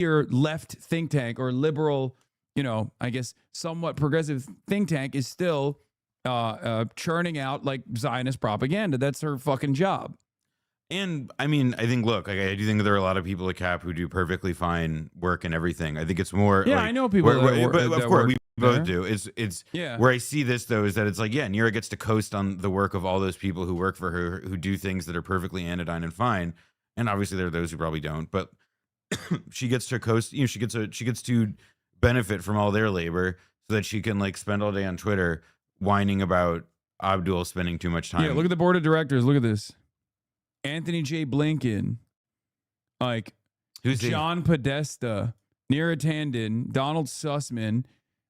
your left think tank or liberal, I guess somewhat progressive think tank is still churning out like Zionist propaganda. That's her fucking job. And I mean, I think, look, I do think there are a lot of people at CAP who do perfectly fine work and everything. I think it's more. Yeah, I know people but of course we both there. do. It's where I see this though is that it's like, yeah, Nira gets to coast on the work of all those people who work for her, who do things that are perfectly anodyne and fine. And obviously there are those who probably don't, but she gets to coast. She gets to benefit from all their labor so that she can like spend all day on Twitter whining about Abdul spending too much time. Yeah, look at the board of directors. Look at this. Anthony J. Blinken, like who's John Podesta, Neera Tanden, Donald Sussman.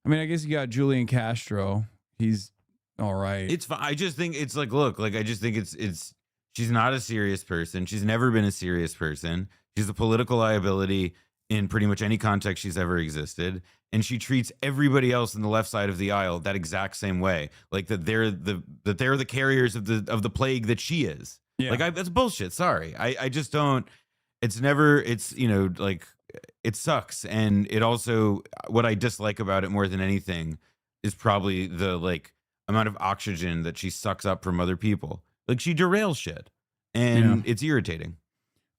I mean, I guess you got Julian Castro. He's all right. It's fine. I just think it's like, look, like I just think it's she's not a serious person. She's never been a serious person. She's a political liability in pretty much any context she's ever existed. And she treats everybody else in the left side of the aisle that exact same way, like that they're the carriers of the plague that she is. Yeah. Like that's bullshit. Sorry. I just don't, like it sucks. And it also, what I dislike about it more than anything is probably the like amount of oxygen that she sucks up from other people. Like she derails shit and it's irritating.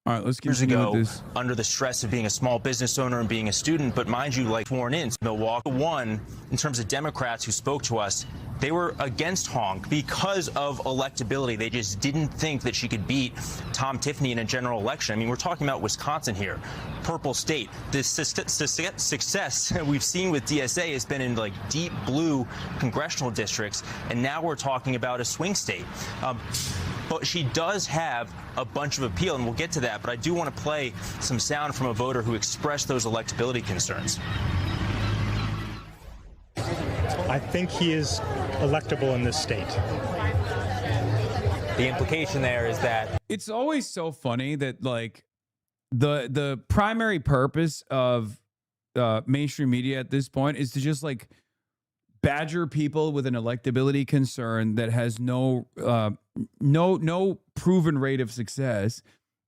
All right, let's continue with this. Under the stress of being a small business owner and being a student, but mind you, like sworn in, Milwaukee won in terms of Democrats who spoke to us. They were against Hong because of electability. They just didn't think that she could beat Tom Tiffany in a general election. I mean, we're talking about Wisconsin here, purple state. The success we've seen with DSA has been in like deep blue congressional districts, and now we're talking about a swing state. But she does have a bunch of appeal, and we'll get to that. But I do want to play some sound from a voter who expressed those electability concerns. I think he is electable in this state. The implication there is that it's always so funny that like the primary purpose of mainstream media at this point is to just like badger people with an electability concern that has no proven rate of success,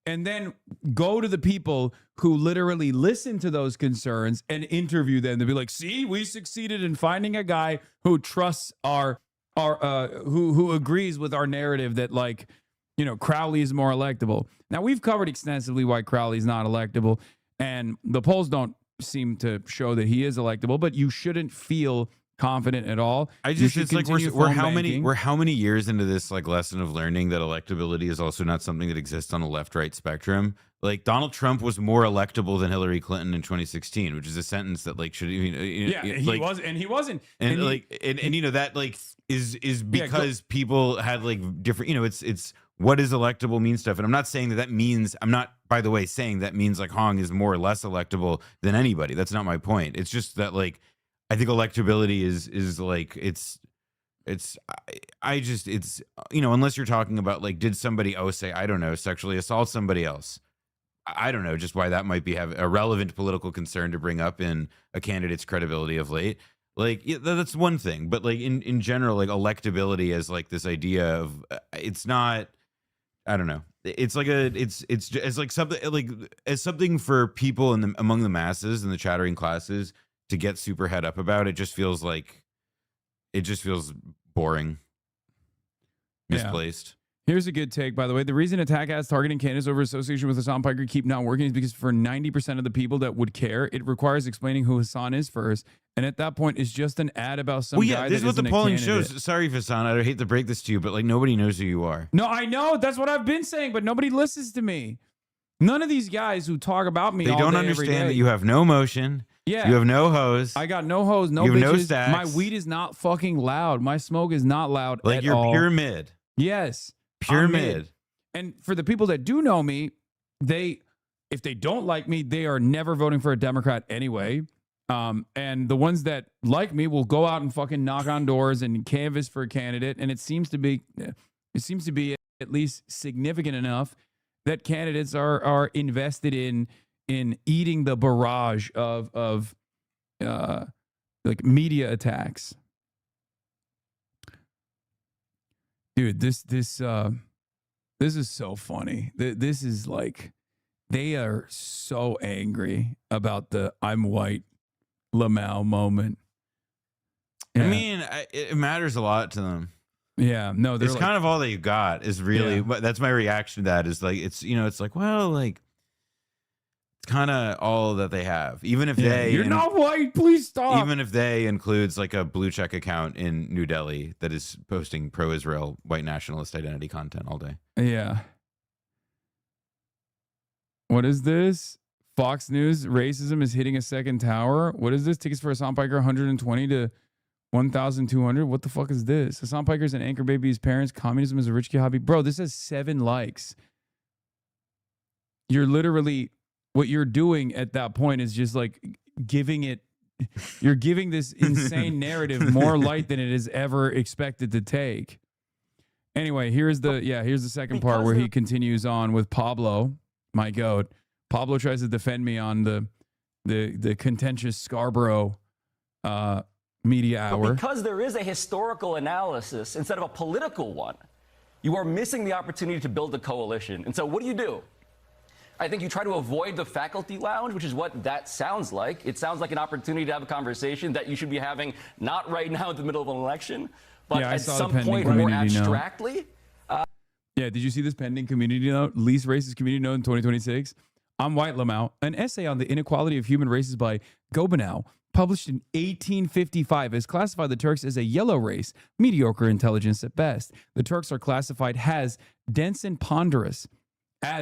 and then go to the people who literally listen to those concerns and interview them to be like, see, we succeeded in finding a guy who trusts our who agrees with our narrative that like, Crowley is more electable. Now we've covered extensively why Crowley's not electable, and the polls don't seem to show that he is electable, but you shouldn't feel confident at all. It's like we're how many years into this like lesson of learning that electability is also not something that exists on a left-right spectrum. Like Donald Trump was more electable than Hillary Clinton in 2016, which is a sentence that like should he wasn't that like is because people had like different it's what is electable mean stuff. And I'm not saying that means, I'm not, by the way, saying that means like Hong is more or less electable than anybody. That's not my point. It's just that like I think electability is like it's unless you're talking about like, did somebody say, I don't know, sexually assault somebody else? I don't know just why that might be have a relevant political concern to bring up in a candidate's credibility of late. Like that's one thing, but like in general, like electability as like this idea of it's not, I don't know. It's like it's like something like as something for people among the masses and the chattering classes to get super head up about. It just feels boring, misplaced. Here's a good take, by the way. The reason attack ads targeting candidates over association with Hassan Piker keep not working is because for 90% of the people that would care, it requires explaining who Hassan is first. And at that point, it's just an ad about some guy this is what the polling shows. Candidate. Sorry, Hassan, I hate to break this to you, but like nobody knows who you are. No, I know. That's what I've been saying, but nobody listens to me. None of these guys who talk about me They don't understand that you have no motion. Yeah. You have no hose. I got no hose, no you have bitches. No stacks. My weed is not fucking loud. My smoke is not loud like at you're all. pure mid. Yes. Pure mid. And for the people that do know me, if they don't like me, they are never voting for a Democrat anyway. And the ones that like me will go out and fucking knock on doors and canvass for a candidate. And it seems to be at least significant enough that candidates are invested in eating the barrage of like media attacks. Dude, this is so funny. This is like, They are so angry about the "I'm white" Lamau moment. I mean, it matters a lot to them. Yeah, no, It's kind of all that you got is really, but that's my reaction to that is like, it's, you know, it's like, well, like, it's kind of all that they have. Even if you're not white, please stop. Even if they includes like a blue check account in New Delhi that is posting pro-Israel white nationalist identity content all day. Yeah. What is this? Fox News, racism is hitting a second tower. What is this? Tickets for Hassan Piker, 120 to 1,200. What the fuck is this? Hassan Piker's an anchor baby's parents. Communism is a rich kid hobby. Bro, this has 7 likes. You're literally, what you're doing at that point is just like giving it, you're giving this insane narrative more light than it is ever expected to take. Anyway, here's the second part where he continues on with Pablo, my goat. Pablo tries to defend me on the contentious Scarborough media hour. But because there is a historical analysis instead of a political one, you are missing the opportunity to build a coalition. And so what do? I think you try to avoid the faculty lounge, which is what that sounds like. It sounds like an opportunity to have a conversation that you should be having, not right now in the middle of an election, but at some point more abstractly. Yeah, did you see this pending community note? Least racist community note in 2026? I'm White Lamau, an essay on the inequality of human races by Gobenau, published in 1855, has classified the Turks as a yellow race, mediocre intelligence at best. The Turks are classified as dense and ponderous. I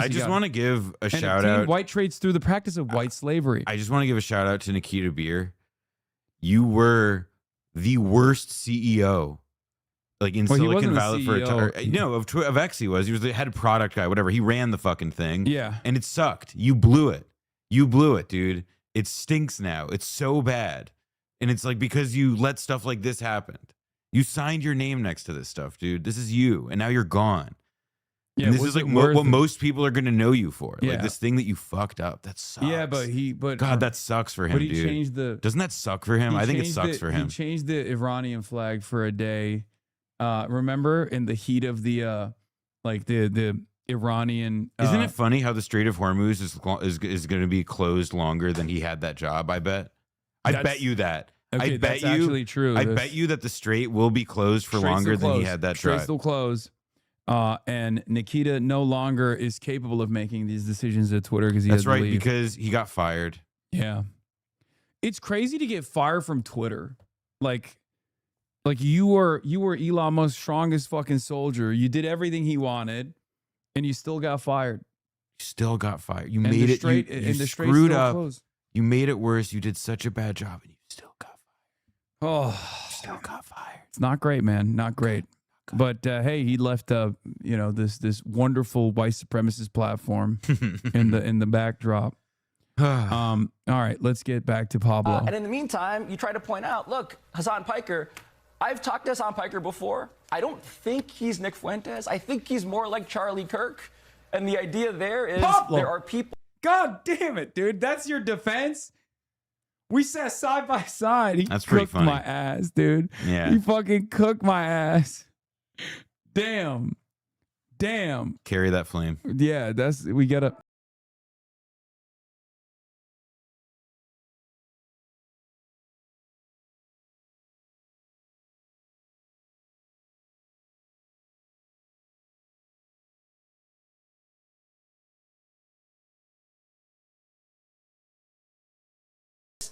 just want to give a shout out. White traits through the practice of white slavery. I just want to give a shout out to Nikita Beer. You were the worst CEO, like in Silicon Valley for a time. No, of X he was. He was the head product guy, whatever. He ran the fucking thing. Yeah. And it sucked. You blew it. You blew it, dude. It stinks now. It's so bad. And it's like because you let stuff like this happen. You signed your name next to this stuff, dude. This is you. And now you're gone. Yeah, and this is like what most people are going to know you for. Yeah. Like this thing that you fucked up. That sucks. Yeah, but God, that sucks for him, but he dude. Changed Doesn't that suck for him? I think it sucks for him. He changed the Iranian flag for a day. Remember in the heat of the Iranian. Isn't it funny how the Strait of Hormuz is going to be closed longer than he had that job? I bet you that. Okay, that's actually true. I bet you that the Strait will be closed for longer than he had that job. Straits will close. And Nikita no longer is capable of making these decisions at Twitter because he has to leave. Because he got fired. Yeah. It's crazy to get fired from Twitter. Like you were Elon Musk's strongest fucking soldier. You did everything he wanted, and you still got fired. You made it. You screwed up. Closed. You made it worse. You did such a bad job, and you still got fired. Oh, still got fired. It's not great, man. Not great. But hey, he left this wonderful white supremacist platform in the backdrop. All right, let's get back to Pablo. And in the meantime, you try to point out, look, Hassan Piker. I've talked to Hassan Piker before. I don't think he's Nick Fuentes. I think he's more like Charlie Kirk. And the idea there is there are people. God damn it, dude! That's your defense. We sat side by side. That's pretty funny. My ass, dude. Yeah, he fucking cooked my ass. Damn. Carry that flame. Yeah, we gotta.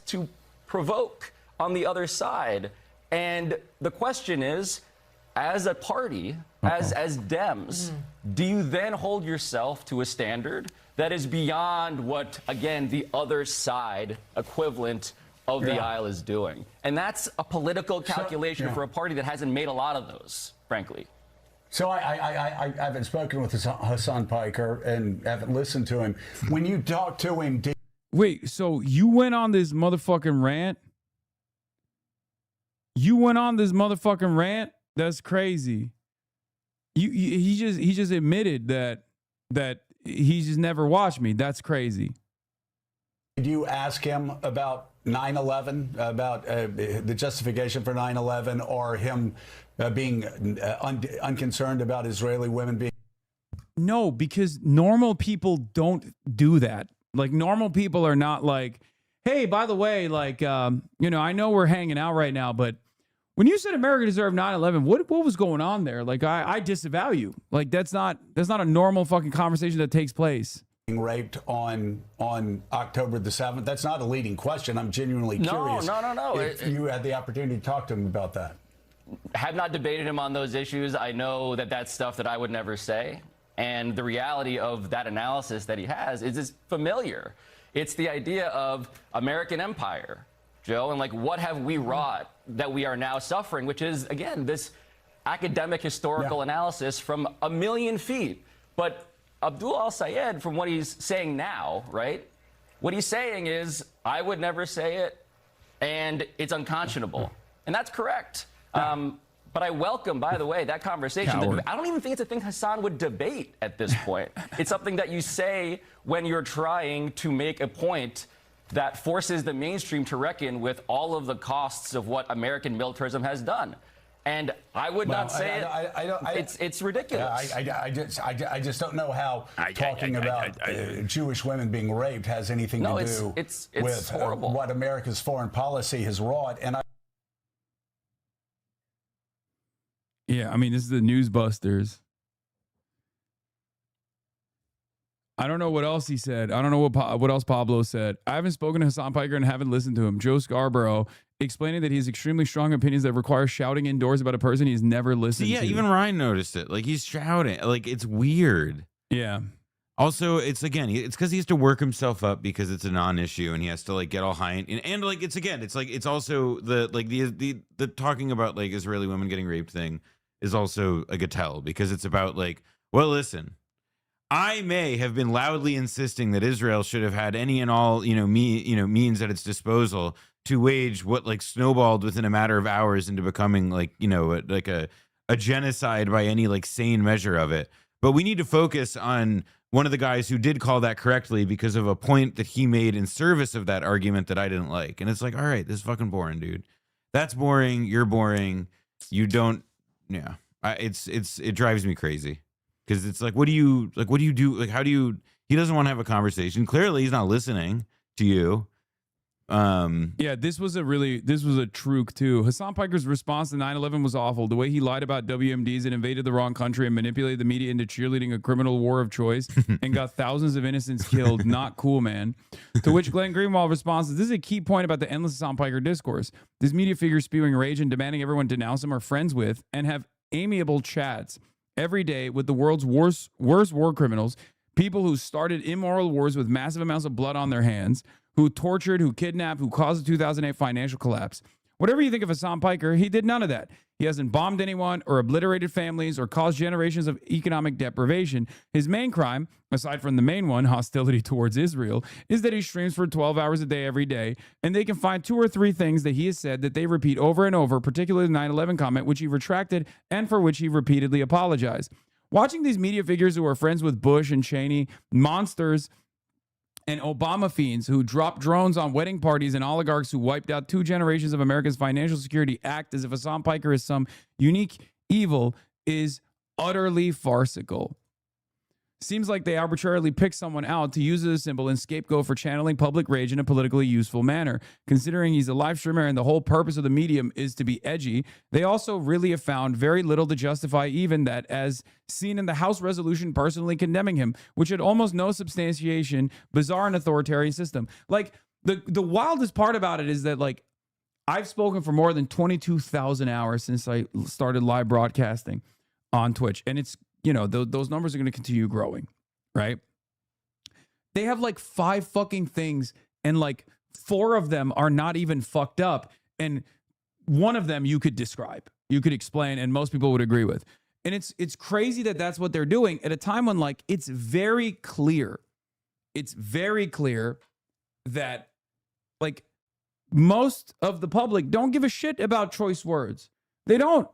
To provoke on the other side. And the question is, as a party, as Dems, do you then hold yourself to a standard that is beyond what, again, the other side equivalent of the aisle is doing? And that's a political calculation for a party that hasn't made a lot of those, frankly. So I haven't spoken with Hassan Piker and haven't listened to him. When you talk to him... Wait, so you went on this motherfucking rant? That's crazy. He just admitted that he just never watched me. That's crazy. Did you ask him about 9/11, about the justification for 9/11, or him being unconcerned about Israeli women being? No, because normal people don't do that. Like normal people are not like, hey, by the way, like, I know we're hanging out right now, but when you said America deserved 9/11, what was going on there? Like, I disavow you. Like, that's not a normal fucking conversation that takes place. Raped on October the 7th. That's not a leading question. I'm genuinely curious. No. If you had the opportunity to talk to him about that. Have not debated him on those issues. I know that that's stuff that I would never say. And the reality of that analysis that he has is familiar. It's the idea of American empire, Joe, and like what have we wrought that we are now suffering, which is, again, this academic historical analysis from a million feet. But Abdul al-Sayed, from what he's saying now, right? What he's saying is, I would never say it, and it's unconscionable. And that's correct. But I welcome, by the way, that conversation. Coward. I don't even think it's a thing Hassan would debate at this point. It's something that you say when you're trying to make a point that forces the mainstream to reckon with all of the costs of what American militarism has done. And I would not say it's ridiculous. I just don't know how talking about Jewish women being raped has anything to do with horrible. What America's foreign policy has wrought. And Yeah, I mean, this is the Newsbusters. I don't know what else he said. I don't know what else Pablo said. I haven't spoken to Hassan Piker and haven't listened to him. Joe Scarborough explaining that he has extremely strong opinions that require shouting indoors about a person he's never listened to. Yeah, even Ryan noticed it. Like, he's shouting. Like, it's weird. Yeah. Also, it's because he has to work himself up because it's a non-issue and he has to like get all high and like it's also the talking about like Israeli women getting raped thing is also a gatelle because it's about like, well, listen, I may have been loudly insisting that Israel should have had any and all means at its disposal to wage what like snowballed within a matter of hours into becoming like a genocide by any like sane measure of it. But we need to focus on one of the guys who did call that correctly because of a point that he made in service of that argument that I didn't like. And it's like, all right, this is fucking boring, dude. That's boring. You're boring. You don't. Yeah. It drives me crazy because it's like, what do you do? Like, how do you, he doesn't want to have a conversation. Clearly he's not listening to you. Yeah, this was a truc too. Hassan Piker's response to 9/11 was awful. The way he lied about WMDs and invaded the wrong country and manipulated the media into cheerleading a criminal war of choice and got thousands of innocents killed. Not cool, man. To which Glenn Greenwald responds, this is a key point about the endless Hassan Piker discourse. This media figure spewing rage and demanding everyone denounce him are friends with and have amiable chats every day with the world's worst war criminals, people who started immoral wars with massive amounts of blood on their hands, who tortured, who kidnapped, who caused the 2008 financial collapse. Whatever you think of Hassan Piker, he did none of that. He hasn't bombed anyone or obliterated families or caused generations of economic deprivation. His main crime, aside from the main one, hostility towards Israel, is that he streams for 12 hours a day every day, and they can find 2 or 3 things that he has said that they repeat over and over, particularly the 9/11 comment, which he retracted and for which he repeatedly apologized. Watching these media figures who are friends with Bush and Cheney, monsters, and Obama fiends who dropped drones on wedding parties and oligarchs who wiped out 2 generations of America's financial security act as if Hassan Piker is some unique evil is utterly farcical. Seems like they arbitrarily pick someone out to use as a symbol and scapegoat for channeling public rage in a politically useful manner. Considering he's a live streamer and the whole purpose of the medium is to be edgy, they also really have found very little to justify even that, as seen in the House resolution personally condemning him, which had almost no substantiation, bizarre and authoritarian system. Like, the wildest part about it is that, like, I've spoken for more than 22,000 hours since I started live broadcasting on Twitch, and it's, those numbers are going to continue growing, right? They have like 5 fucking things, and like 4 of them are not even fucked up, and one of them you could describe, you could explain, and most people would agree with. And it's crazy that that's what they're doing at a time when, like, it's very clear that, like, most of the public don't give a shit about choice words. They don't.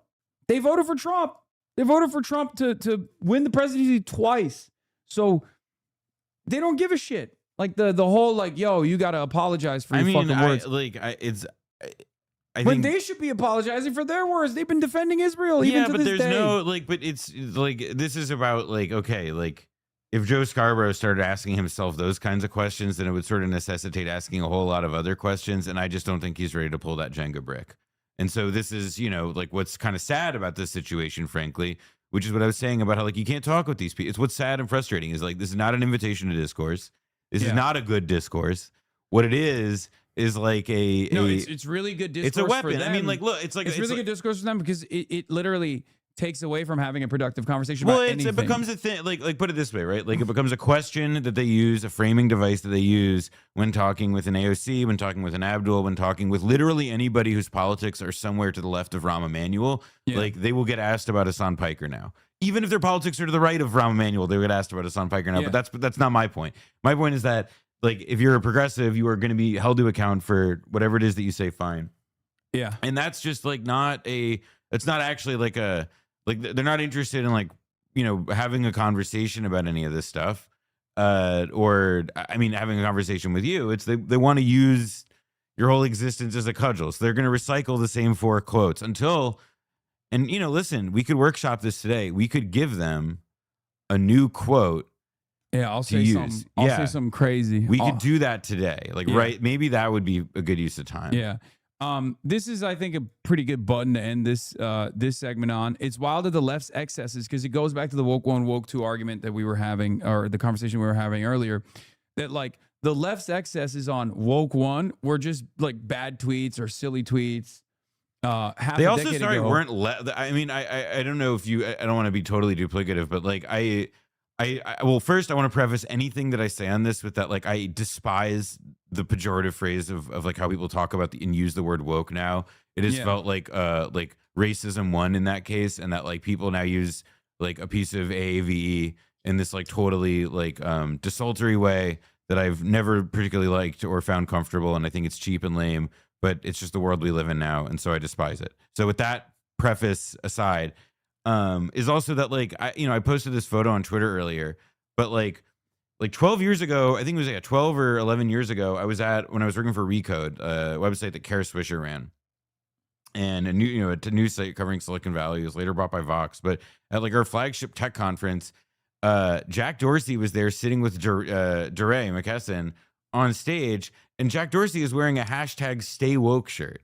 They voted for Trump. They voted for Trump to win the presidency twice. So they don't give a shit. Like the whole, like, yo, you got to apologize for your fucking words. when they should be apologizing for their words. They've been defending Israel even to but this there's day. no like, but it's like this is about like, okay, like if Joe Scarborough started asking himself those kinds of questions, then it would sort of necessitate asking a whole lot of other questions, and I just don't think he's ready to pull that Jenga brick. And so this is, you know, like what's kind of sad about this situation, frankly, which is what I was saying about how like you can't talk with these people. It's what's sad and frustrating is like this is not an invitation to discourse. This is not a good discourse. What it is like it's really good discourse. It's a weapon. For them. I mean, like, look, it's really good discourse for them because it literally takes away from having a productive conversation well, about anything. It becomes a thing. Like put it this way, right? Like it becomes a question that they use, a framing device that they use when talking with an AOC, when talking with an Abdul, when talking with literally anybody whose politics are somewhere to the left of Rahm Emanuel. Yeah. Like they will get asked about Hassan Piker now. Even if their politics are to the right of Rahm Emanuel, they will get asked about Hassan Piker now. Yeah. But that's not my point. My point is that like if you're a progressive, you are going to be held to account for whatever it is that you say. Fine. Yeah, and that's just like it's not actually like they're not interested in like, you know, having a conversation about any of this stuff, or I mean, having a conversation with you. It's they want to use your whole existence as a cudgel. So they're going to recycle the same 4 quotes until, and you know, listen, we could workshop this today. We could give them a new quote. Yeah, I'll say something crazy. We could do that today. Like, right? Maybe that would be a good use of time. Yeah. This is, I think, a pretty good button to end this segment on. It's wild that the left's excesses, because it goes back to the woke 1, woke 2 argument that we were having, or the conversation we were having earlier, that like the left's excesses on woke 1 were just like bad tweets or silly tweets. They also weren't. I mean, I don't know if you. I don't want to be totally duplicative, but like well, first I want to preface anything that I say on this with that, like, I despise the pejorative phrase of like how people talk about and use the word woke now. It has felt like racism won in that case, and that like people now use like a piece of AAVE in this like totally like desultory way that I've never particularly liked or found comfortable, and I think it's cheap and lame, but it's just the world we live in now, and so I despise it. So with that preface aside, is also that like I posted this photo on Twitter earlier, but like 12 years ago, I think it was like 12 or 11 years ago, when I was working for Recode, a website that Kara Swisher ran, and a news site covering Silicon Valley. It was later bought by Vox, but at like our flagship tech conference, Jack Dorsey was there sitting with DeRay McKesson on stage, and Jack Dorsey is wearing a hashtag Stay Woke shirt.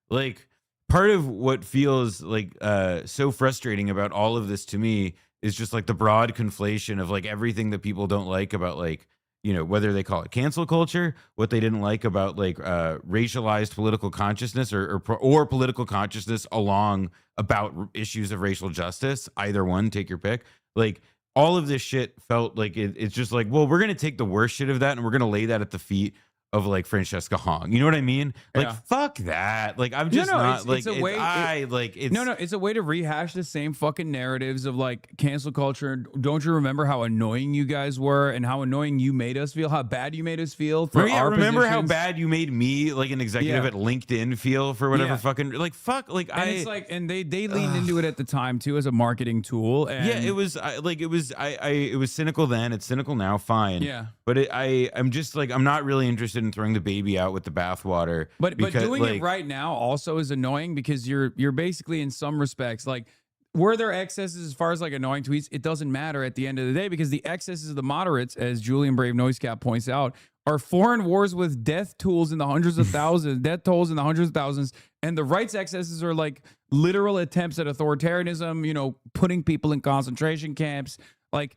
Like, part of what feels like so frustrating about all of this to me is just like the broad conflation of like everything that people don't like about like, you know, whether they call it cancel culture, what they didn't like about like racialized political consciousness or political consciousness along about issues of racial justice. Either one, take your pick. Like all of this shit felt like it's just like, well, we're going to take the worst shit of that and we're going to lay that at the feet of like Francesca Hong. You know what I mean? Like, fuck that. Like, I'm just it's a way to rehash the same fucking narratives of like cancel culture. Don't you remember how annoying you guys were and how annoying you made us feel, how bad you made us feel for our remember how positions? bad you made me, like an executive at LinkedIn, feel for whatever fucking, like, fuck, like, and it's like, and they leaned into it at the time too as a marketing tool. And it was cynical then, it's cynical now, fine. Yeah. But I'm just like, I'm not really interested in throwing the baby out with the bathwater. But doing it right now also is annoying because you're basically in some respects like, were there excesses as far as like annoying tweets? It doesn't matter at the end of the day because the excesses of the moderates, as Julian Brave Noisecap points out, are foreign wars with death tolls in the hundreds of thousands, and the right's excesses are like literal attempts at authoritarianism, you know, putting people in concentration camps. Like,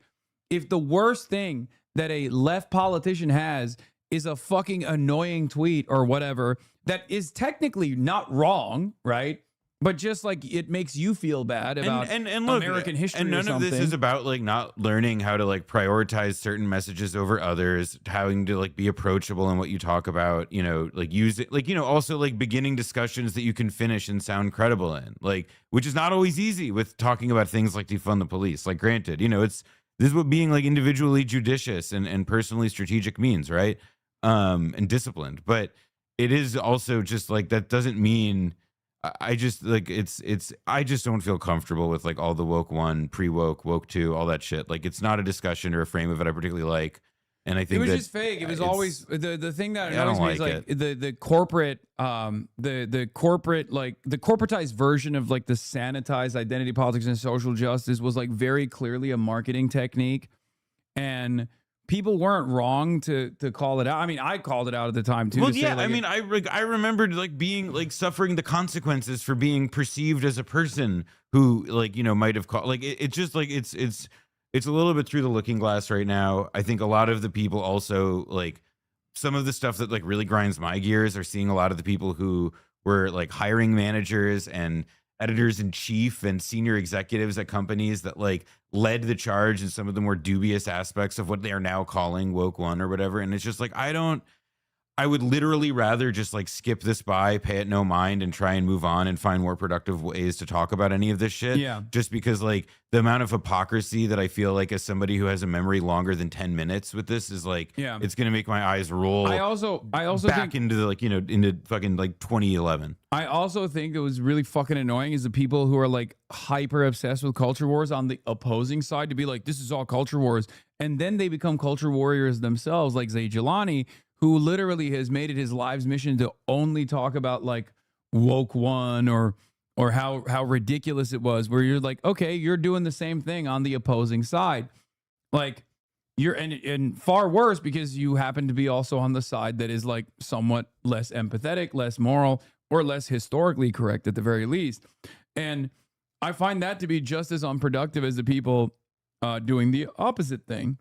if the worst thing that a left politician has is a fucking annoying tweet or whatever that is technically not wrong, right? But just like it makes you feel bad about and look, American history. And none of this is about like not learning how to like prioritize certain messages over others, having to like be approachable in what you talk about, you know, like use it, like, you know, also like beginning discussions that you can finish and sound credible in, like, which is not always easy with talking about things like defund the police. Like, granted, you know, this is what being like individually judicious and personally strategic means, right? And disciplined. But it is also just like, that doesn't mean I just like I just don't feel comfortable with like all the woke 1, pre-woke, woke 2, all that shit. Like, it's not a discussion or a frame of it I particularly like. And I It think was that just fake. It was it's- always the thing that I don't annoys me is like like the corporate the corporate like the corporatized version of like the sanitized identity politics and social justice was like very clearly a marketing technique, and people weren't wrong to call it out. I mean, I called it out at the time too. Well, to yeah, say, like, I mean, I remembered like being like suffering the consequences for being perceived as a person who like might have called like it's just like it's a little bit through the looking glass right now. I think a lot of the people also like some of the stuff that like really grinds my gears are seeing a lot of the people who were like hiring managers and editors in chief and senior executives at companies that like led the charge in some of the more dubious aspects of what they are now calling woke one or whatever. And it's just like, I would literally rather just like skip this by, pay it no mind, and try and move on and find more productive ways to talk about any of this shit. Yeah. Just because like the amount of hypocrisy that I feel like as somebody who has a memory longer than 10 minutes with this is like, Yeah. it's going to make my eyes roll I also back think into the, like, into fucking like 2011. I also think it was really fucking annoying is the people who are like hyper obsessed with culture wars on the opposing side to be like, this is all culture wars. And then they become culture warriors themselves, like Zay Jelani, who literally has made it his life's mission to only talk about like woke one or how ridiculous it was, where you're like, okay, you're doing the same thing on the opposing side. Like you're and far worse because you happen to be also on the side that is like somewhat less empathetic, less moral, or less historically correct at the very least. And I find that to be just as unproductive as the people doing the opposite thing.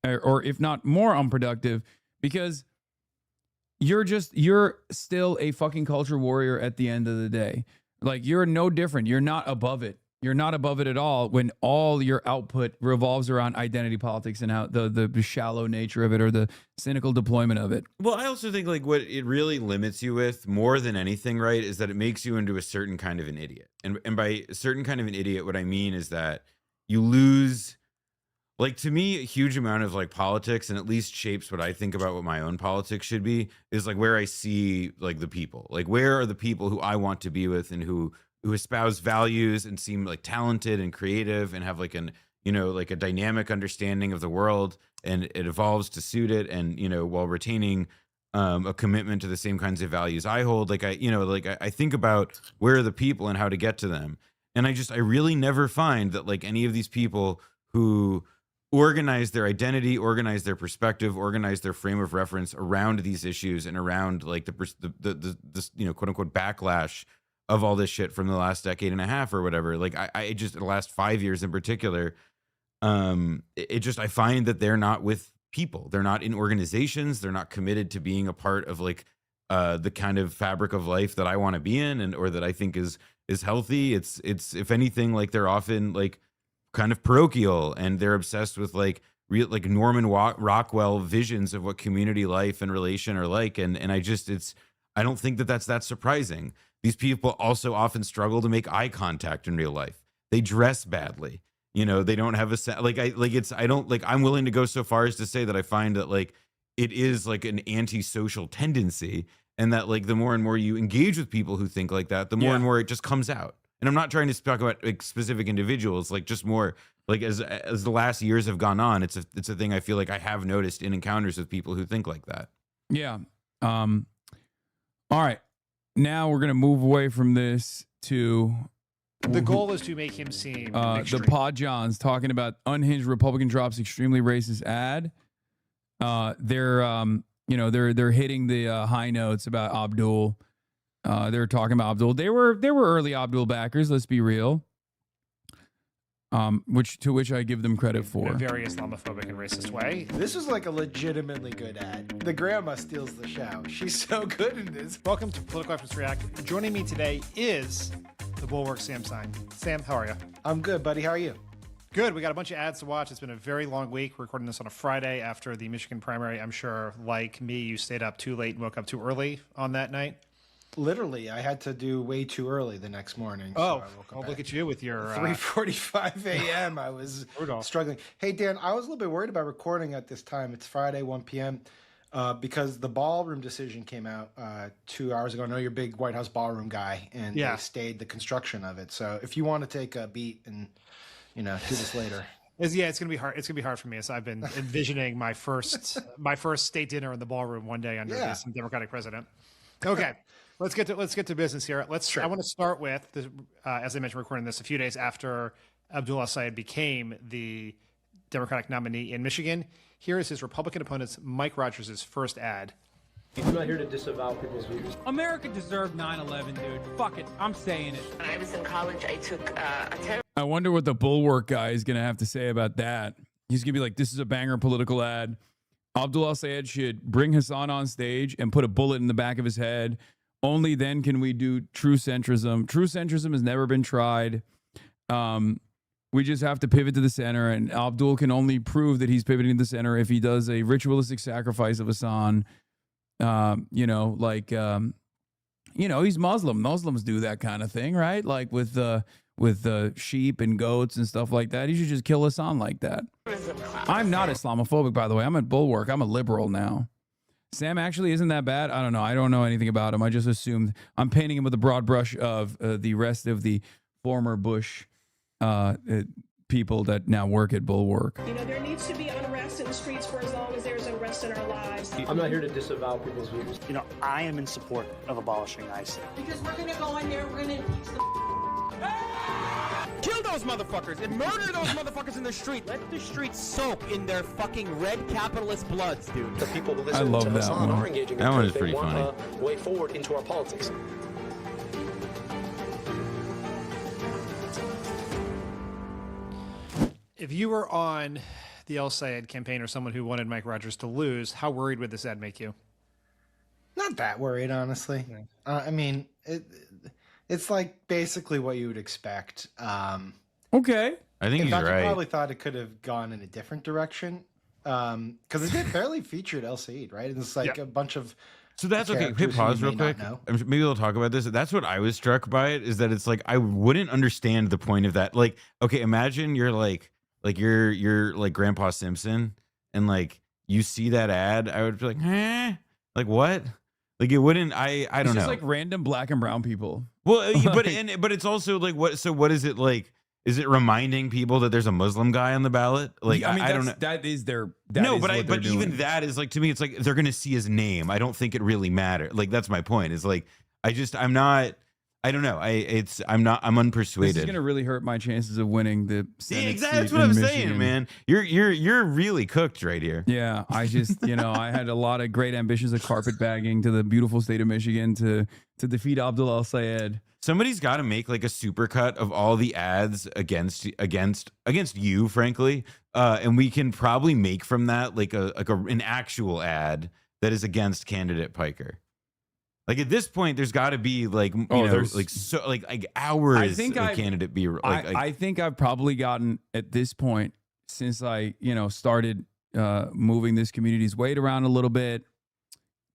Or if not more unproductive, because you're still a fucking culture warrior at the end of the day. Like you're no different. You're not above it. You're not above it at all when all your output revolves around identity politics and how the shallow nature of it or the cynical deployment of it. Well, I also think like what it really limits you with more than anything, right, is that it makes you into a certain kind of an idiot. And by a certain kind of an idiot, what I mean is that you lose, like, to me, a huge amount of like politics, and at least shapes what I think about what my own politics should be, is like where I see like the people, like where are the people who I want to be with and who espouse values and seem like talented and creative and have like an, like a dynamic understanding of the world, and it evolves to suit it. And, while retaining a commitment to the same kinds of values I hold, like I think about where are the people and how to get to them. And I really never find that like any of these people who organize their identity, organize their perspective, organize their frame of reference around these issues and around like the quote unquote backlash of all this shit from the last decade and a half or whatever. Like I just the last 5 years in particular, I find that they're not with people. They're not in organizations. They're not committed to being a part of like the kind of fabric of life that I want to be in or that I think is healthy. It's if anything, like they're often like kind of parochial, and they're obsessed with like real like Norman Rockwell visions of what community life and relation are like. And I don't think that that's that surprising. These people also often struggle to make eye contact in real life. They dress badly. They don't have I'm willing to go so far as to say that I find that like it is like an antisocial tendency, and that like the more and more you engage with people who think like that, the more and more it just comes out. And I'm not trying to talk about like specific individuals, like just more like as the last years have gone on, it's a thing I feel like I have noticed in encounters with people who think like that. Yeah. All right. Now we're gonna move away from this to the goal is to make him seem the Pod Johns talking about unhinged Republican drops extremely racist ad. They're hitting the high notes about Abdul. They were talking about Abdul. They were early Abdul backers. Let's be real. Which I give them credit for. In a very Islamophobic and racist way. This was like a legitimately good ad. The grandma steals the show. She's so good in this. Welcome to Political Weapons React. Joining me today is the Bulwark Sam Stein. Sam, how are you? I'm good, buddy. How are you? Good. We got a bunch of ads to watch. It's been a very long week. We're recording this on a Friday after the Michigan primary. I'm sure, like me, you stayed up too late and woke up too early on that night. Literally, I had to do way too early the next morning. Oh, so look at you with your 3:45 a.m. I was struggling. Hey, Dan, I was a little bit worried about recording at this time. It's Friday, 1 p.m. Because the ballroom decision came out 2 hours ago. I know you're a big White House ballroom guy, and they stayed the construction of it. So if you want to take a beat and do this later. It's gonna be hard. It's gonna be hard for me. So I've been envisioning my first state dinner in the ballroom one day under this Democratic president. Okay, let's get to business here. I want to start with this, as I mentioned, recording this a few days after Abdul al-Sayed became the Democratic nominee in Michigan. Here is his Republican opponent's Mike Rogers' first ad. I'm not here to disavow people's views. America deserved 9/11, dude. Fuck it. I'm saying it. When I was in college, I took a I wonder what the Bulwark guy is going to have to say about that. He's going to be like, this is a banger political ad. Abdul al-Sayed should bring Hassan on stage and put a bullet in the back of his head. Only then can we do true centrism. True centrism has never been tried. We just have to pivot to the center, and Abdul can only prove that he's pivoting to the center if he does a ritualistic sacrifice of Hassan. He's Muslim. Muslims do that kind of thing, right? Like with sheep and goats and stuff like that. He should just kill Hassan like that. I'm not Islamophobic, by the way. I'm at Bulwark. I'm a liberal now. Sam actually isn't that bad. I don't know. I don't know anything about him. I just assumed I'm painting him with a broad brush of the rest of the former Bush people that now work at Bulwark. You know, there needs to be unrest in the streets for as long as there's unrest in our lives. I'm not here to disavow people's views. You know, I am in support of abolishing ICE. Because we're going to go in there, we're going to impeach them. Kill those motherfuckers and murder those motherfuckers in the street. Let the streets soak in their fucking red capitalist bloods, dude. The people who I listen love to that Hassan one. are engaging That one because is they pretty want funny. a way forward into our politics. If you were on the al-Sayed campaign or someone who wanted Mike Rogers to lose, how worried would this ad make you? Not that worried, honestly. I mean, it's like basically what you would expect. Okay. I think in he's fact, I right. probably thought it could have gone in a different direction because it did barely featured El Said, right? And it's like a bunch of. So that's okay. Hit characters who pause you real may not quick. know. Maybe we'll talk about this. That's what I was struck by it is that it's like I wouldn't understand the point of that. Like, okay, imagine you're like you're like Grandpa Simpson, and like you see that ad, I would be like, like what? Like it wouldn't. I don't It's know. just like random black and brown people. Well, but it's also like what? So what is it like? Is it reminding people that there's a Muslim guy on the ballot? Like I mean, I don't know. That is their. But even that is like to me, it's like they're gonna see his name. I don't think it really matters. Like that's my point. Is like I'm not. I don't know. I'm unpersuaded. This is gonna really hurt my chances of winning the Senate Yeah, exactly. That's seat what in I'm Michigan. saying, man. You're really cooked right here. Yeah, I just I had a lot of great ambitions of carpetbagging to the beautiful state of Michigan to defeat Abdul al-Sayed. Somebody's got to make like a supercut of all the ads against you, frankly, and we can probably make from that like an actual ad that is against candidate Piker. Like at this point, there's got to be like hours of candidate be like. I think I've probably gotten at this point since I started moving this community's weight around a little bit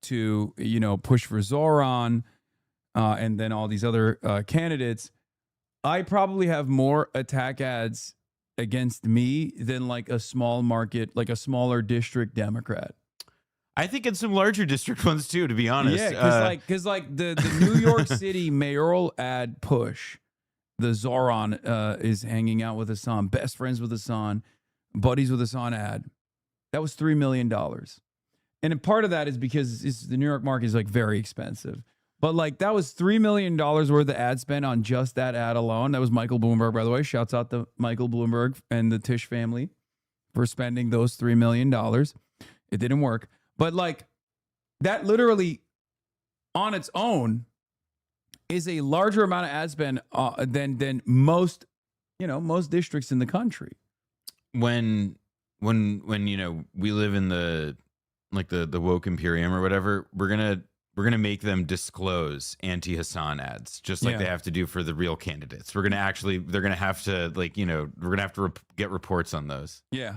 to push for Zoran. And then all these other candidates, I probably have more attack ads against me than like a small market, like a smaller district Democrat. I think in some larger district ones too, to be honest. Yeah, because the New York City mayoral ad push, the Zoran is hanging out with Hassan, best friends with Hassan, buddies with Hassan ad. That was $3 million. And a part of that is because the New York market is like very expensive. But like that was $3 million worth of ad spend on just that ad alone. That was Michael Bloomberg, by the way. Shouts out to Michael Bloomberg and the Tisch family for spending those $3 million. It didn't work. But like that literally on its own is a larger amount of ad spend than most districts in the country. When we live in the woke imperium or whatever, we're gonna make them disclose anti-Hassan ads, just like they have to do for the real candidates. They're gonna have to get reports on those. Yeah,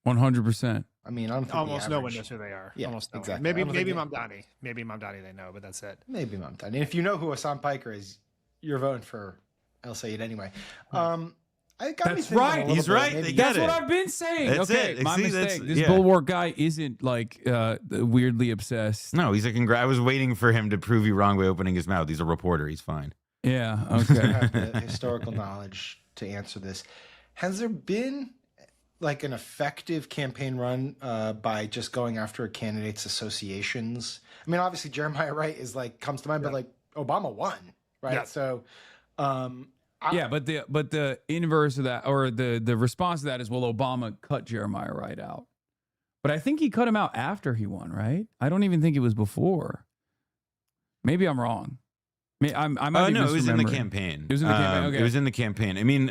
100%. I mean, I don't think Almost no one knows who they are. Yeah, Almost no exactly. one. Maybe Mamdani. Maybe Mamdani they know, but that's it. Maybe Mamdani. And if you know who Hassan Piker is, you're voting for El Sayed anyway. That's right. He's right. They get That's it. what I've been saying. That's okay, it. my See, mistake. This yeah. Bulwark guy isn't like weirdly obsessed. No, he's I was waiting for him to prove you wrong by opening his mouth. He's a reporter. He's fine. Yeah. I Okay. have the historical knowledge to answer this. Has there been like an effective campaign run by just going after a candidate's associations? I mean, obviously Jeremiah Wright is like comes to mind, but like Obama won, right? Yeah. So, yeah, but the inverse of that, or the response to that is, well, Obama cut Jeremiah Wright out. But I think he cut him out after he won, right? I don't even think it was before. Maybe I'm wrong. I might be no, it was in the misremembering. campaign. It was in the campaign. Okay. It was in the campaign. I mean,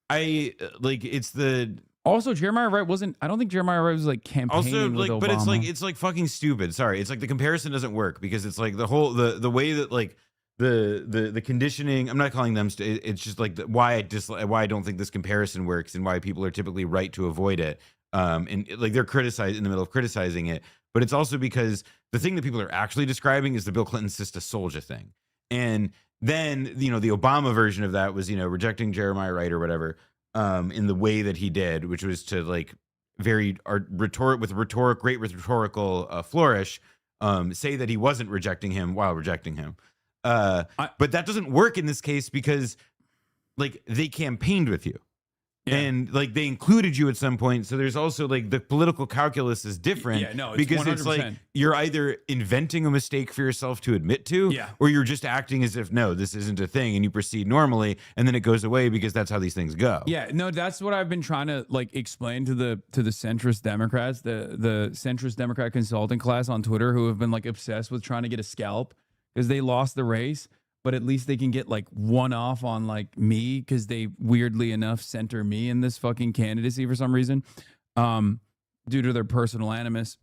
it's the. Also, Jeremiah Wright wasn't. I don't think Jeremiah Wright was like campaigning Also, with Obama. but it's like fucking stupid. Sorry, it's like the comparison doesn't work because it's like the whole the way that like the conditioning. I'm not calling them. It's just like why I don't think this comparison works and why people are typically right to avoid it. And like they're criticized in the middle of criticizing it, but it's also because the thing that people are actually describing is the Bill Clinton Sister Soldier thing, and then the Obama version of that was rejecting Jeremiah Wright or whatever. In the way that he did, which was to like great rhetorical flourish, say that he wasn't rejecting him while rejecting him. But that doesn't work in this case because like they campaigned with you. Yeah. And like they included you at some point, so there's also like the political calculus is different. Yeah, no, it's because 100%. it's like you're either inventing a mistake for yourself to admit to, or you're just acting as if no, this isn't a thing, and you proceed normally, and then it goes away because that's how these things go. Yeah, no, that's what I've been trying to like explain to the centrist Democrats, the centrist Democrat consulting class on Twitter, who have been like obsessed with trying to get a scalp because they lost the race. But at least they can get like one off on like me because they weirdly enough center me in this fucking candidacy for some reason, due to their personal animus.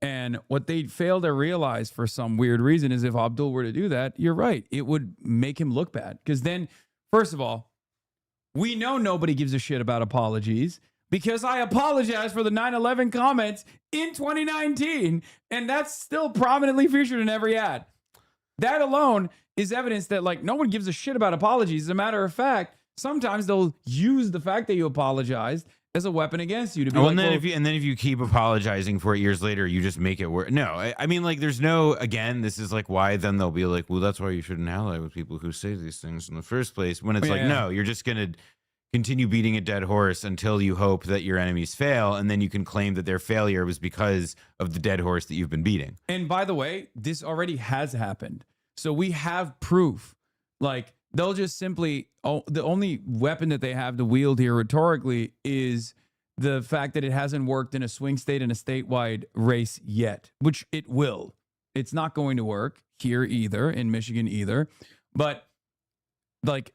And what they fail to realize for some weird reason is if Abdul were to do that, you're right, it would make him look bad. Because then, first of all, we know nobody gives a shit about apologies because I apologized for the 9/11 comments in 2019, and that's still prominently featured in every ad. That alone is evidence that like no one gives a shit about apologies. As a matter of fact, sometimes they'll use the fact that you apologized as a weapon against you to be and then if you keep apologizing for it years later, you just make it work. No, I mean like there's no, again, this is like why then they'll be like, well, that's why you shouldn't ally with people who say these things in the first place. When it's no, you're just gonna continue beating a dead horse until you hope that your enemies fail, and then you can claim that their failure was because of the dead horse that you've been beating. And by the way, this already has happened. So we have proof. Like they'll just simply, the only weapon that they have to wield here rhetorically is the fact that it hasn't worked in a swing state and a statewide race yet, which it will. It's not going to work here either, in Michigan either. But like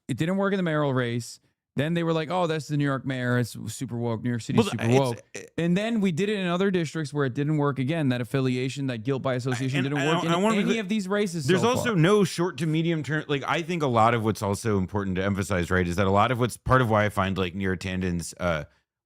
it didn't work in the mayoral race. Then they were like, oh, that's the New York mayor. It's super woke. New York City's super woke. And then we did it in other districts where it didn't work again. That affiliation, that guilt by association didn't work in any of these races. There's so also far. no short to medium term. Like I think a lot of what's also important to emphasize, right, is that a lot of what's part of why I find like Neera Tanden's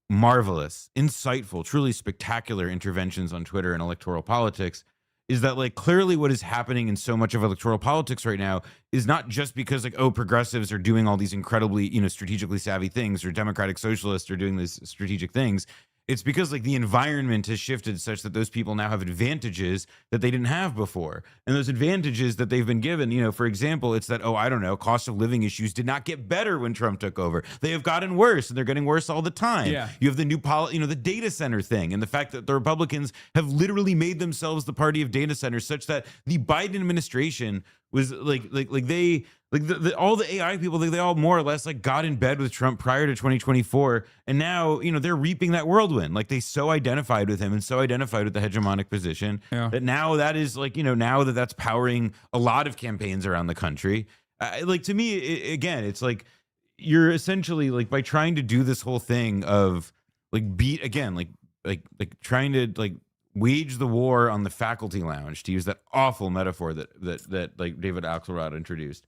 marvelous, insightful, truly spectacular interventions on Twitter and electoral politics is that like clearly what is happening in so much of electoral politics right now is not just because like, oh, progressives are doing all these incredibly, strategically savvy things, or democratic socialists are doing these strategic things. It's because like the environment has shifted such that those people now have advantages that they didn't have before. And those advantages that they've been given, for example, it's that, cost of living issues did not get better when Trump took over. They have gotten worse, and they're getting worse all the time. Yeah. You have the new the data center thing, and the fact that the Republicans have literally made themselves the party of data centers such that the Biden administration was all the AI people, they all more or less like got in bed with Trump prior to 2024. And now, they're reaping that whirlwind. Like they so identified with him and so identified with the hegemonic position that now that is like, now that that's powering a lot of campaigns around the country. Like to me, again, it's like you're essentially like by trying to do this whole thing of like beat again, like trying to like wage the war on the faculty lounge, to use that awful metaphor that like David Axelrod introduced.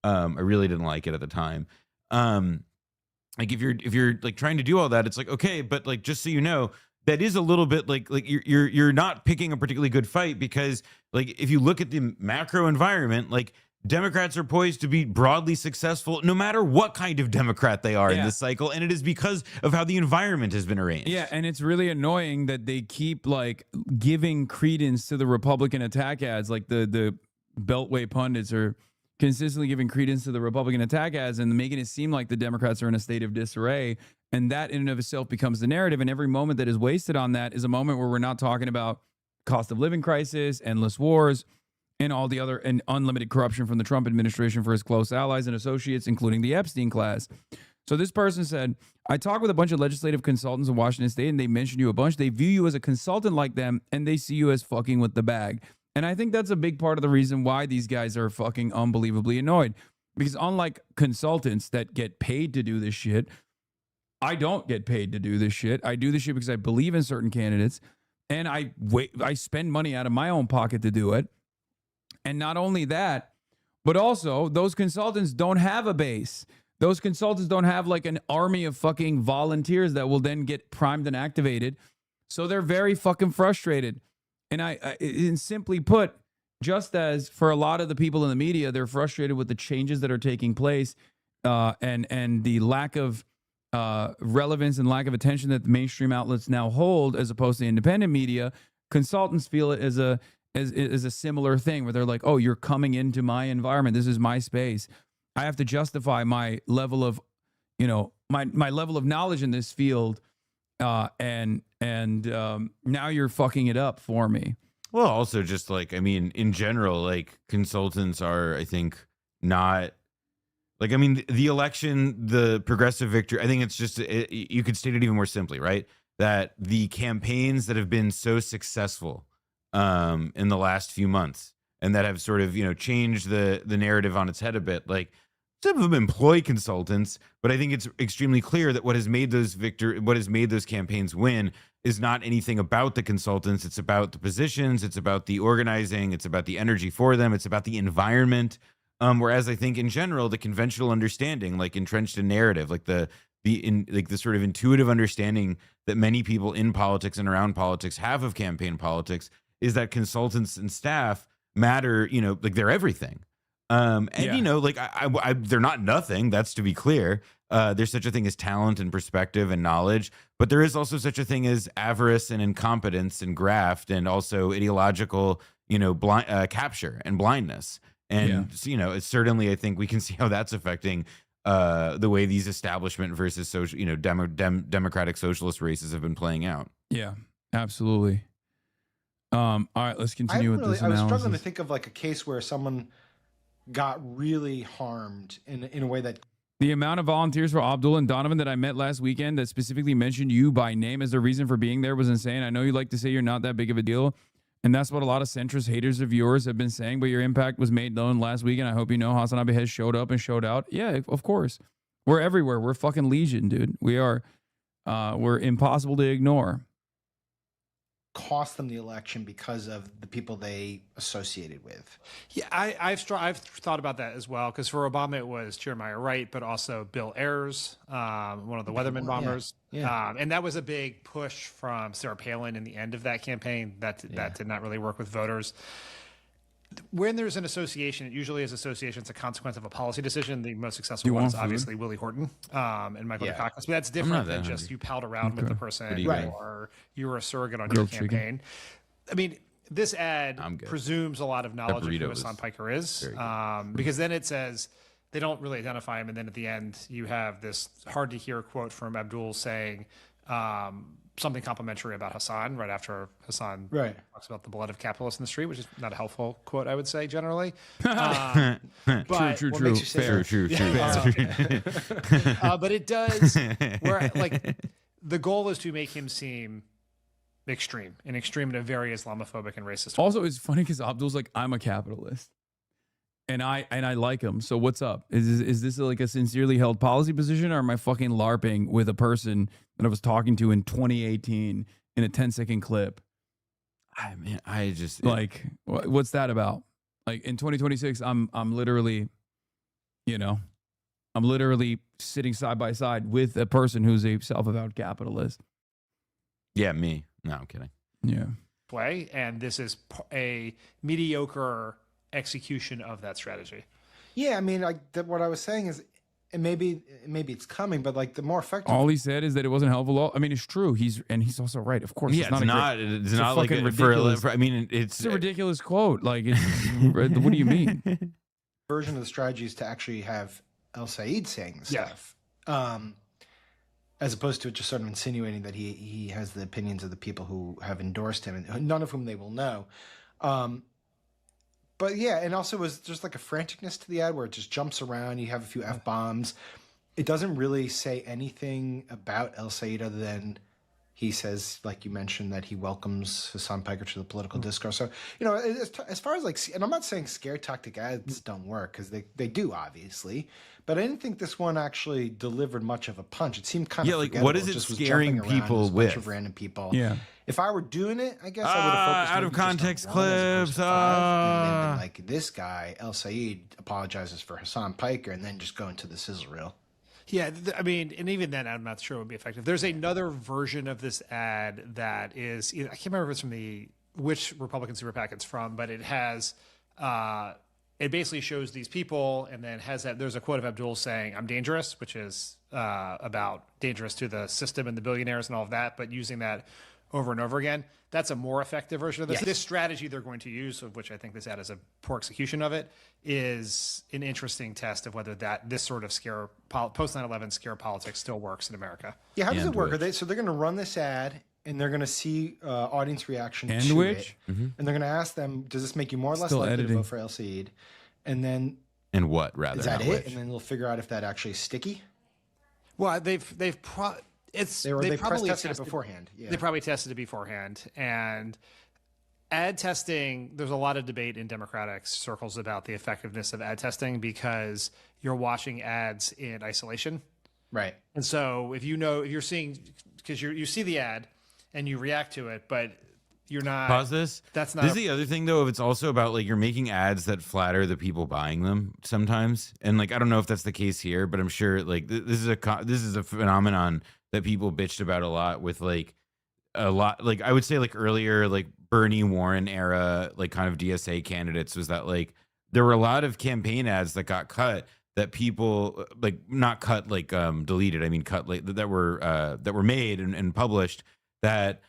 I really didn't like it at the time. Like if you're like trying to do all that, it's like, okay, but like just so you know, that is a little bit like you're not picking a particularly good fight, because like if you look at the macro environment, like Democrats are poised to be broadly successful no matter what kind of Democrat they are in this cycle, and it is because of how the environment has been arranged. Yeah, and it's really annoying that they keep like giving credence to the Republican attack ads, like the Beltway pundits are consistently giving credence to the Republican attack ads and making it seem like the Democrats are in a state of disarray. And that in and of itself becomes the narrative. And every moment that is wasted on that is a moment where we're not talking about cost of living crisis, endless wars, and all the other and unlimited corruption from the Trump administration for his close allies and associates, including the Epstein class. So this person said, I talked with a bunch of legislative consultants in Washington State, and they mentioned you a bunch. They view you as a consultant like them, and they see you as fucking with the bag. And I think that's a big part of the reason why these guys are fucking unbelievably annoyed. Because unlike consultants that get paid to do this shit, I don't get paid to do this shit. I do this shit because I believe in certain candidates, and I spend money out of my own pocket to do it. And not only that, but also those consultants don't have a base. Those consultants don't have like an army of fucking volunteers that will then get primed and activated. So they're very fucking frustrated. And simply put, just as for a lot of the people in the media, they're frustrated with the changes that are taking place and the lack of relevance and lack of attention that the mainstream outlets now hold as opposed to independent media, consultants feel it as a similar thing where they're like, oh, you're coming into my environment. This is my space. I have to justify my level of, my level of knowledge in this field. And now you're fucking it up for me. Well, also just like, I mean, in general, like consultants are, I think, not like, I mean, the election, the progressive victory, I think it's just, you could state it even more simply, right? That the campaigns that have been so successful in the last few months and that have sort of, changed the narrative on its head a bit, like some of them employ consultants, but I think it's extremely clear that what has made those campaigns win is not anything about the consultants. It's about the positions. It's about the organizing. It's about the energy for them. It's about the environment. Whereas I think in general, the conventional understanding, like entrenched in narrative, like the sort of intuitive understanding that many people in politics and around politics have of campaign politics is that consultants and staff matter, like they're everything. They're not nothing. That's to be clear. There's such a thing as talent and perspective and knowledge, but there is also such a thing as avarice and incompetence and graft and also ideological, capture and blindness. And, it's certainly, I think we can see how that's affecting the way these establishment versus social, democratic socialist races have been playing out. Yeah, absolutely. All right, let's continue with this analysis. I was struggling to think of like a case where someone got really harmed in a way that the amount of volunteers for Abdul and Donovan that I met last weekend that specifically mentioned you by name as the reason for being there was insane. I know you like to say you're not that big of a deal, and that's what a lot of centrist haters of yours have been saying, but your impact was made known last weekend. I hope you know Hasanabi has showed up and showed out. Yeah, of course. We're everywhere. We're fucking legion, dude. We are. We're impossible to ignore. Cost them the election because of the people they associated with. Yeah, I've thought about that as well, because for Obama it was Jeremiah Wright, but also Bill Ayers, one of the Weatherman bombers. Yeah. And that was a big push from Sarah Palin in the end of that campaign. That did not really work with voters. When there's an association, it usually is association. It's a consequence of a policy decision. The most successful one is obviously Willie Horton and Michael Dukakis. But that's different than just you palled around with the person or you were a surrogate on your campaign. I mean, this ad presumes a lot of knowledge of who Hassan Piker is, because then it says they don't really identify him. And then at the end, you have this hard to hear quote from Abdul saying, something complimentary about Hassan right after Hassan talks about the blood of capitalists in the street, which is not a helpful quote, I would say, generally. But true. But it does, where like the goal is to make him seem extreme in a very Islamophobic and racist way. Also, it's funny because Abdul's like, I'm a capitalist. And I like him. So what's up? Is this like a sincerely held policy position, or am I fucking LARPing with a person that I was talking to in 2018 in a 10-second clip? I just like, what's that about? Like in 2026, I'm literally, I'm literally sitting side by side with a person who's a self-avowed capitalist. Yeah, me. No, I'm kidding. Yeah. Way, and this is a mediocre execution of that strategy. Yeah, I mean, what I was saying is, and maybe it's coming, but like the more effective. All he said is that it wasn't helpful. I mean, it's true. He's also right. Of course, yeah, it's not like ridiculous. I mean, it's a ridiculous quote. Like, what do you mean? Version of the strategy is to actually have El Said saying the stuff. as opposed to just sort of insinuating that he has the opinions of the people who have endorsed him, and none of whom they will know. But yeah, and also it was just like a franticness to the ad where it just jumps around. You have a few F-bombs. It doesn't really say anything about El Sayed other than he says, like you mentioned, that he welcomes Hassan Piker to the political discourse. So, you know, as far as like, and I'm not saying scare tactic ads don't work, because they do, obviously. But I didn't think this one actually delivered much of a punch. It seemed kind of like what is it just scaring people with? A bunch of random people. Yeah. If I were doing it, I guess I would have focused out of maybe just on context one as opposed clips. to five, and then been like, this guy El Sayed apologizes for Hassan Piker, and then just go into the sizzle reel. Yeah, I mean, and even then, I'm not sure it would be effective. There's another version of this ad that is, I can't remember if it's from which Republican super PAC it's from, but it has, it basically shows these people and then has that, there's a quote of Abdul saying, "I'm dangerous," which is about dangerous to the system and the billionaires and all of that, but using that over and over again. That's a more effective version of this. Yes. This strategy they're going to use, of which I think this ad is a poor execution of it, is an interesting test of whether this sort of post 9/11 scare politics still works in America. Yeah, how does it work? So they're going to run this ad, and they're going to see audience reaction to it, and they're going to ask them, "Does this make you more or less likely to vote for El Sayed?" And then, and what rather? Is that it? And then they'll figure out if that actually is sticky. Well, they probably tested it beforehand. Yeah. They probably tested it beforehand. And ad testing, there's a lot of debate in Democratic circles about the effectiveness of ad testing because you're watching ads in isolation. Right. And so if you're seeing, because you see the ad and you react to it, but you're not. Pause this. That's not. This is the other thing, though. If it's also about like you're making ads that flatter the people buying them sometimes, and like I don't know if that's the case here, but I'm sure like this is a phenomenon that people bitched about a lot with like a lot. Like I would say like earlier, like Bernie Warren era, like kind of DSA candidates was that like there were a lot of campaign ads that got cut that people like not cut like deleted. I mean cut like that were made and published that,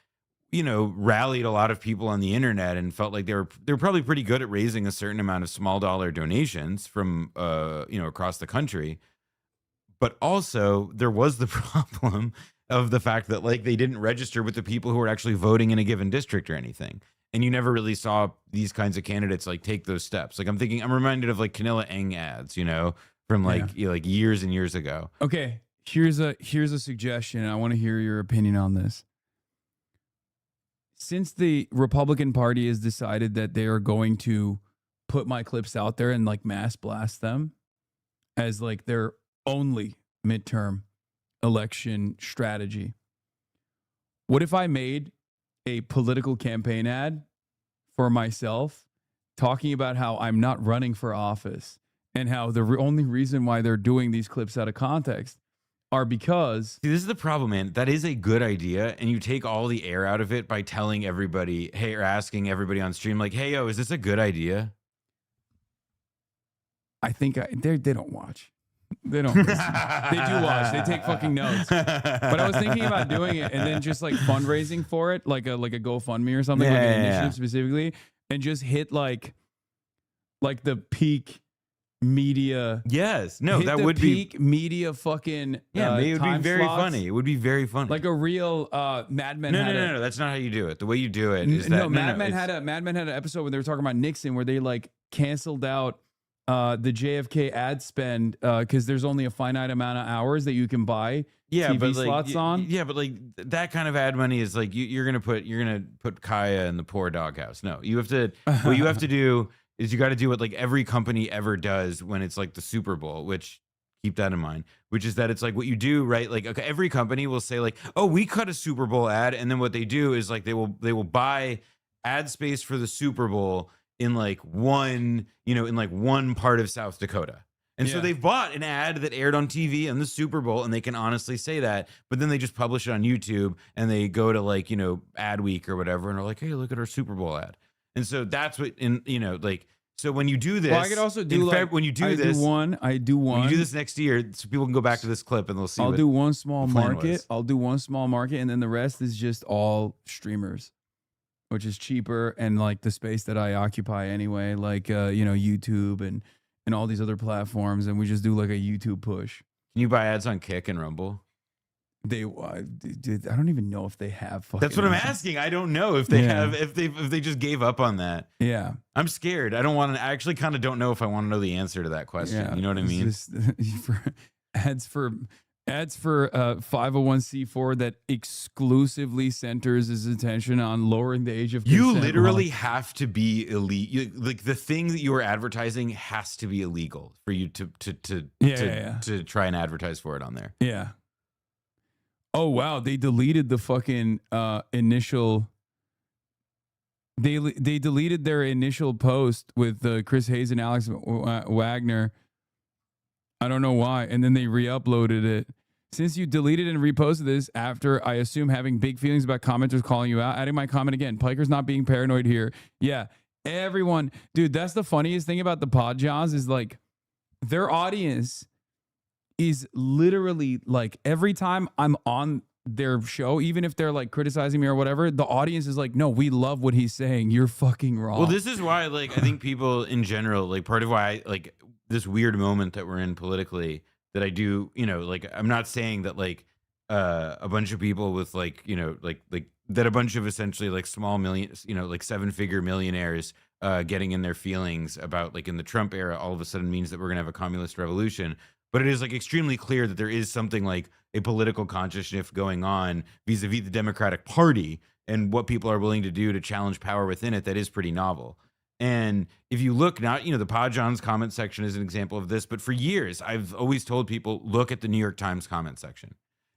you know, rallied a lot of people on the internet and felt like they were probably pretty good at raising a certain amount of small dollar donations from you know, across the country. But also there was the problem of the fact that like they didn't register with the people who were actually voting in a given district or anything. And you never really saw these kinds of candidates like take those steps. Like I'm reminded of like Canilla Eng ads, you know, from like like years and years ago. Okay, here's a suggestion. I want to hear your opinion on this. Since the Republican Party has decided that they are going to put my clips out there and like mass blast them as like their only midterm election strategy, what if I made a political campaign ad for myself talking about how I'm not running for office and how the only reason why they're doing these clips out of context are because... See, this is the problem, man. That is a good idea, and you take all the air out of it by telling everybody, hey, or asking everybody on stream, like, hey, yo, is this a good idea? I think they don't watch. They don't listen. They do watch. They take fucking notes. But I was thinking about doing it and then just like fundraising for it, like a GoFundMe or something, like an initiative specifically, and just hit like the peak media. Yes. No, that would be peak media fucking it would be very slots. funny. It would be very funny. Like a real Mad Men. No, that's not how you do it. The way you do it is that Mad Men had an episode where they were talking about Nixon where they like canceled out the JFK ad spend because there's only a finite amount of hours that you can buy TV slots on. Yeah, but like that kind of ad money is like you're gonna put Kaya in the poor doghouse. No, you have to. What you have to do is you got to do what like every company ever does when it's like the Super Bowl, which keep that in mind, which is that it's like what you do, right? Like okay, every company will say like, oh, we cut a Super Bowl ad. And then what they do is like they will buy ad space for the Super Bowl in like one part of South Dakota. And so they've bought an ad that aired on TV in the Super Bowl and they can honestly say that, but then they just publish it on YouTube and they go to like, Ad Week or whatever and are like, hey, look at our Super Bowl ad. And so that's what so when you do this, well, I could also do when you do I do one. When you do this next year, so people can go back to this clip and they'll see. I'll do one small market. I'll do one small market, and then the rest is just all streamers, which is cheaper and like the space that I occupy anyway, like YouTube and all these other platforms, and we just do like a YouTube push. Can you buy ads on Kick and Rumble? Dude, I don't even know if they have fucking. That's what I'm asking. I don't know if they have, if they just gave up on that. Yeah. I'm scared. I don't want to, I actually kind of don't know if I want to know the answer to that question. Yeah, You know what I mean? just ads for 501c4 that exclusively centers its attention on lowering the age of You consent. literally have to be elite. Like the thing that you are advertising has to be illegal for you to try and advertise for it on there. Yeah. Oh wow, they deleted the fucking initial. They deleted their initial post with Chris Hayes and Alex Wagner. I don't know why, and then they re-uploaded it. Since you deleted and reposted this after, I assume, having big feelings about commenters calling you out, adding my comment again. Piker's not being paranoid here. Yeah, everyone, dude. That's the funniest thing about the Podjaws is like their audience is literally like every time I'm on their show, even if they're like criticizing me or whatever, the audience is like, no, we love what he's saying. You're fucking wrong. Well, this is why, like, I think people in general, like, part of why, like, this weird moment that we're in politically, that I do, you know, like, I'm not saying that, like, a bunch of people with, like, you know, like that a bunch of essentially, like, small millions, you know, like 7-figure millionaires getting in their feelings about, like, in the Trump era, all of a sudden means that we're going to have a communist revolution. But it is like extremely clear that there is something like a political conscious shift going on vis-a-vis the Democratic Party and what people are willing to do to challenge power within it. That is pretty novel. And if you look now, you know, the Podjohn's comment section is an example of this. But for years, I've always told people, look at the New York Times comment section.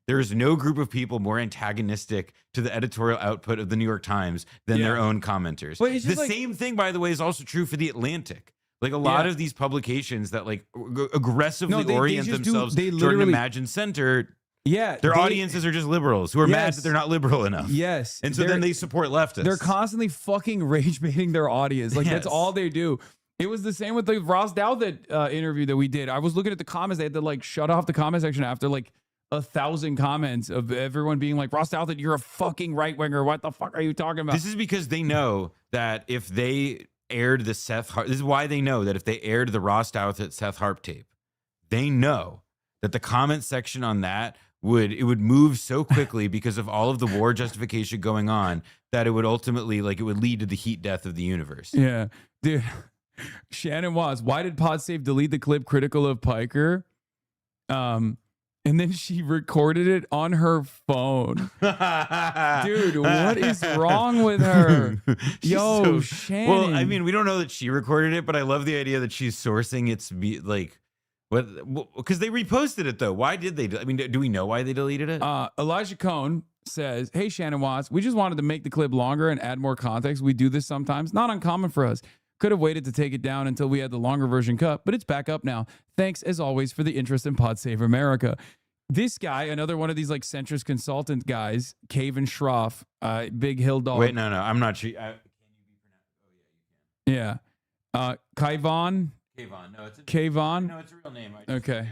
There is no group of people more antagonistic to the editorial output of the New York Times than their own commenters. The same thing, by the way, is also true for the Atlantic. Like a lot of these publications that like aggressively orient themselves toward an imagined center. Yeah, their audiences are just liberals who are mad that they're not liberal enough. Yes, and so then they support leftists. They're constantly fucking rage baiting their audience. Like that's all they do. It was the same with the Ross Douthat interview that we did. I was looking at the comments. They had to like shut off the comment section after like 1,000 comments of everyone being like, Ross Douthat, you're a fucking right winger. What the fuck are you talking about? This is because they know that if they aired the Seth Harp, this is why they know that if they aired the Ross Douthat Seth Harp tape, they know that the comment section on that would move so quickly because of all of the war justification going on that it would ultimately, like, it would lead to the heat death of the universe. Yeah, dude. Shannon Watts, why did PodSafe delete the clip critical of Piker? And then she recorded it on her phone. Dude, what is wrong with her? Yo, Shannon. Well, I mean, we don't know that she recorded it, but I love the idea that she's sourcing its like what, because they reposted it though. Why did they? I mean, do we know why they deleted it? Elijah Cohn says, "Hey, Shannon Watts, we just wanted to make the clip longer and add more context. We do this sometimes. Not uncommon for us. Could have waited to take it down until we had the longer version cut, but it's back up now. Thanks, as always, for the interest in PodSave America." This guy, another one of these like centrist consultant guys, Caven Schroff, Big Hill Dog. Wait, no, I'm not sure. Yeah. Kayvon. Kayvon. No, it's a Kayvon. No, it's a real name. Okay.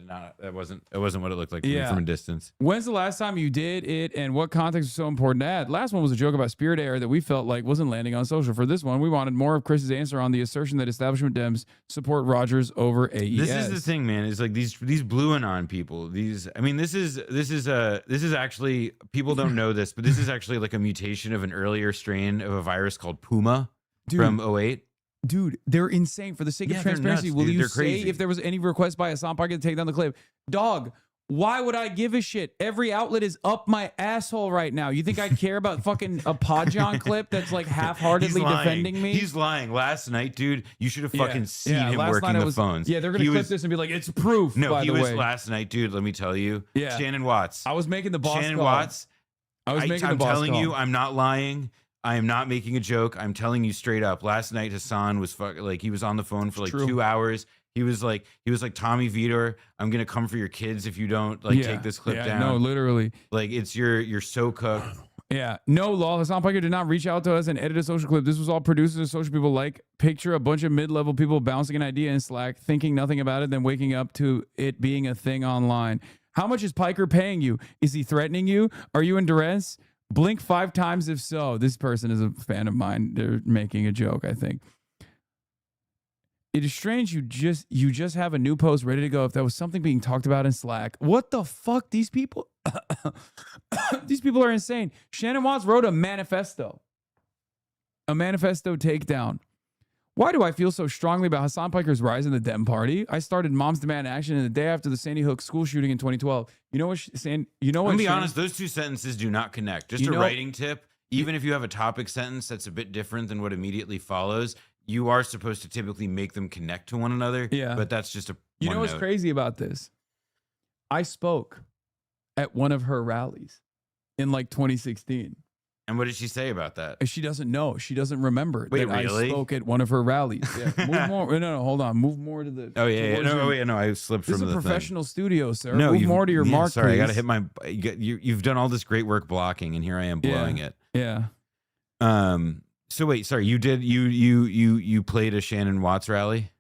That wasn't what it looked like from a distance. When's the last time you did it, and what context was so important to add? Last one was a joke about Spirit Air that we felt like wasn't landing on social. For this one, we wanted more of Chris's answer on the assertion that establishment Dems support Rogers over AES. This is the thing, man. Is like these blue anon people. These, I mean, this is actually, people don't know this, but this is actually like a mutation of an earlier strain of a virus called Puma from 08. Dude, they're insane. For the sake of transparency, will you say if there was any request by Hassan Parker to take down the clip? Dog, why would I give a shit? Every outlet is up my asshole right now. You think I care about fucking a Podjon clip that's like half-heartedly defending me? He's lying. Last night, dude, you should have fucking seen him working the phones. Yeah, they're going to clip this and be like, it's proof, by the way. Last night, dude, let me tell you. Yeah. Shannon Watts. I was making the boss Shannon call. Watts. I'm telling you, I'm not lying. I am not making a joke. I'm telling you straight up. Last night, Hassan was he was on the phone for like 2 hours. He was like Tommy Vitor, I'm gonna come for your kids if you don't take this clip down. No, literally. Like you're so cooked. Yeah. No, law. Hassan Piker did not reach out to us and edit a social clip. This was all producers and social people like. Picture a bunch of mid-level people bouncing an idea in Slack, thinking nothing about it, then waking up to it being a thing online. How much is Piker paying you? Is he threatening you? Are you in duress? Blink 5 times if so. This person is a fan of mine. They're making a joke, I think. It is strange you just have a new post ready to go if that was something being talked about in Slack. What the fuck? These people these people are insane. Shannon Watts wrote a manifesto. A manifesto takedown. Why do I feel so strongly about Hassan Piker's rise in the Dem Party? I started Moms Demand Action in the day after the Sandy Hook school shooting in 2012. You know what? I'm gonna be honest, those two sentences do not connect. Just a writing tip. Even if you have a topic sentence that's a bit different than what immediately follows, you are supposed to typically make them connect to one another. Yeah. But that's just a You know what's note. crazy about this? I spoke at one of her rallies in like 2016. And what did she say about that? She doesn't know. She doesn't remember Wait, that really? I spoke at one of her rallies. Yeah. Move more. No, hold on. Move more to the. Oh yeah, towards your- no, I slipped This from is a the professional studio, sir. No, Move more to your mark. Sorry, I got to please. hit my. You've done all this great work blocking, and here I am blowing it. Yeah. So wait, sorry. You played a Shannon Watts rally?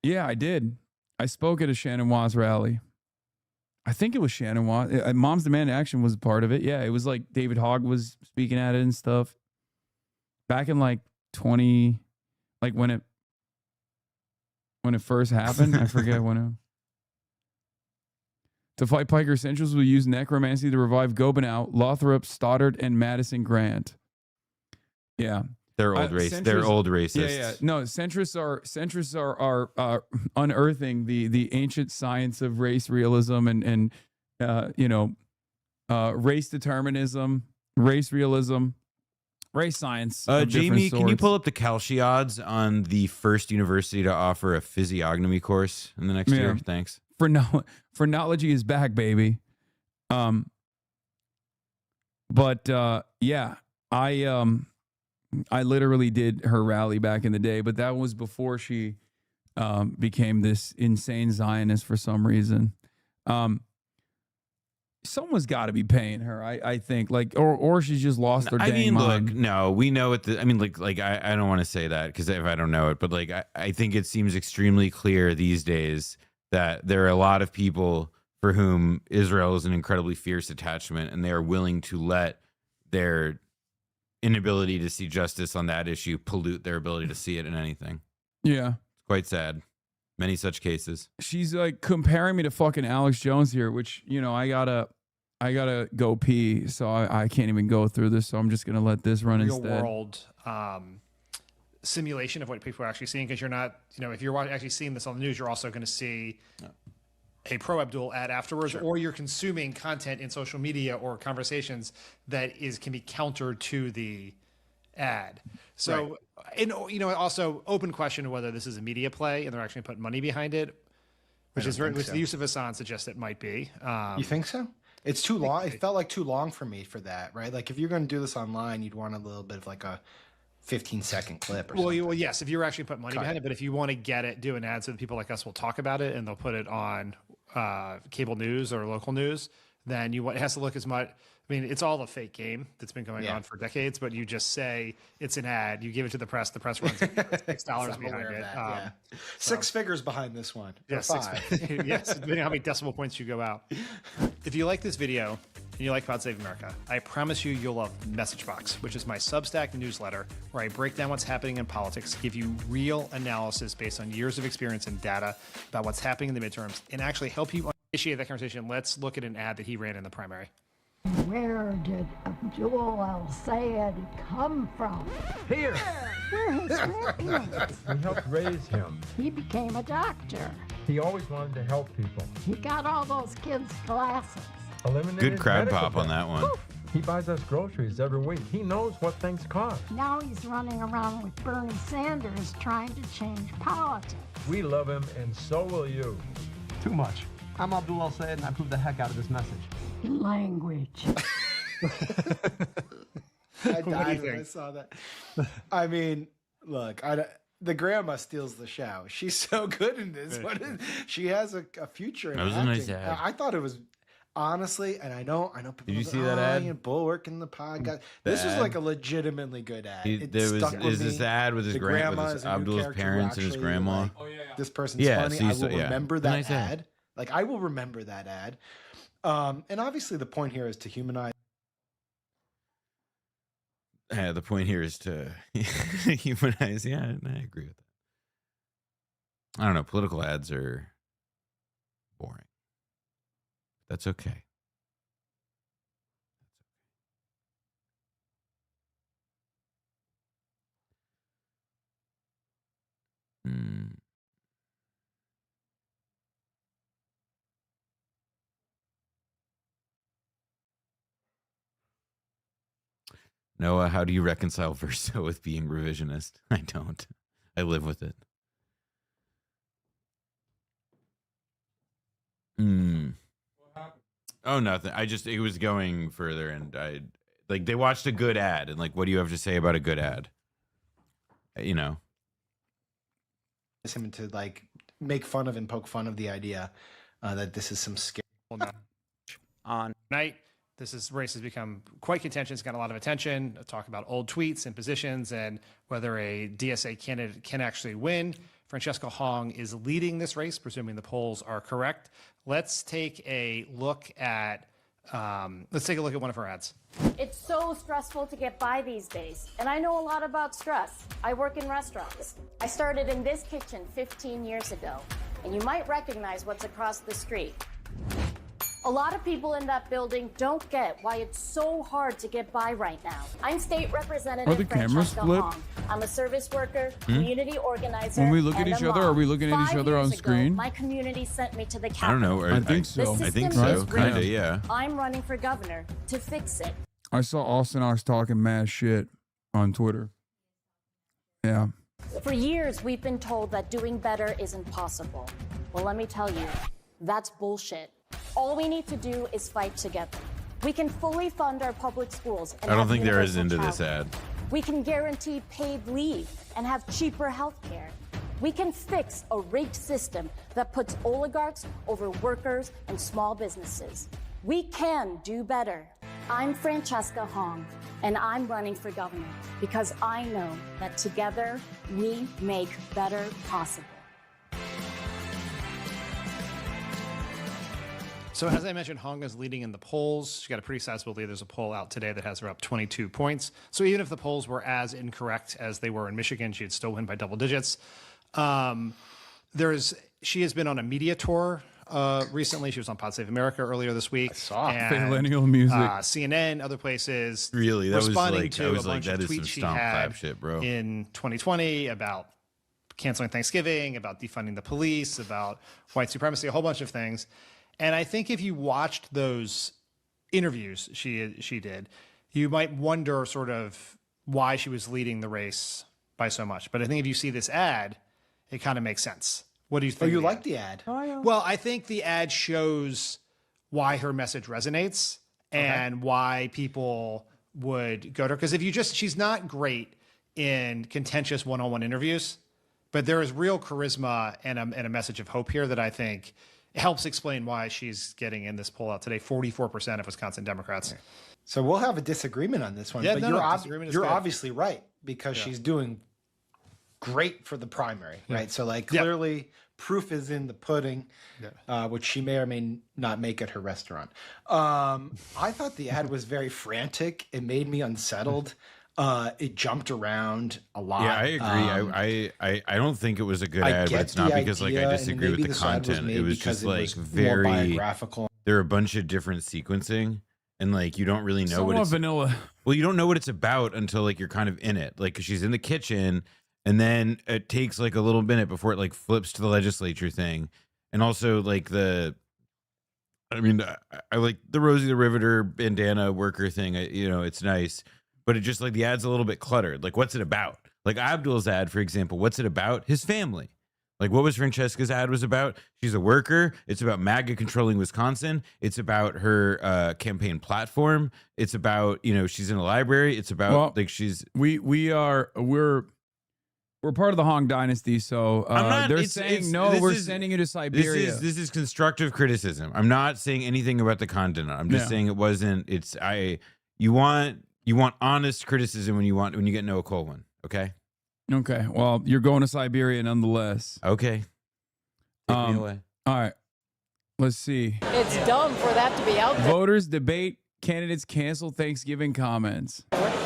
Yeah, I did. I spoke at a Shannon Watts rally. I think it was Shannon Watts. Moms Demand Action was a part of it. Yeah, it was like David Hogg was speaking at it and stuff. Back in like 20, like when it first happened. I forget when it. To fight Piker, Centrals will use necromancy to revive Gobenau, Lothrop, Stoddard, and Madison Grant. Yeah. They're old They're old racists. Yeah. No, centrists are unearthing the ancient science of race realism and race determinism, race realism, race science. of different Jamie, can you sorts. pull up the Kalshi odds on the first university to offer a physiognomy course in the next Yeah. year? Thanks. Phrenology is back, baby. Yeah, I literally did her rally back in the day, but that was before she became this insane Zionist for some reason. Someone's got to be paying her, I think, like, or she's just lost her dang mind. Look, no, we know it. I mean, like I don't want to say that because if I don't know it, but like I think it seems extremely clear these days that there are a lot of people for whom Israel is an incredibly fierce attachment, and they are willing to let their inability to see justice on that issue pollute their ability to see it in anything. Yeah. It's quite sad. Many such cases. She's like comparing me to fucking Alex Jones here, which, I gotta go pee, so I can't even go through this, so I'm just gonna let this run Real instead. world simulation of what people are actually seeing, because you're not, if you're actually seeing this on the news, you're also going to see a pro Abdul ad afterwards, or you're consuming content in social media or conversations that can be counter to the ad. So, and also open question of whether this is a media play and they're actually putting money behind it, which the use of Hassan suggests it might be. You think so? It's too long. It felt like too long for me for that, right? Like if you're going to do this online, you'd want a little bit of like a 15-second clip or something. Well, yes, if you're actually putting money behind it, but if you want to do an ad so that people like us will talk about it and they'll put it on cable news or local news, then it has to look as much. I mean, it's all a fake game that's been going on for decades, but you just say it's an ad, you give it to the press runs $6 behind it. 6 figures behind this one. Yeah, 5. Yes, depending on how many decimal points you go out. If you like this video and you like Pod Save America, I promise you'll love Message Box, which is my Substack newsletter where I break down what's happening in politics, give you real analysis based on years of experience and data about what's happening in the midterms, and actually help you initiate that conversation. Let's look at an ad that he ran in the primary. Where did Abdul al-Sayed come from? Here. We're his grandparents. We helped raise him. He became a doctor. He always wanted to help people. He got all those kids glasses. Eliminated Good crowd medical pop on debt. that one. He buys us groceries every week. He knows what things cost. Now he's running around with Bernie Sanders trying to change politics. We love him, and so will you. Too much. I'm Abdul al-Sayed, and I approve the heck out of this message. Language. I died when I saw that. I mean, look, the grandma steals the show. She's so good in this. She has a future in That was a acting. nice ad. I thought it was honestly, and I know people. Did you say, see that ad? You know, bulwarking the podcast. This was like a legitimately good ad. Is this the ad with his grandma is a new Abdul's character who parents and his actually, grandma? like, this person's funny. I will remember that Nice ad. Like I will remember that ad. And obviously the point here is to humanize. The point here is to humanize. Yeah, I agree with that. I don't know. Political ads are boring. That's okay. Noah, how do you reconcile Verso with being revisionist? I don't. I live with it. Oh, nothing. It was going further, and they watched a good ad, and like, what do you have to say about a good ad? You know, him to like make fun of and poke fun of the idea that this is some scary on night. This race has become quite contentious, got a lot of attention. Talk about old tweets and positions and whether a DSA candidate can actually win. Francesca Hong is leading this race, presuming the polls are correct. Let's take a look at one of her ads. It's so stressful to get by these days, and I know a lot about stress. I work in restaurants. I started in this kitchen 15 years ago, and you might recognize what's across the street. A lot of people in that building don't get why it's so hard to get by right now. I'm State Representative Are the cameras Francesca split? Hong. I'm a service worker, community organizer. When we look at and each a other, mom. are we looking at each 5 other on years ago, screen? My community sent me to the I Capitol. don't know. I think so. The I think system so. is Kind of, rigged. yeah. I'm running for governor to fix it. I saw Austin Ox talking mad shit on Twitter. Yeah. For years, we've been told that doing better isn't possible. Well, let me tell you, that's bullshit. All we need to do is fight together. We can fully fund our public schools. And I don't have think there is universal into this childcare. ad. We can guarantee paid leave and have cheaper health care. We can fix a rigged system that puts oligarchs over workers and small businesses. We can do better. I'm Francesca Hong, and I'm running for governor because I know that together we make better possible. So as I mentioned, Hong is leading in the polls. She got a pretty sizable lead. There's a poll out today that has her up 22 points. So even if the polls were as incorrect as they were in Michigan, she'd still win by double digits. She has been on a media tour recently. She was on Pod Save America earlier this week. I saw millennial music. CNN, other places. Really, that was responding like, to I was a like, bunch that of is some tweets she stomp had clap shit, bro. in 2020 about canceling Thanksgiving, about defunding the police, about white supremacy, a whole bunch of things. And I think if you watched those interviews she did, you might wonder sort of why she was leading the race by so much. But I think if you see this ad, it kind of makes sense. What do you think? Oh, you like the ad? Oh, yeah. Well, I think the ad shows why her message resonates and why people would go to her. Because she's not great in contentious one-on-one interviews, but there is real charisma and a message of hope here that I think helps explain why she's getting in this poll out today. 44% of Wisconsin Democrats. So we'll have a disagreement on this one. Yeah, but disagreement is you're good. obviously right because she's doing great for the primary, right? So like clearly proof is in the pudding, which she may or may not make at her restaurant. I thought the ad was very frantic. It made me unsettled. It jumped around a lot. Yeah, I agree. I don't think it was a good ad, but it's not because like I disagree with the content. It was just like very biographical. There are a bunch of different sequencing, and like you don't really know what it's vanilla. Well, you don't know what it's about until like you're kind of in it. Like 'cause she's in the kitchen, and then it takes like a little minute before it like flips to the legislature thing, and also like I like the Rosie the Riveter bandana worker thing. It's nice. But it just like the ad's a little bit cluttered. Like, what's it about? Like Abdul's ad, for example, what's it about? His family. Like, what was Francesca's ad was about? She's a worker. It's about MAGA controlling Wisconsin. It's about her campaign platform. It's about, she's in a library. It's about we're part of the Hong dynasty, so they're saying we're sending you to Siberia. This is constructive criticism. I'm not saying anything about the content. I'm just saying it wasn't. You want honest criticism when you get Noah Colwin, okay? Okay. Well, you're going to Siberia nonetheless. Okay. Take me away. All right. Let's see. It's dumb for that to be out there. Voters debate candidates cancel Thanksgiving comments.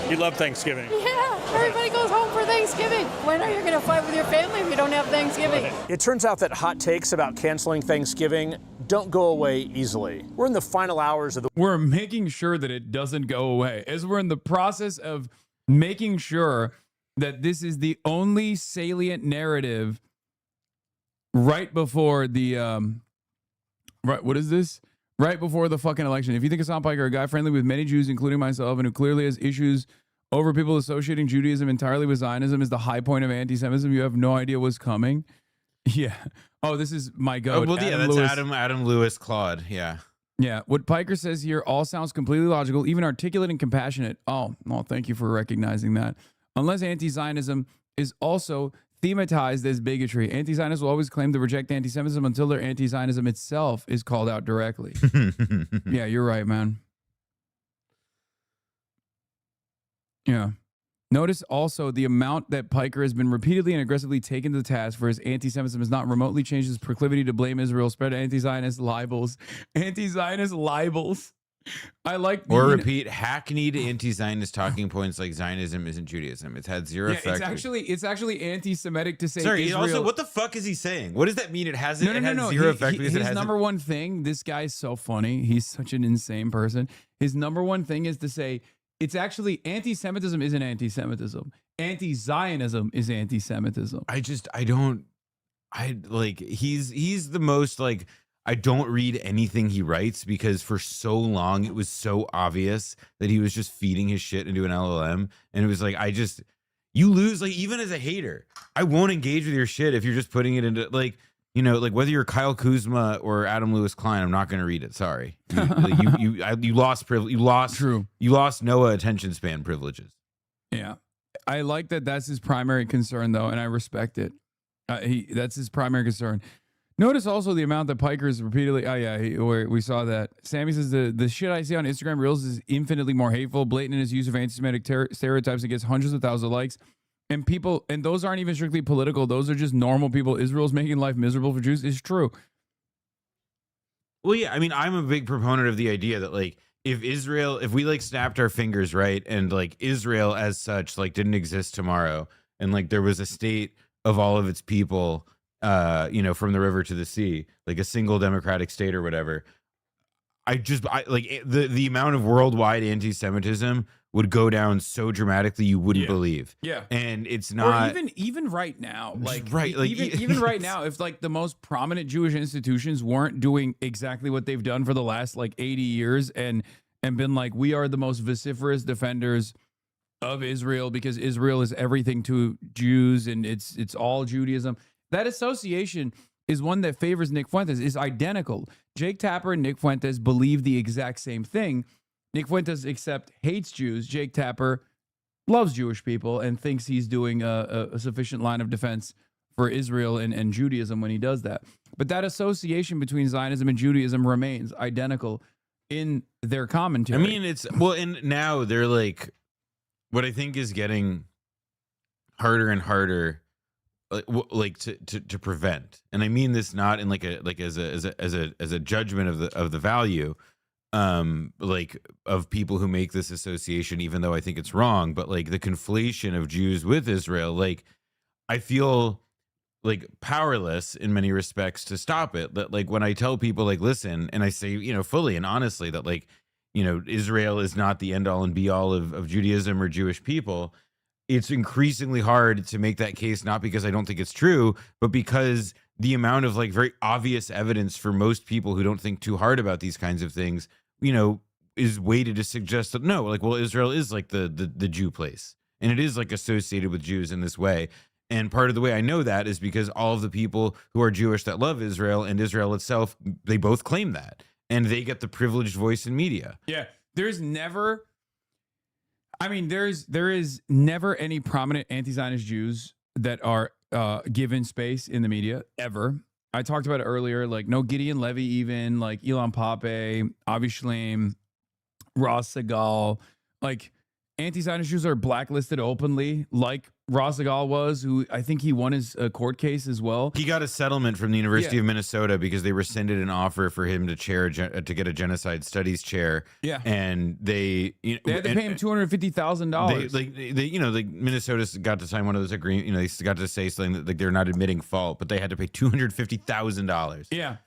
You love Thanksgiving. Yeah, everybody goes home for Thanksgiving. Thanksgiving. When are you going to fight with your family if you don't have Thanksgiving? It turns out that hot takes about canceling Thanksgiving don't go away easily. We're in the final hours of the... We're making sure that it doesn't go away as we're in the process of making sure that this is the only salient narrative right before the right, what is this? Right before the fucking election. If you think Hassan Piker, a guy friendly with many Jews, including myself, and who clearly has issues over people associating Judaism entirely with Zionism, is the high point of anti-Semitism, you have no idea what's coming. Yeah. Oh, this is my goat. Oh, well, yeah, that's Lewis. Adam Lewis Claude. Yeah. Yeah. What Piker says here all sounds completely logical, even articulate and compassionate. Oh, well, thank you for recognizing that. Unless anti-Zionism is also thematized as bigotry. Anti-Zionists will always claim to reject anti-Semitism until their anti-Zionism itself is called out directly. Yeah, you're right, man. Yeah. Notice also the amount that Piker has been repeatedly and aggressively taken to task for his anti-Semitism has not remotely changed his proclivity to blame Israel, spread anti-Zionist libels. Anti-Zionist libels. I like or repeat hackneyed anti-Zionist talking points like Zionism isn't Judaism. It's had zero effect. It's actually anti-Semitic to say Sorry, Israel. also, what the fuck is he saying? What does that mean? It hasn't. No, it has no. zero effect because his it has number one thing. This guy's so funny. He's such an insane person. His number one thing is to say it's actually anti-Semitism isn't anti-Semitism. Anti-Zionism is anti-Semitism. He's the most like. I don't read anything he writes because for so long it was so obvious that he was just feeding his shit into an LLM. And it was like, you lose, like, even as a hater, I won't engage with your shit if you're just putting it into, like, you know, like whether you're Kyle Kuzma or Adam Lewis Klein, I'm not going to read it. Sorry. You lost privilege. You lost Noah attention span privileges. Yeah. I like that that's his primary concern, though, and I respect it. That's his primary concern. Notice also the amount that Piker is repeatedly. Oh yeah, we saw that. Sammy says the shit I see on Instagram Reels is infinitely more hateful, blatant in his use of anti-Semitic stereotypes, and gets hundreds of thousands of likes. And people, and those aren't even strictly political; those are just normal people. Israel's making life miserable for Jews is true. Well, yeah, I mean, I'm a big proponent of the idea that like if we like snapped our fingers, right, and like Israel as such like didn't exist tomorrow, and like there was a state of all of its people. You know, from the river to the sea, like a single democratic state or whatever. I like the amount of worldwide anti-Semitism would go down so dramatically you wouldn't believe. Yeah, and it's not. Or even right now, like right, like even right now, if like the most prominent Jewish institutions weren't doing exactly what they've done for the last like 80 years and been like, we are the most vociferous defenders of Israel because Israel is everything to Jews and it's all Judaism. That association is one that favors Nick Fuentes, is identical. Jake Tapper and Nick Fuentes believe the exact same thing. Nick Fuentes, except hates Jews. Jake Tapper loves Jewish people and thinks he's doing a sufficient line of defense for Israel and Judaism when he does that. But that association between Zionism and Judaism remains identical in their commentary. I mean, and now they're like, what I think is getting harder and harder like to prevent, and I mean this not in like as a judgment of the value like of people who make this association, even though I think it's wrong, but like the conflation of Jews with Israel, like I feel like powerless in many respects to stop it. That like when I tell people like listen, and I say, you know, fully and honestly that like, you know, Israel is not the end all and be all of Judaism or Jewish people. It's increasingly hard to make that case, not because I don't think it's true, but because the amount of like very obvious evidence for most people who don't think too hard about these kinds of things, you know, is weighted to suggest that no, like, well, Israel is like the Jew place, and it is like associated with Jews in this way. And part of the way I know that is because all of the people who are Jewish that love Israel and Israel itself, they both claim that, and they get the privileged voice in media. Yeah, there is never any prominent anti-Zionist Jews that are given space in the media ever. I talked about it earlier, like no Gideon Levy, even like Ilan Pape, Avi Shlaim, Ross Segal, like anti-Zionist Jews are blacklisted openly, like Rosagal was, who I think he won his court case as well. He got a settlement from the University of Minnesota because they rescinded an offer for him to get a genocide studies chair. Yeah, and they had to pay him $250,000. Like Minnesota got to sign one of those agreements. They got to say something that like they're not admitting fault, but they had to pay $250,000. Yeah.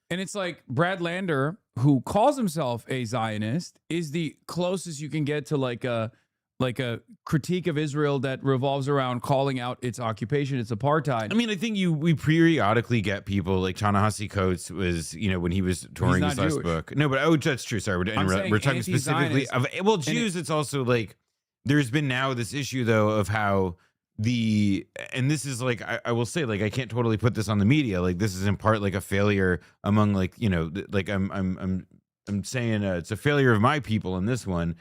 And it's like Brad Lander, who calls himself a Zionist, is the closest you can get to like a critique of Israel that revolves around calling out its occupation, its apartheid. I mean, I think we periodically get people like Ta-Nehisi Coates was, when he was touring his last book. No, but that's true. Sorry, we're talking specifically of Jews. It's also like there's been now this issue though of how and this is like I will say, like, I can't totally put this on the media, like this is in part like a failure among like like I'm saying it's a failure of my people in this one,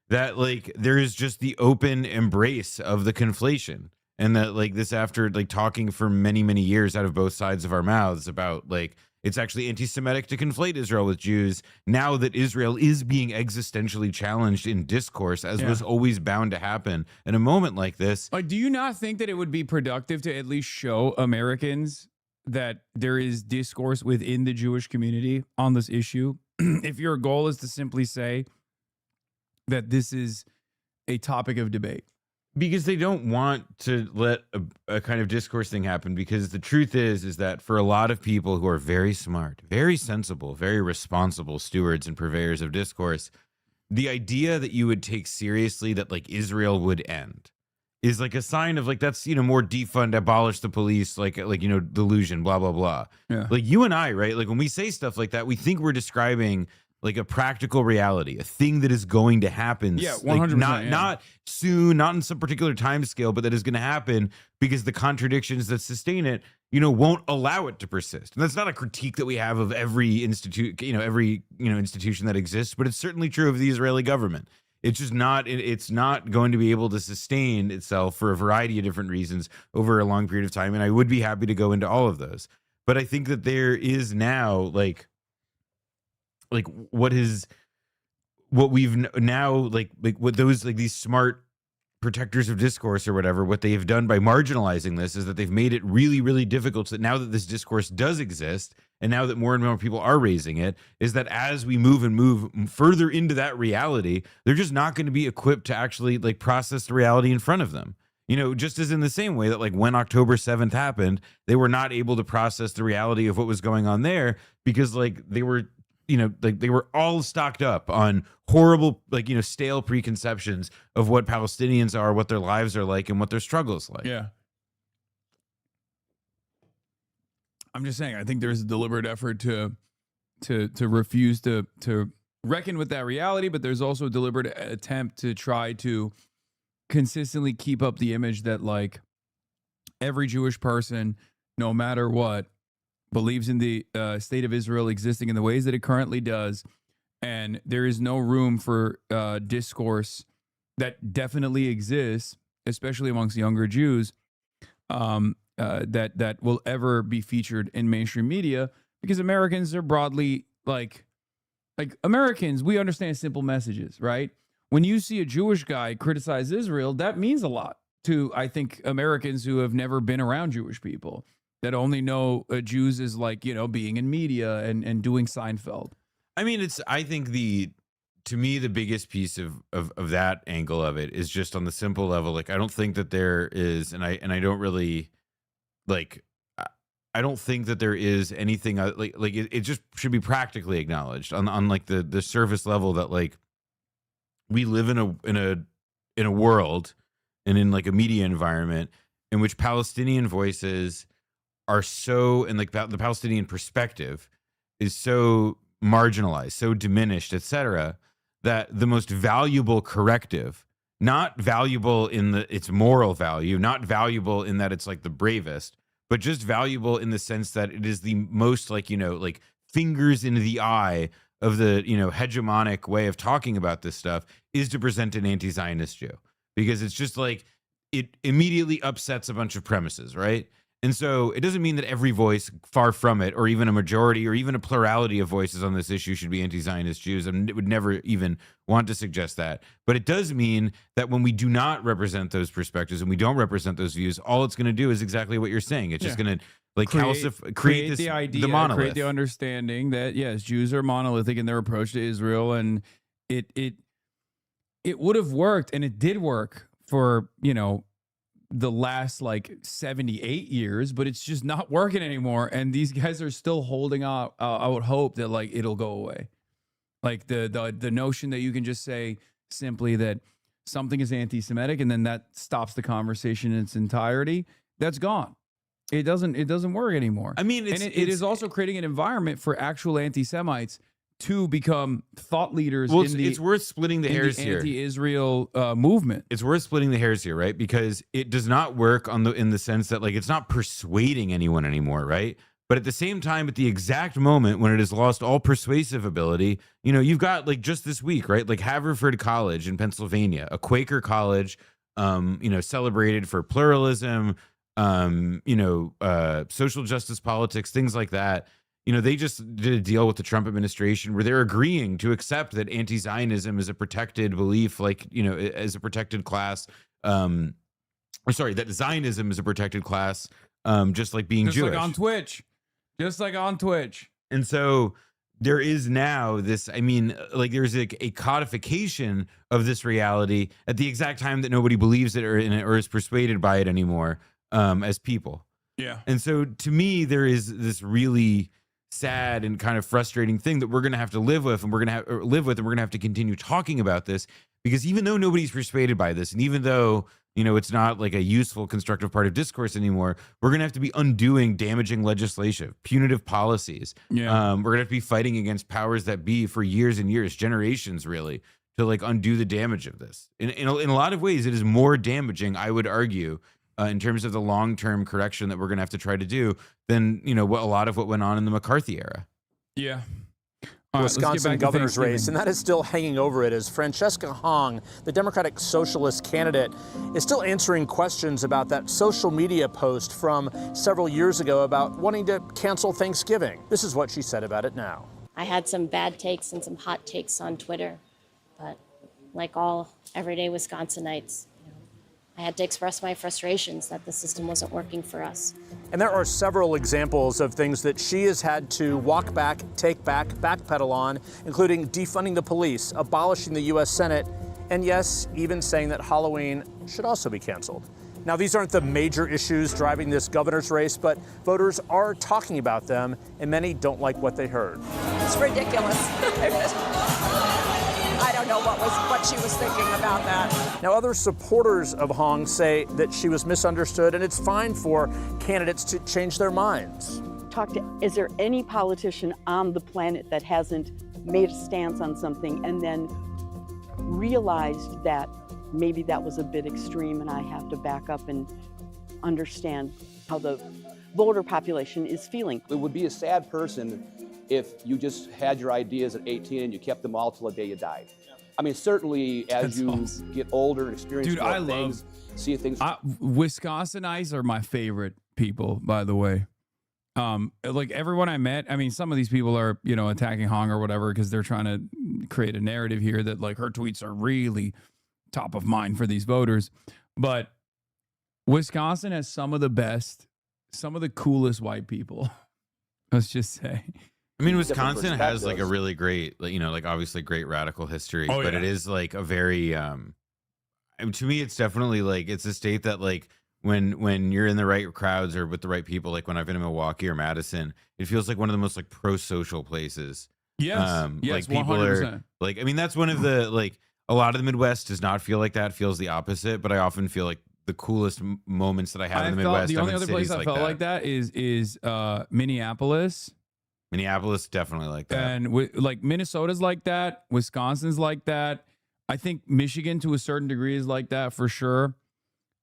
that like there is just the open embrace of the conflation, and that like this, after like talking for many years out of both sides of our mouths about like it's actually anti-Semitic to conflate Israel with Jews, now that Israel is being existentially challenged in discourse, as was always bound to happen in a moment like this. Do you not think that it would be productive to at least show Americans that there is discourse within the Jewish community on this issue? If your goal is to simply say that this is a topic of debate. Because they don't want to let a kind of discourse thing happen, because the truth is that for a lot of people who are very smart, very sensible, very responsible stewards and purveyors of discourse, the idea that you would take seriously that like Israel would end is like a sign of like, that's, more defund, abolish the police, like delusion, blah, blah, blah. Yeah. Like you and I, right? Like when we say stuff like that, we think we're describing like a practical reality, a thing that is going to happen. Yeah, 100%. Like not soon, not in some particular time scale, but that is going to happen because the contradictions that sustain it, won't allow it to persist. And that's not a critique that we have of every institution that exists, but it's certainly true of the Israeli government. It's just not, it's not going to be able to sustain itself for a variety of different reasons over a long period of time. And I would be happy to go into all of those. But I think that there is now like what we've now like what those like these smart protectors of discourse or whatever, what they have done by marginalizing this is that they've made it really difficult, so that now that this discourse does exist, and now that more and more people are raising it, is that as we move further into that reality, they're just not going to be equipped to actually like process the reality in front of them. Just as in the same way that like when October 7th happened, they were not able to process the reality of what was going on there, because like they were they were all stocked up on horrible, stale preconceptions of what Palestinians are, what their lives are like, and what their struggles like. Yeah. I'm just saying, I think there's a deliberate effort to refuse to reckon with that reality, but there's also a deliberate attempt to try to consistently keep up the image that like every Jewish person, no matter what, believes in the state of Israel existing in the ways that it currently does, and there is no room for discourse that definitely exists, especially amongst younger Jews, that will ever be featured in mainstream media, because Americans are broadly like Americans, we understand simple messages, right? When you see a Jewish guy criticize Israel, that means a lot to, I think, Americans who have never been around Jewish people, that only know Jews as like, being in media and doing Seinfeld. I mean, I think to me, the biggest piece of that angle of it is just on the simple level. Like, I don't think that there is, and I don't really like, I don't think that there is anything like it just should be practically acknowledged on like the surface level that like we live in a world and in like a media environment in which Palestinian voices are so, and like the Palestinian perspective is so marginalized, so diminished, etc., that the most valuable corrective, not valuable in its moral value, not valuable in that it's like the bravest, but just valuable in the sense that it is the most like, like fingers into the eye of the, hegemonic way of talking about this stuff, is to present an anti-Zionist Jew, because it's just like, it immediately upsets a bunch of premises, right? And so it doesn't mean that every voice, far from it, or even a majority or even a plurality of voices on this issue should be anti-Zionist Jews. And it would never even want to suggest that. But it does mean that when we do not represent those perspectives and we don't represent those views, all it's going to do is exactly what you're saying. It's just going to like create this, the idea, the monolith. create the understanding that yes, Jews are monolithic in their approach to Israel, and it would have worked, and it did work for the last like 78 years, but it's just not working anymore. And these guys are still holding out hope that like it'll go away. Like the notion that you can just say simply that something is anti-Semitic and then that stops the conversation in its entirety. That's gone. It doesn't work anymore. I mean, it is also creating an environment for actual anti-Semites to become thought leaders. Well, it's worth splitting the hairs here. Anti-Israel movement. It's worth splitting the hairs here, right? Because it does not work in the sense that like it's not persuading anyone anymore, right? But at the same time, at the exact moment when it has lost all persuasive ability, you've got like just this week, right? Like Haverford College in Pennsylvania, a Quaker college, celebrated for pluralism, social justice politics, things like that. They just did a deal with the Trump administration where they're agreeing to accept that anti-Zionism is a protected belief, like, as a protected class. That Zionism is a protected class, just like being Jewish. Just like on Twitch. And so there is now this, there's a codification of this reality at the exact time that nobody believes it or is persuaded by it anymore, as people. Yeah. And so to me, there is this really sad and kind of frustrating thing that we're going to have to live with, and we're going to have to continue talking about this, because even though nobody's persuaded by this, and even though, it's not like a useful, constructive part of discourse anymore, we're going to have to be undoing damaging legislation, punitive policies. Yeah. We're going to have to be fighting against powers that be for years and years, generations, really, to like undo the damage of this. In a lot of ways, it is more damaging, I would argue, in terms of the long-term correction that we're going to have to try to do than, a lot of what went on in the McCarthy era. Yeah. Wisconsin governor's race, and that is still hanging over it as Francesca Hong, the Democratic Socialist candidate, is still answering questions about that social media post from several years ago about wanting to cancel Thanksgiving. This is what she said about it now. I had some bad takes and some hot takes on Twitter, but like all everyday Wisconsinites, I had to express my frustrations that the system wasn't working for us. And there are several examples of things that she has had to walk back, take back, backpedal on, including defunding the police, abolishing the U.S. Senate, and yes, even saying that Halloween should also be canceled. Now, these aren't the major issues driving this governor's race, but voters are talking about them, and many don't like what they heard. It's ridiculous. I don't know what she was thinking about that. Now, other supporters of Hong say that she was misunderstood, and it's fine for candidates to change their minds. Is there any politician on the planet that hasn't made a stance on something and then realized that maybe that was a bit extreme and I have to back up and understand how the voter population is feeling? It would be a sad person if you just had your ideas at 18 and you kept them all till the day you died. I mean, certainly as you get older and experience more things, see things. Wisconsinites are my favorite people, by the way. Like everyone I met, I mean, some of these people are, attacking Hong or whatever because they're trying to create a narrative here that like her tweets are really top of mind for these voters. But Wisconsin has some of the coolest white people. Let's just say. I mean, Wisconsin has like a really great, obviously great radical history, but it is like a very, to me, it's definitely like, it's a state that like when you're in the right crowds or with the right people, like when I've been in Milwaukee or Madison, it feels like one of the most like pro-social places. Yes. Like people 100%. are like, I mean, that's one of the, like a lot of the Midwest does not feel like that, feels the opposite, but I often feel like the coolest moments that I have in the Midwest. The only other place I felt like that is Minneapolis. Minneapolis definitely like that, and like Minnesota's like that. Wisconsin's like that. I think Michigan to a certain degree is like that for sure.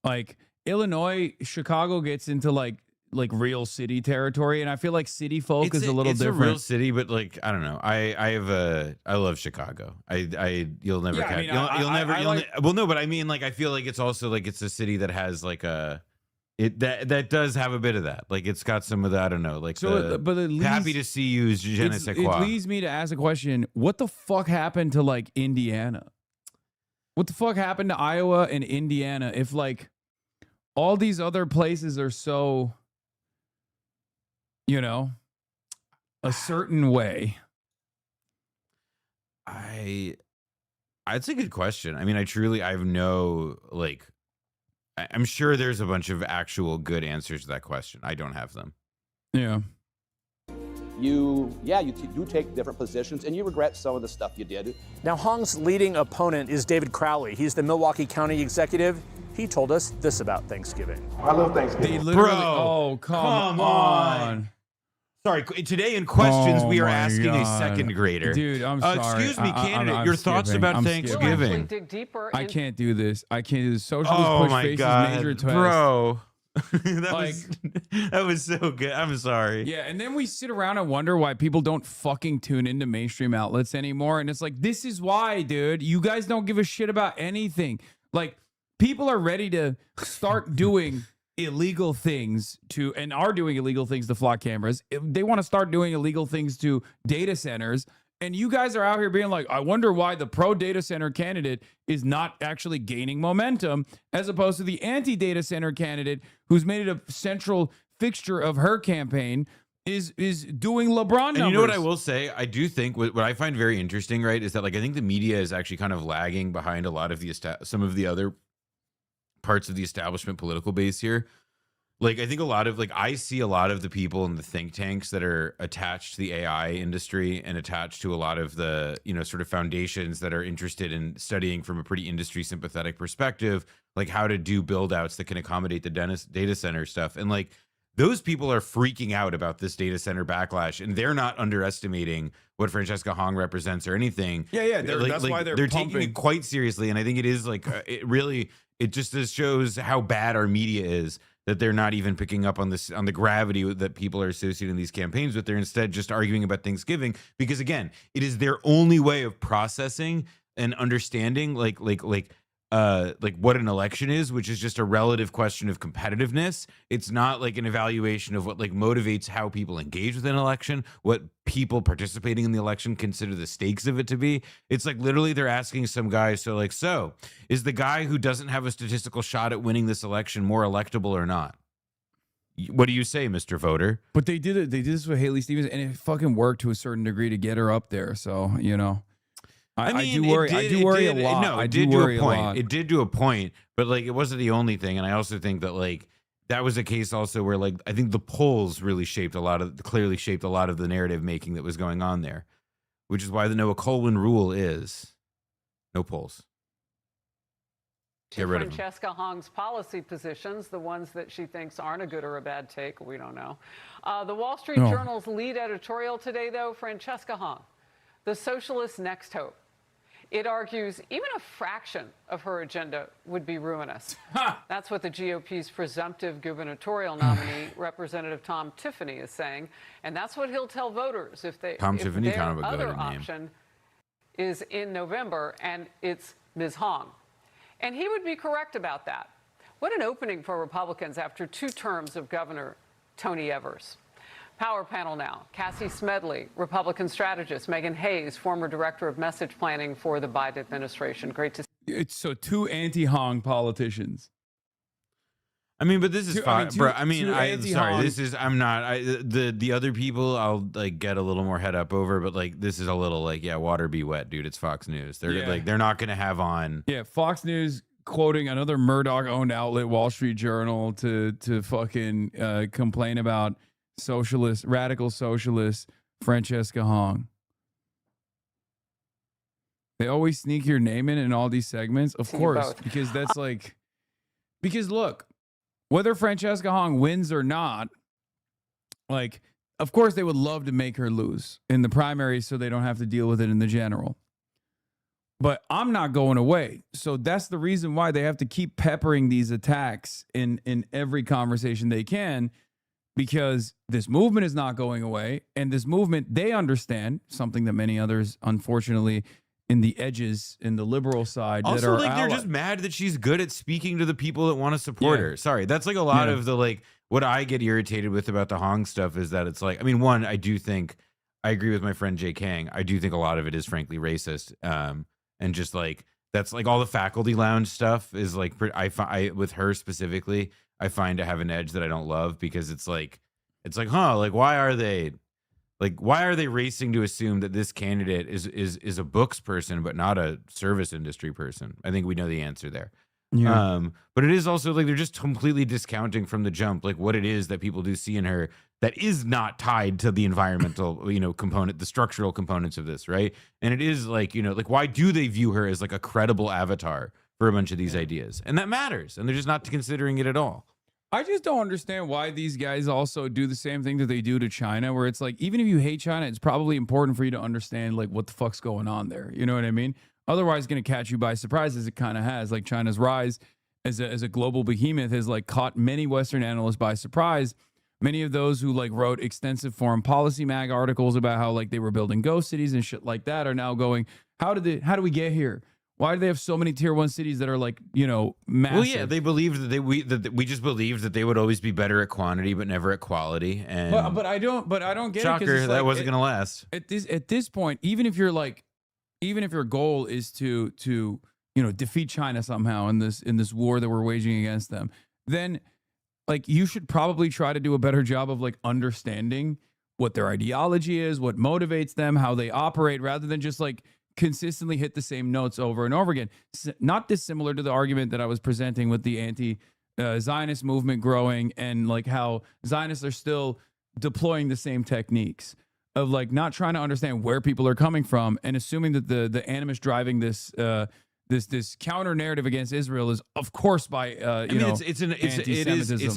Like Illinois, Chicago gets into like real city territory, and I feel like city folk is a little different. It's a real city, but like I don't know. I love Chicago. You'll never catch. Well, no, but I mean like I feel like it's also like it's a city that has like a that does have a bit of that. Like it's got some of that. I don't know. Like So, but it leads, happy to see you, je ne sais quoi. It leads me to ask a question: what the fuck happened to like Indiana? What the fuck happened to Iowa and Indiana? If like all these other places are so, you know, a certain way. It's a good question. I mean, I have no like. I'm sure there's a bunch of actual good answers to that question. I don't have them. Yeah. You do take different positions, and you regret some of the stuff you did. Now, Hong's leading opponent is David Crowley. He's the Milwaukee County executive. He told us this about Thanksgiving. I love Thanksgiving. Oh, come on. Sorry, today in questions we are asking God. a second grader. Dude, I'm sorry. Excuse me, candidate, I'm your thoughts skipping. about I'm Thanksgiving. skipping. Dig deeper. I can't do this. I can't do this. Socialist Oh push my faces God, major twist. bro. Like, that was so good. I'm sorry. Yeah, and then we sit around and wonder why people don't fucking tune into mainstream outlets anymore. And it's like, this is why, dude. You guys don't give a shit about anything. Like, people are ready to start doing illegal things and are doing illegal things to flock cameras. They want to start doing illegal things to data centers. And you guys are out here being like, I wonder why the pro data center candidate is not actually gaining momentum as opposed to the anti-data center candidate who's made it a central fixture of her campaign is doing LeBron numbers. And you know what I will say? I do think what I find very interesting, right, is that like I think the media is actually kind of lagging behind a lot of some of the other parts of the establishment political base here. Like, I think I see a lot of the people in the think tanks that are attached to the AI industry and attached to a lot of the, sort of foundations that are interested in studying from a pretty industry sympathetic perspective, like how to do build outs that can accommodate the data center stuff. And like, those people are freaking out about this data center backlash, and they're not underestimating what Francesca Hong represents or anything. Yeah. That's why they're taking it quite seriously. And I think it is like, it just shows how bad our media is, that they're not even picking up on the gravity that people are associating these campaigns with. They're instead just arguing about Thanksgiving because, again, it is their only way of processing and understanding like what an election is, which is just a relative question of competitiveness. It's not like an evaluation of what like motivates how people engage with an election, what people participating in the election consider the stakes of it to be. It's like literally they're asking some guy, so is the guy who doesn't have a statistical shot at winning this election more electable or not? What do you say, Mr. Voter? But they did this with Haley Stevens, and it fucking worked to a certain degree to get her up there. So, I do worry. I do worry a lot. No, I it do did to worry a point. a lot. It did to a point, but like it wasn't the only thing. And I also think that like that was a case also where like I think the polls really clearly shaped a lot of the narrative making that was going on there, which is why the Noah Colwyn rule is no polls. Get rid of them. Francesca Hong's policy positions, the ones that she thinks aren't a good or a bad take, we don't know. The Wall Street Journal's lead editorial today, though, Francesca Hong, the socialist next hope. It argues even a fraction of her agenda would be ruinous. That's what the GOP's presumptive gubernatorial nominee, Representative Tom Tiffany, is saying. And that's what he'll tell voters if their other option is in November and it's Ms. Hong. And he would be correct about that. What an opening for Republicans after 2 terms of Governor Tony Evers. Power panel now. Cassie Smedley, Republican strategist. Megan Hayes, former director of message planning for the Biden administration. Great to see. It's so 2 anti-Hong politicians. I mean, but this is fine, bro. I mean, anti-Hong. I'm not. The other people, I'll like get a little more head up over, but like this is a little like, yeah, water be wet, dude. It's Fox News. They're not gonna have on. Yeah, Fox News quoting another Murdoch-owned outlet, Wall Street Journal, to fucking complain about radical socialist Francesca Hong. They always sneak your name in all these segments, of course, because that's because look, whether Francesca Hong wins or not, like, of course they would love to make her lose in the primary so they don't have to deal with it in the general. But I'm not going away. So that's the reason why they have to keep peppering these attacks in every conversation they can, because this movement is not going away. And this movement, they understand something that many others, unfortunately, in the edges in the liberal side that Also, are like, they're allies. just mad that she's good at speaking to the people that want to support Yeah. her. Sorry, that's like a lot Yeah. of the, like, what I get irritated with about the Hong stuff is that it's like, I mean, one, I do think, I agree with my friend Jay Kang. I do think a lot of it is frankly racist. And just like, that's like all the faculty lounge stuff is like, I with her specifically, I find to have an edge that I don't love, because it's like, huh, like, why are they racing to assume that this candidate is a books person but not a service industry person? I think we know the answer there. Yeah. But it is also like they're just completely discounting from the jump like what it is that people do see in her that is not tied to the environmental, you know, component, the structural components of this, right? And it is like, you know, like, why do they view her as like a credible avatar for a bunch of these ideas? And that matters, and they're just not considering it at all. I just don't understand why these guys also do the same thing that they do to China, where it's like, even if you hate China, it's probably important for you to understand like what the fuck's going on there. You know what I mean? Otherwise, it's going to catch you by surprise, as it kind of has. Like, China's rise as a global behemoth has like caught many Western analysts by surprise. Many of those who like wrote extensive foreign policy mag articles about how like they were building ghost cities and shit like that are now going, how did we get here? Why do they have so many tier 1 cities that are like, you know, massive? Well, yeah, they believed that we just believed that they would always be better at quantity but never at quality. And but I don't get it. 'Cause shocker, it's that like, wasn't gonna last. At this point, even if your goal is to you know, defeat China somehow in this war that we're waging against them, then like you should probably try to do a better job of like understanding what their ideology is, what motivates them, how they operate, rather than just like consistently hit the same notes over and over again. Not dissimilar to the argument that I was presenting with the anti-Zionist movement growing, and like how Zionists are still deploying the same techniques of like not trying to understand where people are coming from and assuming that the animus driving this counter narrative against Israel is, of course, by it's an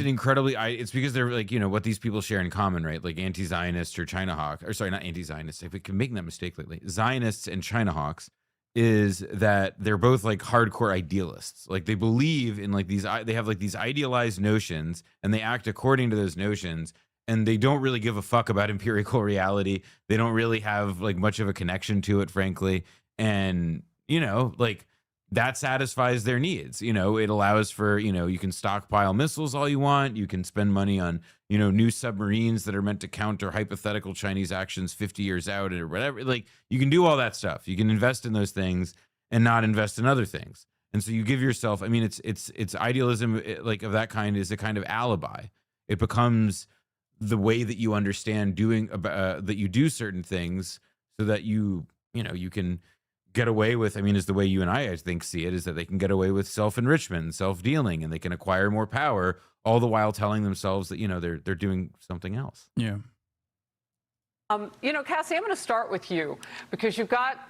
incredibly, it's because they're like, you know, what these people share in common, right? Like anti-Zionists or China hawk, or sorry, not anti-Zionists. I've been making that mistake lately. Zionists and China hawks is that they're both like hardcore idealists. Like they believe in like they have like these idealized notions and they act according to those notions. And they don't really give a fuck about empirical reality. They don't really have like much of a connection to it, frankly. And, you know, like, that satisfies their needs. You know, it allows for, you know, you can stockpile missiles all you want. You can spend money on, you know, new submarines that are meant to counter hypothetical Chinese actions 50 years out or whatever. Like, you can do all that stuff. You can invest in those things and not invest in other things. And so you give yourself, I mean, it's idealism like of that kind is a kind of alibi. It becomes the way that you understand doing that you do certain things so that you can get away with, I mean, is the way you and I think see it, is that they can get away with self-enrichment and self-dealing, and they can acquire more power, all the while telling themselves that, you know, they're doing something else. Yeah. You know, Cassie, I'm going to start with you because you've got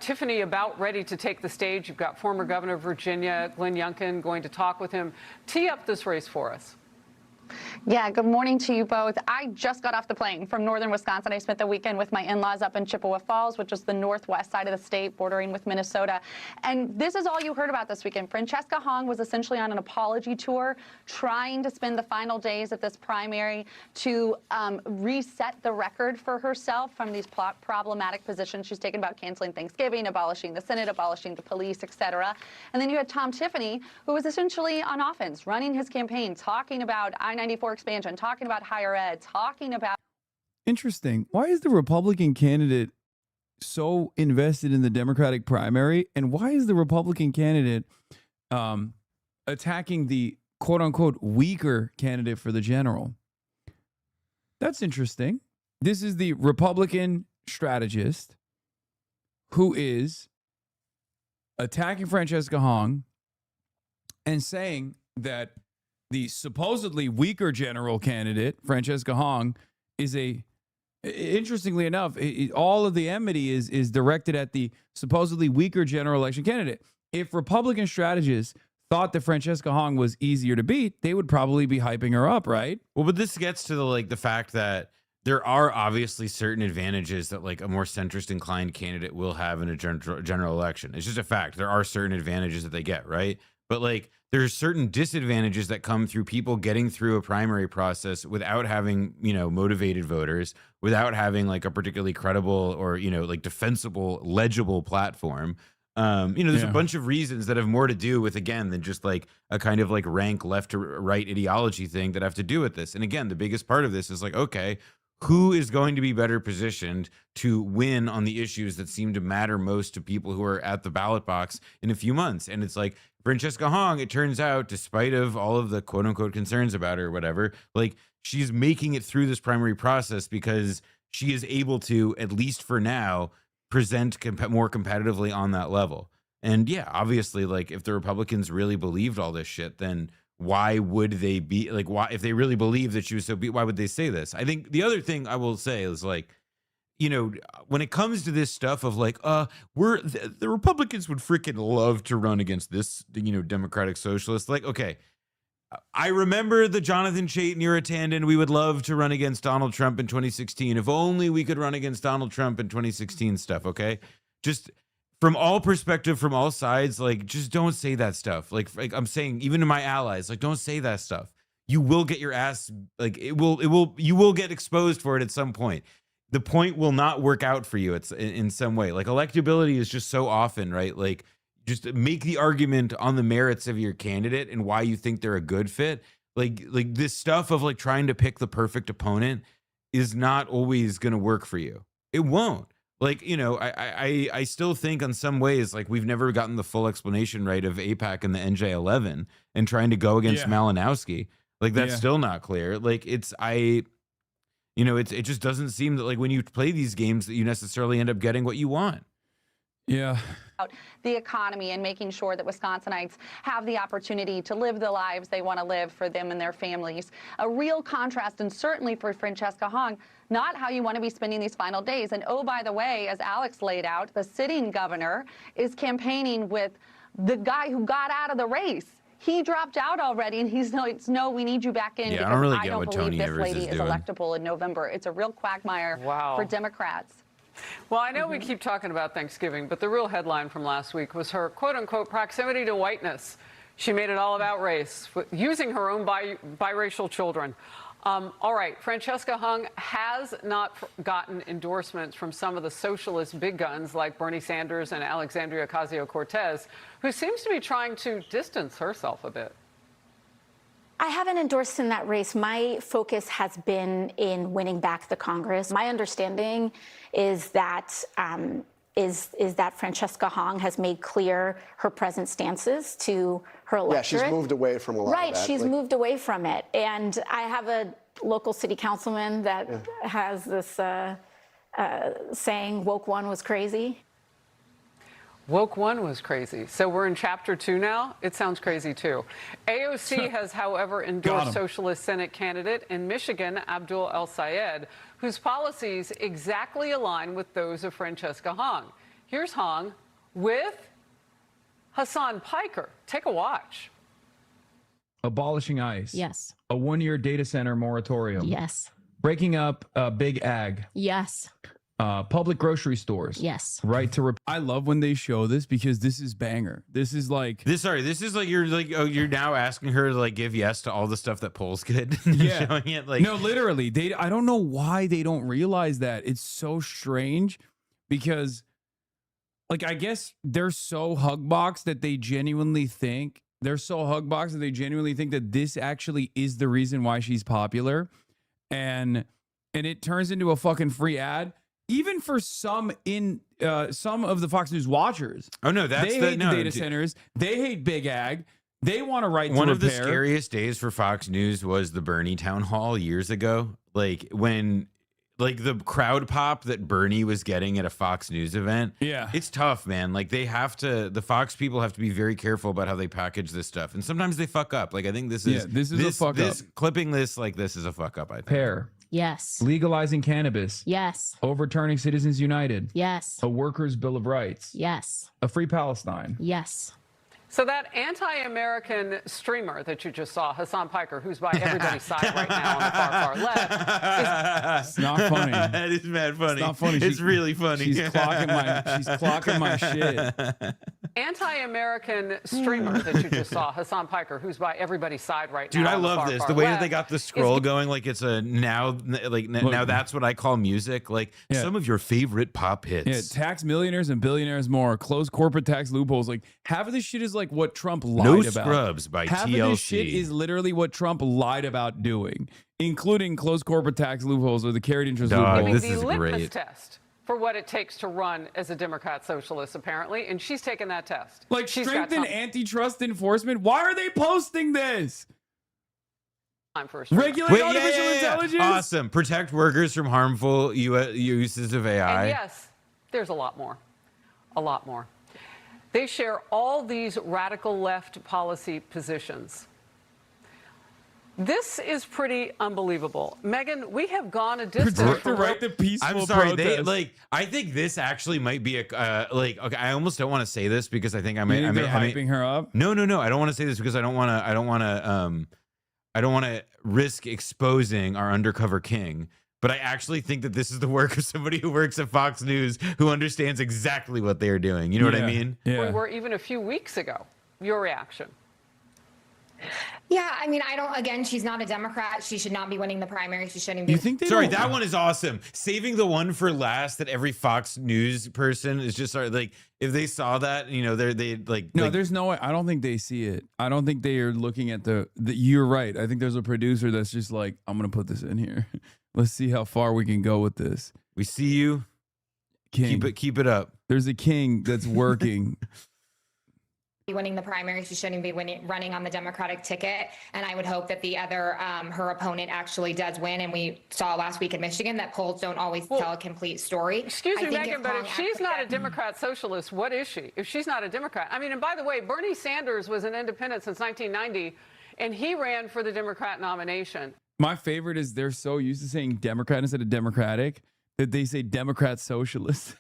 Tiffany about ready to take the stage. You've got former Governor of Virginia, Glenn Youngkin, going to talk with him. Tee up this race for us. Yeah, good morning to you both. I just got off the plane from northern Wisconsin. I spent the weekend with my in-laws up in Chippewa Falls, which is the northwest side of the state bordering with Minnesota. And this is all you heard about this weekend. Francesca Hong was essentially on an apology tour, trying to spend the final days of this primary to reset the record for herself from these problematic positions she's taken about canceling Thanksgiving, abolishing the Senate, abolishing the police, etc. And then you had Tom Tiffany, who was essentially on offense, running his campaign, talking about I-94 expansion, talking about higher ed, talking about... Interesting. Why is the Republican candidate so invested in the Democratic primary? And why is the Republican candidate attacking the quote-unquote weaker candidate for the general? That's interesting. This is the Republican strategist who is attacking Francesca Hong and saying that the supposedly weaker general candidate, Francesca Hong, is interestingly enough, all of the enmity is directed at the supposedly weaker general election candidate. If Republican strategists thought that Francesca Hong was easier to beat, they would probably be hyping her up, right? Well, but this gets to the fact that there are obviously certain advantages that like a more centrist inclined candidate will have in a general election. It's just a fact. There are certain advantages that they get, right? But like there's certain disadvantages that come through people getting through a primary process without having, motivated voters, without having like a particularly credible or, like defensible, legible platform. There's a bunch of reasons that have more to do with, again, than just like a kind of like rank left to right ideology thing that have to do with this. And again, the biggest part of this is like, okay, who is going to be better positioned to win on the issues that seem to matter most to people who are at the ballot box in a few months? And it's like Francesca Hong, it turns out, despite of all of the quote unquote concerns about her or whatever, like she's making it through this primary process because she is able to, at least for now, present more competitively on that level. And yeah, obviously, like if the Republicans really believed all this shit, then why would they be like, why, if they really believe that she was so why would they say this? I think the other thing I will say is like, when it comes to this stuff of like, the Republicans would freaking love to run against this, Democratic Socialist. Like, okay, I remember the Jonathan Chait, Neera Tanden. We would love to run against Donald Trump in 2016. If only we could run against Donald Trump in 2016 stuff. Okay. Just from all perspective, from all sides, like, just don't say that stuff. Like I'm saying, even to my allies, like, don't say that stuff. You will get your ass, like you will get exposed for it at some point. The point will not work out for you. It's in some way. Like electability is just so often, right? Like, just make the argument on the merits of your candidate and why you think they're a good fit. Like this stuff of like trying to pick the perfect opponent is not always going to work for you. It won't. Like, I still think in some ways, like we've never gotten the full explanation right of AIPAC and the NJ11 and trying to go against Malinowski. Like that's still not clear. Like it just doesn't seem that like when you play these games that you necessarily end up getting what you want. Yeah. The economy and making sure that Wisconsinites have the opportunity to live the lives they want to live for them and their families. A real contrast, and certainly for Francesca Hong, not how you want to be spending these final days. And oh, by the way, as Alex laid out, the sitting governor is campaigning with the guy who got out of the race. He dropped out already, and he's no, we need you back in because I don't believe this lady is electable in November. It's a real quagmire for Democrats. Well, I know we keep talking about Thanksgiving, but the real headline from last week was her quote-unquote proximity to whiteness. She made it all about race, using her own biracial children. All right, Francesca Hong has not gotten endorsements from some of the socialist big guns like Bernie Sanders and Alexandria Ocasio-Cortez, who seems to be trying to distance herself a bit. I haven't endorsed in that race. My focus has been in winning back the Congress. My understanding is that that Francesca Hong has made clear her present stances to her electorate. Yeah, she's moved away from a lot of that. Right, she's moved away from it. And I have a local city councilman that has this saying, woke one was crazy. Woke one was crazy. So we're in chapter 2 now. It sounds crazy too. AOC has, however, endorsed Socialist Senate candidate in Michigan, Abdul El-Sayed, whose policies exactly align with those of Francesca Hong. Here's Hong with Hassan Piker. Take a watch. Abolishing ICE. Yes. A 1-year data center moratorium. Yes. Breaking up big ag. Yes. Public grocery stores. Yes. Right to I love when they show this because this is banger. This is like this is like you're now asking her to like give yes to all the stuff that polls get. Yeah. Showing it like no, literally. I don't know why they don't realize that. It's so strange because like I guess they're so hugbox that they genuinely think that this actually is the reason why she's popular. And it turns into a fucking free ad. Even for some of the Fox News watchers. Oh no, they hate the data centers. They hate big ag. They want to right to one repair. Of the scariest days for Fox News was the Bernie town hall years ago. Like when, like the crowd pop that Bernie was getting at a Fox News event. Yeah, it's tough, man. Like the Fox people have to be very careful about how they package this stuff, and sometimes they fuck up. Like I think this is a fuck up. Clipping this is a fuck up. I think. Pair. Yes. Legalizing cannabis. Yes. Overturning Citizens United. Yes. A workers' bill of rights. Yes. A free Palestine. Yes. So that anti-American streamer that you just saw, Hassan Piker, who's by everybody's side right now on the far left, it's not funny. That is mad funny. It's not funny. It's really funny. She's clocking my shit. anti-American streamer that you just saw, Hassan Piker, who's by everybody's side right Dude, now. I on the love far, this. far The way that left, they got the scroll going, like it's a now that's what I call music. Like some of your favorite pop hits. Yeah, tax millionaires and billionaires more. Close corporate tax loopholes. Like half of this shit is like what Trump lied No about. Scrubs by half TLC. of this shit is literally what Trump lied about doing, including close corporate tax loopholes or the carried interest loopholes. the litmus test for what it takes to run as a Democrat socialist, apparently, and she's taken that test. Like She's got strengthen time antitrust enforcement. Why are they posting this? for a streamer. Regulate artificial intelligence. Awesome. Protect workers from harmful uses of AI. And yes, there's a lot more. A lot more. They share all these radical left policy positions. This is pretty unbelievable. Megan, we have gone a distance. Protect the right to peaceful I'm sorry. protest. I think this actually might be a okay. I almost don't want to say this because I think I may. You think they're hyping her up? No. I don't want to say this because I don't want to risk exposing our undercover king. But I actually think that this is the work of somebody who works at Fox News who understands exactly what they are doing. You know what I mean? We were even a few weeks ago. Your reaction? Yeah, I mean, again, she's not a Democrat. She should not be winning the primary. She shouldn't be. You think they Sorry, don't- that one is awesome. Saving the one for last that every Fox News person is just like, if they saw that, you know, they like. No, like, there's no way. I don't think they see it. I don't think they are looking at the. You're right. I think there's a producer that's just like, I'm gonna put this in here. Let's see how far we can go with this. We see you. King. Keep it up. There's a king that's working. Winning the primary, she shouldn't be running on the Democratic ticket. And I would hope that the other, her opponent actually does win. And we saw last week in Michigan that polls don't always tell a complete story. Excuse me, Megan, but if she's not a Democrat socialist, what is she? If she's not a Democrat, I mean, and by the way, Bernie Sanders was an independent since 1990, and he ran for the Democrat nomination. My favorite is they're so used to saying Democrat instead of Democratic that they say Democrat socialist.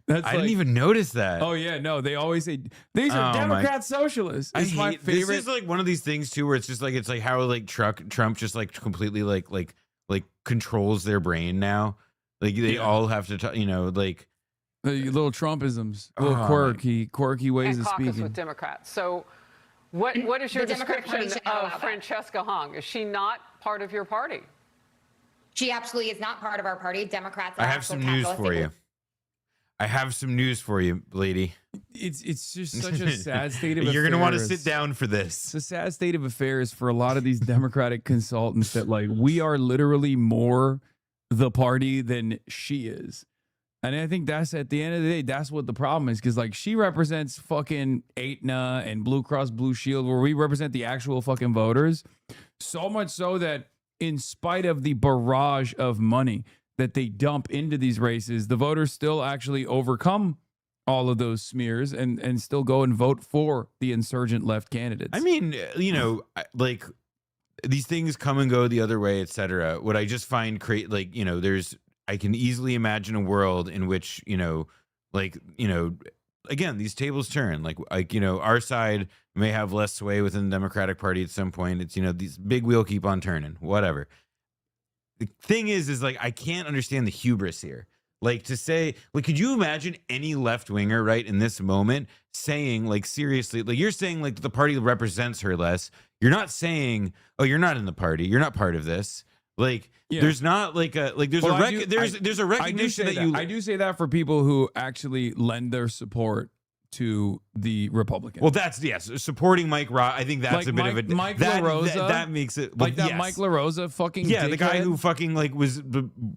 I didn't even notice that. Oh yeah, no, they always say these are Democrat socialists. It's my favorite. This is like one of these things too, where it's just like how like Trump just like completely like controls their brain now. Like they all have to, you know, like the little Trumpisms, little quirky ways and of caucus speaking with Democrats. So, what is your The Democrat Party description should not of allow that. Francesca Hong? Is she not part of your party? She absolutely is not part of our party. Democrats are I have actual some news capitalistic for you. I have some news for you, lady. It's just such a sad state of affairs. You're gonna want to sit down for this. It's a sad state of affairs for a lot of these Democratic consultants that like we are literally more the party than she is. And I think that's at the end of the day, that's what the problem is. Cause like she represents fucking Aetna and Blue Cross Blue Shield, where we represent the actual fucking voters. So much so that in spite of the barrage of money that they dump into these races, the voters still actually overcome all of those smears and still go and vote for the insurgent left candidates. I mean, you know, like these things come and go the other way, etc. What I just find like, you know, I can easily imagine a world in which, you know, like, you know, again, these tables turn. Like, you know, our side may have less sway within the Democratic Party at some point. It's, you know, these big wheel keep on turning, whatever. The thing is like, I can't understand the hubris here. Like to say, like, could you imagine any left winger right in this moment saying like, seriously, like you're saying like the party represents her less. You're not saying, oh, you're not in the party. You're not part of this. Like, there's not like a, like there's there's a recognition that you, I do say that for people who actually lend their support to the Republicans. well, that's, yes, supporting Mike Ross. I think that's Like a bit of a, Mike that, LaRosa, that makes it like that yes. Mike LaRosa fucking yeah, the guy dickhead. who fucking like was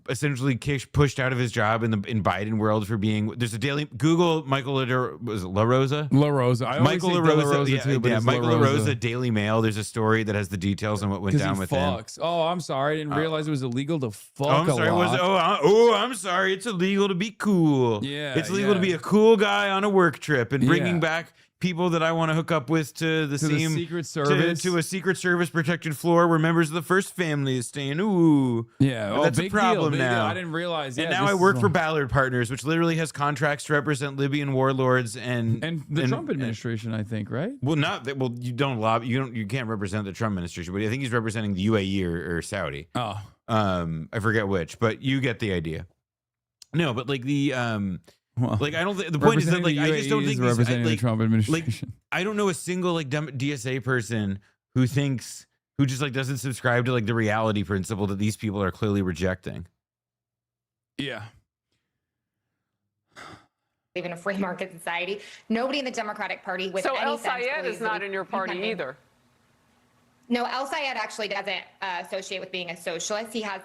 essentially pushed out of his job in Biden world for being. There's a daily Google Michael was it LaRosa. LaRosa. I Michael LaRosa. LaRosa too, but it's Michael LaRosa. LaRosa. Daily Mail. There's a story that has the details on what went down with him. fucks. Oh, I'm sorry. I didn't realize it was illegal to fuck. I'm sorry. a lot. I'm sorry. It's illegal to be cool. Yeah, it's illegal to be a cool guy on a work trip and bringing Yeah. back people that I want to hook up with to the Secret Service. to a Secret Service protected floor where members of the first family is staying. Ooh, Yeah, that's a big problem deal, big deal. now. I didn't realize. And Yeah, now this I is work for all- Ballard Partners, which literally has contracts to represent Libyan warlords and the Trump administration, I think, right? Well, not that. Well, you don't lobby. You can't represent the Trump administration, but I think he's representing the UAE or Saudi. Oh, I forget which, but you get the idea. No, but like the Well, Like, I don't. The point is that, like, I just don't think these, representing like, the Trump administration. I don't know a single like DSA person who just like doesn't subscribe to like the reality principle that these people are clearly rejecting. Yeah. Live in a free market society. Nobody in the Democratic Party with So any El sense Sayed believes is not that in your party either. No, El Sayed actually doesn't associate with being a socialist. He has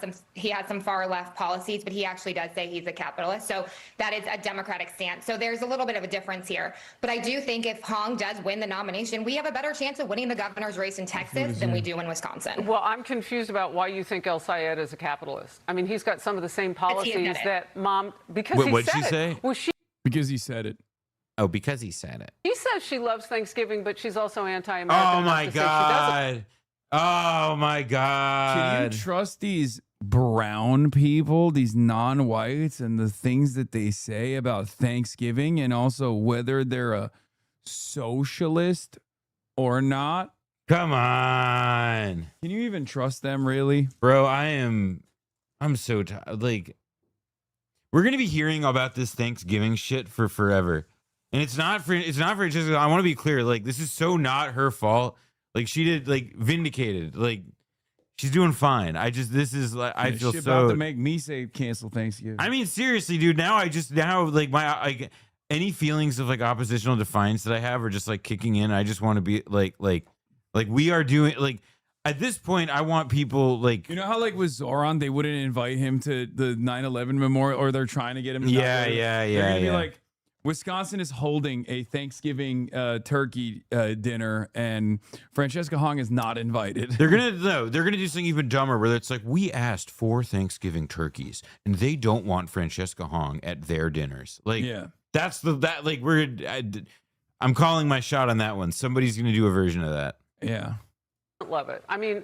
some far left policies, but he actually does say he's a capitalist. So that is a Democratic stance. So there's a little bit of a difference here. But I do think if Hong does win the nomination, we have a better chance of winning the governor's race in Texas than we do in Wisconsin. Well, I'm confused about why you think El Sayed is a capitalist. I mean, he's got some of the same policies that Mom, because Wait, he what'd said she it. say? Well, Because he said it. Oh, because he said it. She says she loves Thanksgiving, but she's also anti-American. Oh my God. Oh my God. Can you trust these brown people, these non-whites, and the things that they say about Thanksgiving, and also whether they're a socialist or not? Come on. Can you even trust them, really? Bro, I'm so tired. Like, we're going to be hearing about this Thanksgiving shit for forever. And it's not for just, I want to be clear. Like, this is so not her fault. Like, she did, like, vindicated. Like, she's doing fine. This is like, I feel Shit so. about to make me say cancel Thanksgiving. I mean, seriously, dude. Now, like, my, any feelings of like oppositional defiance that I have are just like kicking in. I just want to be like we are doing, like, at this point, I want people like, you know how like with Zoran, they wouldn't invite him to the 9/11 memorial, or they're trying to get him. Yeah. They're gonna be like, Wisconsin is holding a Thanksgiving turkey dinner, and Francesca Hong is not invited. They're gonna do something even dumber, where it's like, we asked for Thanksgiving turkeys, and they don't want Francesca Hong at their dinners. Like, yeah, I'm calling my shot on that one. Somebody's gonna do a version of that. Yeah. Love it. I mean,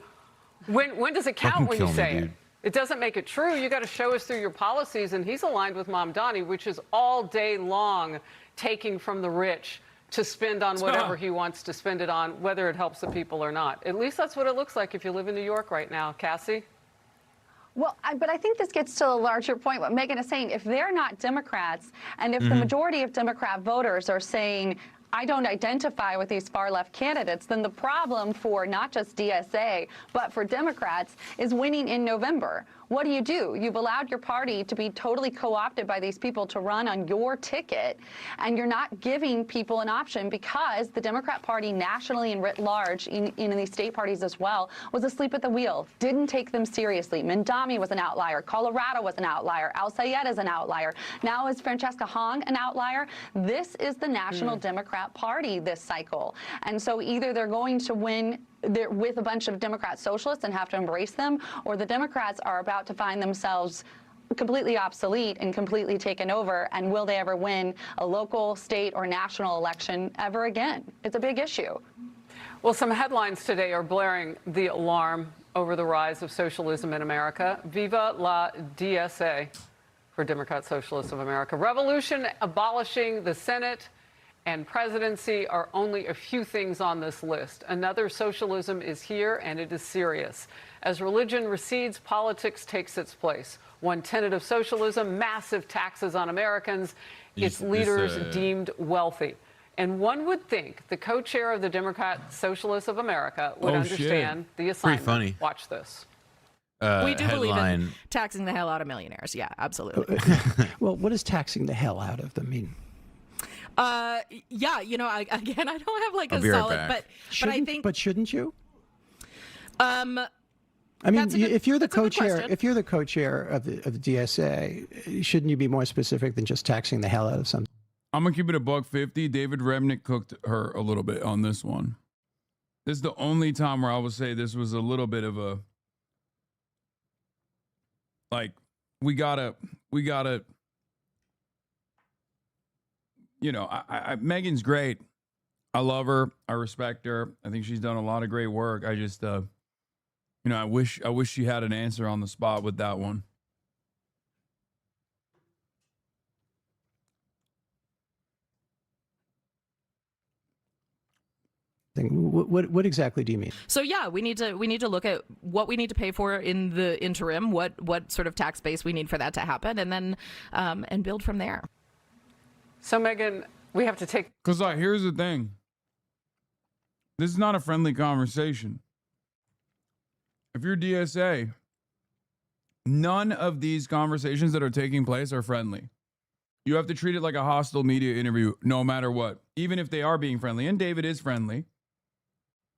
when does it count when you say it? It doesn't make it true. You got to show us through your policies, and he's aligned with Mamdani, which is all day long taking from the rich to spend on whatever he wants to spend it on, whether it helps the people or not. At least that's what it looks like if you live in New York right now. Cassie? Well, but I think this gets to a larger point. What Megan is saying, if they're not Democrats, and if the majority of Democrat voters are saying, I don't identify with these far-left candidates, then the problem for not just DSA, but for Democrats is winning in November. What do? You've allowed your party to be totally co-opted by these people to run on your ticket, and you're not giving people an option, because the Democrat Party nationally and writ large, in these state parties as well, was asleep at the wheel, didn't take them seriously. Mamdani was an outlier. Colorado was an outlier. El Sayed is an outlier. Now is Francesca Hong an outlier? This is the National Democrat Party this cycle. And so either they're going to win with a bunch of Democrat socialists and have to embrace them, or the Democrats are about to find themselves completely obsolete and completely taken over, and will they ever win a local, state, or national election ever again? It's a big issue. Well, some headlines today are blaring the alarm over the rise of socialism in America. Viva la DSA, for Democrat Socialists of America. Revolution abolishing the Senate and presidency are only a few things on this list. Another socialism is here, and it is serious. As religion recedes, politics takes its place. One tenet of socialism: massive taxes on Americans, its leaders deemed wealthy. And one would think the co-chair of the Democrat Socialists of America would understand the assignment. Pretty funny. Watch this. We do believe in headline. taxing the hell out of millionaires. Yeah, absolutely. Well, what does taxing the hell out of them mean? Yeah, you know, I don't have like I'll a be right solid, back. but I think. But shouldn't you? I mean, That's a good- if you're the that's a good co-chair, question. if you're the co-chair of the DSA, shouldn't you be more specific than just taxing the hell out of something? I'm gonna keep it $1.50. David Remnick cooked her a little bit on this one. This is the only time where I will say this was a little bit of a, like, we gotta, you know, Megan's great. I love her. I respect her. I think she's done a lot of great work. I just, you know, I wish she had an answer on the spot with that one. What exactly do you mean? So yeah, we need to look at what we need to pay for in the interim, what sort of tax base we need for that to happen, and then and build from there. So, Megan, we have to take... Because here's the thing. This is not a friendly conversation. If you're DSA, none of these conversations that are taking place are friendly. You have to treat it like a hostile media interview, no matter what, even if they are being friendly. And David is friendly,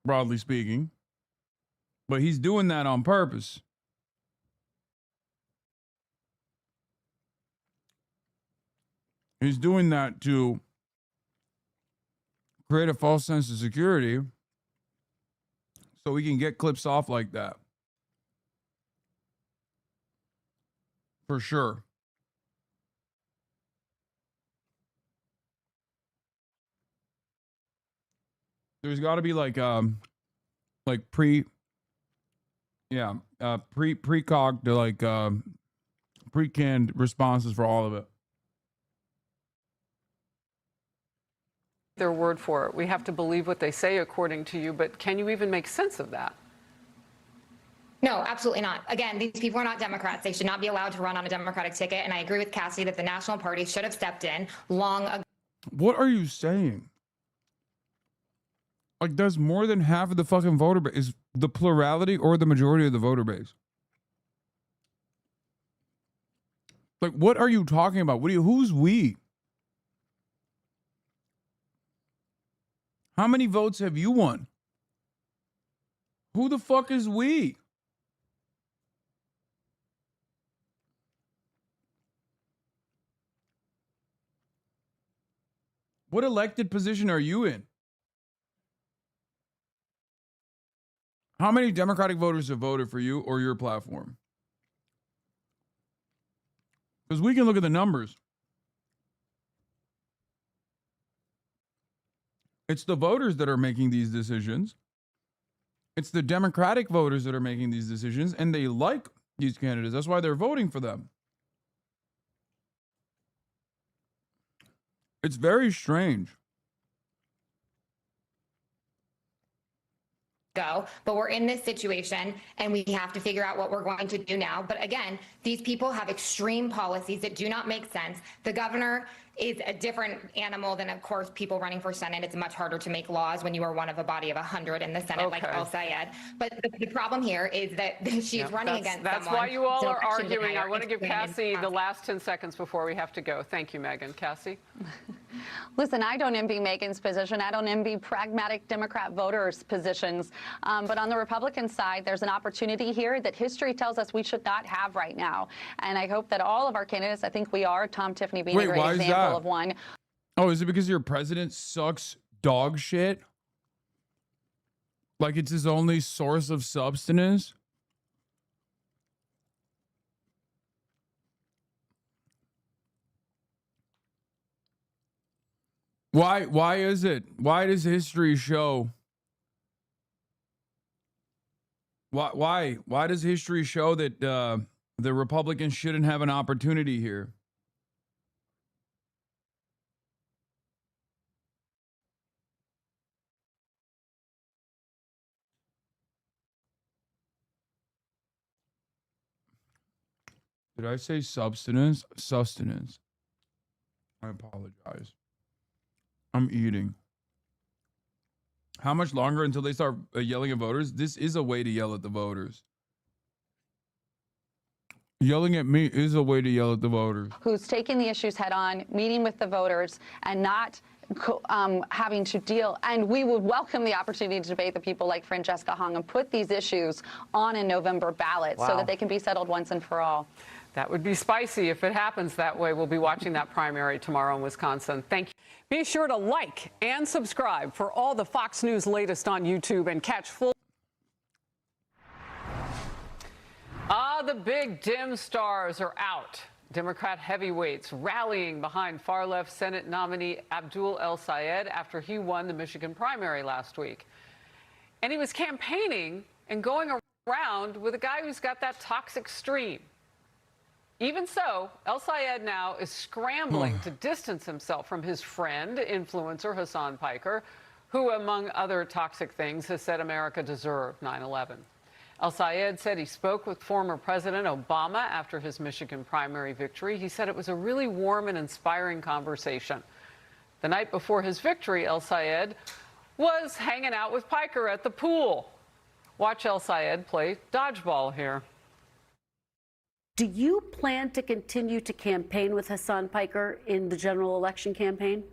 broadly speaking, but he's doing that on purpose. He's doing that to create a false sense of security so we can get clips off like that. For sure. There's got to be precog to pre-canned responses for all of it. Their word for it. We have to believe what they say, according to you, but can you even make sense of that? No, absolutely not. Again, these people are not Democrats. They should not be allowed to run on a Democratic ticket. And I agree with Cassie that the national party should have stepped in long ago. What are you saying? Like, does more than half of the fucking voter base, is the plurality or the majority of the voter base? Like, what are you talking about? Who's we? How many votes have you won? Who the fuck is we? What elected position are you in? How many Democratic voters have voted for you or your platform? Because we can look at the numbers. It's the voters that are making these decisions. It's the Democratic voters that are making these decisions, and they like these candidates. That's why they're voting for them. It's very strange. But we're in this situation and we have to figure out what we're going to do now. But again, these people have extreme policies that do not make sense. The governor is a different animal than, of course, people running for Senate. It's much harder to make laws when you are one of a body of 100 in the Senate, like El Sayed. But the problem here is that she's running against That's someone. why you all are arguing. I want to give Cassie the last 10 seconds before we have to go. Thank you, Megan. Cassie? Listen, I don't envy Megan's position. I don't envy pragmatic Democrat voters' positions. But on the Republican side, there's an opportunity here that history tells us we should not have right now. And I hope that all of our candidates, I think we are, Tom Tiffany being a great example of one. Oh, is it because your president sucks dog shit? Like it's his only source of substance? Why is it? Why does history show? Why does history show that the Republicans shouldn't have an opportunity here? Did I say substance? Sustenance. I apologize. I'm eating. How much longer until they start yelling at voters? This is a way to yell at the voters. Yelling at me is a way to yell at the voters. Who's taking the issues head on, meeting with the voters, and not having to deal. And we would welcome the opportunity to debate the people like Francesca Hong and put these issues on a November ballot so that they can be settled once and for all. That would be spicy if it happens that way. We'll be watching that primary tomorrow in Wisconsin. Thank you. Be sure to like and subscribe for all the Fox News latest on YouTube and catch full. The big dim stars are out. Democrat heavyweights rallying behind far-left Senate nominee Abdul El Sayed after he won the Michigan primary last week. And he was campaigning and going around with a guy who's got that toxic stream. Even so, El Sayed now is scrambling to distance himself from his friend, influencer Hassan Piker, who, among other toxic things, has said America deserved 9/11. El-Sayed said he spoke with former President Obama after his Michigan primary victory. He said it was a really warm and inspiring conversation. The night before his victory, El-Sayed was hanging out with Piker at the pool. Watch El-Sayed play dodgeball here. Do you plan to continue to campaign with Hassan Piker in the general election campaign?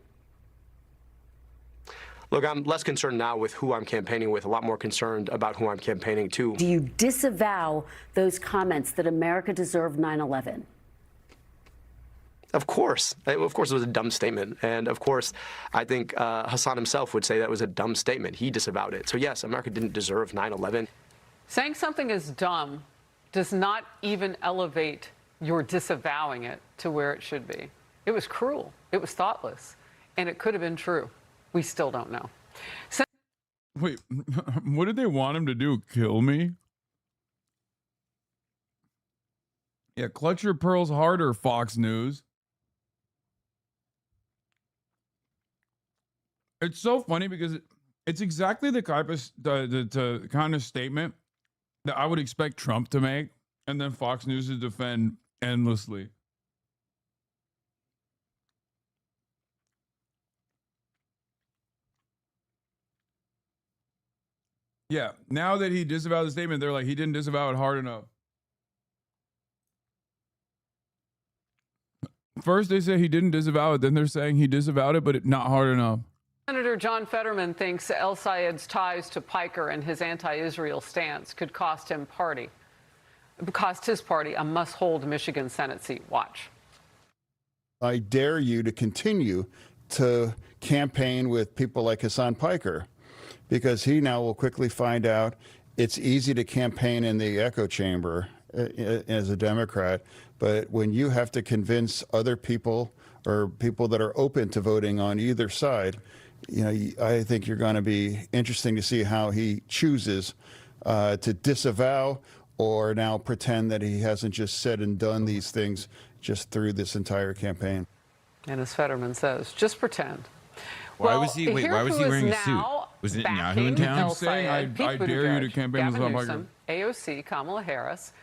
Look, I'm less concerned now with who I'm campaigning with, a lot more concerned about who I'm campaigning to. Do you disavow those comments that America deserved 9/11? Of course. Of course it was a dumb statement. And of course, I think Hassan himself would say that was a dumb statement. He disavowed it. So yes, America didn't deserve 9/11. Saying something is dumb does not even elevate your disavowing it to where it should be. It was cruel. It was thoughtless. And it could have been true. We still don't know. Wait, what did they want him to do? Kill me? Yeah, clutch your pearls harder, Fox News. It's so funny because it's exactly the type of the kind of statement that I would expect Trump to make, and then Fox News to defend endlessly. Yeah, now that he disavowed the statement, they're like, he didn't disavow it hard enough. First, they say he didn't disavow it. Then they're saying he disavowed it, but not hard enough. Senator John Fetterman thinks El-Sayed's ties to Piker and his anti-Israel stance could cost his party a must-hold Michigan Senate seat. Watch. I dare you to continue to campaign with people like Hassan Piker, because he now will quickly find out it's easy to campaign in the echo chamber as a Democrat, but when you have to convince other people or people that are open to voting on either side, you know, I think you're going to be interesting to see how he chooses to disavow or now pretend that he hasn't just said and done these things just through this entire campaign. And as Fetterman says, just pretend. Why was he wearing a suit? Was it Netanyahu in town? I'm saying I dare you to campaign with Hassan Piker. AOC, Kamala Harris.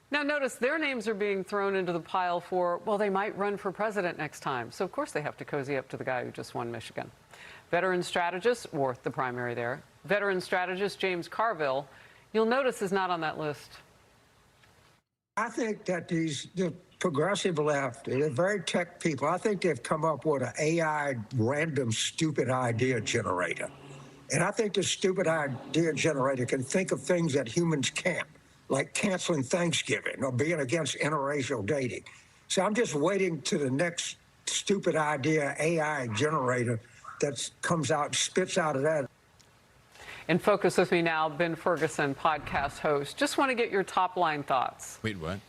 Now notice their names are being thrown into the pile for, well, they might run for president next time. So of course they have to cozy up to the guy who just won Michigan. Veteran strategist, or the primary there, veteran strategist James Carville, you'll notice is not on that list. I think that the progressive left, they're very tech people. I think they've come up with an AI random stupid idea generator. And I think the stupid idea generator can think of things that humans can't, like canceling Thanksgiving or being against interracial dating. So I'm just waiting to the next stupid idea AI generator that comes out, spits out of that. In focus with me now, Ben Ferguson, podcast host. Just want to get your top line thoughts. Wait, what?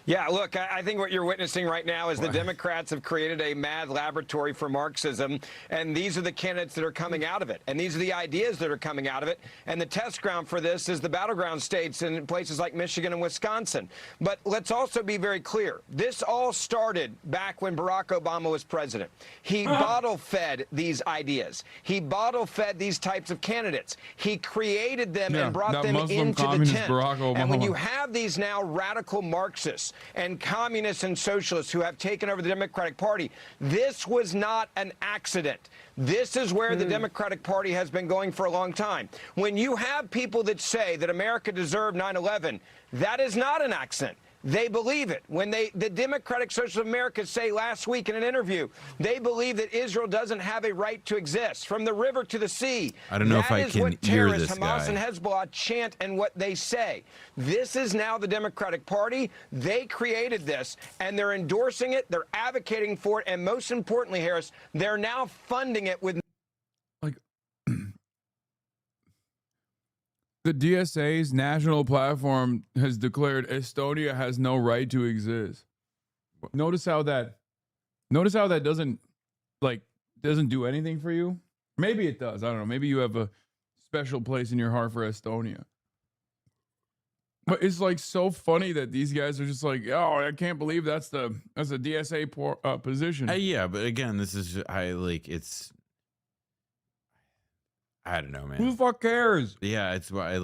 Yeah, look, I think what you're witnessing right now is the Democrats have created a mad laboratory for Marxism, and these are the candidates that are coming out of it, and these are the ideas that are coming out of it, and the test ground for this is the battleground states in places like Michigan and Wisconsin. But let's also be very clear. This all started back when Barack Obama was president. He bottle-fed these ideas. He bottle-fed these types of candidates. He created them and brought them into the tent. And when you have these now radical Marxists and communists and socialists who have taken over the Democratic Party, this was not an accident. This is where the Democratic Party has been going for a long time. When you have people that say that America deserved 9/11, that is not an accident. They believe it. When the Democratic Socialists of America say last week in an interview, they believe that Israel doesn't have a right to exist from the river to the sea. I don't know if I can hear this guy. That is what terrorists, Hamas and Hezbollah chant and what they say. This is now the Democratic Party. They created this, and they're endorsing it. They're advocating for it. And most importantly, Harris, they're now funding it with. The DSA's national platform has declared Estonia has no right to exist. Notice how that doesn't do anything for you. Maybe it does. I don't know. Maybe you have a special place in your heart for Estonia. But it's like so funny that these guys are just like, oh, I can't believe that's a DSA position. Yeah, but again, this is I don't know, man. Who the fuck cares? Yeah, it's why I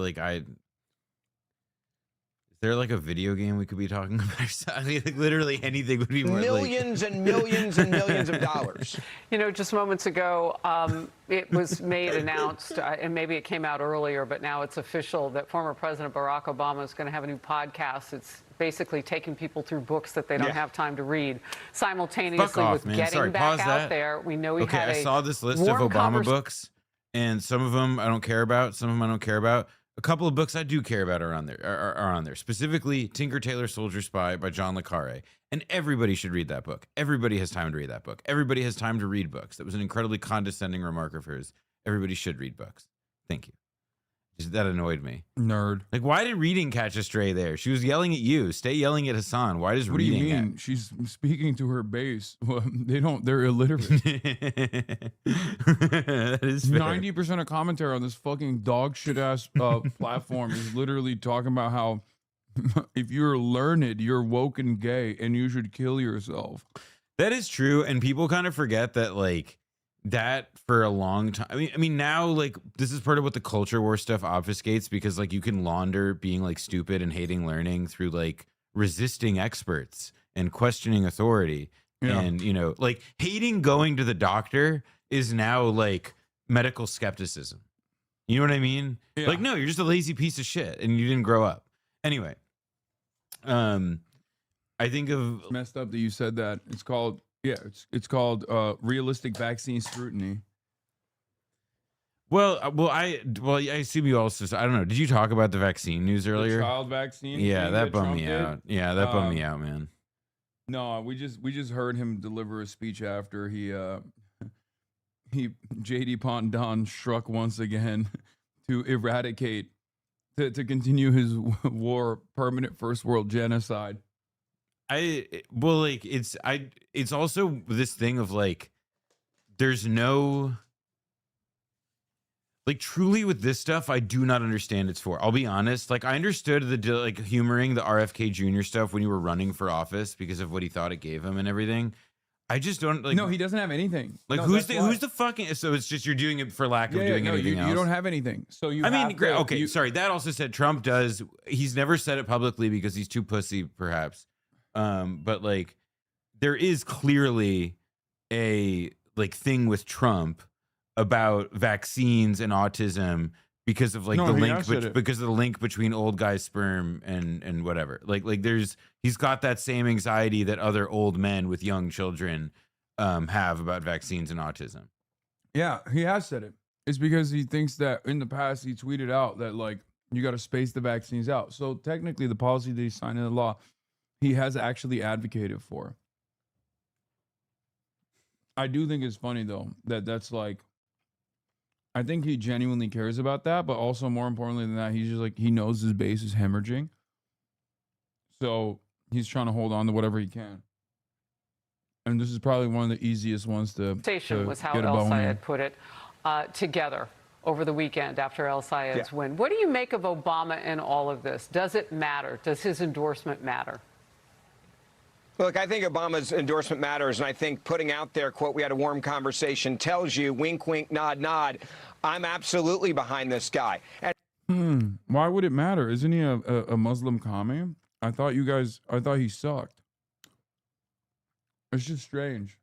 there like a video game we could be talking about? I mean, like, literally anything would be more Millions and millions and millions of dollars. You know, just moments ago, it was announced, and maybe it came out earlier, but now it's official that former President Barack Obama is going to have a new podcast. It's basically taking people through books that they don't have time to read, simultaneously off, with man. getting Sorry, back pause out that. there. We know he had I saw this list of Obama books, and some of them I don't care about. Some of them I don't care about. A couple of books I do care about are on there. Are on there, specifically Tinker Tailor Soldier Spy by John le Carre. And everybody should read that book. Everybody has time to read that book. Everybody has time to read books. That was an incredibly condescending remark of hers. Everybody should read books. Thank you. Just, that annoyed me. Nerd. Like, why did reading catch a stray there? She was yelling at you. Stay yelling at Hassan. Why does What reading? do you mean? She's speaking to her base. Well, they're illiterate. That is fair. 90% of commentary on this fucking dog shit ass platform is literally talking about how if you're learned, you're woke and gay, and you should kill yourself. That is true, and people kind of forget that, like, that for a long time. I mean, now, like, this is part of what the culture war stuff obfuscates, because, like, you can launder being, like, stupid and hating learning through, like, resisting experts and questioning authority. Yeah. And, you know, like, hating going to the doctor is now, like, medical skepticism. You know what I mean? Yeah. Like, no, you're just a lazy piece of shit, and you didn't grow up. Anyway, I think of It's messed up that you said that. It's called called realistic vaccine scrutiny. Well, I assume you also. I don't know. Did you talk about the vaccine news earlier? The child vaccine. Yeah, thing that bummed Trump me did? out. Yeah, that bummed me out, man. No, we just heard him deliver a speech after he JD Pondon struck once again to eradicate to continue his permanent first world genocide. It's also this thing of, like, there's no, like, truly with this stuff, I do not understand it's for. I'll be honest. Like, I understood the, like, humoring the RFK Jr. stuff when you were running for office because of what he thought it gave him and everything. I just don't, like. No, he doesn't have anything. Like, No, who's that's the fucking, so it's just you're doing it for lack of doing no, anything else. You don't have anything. So you I mean, have great. to- Okay, you- sorry. That also said Trump does. He's never said it publicly because he's too pussy, perhaps. But, like, there is clearly a, like, thing with Trump about vaccines and autism because of, like, No, the he link has said it. because of the link between old guy's sperm and whatever. Like he's got that same anxiety that other old men with young children have about vaccines and autism. Yeah, he has said it. It's because he thinks that in the past he tweeted out that, like, you got to space the vaccines out. So technically, the policy that he signed into law, he has actually advocated for. I do think it's funny though that's like, I think he genuinely cares about that, but also more importantly than that, he's just like, he knows his base is hemorrhaging, so he's trying to hold on to whatever he can. And this is probably one of the easiest ones to Station was how get a El bone in. Sayed put it, together over the weekend after El Sayed's win. What do you make of Obama in all of this? Does it matter? Does his endorsement matter? Look, I think Obama's endorsement matters, and I think putting out there, quote, we had a warm conversation, tells you, wink, wink, nod, nod, I'm absolutely behind this guy. And Why would it matter? Isn't he a Muslim commie? I thought he sucked. It's just strange.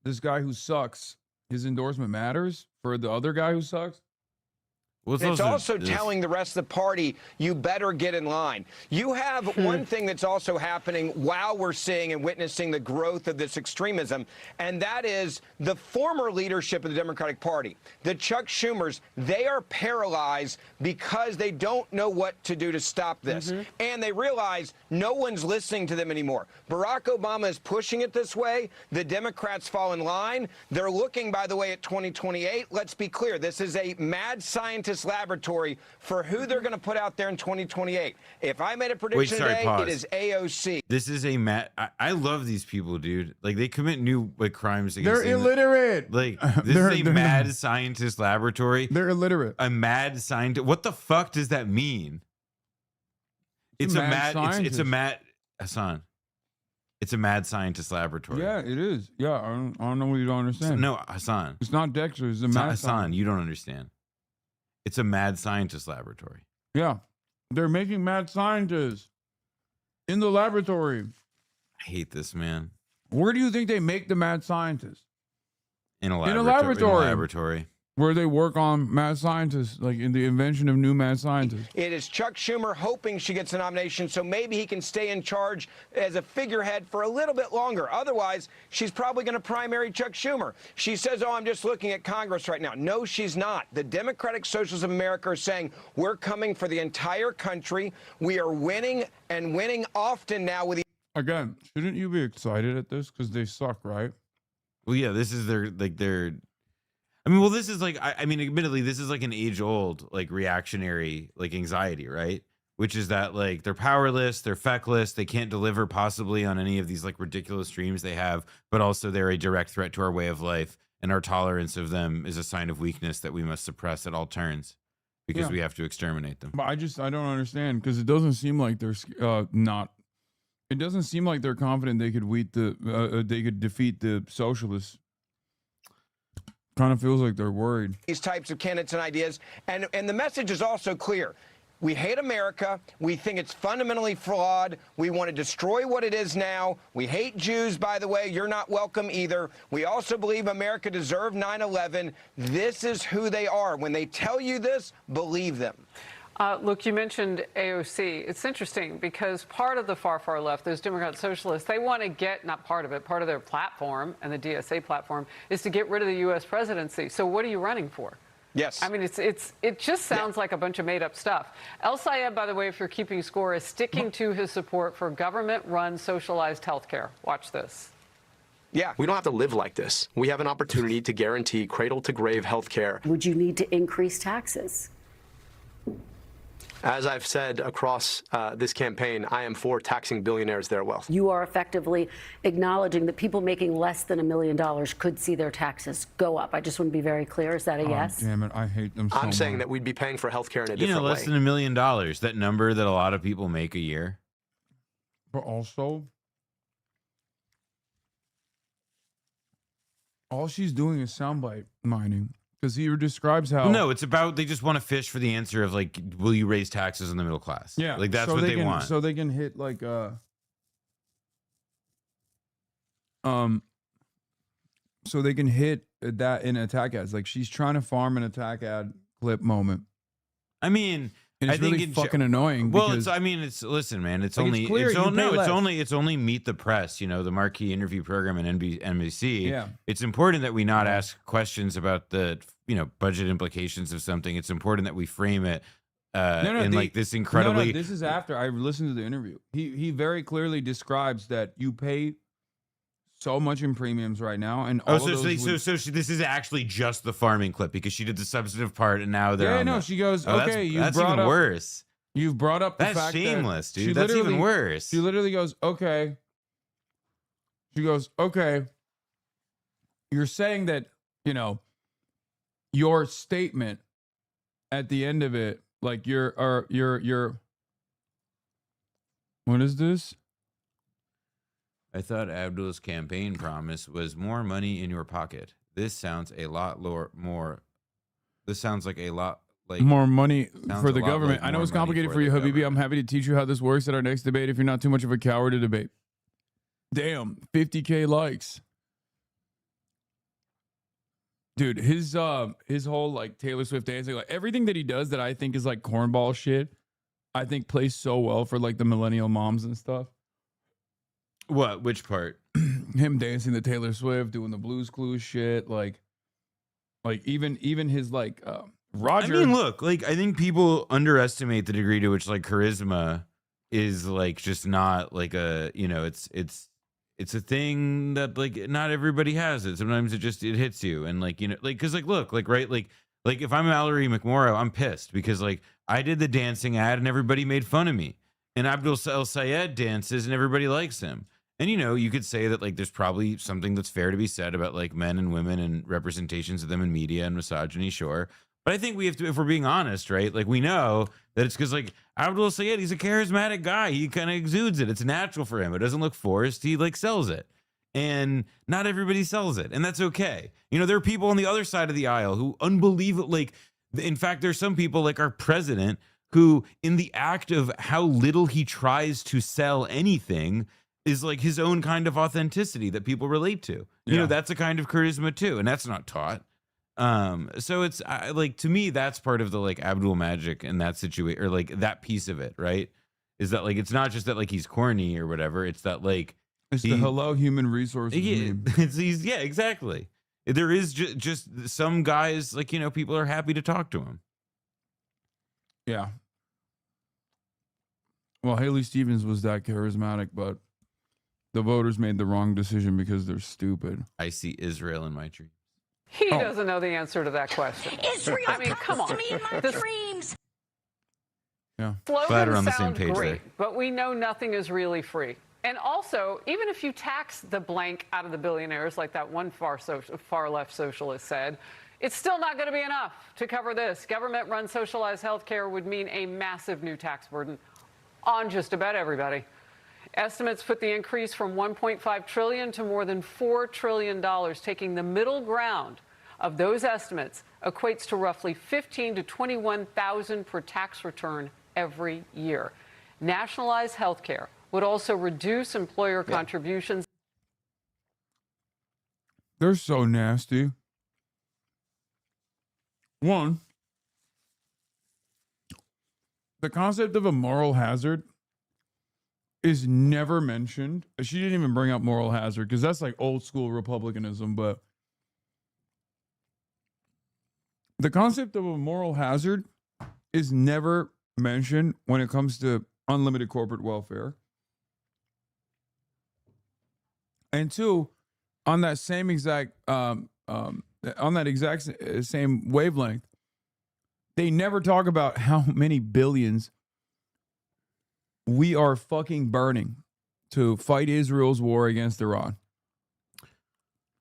This guy who sucks, his endorsement matters for the other guy who sucks? It's also telling the rest of the party, you better get in line. You have one thing that's also happening while we're seeing and witnessing the growth of this extremism, and that is the former leadership of the Democratic Party, the Chuck Schumers. They are paralyzed because they don't know what to do to stop this. And they realize no one's listening to them anymore. Barack Obama is pushing it this way. The Democrats fall in line. They're looking, by the way, at 2028. Let's be clear. This is a mad scientist laboratory for who they're going to put out there in 2028. If I made a prediction today, it is AOC. This is a mad. I love these people, dude. Like, they commit new, like, crimes against. They're illiterate. Like, this is a mad scientist laboratory. They're illiterate. A mad scientist. What the fuck does that mean? It's a mad. It's a mad. Hassan. It's a mad scientist laboratory. Yeah, it is. Yeah, I don't know what you don't understand. No, Hassan. It's not Dexter. It's a Hassan, mad Hassan, you don't understand. It's a mad scientist laboratory. Yeah. They're making mad scientists in the laboratory. I hate this, man. Where do you think they make the mad scientists? In a laboratory. In a laboratory. Where they work on mad scientists, like in the invention of new mad scientists. It is Chuck Schumer hoping she gets a nomination so maybe he can stay in charge as a figurehead for a little bit longer. Otherwise, she's probably going to primary Chuck Schumer. She says, oh, I'm just looking at Congress right now. No, she's not. The Democratic Socialists of America are saying we're coming for the entire country. We are winning and winning often now with the... Again, shouldn't you be excited at this? Because they suck, right? Well, yeah, this is their I mean, well, this is like, I mean, admittedly, this is like an age-old, like, reactionary, like, anxiety, right? Which is that, like, they're powerless, they're feckless, they can't deliver possibly on any of these, like, ridiculous dreams they have, but also they're a direct threat to our way of life, and our tolerance of them is a sign of weakness that we must suppress at all turns because we have to exterminate them. But I don't understand, because it doesn't seem like they're it doesn't seem like they're confident they could defeat the socialists. Kind of feels like they're worried. These types of candidates and ideas. And the message is also clear. We hate America. We think it's fundamentally flawed. We want to destroy what it is now. We hate Jews, by the way. You're not welcome either. We also believe America deserved 9/11. This is who they are. When they tell you this, believe them. Look, you mentioned AOC. It's interesting because part of the far left, those Democrat socialists, they want to get, not part of it, part of their platform and the DSA platform is to get rid of the U.S. presidency. So what are you running for? Yes. I mean, it just sounds like a bunch of made up stuff. El Sayed, by the way, if you're keeping score, is sticking to his support for government-run socialized health care. Watch this. Yeah. We don't have to live like this. We have an opportunity to guarantee cradle-to-grave health care. Would you need to increase taxes? As I've said across this campaign, I am for taxing billionaires their wealth. You are effectively acknowledging that people making less than $1 million could see their taxes go up. I just want to be very clear. Is that a yes? Damn it, I hate them so I'm saying much. that we'd be paying for health care in a You different know, less way. than $1 million, that number that a lot of people make a year. But also, all she's doing is soundbite mining. Because he describes how... No, it's about they just want to fish for the answer of, like, will you raise taxes on the middle class? Yeah. Like, that's what they want. So they can hit, like, so they can hit that in attack ads. Like, she's trying to farm an attack ad clip moment. I mean... And it's really fucking annoying. Well, because, listen, man, it's like, only, it's clear, it's only Meet the Press, you know, the marquee interview program in NBC. Yeah. It's important that we not ask questions about the, you know, budget implications of something. It's important that we frame it like this incredibly. No, this is after I listened to the interview. He very clearly describes that you pay so much in premiums right now, and all so this is actually just the farming clip because she did the substantive part, and now they're she goes, okay, that's even worse. You've brought up the that's fact shameless, that dude. That's even worse. She literally goes, okay. She goes, okay. You're saying that, you know, your statement at the end of it, like your what is this? I thought Abdul's campaign promise was more money in your pocket. This sounds a lot more. This sounds like a lot like more money for the lot government. like I know more it's money complicated for for you, the Habibi. government. I'm happy to teach you how this works at our next debate if you're not too much of a coward to debate. Damn, 50K likes. Dude, his whole like Taylor Swift dancing, like everything that he does that I think is like cornball shit, I think plays so well for like the millennial moms and stuff. What? Which part? Him dancing to Taylor Swift, doing the Blues Clues shit, like even his like Roger. I mean, look, like I think people underestimate the degree to which like charisma is like just not like a, you know, it's a thing that like not everybody has it. Sometimes it hits you, and like, you know, like because like look, like right, like if I'm Mallory McMorrow, I'm pissed because like I did the dancing ad and everybody made fun of me, and Abdul El Sayed dances and everybody likes him. And, you know, you could say that, like, there's probably something that's fair to be said about, like, men and women and representations of them in media and misogyny, sure. But I think we have to, if we're being honest, right? Like, we know that it's because, like, Abdul Sayed, he's a charismatic guy. He kind of exudes it. It's natural for him. It doesn't look forced. He, like, sells it. And not everybody sells it. And that's okay. You know, there are people on the other side of the aisle who unbelievably, like, in fact, there's some people, like our president, who in the act of how little he tries to sell anything is like his own kind of authenticity that people relate to. You know, that's a kind of charisma too, and that's not taught. So it's like, to me, that's part of the like Abdul magic in that situation, or like that piece of it, right? Is that like, it's not just that like he's corny or whatever. It's that like, it's the hello human resources. Yeah, exactly. There is just some guys, like, you know, people are happy to talk to him. Yeah. Well, Haley Stevens was that charismatic, but the voters made the wrong decision because they're stupid. I see Israel in my dreams. He doesn't know the answer to that question. Israel, I mean, come on. me in my dreams. Yeah. Glad we're on the same Slogans page sound great, there. but we know nothing is really free. And also, even if you tax the blank out of the billionaires, like that one far left socialist said, it's still not going to be enough to cover this. Government-run socialized health care would mean a massive new tax burden on just about everybody. Estimates put the increase from $1.5 trillion to more than $4 trillion, taking the middle ground of those estimates equates to roughly 15 to 21,000 per tax return every year. Nationalized health care would also reduce employer contributions. They're so nasty. One, the concept of a moral hazard is never mentioned. She didn't even bring up moral hazard because that's like old school Republicanism, but the concept of a moral hazard is never mentioned when it comes to unlimited corporate welfare. And two, on that same exact same wavelength, they never talk about how many billions we are fucking burning to fight Israel's war against Iran.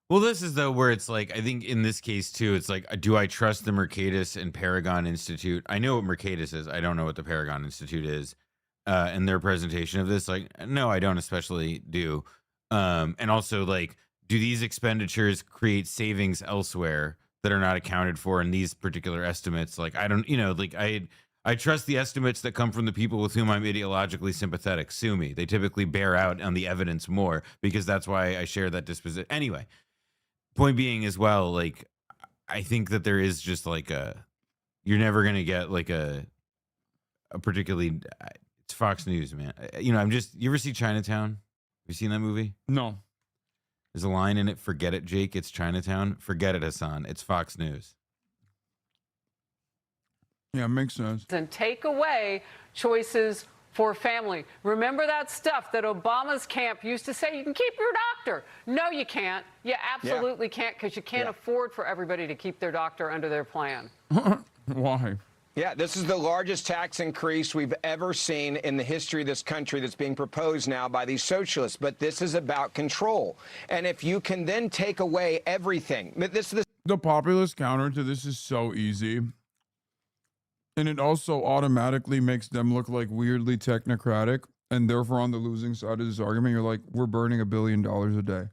Well, this is though where it's like, I think in this case too, it's like, do I trust the Mercatus and Paragon Institute? I know what Mercatus is. I don't know what the Paragon Institute is. And their presentation of this, like, no, I don't especially do. And also, like, do these expenditures create savings elsewhere that are not accounted for in these particular estimates? Like, I don't, you know, like I trust the estimates that come from the people with whom I'm ideologically sympathetic. Sue me. They typically bear out on the evidence more because that's why I share that disposition. Anyway, point being as well, like, I think that there is just like you're never going to get like a particularly, it's Fox News, man. You know, you ever see Chinatown? Have you seen that movie? No. There's a line in it, forget it, Jake, it's Chinatown. Forget it, Hassan, it's Fox News. Yeah, it makes sense. And take away choices for family. Remember that stuff that Obama's camp used to say, you can keep your doctor. No, you can't. You absolutely can't, because you can't afford for everybody to keep their doctor under their plan. Why? Yeah, this is the largest tax increase we've ever seen in the history of this country that's being proposed now by these socialists. But this is about control. And if you can then take away everything, the populist counter to this is so easy. And it also automatically makes them look like weirdly technocratic and therefore on the losing side of this argument. You're like, we're burning $1 billion a day.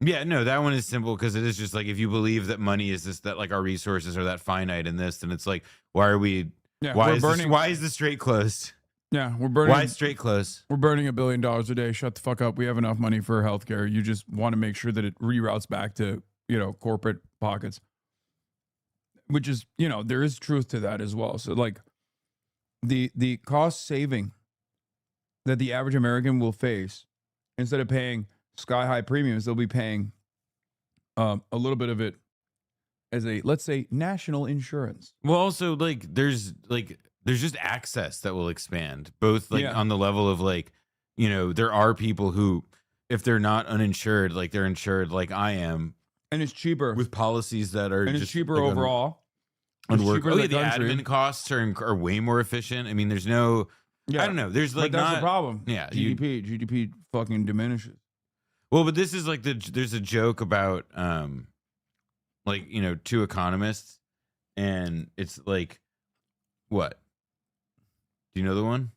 Yeah, no, that one is simple because it is just like, if you believe that money is this, that like our resources are that finite in this, then it's like, why are we, why is the strait closed? Yeah, we're burning. Why is straight close? We're burning $1 billion a day. Shut the fuck up. We have enough money for healthcare. You just want to make sure that it reroutes back to, you know, corporate pockets. Which is, you know, there is truth to that as well. So like the cost saving that the average American will face, instead of paying sky high premiums, they'll be paying a little bit of it as a, let's say, national insurance. Well, also there's just access that will expand, both on the level of like, you know, there are people who, if they're not uninsured, like they're insured like I am. And it's cheaper with policies that are it's cheaper overall. The admin costs are way more efficient. I mean, there's no, I don't know. There's like, but that's the problem. Yeah. GDP fucking diminishes. Well, but this is like there's a joke about, like, you know, two economists, and it's like, what? Do you know the one?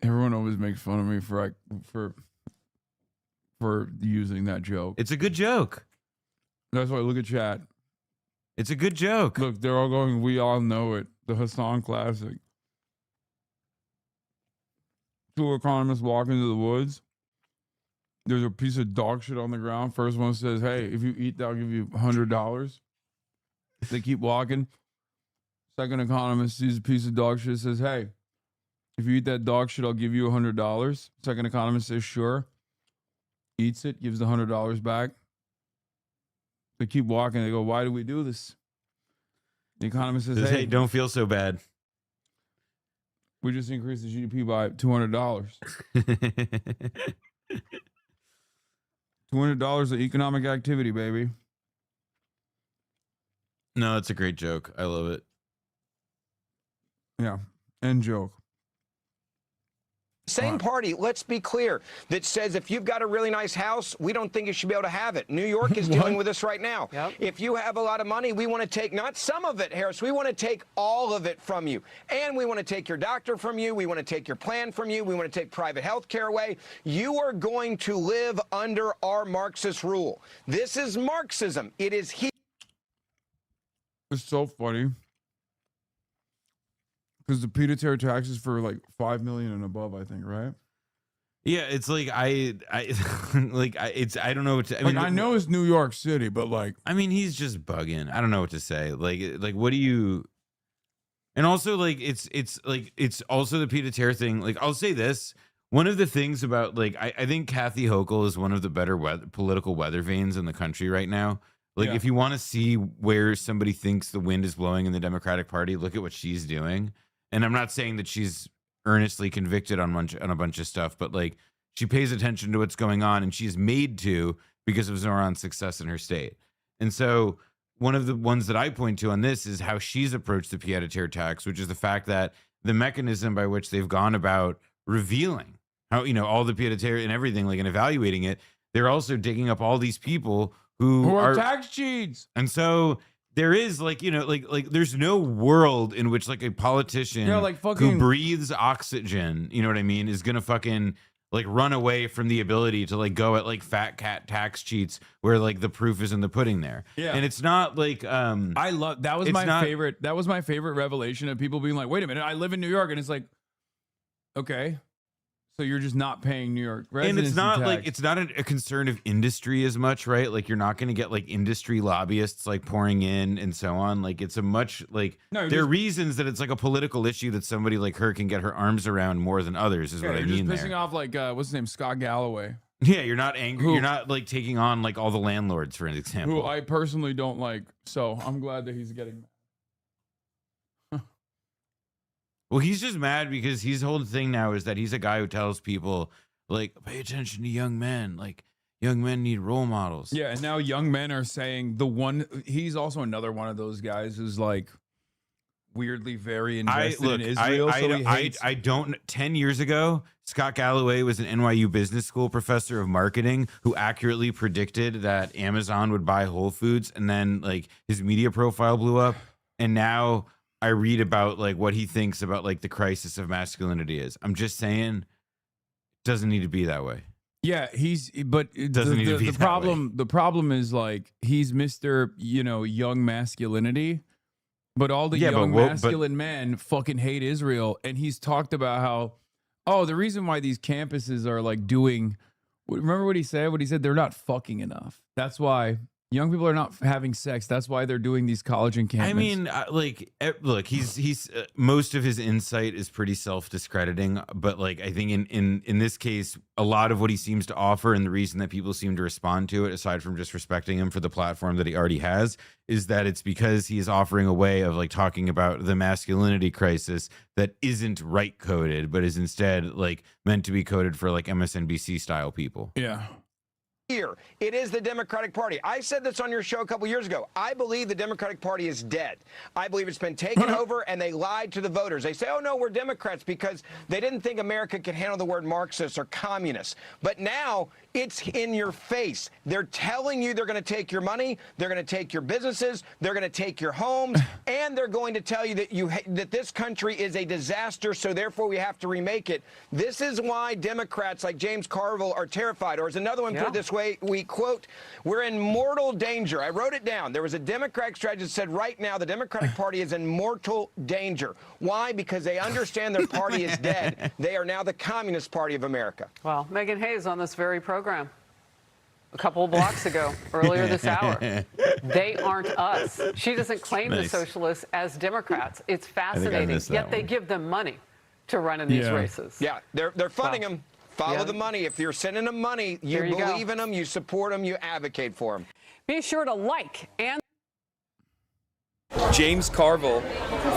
Everyone always makes fun of me for using that joke. It's a good joke. That's why I look at chat. It's a good joke. Look, they're all going, we all know it. the Hassan classic. Two economists walk into the woods. There's a piece of dog shit on the ground. First one says, hey, if you eat that, I'll give you $100. They keep walking. Second economist sees a piece of dog shit, says, hey, if you eat that dog shit, I'll give you $100. Second economist says, sure. Eats it, gives the $100 back. They keep walking. They go, why do we do this? The economist says, hey, don't feel so bad. We just increased the GDP by $200. $200 of economic activity, baby. No, it's a great joke. I love it. Yeah, end joke. Same party, let's be clear, that says if you've got a really nice house, we don't think you should be able to have it. New York is dealing with this right now. Yep. If you have a lot of money, we want to take not some of it, Harris, we want to take all of it from you. And we want to take your doctor from you. We want to take your plan from you. We want to take private health care away. You are going to live under our Marxist rule. This is Marxism. It is he. It's so funny. Because the pied-à-terre tax is for like 5 million and above, I think, right? Yeah, it's like I don't know what to. I know it's New York City, but like, I mean, he's just bugging. I don't know what to say. Like, what do you? And also, like, it's also the pied-à-terre thing. Like, I'll say this: one of the things about like, I think Kathy Hochul is one of the better political weather vanes in the country right now. Like, if you want to see where somebody thinks the wind is blowing in the Democratic Party, look at what she's doing. And I'm not saying that she's earnestly convicted on a bunch of stuff, but like she pays attention to what's going on, and she's made to because of Zoran's success in her state. And so one of the ones that I point to on this is how she's approached the pied-à-terre tax, which is the fact that the mechanism by which they've gone about revealing how, you know, all the pied-à-terre and everything, like, and evaluating it, they're also digging up all these people who are tax cheats. And so there is like, you know, like there's no world in which like a politician who breathes oxygen, you know what I mean, is going to fucking like run away from the ability to like go at like fat cat tax cheats where like the proof is in the pudding there. Yeah. And it's not like, I love, that was my favorite. That was my favorite revelation of people being like, wait a minute, I live in New York. And it's like, okay. So you're just not paying New York residency and it's not tax. like, it's not a concern of industry as much, right? Like you're not going to get like industry lobbyists like pouring in and so on. Like it's a much like, there are reasons that it's like a political issue that somebody like her can get her arms around more than others is what I mean. Just pissing off like, what's his name? Scott Galloway. Yeah. You're not angry. You're not like taking on like all the landlords, for an example. Who I personally don't like. So I'm glad that he's getting mad. Well, he's just mad because his whole thing now is that he's a guy who tells people, like, pay attention to young men. Like, young men need role models. Yeah, and now young men are saying he's also another one of those guys who's like weirdly very invested in Israel. I don't. 10 years ago, Scott Galloway was an NYU business school professor of marketing who accurately predicted that Amazon would buy Whole Foods, and then like his media profile blew up, and now I read about like what he thinks about like the crisis of masculinity is. I'm just saying, it doesn't need to be that way. Yeah, it doesn't need to be the that problem. way. The problem is like he's Mr. Young masculinity, but all the young masculine men fucking hate Israel, and he's talked about how the reason why these campuses are like doing. Remember what he said? What he said, they're not fucking enough. That's why. Young people are not having sex. That's why they're doing these college encampments. I mean, look, he's most of his insight is pretty self-discrediting, but like I think in this case, a lot of what he seems to offer and the reason that people seem to respond to it, aside from just respecting him for the platform that he already has, is that it's because he is offering a way of like talking about the masculinity crisis that isn't right coded, but is instead like meant to be coded for like MSNBC style people. Yeah. Here, it is the Democratic Party. I said this on your show a couple years ago. I believe the Democratic Party is dead. I believe it's been taken over, and they lied to the voters. They say, oh, no, we're Democrats because they didn't think America could handle the word Marxist or communist. But now it's in your face. They're telling you they're going to take your money, they're going to take your businesses, they're going to take your homes, and they're going to tell you that this country is a disaster, so therefore we have to remake it. This is why Democrats like James Carville are terrified. Or as another one put it this way, we quote, we're in mortal danger. I wrote it down. There was a Democratic strategist that said right now the Democratic Party is in mortal danger. Why? Because they understand their party is dead. They are now the Communist Party of America. Well, Megan Hayes on this very program a couple of blocks ago, earlier this hour. They aren't us. She doesn't claim the socialists as Democrats. It's fascinating. Yet they give them money to run in these races. Yeah, they're funding them. Follow the money. If you're sending them money, you believe in them, you support them, you advocate for them. Be sure to like and James Carville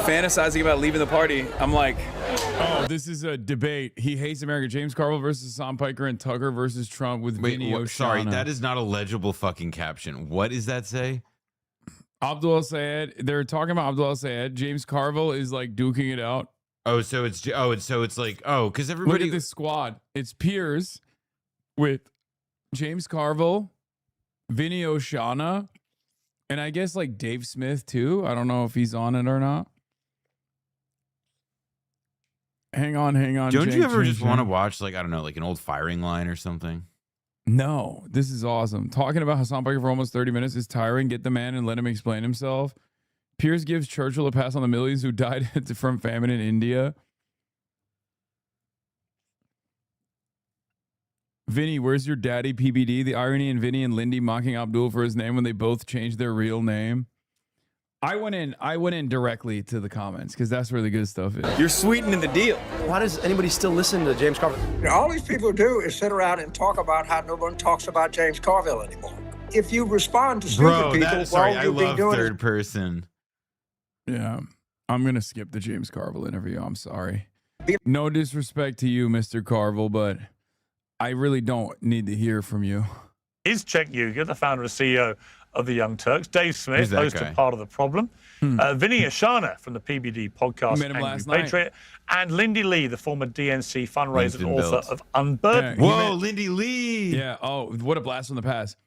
fantasizing about leaving the party. I'm like, oh, this is a debate. He hates America. James Carville versus Hassan Piker and Tucker versus Trump with Vinny Oshana. Sorry, that is not a legible fucking caption. What does that say? Abdul Sayed. They're talking about Abdul Sayed. James Carville is like duking it out. Oh, so it's like because everybody. Look at this squad. It's Piers with James Carville, Vinny Oshana, and I guess like Dave Smith too. I don't know if he's on it or not. Hang on. Don't you ever just want to watch like, I don't know, like an old firing line or something? No, this is awesome. Talking about Hassan Piker for almost 30 minutes is tiring. Get the man and let him explain himself. Piers gives Churchill a pass on the millions who died from famine in India. Vinny, where's your daddy PBD? The irony in Vinny and Lindy mocking Abdul for his name when they both changed their real name. I went in directly to the comments because that's where the good stuff is. you're sweetening the deal. Why does anybody still listen to James Carville? All these people do is sit around and talk about how no one talks about James Carville anymore. If you respond to stupid people, I you've been love doing third person. Yeah, I'm going to skip the James Carville interview. I'm sorry. No disrespect to you, Mr. Carville, but I really don't need to hear from you. Is Cenk Uygur, the founder and CEO of the Young Turks. Dave Smith, host of Part of the Problem. Vinny Oshana from the PBD podcast, Met him last Angry night. Patriot. And Lindy Lee, the former DNC fundraiser and author of Unburdened. Whoa, Lindy Lee. Yeah. Oh, what a blast from the past.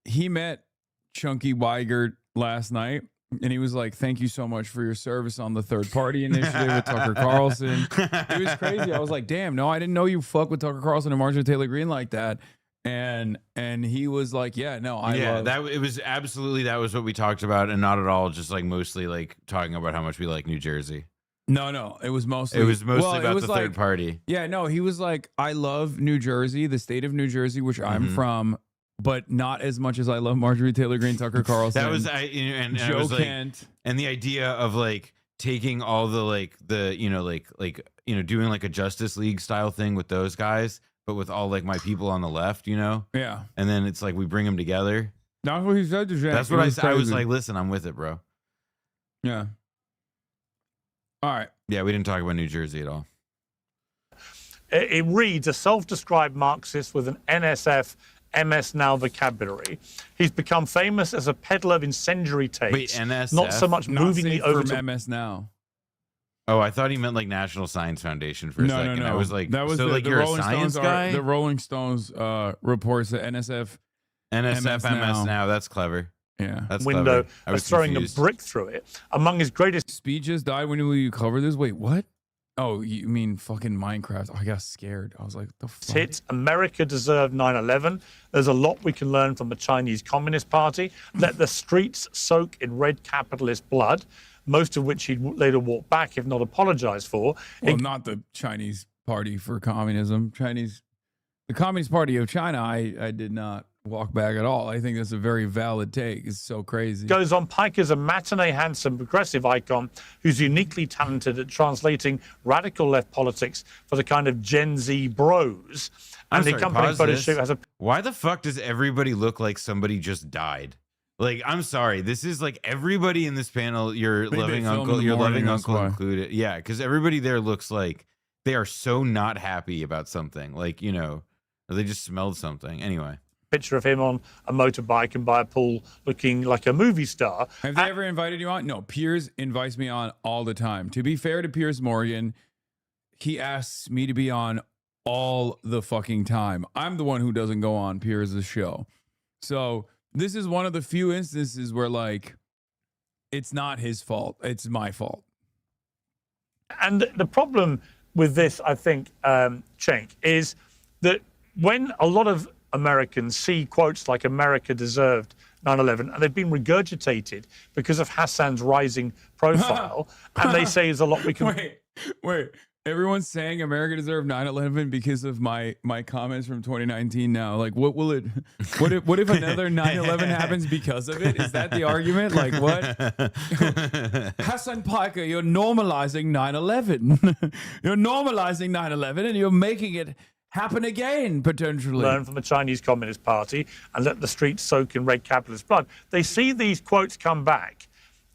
He met Chunky Weigert last night, and he was like, "Thank you so much for your service on the third party initiative with Tucker Carlson." It was crazy. I was like, "Damn, no, I didn't know you fuck with Tucker Carlson and Marjorie Taylor Greene like that." And he was like, "Yeah, no, it was absolutely, that was what we talked about, and not at all just like mostly like talking about how much we like New Jersey." No, it was mostly about the third party. Yeah, no, he was like, "I love New Jersey, the state of New Jersey, which I'm from, but not as much as I love Marjorie Taylor Greene, Tucker Carlson." That was and Joe I was like, Kent, and the idea of like taking all the like doing like a Justice League style thing with those guys, but with all like my people on the left, Yeah. And then it's like we bring them together. That's what he said to Jack. That's what I said. I was like, listen, I'm with it, bro. Yeah. All right. Yeah, we didn't talk about New Jersey at all. It reads, a self-described Marxist with an NSF MS Now vocabulary. He's become famous as a peddler of incendiary tapes. Wait, NSF? Not so much moving me over to MS Now. Oh, I thought he meant like National Science Foundation for a second. No. I was like, that was so like the you're Rolling a science Stones guy? The Rolling Stones reports that NSF MS Now. That's clever. Yeah. That's window clever. I was as throwing confused. a brick through it. Among his greatest speeches died when you cover this. Wait, what? Oh, you mean fucking Minecraft? Oh, I got scared. I was like, the fuck? hits, America deserved 9/11. There's a lot we can learn from the Chinese Communist Party. Let the streets soak in red capitalist blood, most of which he'd later walk back, if not apologize for. Well, not the Chinese Party for Communism. The Communist Party of China, I did not walk back at all. I think that's a very valid take. It's so crazy. Goes on, Piker's a matinee handsome progressive icon who's uniquely talented at translating radical left politics for the kind of Gen Z bros. And the accompanying photo shoot has a... Why the fuck does everybody look like somebody just died? Like, I'm sorry. This is like everybody in this panel, your loving uncle included. Yeah, because everybody there looks like they are so not happy about something. Like, or they just smelled something. Anyway. Picture of him on a motorbike and by a pool looking like a movie star. Have they ever invited you on? No, Piers invites me on all the time. To be fair to Piers Morgan, he asks me to be on all the fucking time. I'm the one who doesn't go on Piers' show. So this is one of the few instances where, like, it's not his fault. It's my fault. And the problem with this, I think, Cenk, is that when a lot of Americans see quotes like America deserved 9/11, and they've been regurgitated because of Hassan's rising profile, and they say there's a lot we can... Wait. Everyone's saying America deserved 9/11 because of my comments from 2019 now. Like, what if another 9/11 happens because of it? Is that the argument? Like, what? Hassan Piker, you're normalizing 9/11. You're normalizing 9/11 and you're making it happen again, potentially. Learn from the Chinese Communist Party and let the streets soak in red capitalist blood. They see these quotes come back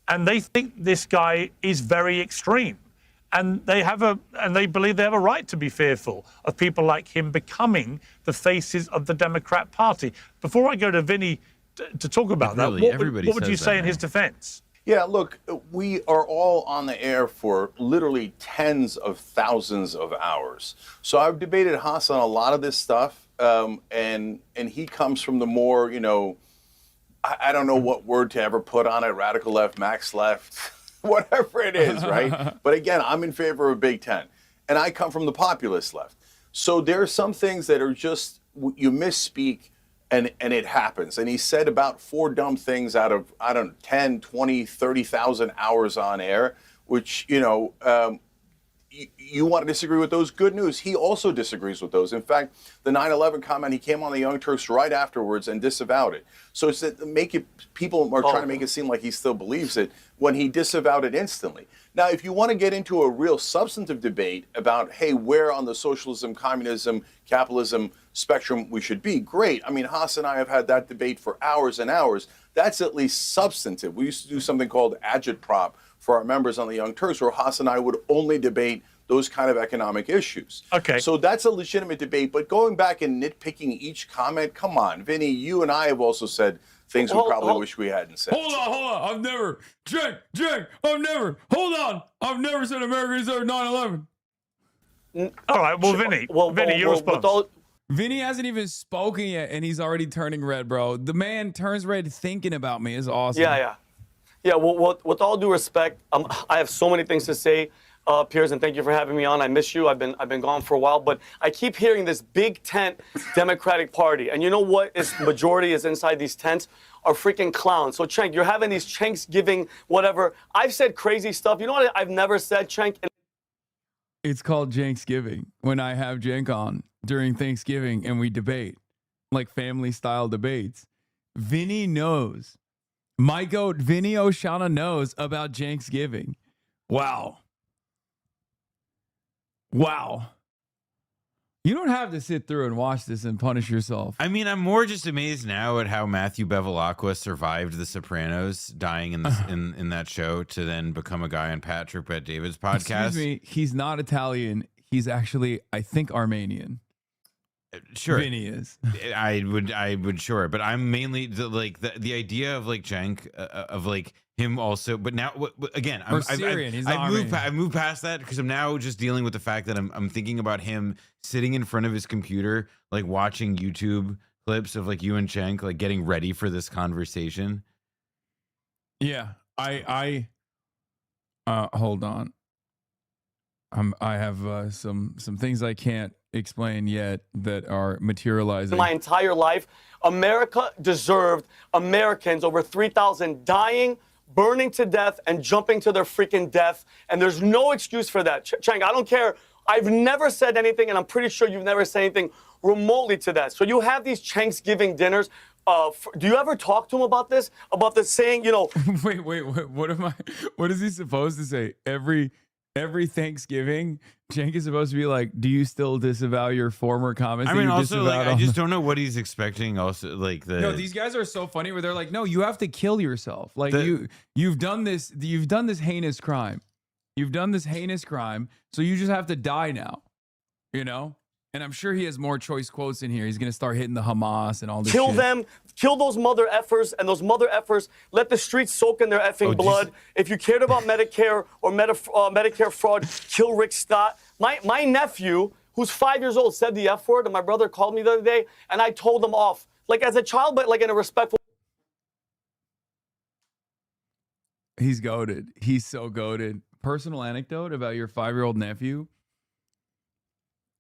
and they think this guy is very extreme. And they believe they have a right to be fearful of people like him becoming the faces of the Democrat Party. Before I go to Vinny to talk about that, what would you say in his defense? Yeah, look, we are all on the air for literally tens of thousands of hours. So I've debated Hassan a lot of this stuff, and he comes from the more, I don't know what word to ever put on it, radical left, max left, whatever it is, right? But again, I'm in favor of Big Ten, and I come from the populist left. So there are some things that are just, you misspeak, and it happens. And he said about 4 dumb things out of, 10, 20, 30,000 hours on air, which, you want to disagree with those. Good news, he also disagrees with those. In fact, the 9/11 comment, he came on the Young Turks right afterwards and disavowed it. So it's that people are trying to make it seem like he still believes it when he disavowed it instantly. Now, if you want to get into a real substantive debate about, hey, where on the socialism, communism, capitalism spectrum we should be, great. I mean, Haas and I have had that debate for hours and hours. That's at least substantive. We used to do something called agitprop for our members on the Young Turks, where Haas and I would only debate those kind of economic issues. Okay. So that's a legitimate debate. But going back and nitpicking each comment, come on, Vinny, you and I have also said things we probably wish we hadn't said. Hold on. I've never said America deserved 9/11. All right, well, Vinny, your response. Vinny hasn't even spoken yet, and he's already turning red, bro. The man turns red thinking about me. Is awesome. Yeah, well, with all due respect, I have so many things to say, Piers, and thank you for having me on. I miss you. I've been gone for a while, but I keep hearing this big tent Democratic Party, and you know what? Its majority is inside these tents are freaking clowns. So, Cenk, you're having these Thanksgiving whatever. I've said crazy stuff. You know what I've never said, Cenk? It's called Janksgiving when I have Cenk on during Thanksgiving and we debate, like family-style debates. Vinny knows. My goat, Vinny Oshana, knows about Janksgiving. Wow. You don't have to sit through and watch this and punish yourself. I mean, I'm more just amazed now at how Matthew Bevilacqua survived The Sopranos, dying in that show to then become a guy on Patrick Bet David's podcast. Excuse me, he's not Italian. He's actually, I think, Armenian. Sure, Vinny is. I would sure, but I'm mainly the idea of like Cenk of like him also. But now again, I've moved past that because I'm now just dealing with the fact that I'm thinking about him sitting in front of his computer, like watching YouTube clips of like you and Cenk like getting ready for this conversation. Yeah, I hold on. I have some things I can't explain yet that are materializing. My entire life, America deserved Americans over 3,000 dying, burning to death, and jumping to their freaking death. And there's no excuse for that. Cenk, I don't care. I've never said anything, and I'm pretty sure you've never said anything remotely to that. So you have these Thanksgiving dinners. Do you ever talk to him about this? About the saying, Wait. What is he supposed to say? Every Thanksgiving, Cenk is supposed to be like, do you still disavow your former comments? I mean, also, like, I just don't know what he's expecting. Also, like no, these guys are so funny where they're like, no, you have to kill yourself. Like you've done this heinous crime. You've done this heinous crime, so you just have to die now. And I'm sure he has more choice quotes in here. He's gonna start hitting the Hamas and all this. Kill shit. them, kill those mother effers, and those mother effers. Let the streets soak in their effing blood. If you cared about Medicare or Medicare fraud, kill Rick Scott. My nephew, who's 5 years old, said the F word, and my brother called me the other day, and I told him off, like as a child, but like in a respectful. He's goated. He's so goated. Personal anecdote about your 5-year-old nephew.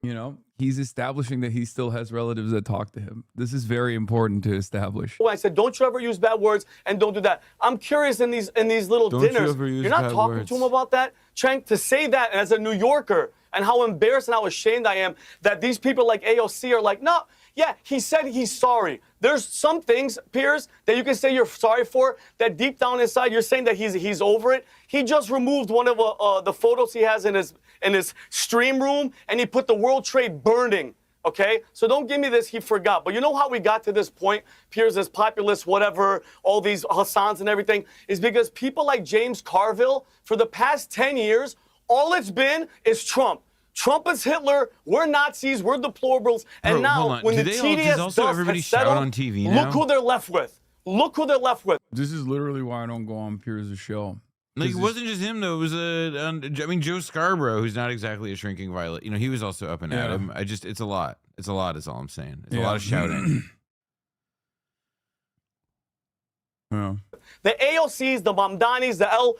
You know, he's establishing that he still has relatives that talk to him. This is very important to establish. I said, don't you ever use bad words and don't do that. I'm curious in these little Don't you dinners, ever use you're not bad talking words. to him about that? Chang, to say that as a New Yorker and how embarrassed and how ashamed I am that these people like AOC are like, no, yeah, he said he's sorry. There's some things, Piers, that you can say you're sorry for, that deep down inside you're saying that he's over it. He just removed one of the photos he has in his stream room, and he put the World Trade burning. Okay, so don't give me this, he forgot. But you know how we got to this point, Piers, as populist, whatever, all these Hassans and everything, is because people like James Carville, for the past 10 years, all it's been is Trump. Trump is Hitler, we're Nazis, we're deplorables, and Bro, hold now on. when Do the they TDS does also dust everybody has shout settled, on TV now? look who they're left with. Look who they're left with. This is literally why I don't go on Piers' show. Like, it wasn't just him, though. It was I mean, Joe Scarborough, who's not exactly a shrinking violet. You know, he was also up and at him. It's a lot. It's a lot is all I'm saying. It's a lot of shouting. Yeah. The AOCs, the Mamdanis, the El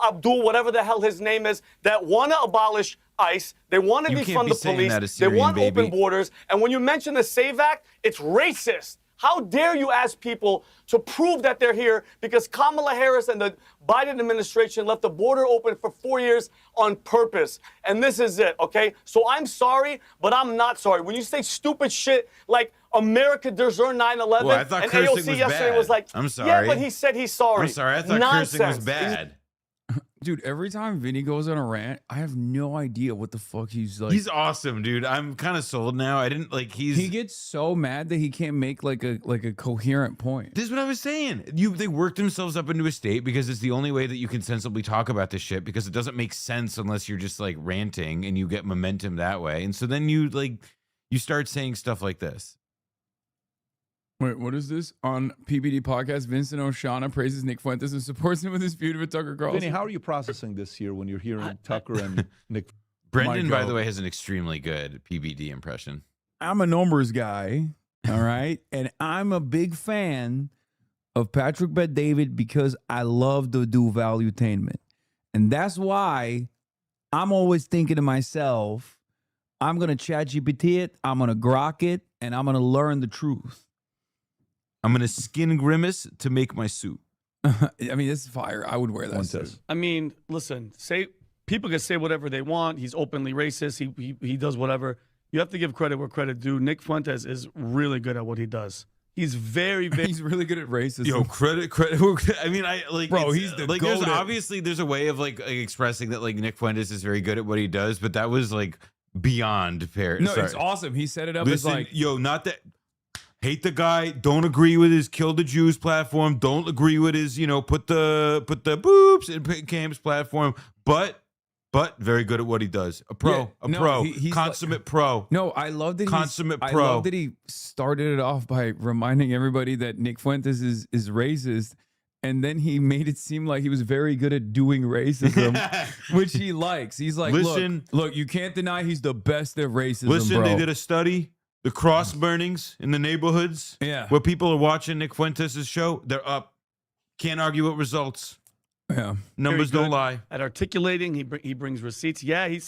Abdul, whatever the hell his name is, that want to abolish ICE. They want to You can't defund be the saying police. that, a They Syrian want baby. open borders. And when you mention the SAVE Act, it's racist. How dare you ask people to prove that they're here because Kamala Harris and the Biden administration left the border open for 4 years on purpose. And this is it, okay? So I'm sorry, but I'm not sorry. When you say stupid shit like America deserves 9/11, Well, I thought and cursing AOC was yesterday bad. was like, I'm yeah, sorry. but he said he's sorry. I'm sorry. I thought Nonsense. cursing was bad. Dude, every time Vinny goes on a rant, I have no idea what the fuck he's like. He's awesome, dude. I'm kind of sold now. I didn't like. He gets so mad that he can't make like a coherent point. This is what I was saying. They worked themselves up into a state because it's the only way that you can sensibly talk about this shit because it doesn't make sense unless you're just like ranting and you get momentum that way. And so then you start saying stuff like this. Wait, what is this? On PBD podcast, Vincent O'Shana praises Nick Fuentes and supports him with his feud with Tucker Carlson. Vinny, how are you processing this here when you're hearing Tucker and Nick? Brendan, by God. the way, has an extremely good PBD impression. I'm a numbers guy, all right? And I'm a big fan of Patrick Bet-David because I love to do valuetainment. And that's why I'm always thinking to myself, I'm going to ChatGPT it, I'm going to grok it, and I'm going to learn the truth. I'm going to skin Grimace to make my suit. I mean, this is fire. I would wear that suit. I mean, listen, people can say whatever they want. He's openly racist. He does whatever. You have to give credit where credit due. Nick Fuentes is really good at what he does. He's very, very. He's really good at racism. Yo, credit. I mean, Bro, it's- he's the like. goat There's a way of like expressing that like Nick Fuentes is very good at what he does, but that was like beyond fair. No, it's awesome. He set it up Listen, as like, yo, not that. Hate the guy. Don't agree with his kill the Jews platform. Don't agree with his, put the boobs in camps platform. But very good at what he does. A pro, he's consummate pro. No, I love that Consummate I pro. love that he started it off by reminding everybody that Nick Fuentes is racist, and then he made it seem like he was very good at doing racism, which he likes. He's like, Listen- look, you can't deny he's the best at racism. Listen, bro. they did a study. The cross burnings in the neighborhoods where people are watching Nick Fuentes' show, they're up. Can't argue with results. Yeah. Numbers Very don't good lie. At articulating, he brings receipts. Yeah, he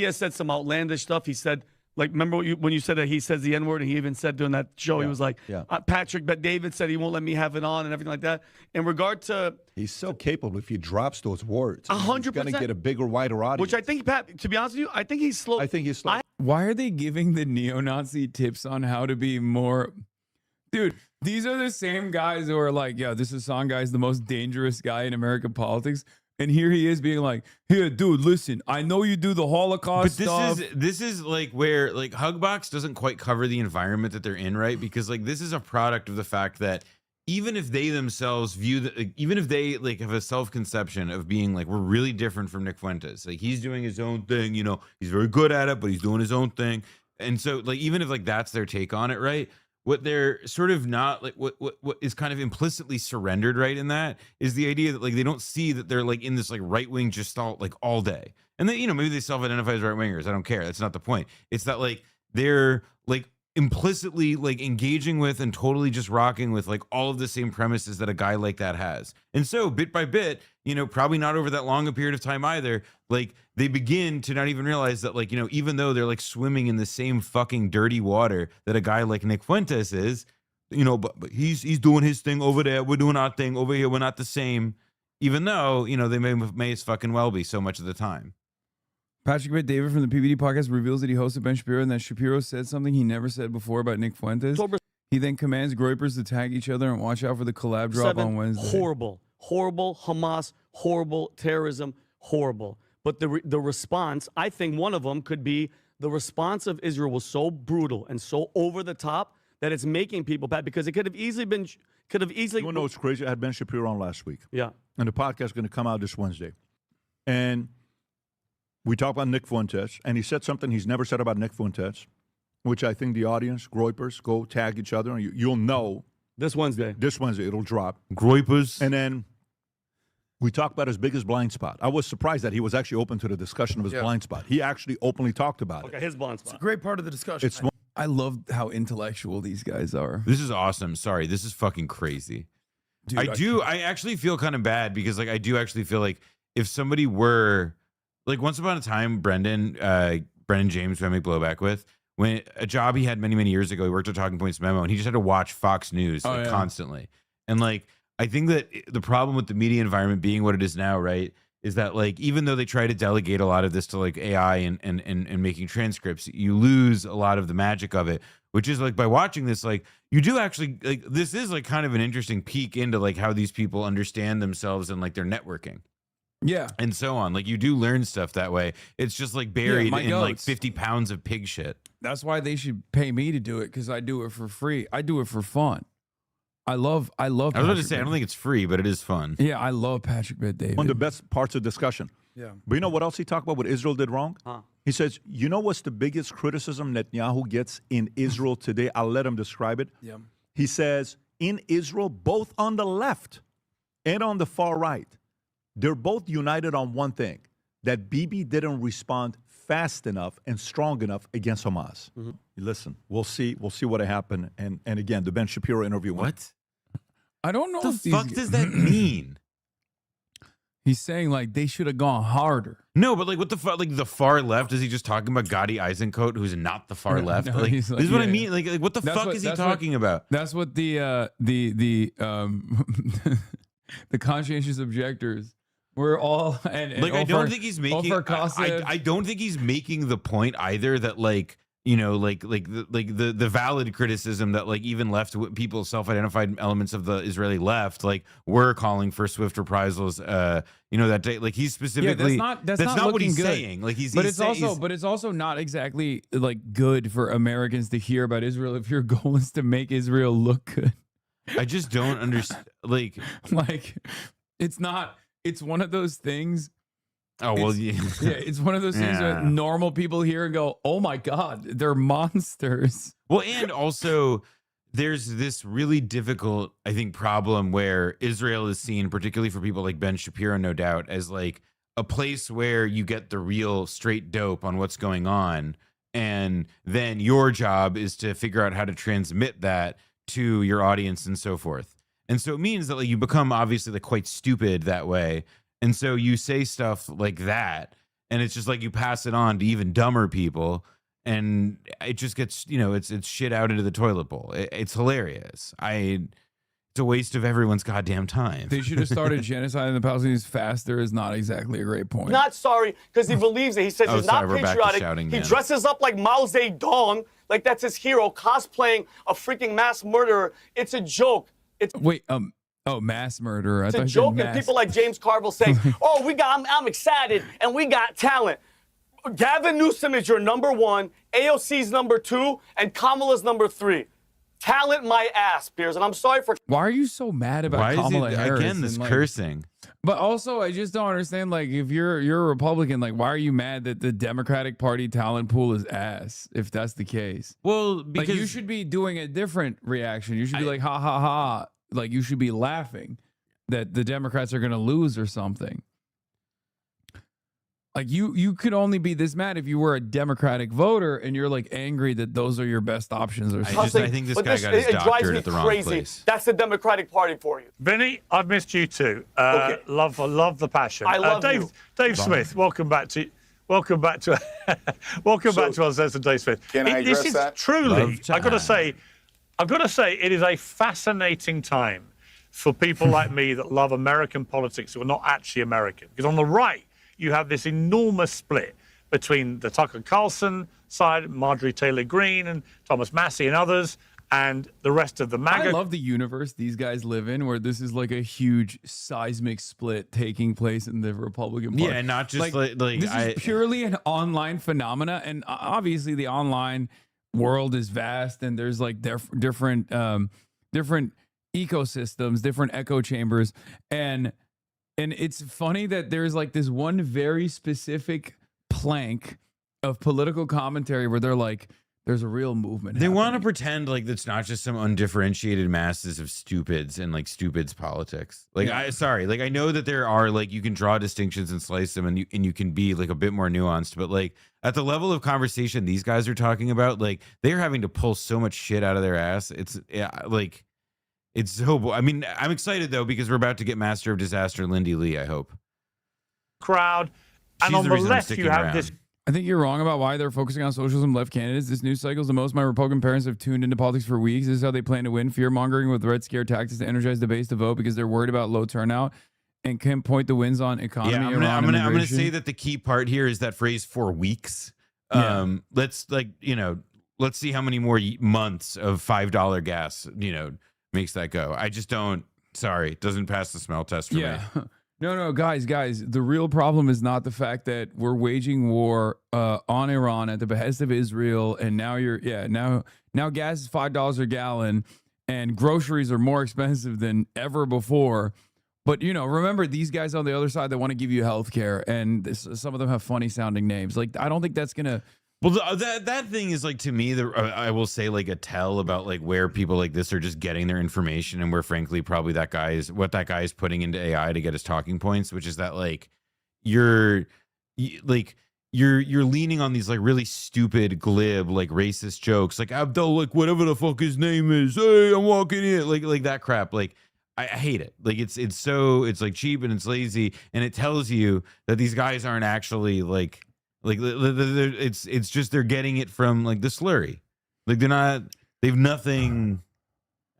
has said some outlandish stuff. He said, like, remember when you said that he says the N-word, and he even said during that show, he was like, Patrick Bet-David said he won't let me have it on and everything like that. In regard to... He's so capable if he drops those words. 100%. He's going to get a bigger, wider audience. Which I think, Pat, to be honest with you, I think he's slow. Why are they giving the neo-Nazi tips on how to be more... Dude, these are the same guys who are like, yeah, this Hassan guy is the most dangerous guy in American politics. And here he is being like, here, dude, listen, I know you do the Holocaust But stuff. this is like where like Hugbox doesn't quite cover the environment that they're in, right? Because like this is a product of the fact that even if they themselves view that, like, even if they like have a self-conception of being like, we're really different from Nick Fuentes, like he's doing his own thing, he's very good at it, but he's doing his own thing. And so like, even if like that's their take on it, right? What they're sort of not like, what is kind of implicitly surrendered, right, in that is the idea that like they don't see that they're like in this like right-wing gestalt like all day. And then, maybe they self-identify as right-wingers. I don't care. That's not the point. It's that like they're like implicitly like engaging with and totally just rocking with like all of the same premises that a guy like that has. And so bit by bit, you know, probably not over that long a period of time either, like they begin to not even realize that, like, you know, even though they're like swimming in the same fucking dirty water that a guy like Nick Fuentes is, you know, but he's doing his thing over there, we're doing our thing over here, we're not the same, even though, you know, they may as fucking well be so much of the time. Patrick Bet-David from the PBD podcast reveals that he hosted Ben Shapiro and that Shapiro said something he never said before about Nick Fuentes. He then commands Groypers to tag each other and watch out for the collab drop on Wednesday. Horrible Hamas, horrible terrorism, horrible. But the response, I think one of them could be the response of Israel was so brutal and so over the top that it's making people bad, because it could have easily been. You want to know what's crazy? I had Ben Shapiro on last week. Yeah. And the podcast is going to come out this Wednesday. And we talked about Nick Fuentes, and he said something he's never said about Nick Fuentes, which I think the audience, Groypers, go tag each other, and you'll know. This Wednesday, it'll drop. Groypers. And then we talked about his biggest blind spot. I was surprised that he was actually open to the discussion of his blind spot. He actually openly talked about it. Okay, his blind spot. It's a great part of the discussion. I love how intellectual these guys are. This is awesome. Sorry, this is fucking crazy. Dude, I actually feel kind of bad because like I do actually feel like if somebody were like once upon a time, Brendan James, who I make blowback with, when a job he had many years ago, he worked at Talking Points Memo, and he just had to watch Fox News constantly. And like I think that the problem with the media environment being what it is now, right, is that like even though they try to delegate a lot of this to like AI and making transcripts, you lose a lot of the magic of it, which is like by watching this, like you do actually like this is like kind of an interesting peek into like how these people understand themselves and like their networking. Yeah. And so on. Like you do learn stuff that way. It's just like buried in like 50 pounds of pig shit. That's why they should pay me to do it, because I do it for free. I do it for fun. I love. I was about to say I don't think it's free, but it is fun. Yeah, I love Patrick Bet-David. One of the best parts of discussion. Yeah. But you know what else he talked about? What Israel did wrong? He says, you know what's the biggest criticism Netanyahu gets in Israel today? I'll let him describe it. Yeah. He says, in Israel, both on the left and on the far right, they're both united on one thing, that Bibi didn't respond fast enough and strong enough against Hamas. Listen, we'll see what happened. And again, the Ben Shapiro interview. What? I don't know. What the fuck does that mean? He's saying like they should have gone harder. No, but like what the fuck? Like the far left? Is he just talking about Gadi Eisenkot, who's not the far left? No, like, he's like, this is what I mean. Like what the fuck is he talking about? That's what the the conscientious objectors. We're all and like I don't think he's making. I don't think he's making the point either that like you know like the valid criticism that like even left people, self-identified elements of the Israeli left, like were calling for swift reprisals. You know that day, like he's specifically that's not what he's saying. Like but it's also not exactly like good for Americans to hear about Israel if your goal is to make Israel look good. I just don't understand. Like it's not. It's one of those things. Oh, well, yeah. Yeah, it's one of those things that normal people hear and go, oh my God, they're monsters. Well, and also there's this really difficult, I think, problem where Israel is seen, particularly for people like Ben Shapiro, no doubt, as like a place where you get the real straight dope on what's going on. And then your job is to figure out how to transmit that to your audience and so forth. And so it means that like you become obviously like quite stupid that way. And so you say stuff like that, and it's just like you pass it on to even dumber people, and it just gets, you know, it's shit out into the toilet bowl. It's hilarious. It's a waste of everyone's goddamn time. They should have started genociding the Palestinians faster is not exactly a great point. Not sorry, because he believes it. He says he's not patriotic. He dresses up like Mao Zedong, like that's his hero, cosplaying a freaking mass murderer. It's a joke. Mass murderer. It's a joke, and people like James Carville saying, "Oh, I'm excited, and we got talent." Gavin Newsom is your number one, AOC's number two, and Kamala's number three. Talent my ass, Piers, and I'm sorry for. Why are you so mad about Kamala Harris? Again, this cursing. But also, I just don't understand. Like, if you're a Republican, like, why are you mad that the Democratic Party talent pool is ass? If that's the case, well, because like, you should be doing a different reaction. You should be like, ha ha ha. Like, you should be laughing that the Democrats are going to lose or something. Like you could only be this mad if you were a Democratic voter and you're like angry that those are your best options or something. I think this guy got his doctorate at the wrong place. That's the Democratic Party for you. Vinny, I've missed you too. Okay. Love the passion. I love Dave, you. Dave Smith, welcome back to our session, Dave Smith. Can I address this is that? truly, I've got to say, it is a fascinating time for people like me that love American politics who are not actually American. Because on the right, you have this enormous split between the Tucker Carlson side, Marjorie Taylor Greene and Thomas Massey and others, and the rest of the MAGA. I love the universe these guys live in where this is like a huge seismic split taking place in the Republican Party. Yeah, not just like this is purely an online phenomena, and obviously the online world is vast, and there's like different ecosystems, different echo chambers, and it's funny that there's like this one very specific plank of political commentary where they're like, there's a real movement. They want to pretend like it's not just some undifferentiated masses of stupids and like stupids politics. Like, Yeah. I know that there are like, you can draw distinctions and slice them, and you can be like a bit more nuanced, but like at the level of conversation these guys are talking about, like they're having to pull so much shit out of their ass. It's it's so. I mean, I'm excited though because we're about to get Master of Disaster Lindy Lee. I hope. Crowd, and She's on the the reason I'm left sticking you have around. this. I think you're wrong about why they're focusing on socialism left candidates. This news cycle is the most my Republican parents have tuned into politics for weeks. This is how they plan to win. Fear mongering with red scare tactics to energize the base to vote because they're worried about low turnout and can't point the wins on economy. Yeah, I'm gonna say that the key part here is that phrase "for weeks." Let's let's see how many more months of $5 gas makes that go. I just don't. Sorry, it doesn't pass the smell test for me. No, guys, the real problem is not the fact that we're waging war on Iran at the behest of Israel, and now now gas is $5 a gallon, and groceries are more expensive than ever before. But remember these guys on the other side that want to give you health care, and some of them have funny sounding names. Like I don't think that's gonna. Well, that thing is like, to me, I will say like a tell about like where people like this are just getting their information, and where frankly probably that guy is putting into AI to get his talking points, which is that like you're leaning on these like really stupid, glib, like racist jokes, like Abdul, like whatever the fuck his name is, hey, I'm walking in, like that crap. Like I hate it. Like it's like cheap and it's lazy, and it tells you that these guys aren't actually like it's just they're getting it from like the slurry. Like they've nothing.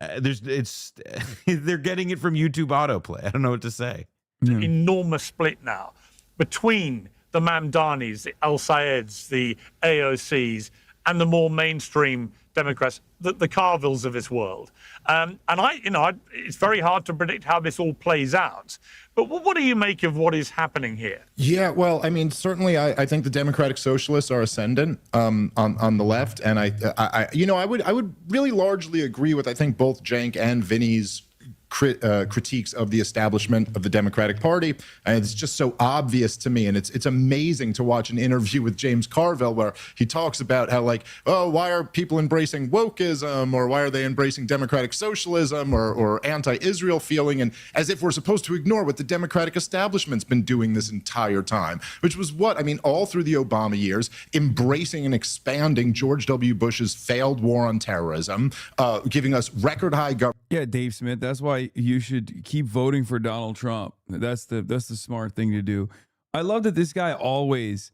They're getting it from YouTube autoplay. I don't know what to say. Enormous split now between the Mamdanis, the Al Sayeds, the AOCs, and the more mainstream Democrats, the Carvilles of this world. And it's very hard to predict how this all plays out. But what do you make of what is happening here? Yeah, well, I mean, certainly, I think the Democratic Socialists are ascendant on the left, and I would really largely agree with I think both Cenk and Vinny's critiques of the establishment of the Democratic Party, and it's just so obvious to me. And it's amazing to watch an interview with James Carville where he talks about how like, oh, why are people embracing wokeism, or why are they embracing democratic socialism or anti-Israel feeling, and as if we're supposed to ignore what the Democratic establishment's been doing this entire time, which was all through the Obama years, embracing and expanding George W. Bush's failed war on terrorism, giving us record high government. Yeah, Dave Smith, that's why you should keep voting for Donald Trump. That's the smart thing to do. I love that this guy always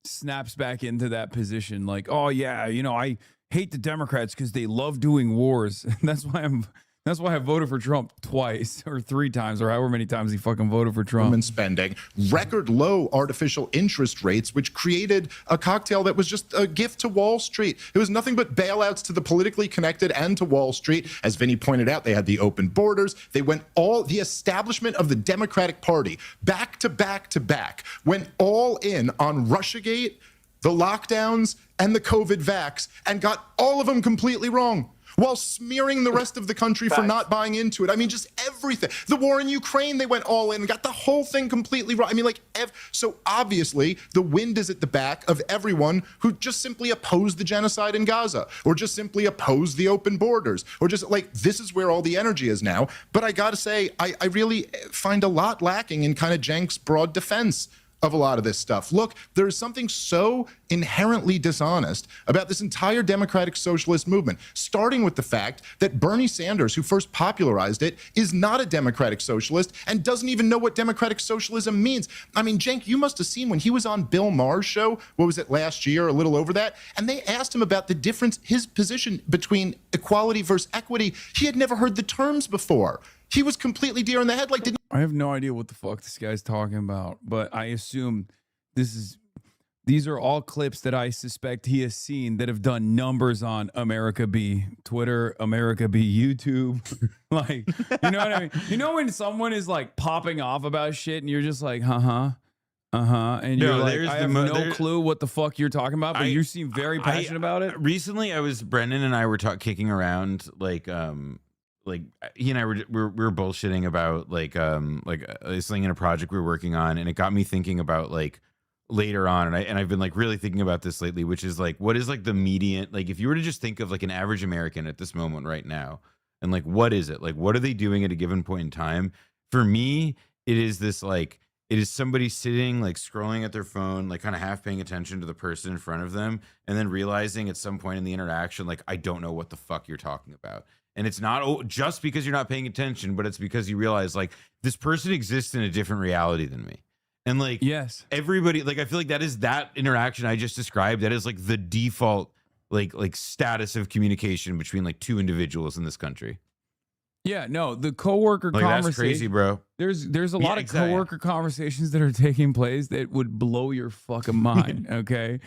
snaps back into that position. Like, oh yeah, I hate the Democrats because they love doing wars. That's why I voted for Trump twice or 3 times or however many times he fucking voted for Trump. And spending, record low artificial interest rates, which created a cocktail that was just a gift to Wall Street. It was nothing but bailouts to the politically connected and to Wall Street. As Vinny pointed out, they had the open borders. They went the establishment of the Democratic Party back to back to back, went all in on Russiagate, the lockdowns, and the COVID vax, and got all of them completely wrong, while smearing the rest of the country for not buying into it. I mean, just everything. The war in Ukraine, they went all in and got the whole thing completely wrong. I mean, so obviously the wind is at the back of everyone who just simply opposed the genocide in Gaza, or just simply opposed the open borders, or just like, this is where all the energy is now. But I gotta say, I really find a lot lacking in kind of Cenk's broad defense of a lot of this stuff. Look, there's something so inherently dishonest about this entire democratic socialist movement, starting with the fact that Bernie Sanders, who first popularized it, is not a democratic socialist and doesn't even know what democratic socialism means. I mean, Cenk, you must have seen when he was on Bill Maher's show, what was it, last year, a little over that, and they asked him about the difference, his position between equality versus equity. He had never heard the terms before. He was completely deer in the head. Like, I have no idea what the fuck this guy's talking about, but I assume these are all clips that I suspect he has seen that have done numbers on America B Twitter, America B YouTube. Like, you know what I mean? You know when someone is like popping off about shit and you're just like, and you're like, I have no clue what the fuck you're talking about, but you seem very passionate about it. Recently, Brendan and I were kicking around like he and I were bullshitting about something in a project we were working on, and it got me thinking about like later on, and I've been like really thinking about this lately, which is like, what is like the median, like if you were to just think of like an average American at this moment right now, and like what is it, like what are they doing at a given point in time? For me, it is this like, it is somebody sitting like scrolling at their phone, like kind of half paying attention to the person in front of them, and then realizing at some point in the interaction, like, I don't know what the fuck you're talking about. And it's not just because you're not paying attention, but it's because you realize like this person exists in a different reality than me. And like, yes, everybody, like, I feel like that is that interaction I just described. That is like the default, like status of communication between like two individuals in this country. Yeah, no, the coworker like, conversation. That's crazy, bro. There's a lot of coworker conversations that are taking place that would blow your fucking mind. Okay,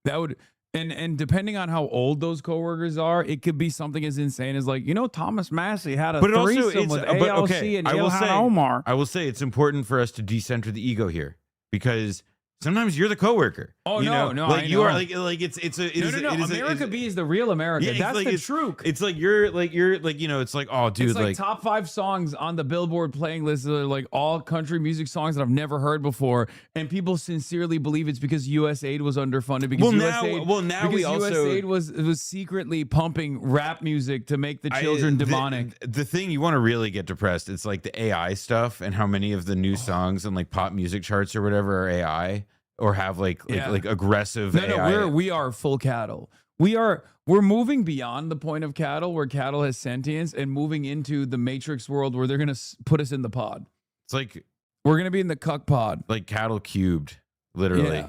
that would. And depending on how old those coworkers are, it could be something as insane as like, Thomas Massey had a threesome with ALC and Ilhan Omar. I will say it's important for us to decenter the ego here, because sometimes you're the coworker. Oh, you no, know? like you know. are like it's America B is the real America. Yeah, that's like, the truth. It's like you're it's like, oh dude, it's like top 5 songs on the Billboard playing list are like all country music songs that I've never heard before, and people sincerely believe it's because USAID was underfunded, because USAID was secretly pumping rap music to make the children demonic. The thing you want to really get depressed, it's like the AI stuff and how many of the new songs and like pop music charts or whatever are AI. Or have like aggressive AI. No, we are full cattle. We're moving beyond the point of cattle, where cattle has sentience, and moving into the Matrix world where they're gonna put us in the pod. It's like we're gonna be in the cuck pod, like cattle cubed, literally.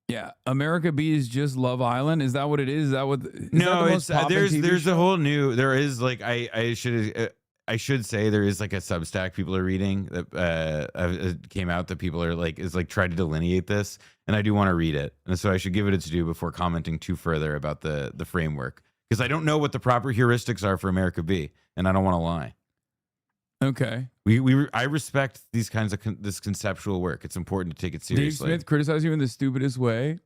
Yeah. America B is just Love Island. Is that what it is? Is that what? There's a whole new. There is like I should say there is like a Substack people are reading that came out that people are like is like trying to delineate this, and I do want to read it, and so I should give it its due before commenting too further about the framework, because I don't know what the proper heuristics are for America B, and I don't want to lie. Okay, I respect these kinds of this conceptual work. It's important to take it seriously. Dave Smith criticized you in the stupidest way.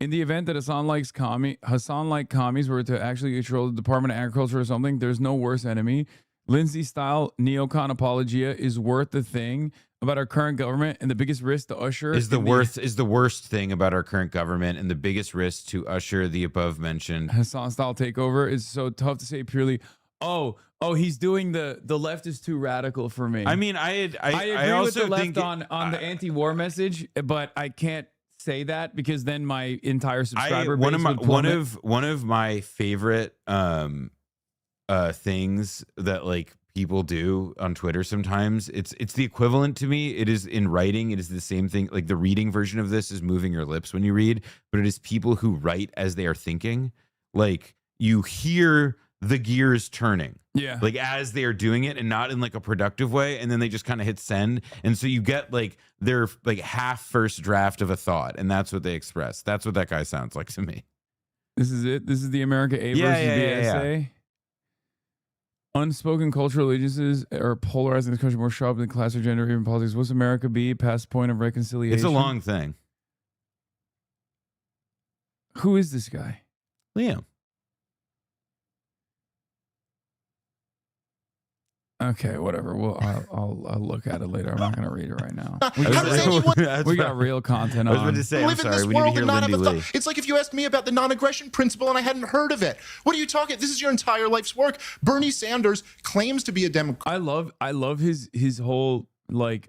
In the event that Hassan-like commies were to actually control the Department of Agriculture or something, there's no worse enemy. Lindsay-style neocon apologia is worth the thing about our current government, and the biggest risk to usher is the worst thing about our current government, and the biggest risk to usher the above mentioned Hassan-style takeover. Is so tough to say purely. Oh, he's doing the left is too radical for me. I mean, I agree also with the left think on the anti-war message, but I can't say that because then my entire subscriber base would plummet. one of my favorite things that like people do on Twitter sometimes, it's the equivalent to me. It is in writing. It is the same thing. Like the reading version of this is moving your lips when you read, but it is people who write as they are thinking. Like you hear the gears turning, like as they are doing it, and not in like a productive way, and then they just kind of hit send, and so you get like their like half first draft of a thought, and that's what they express. That's what that guy sounds like to me. This is it. This is the America A versus BSA. Yeah. Unspoken cultural allegiances are polarizing this country more sharp than class or gender, even politics. What's America be? Past point of reconciliation. It's a long thing. Who is this guy? Liam. Okay, whatever. Well, I'll look at it later. I'm not going to read it right now. We got real content on. I was about to say, I'm sorry. We need to hear Lindy Lee. It's like if you asked me about the non-aggression principle and I hadn't heard of it. What are you talking? This is your entire life's work. Bernie Sanders claims to be a Democrat. I love his whole like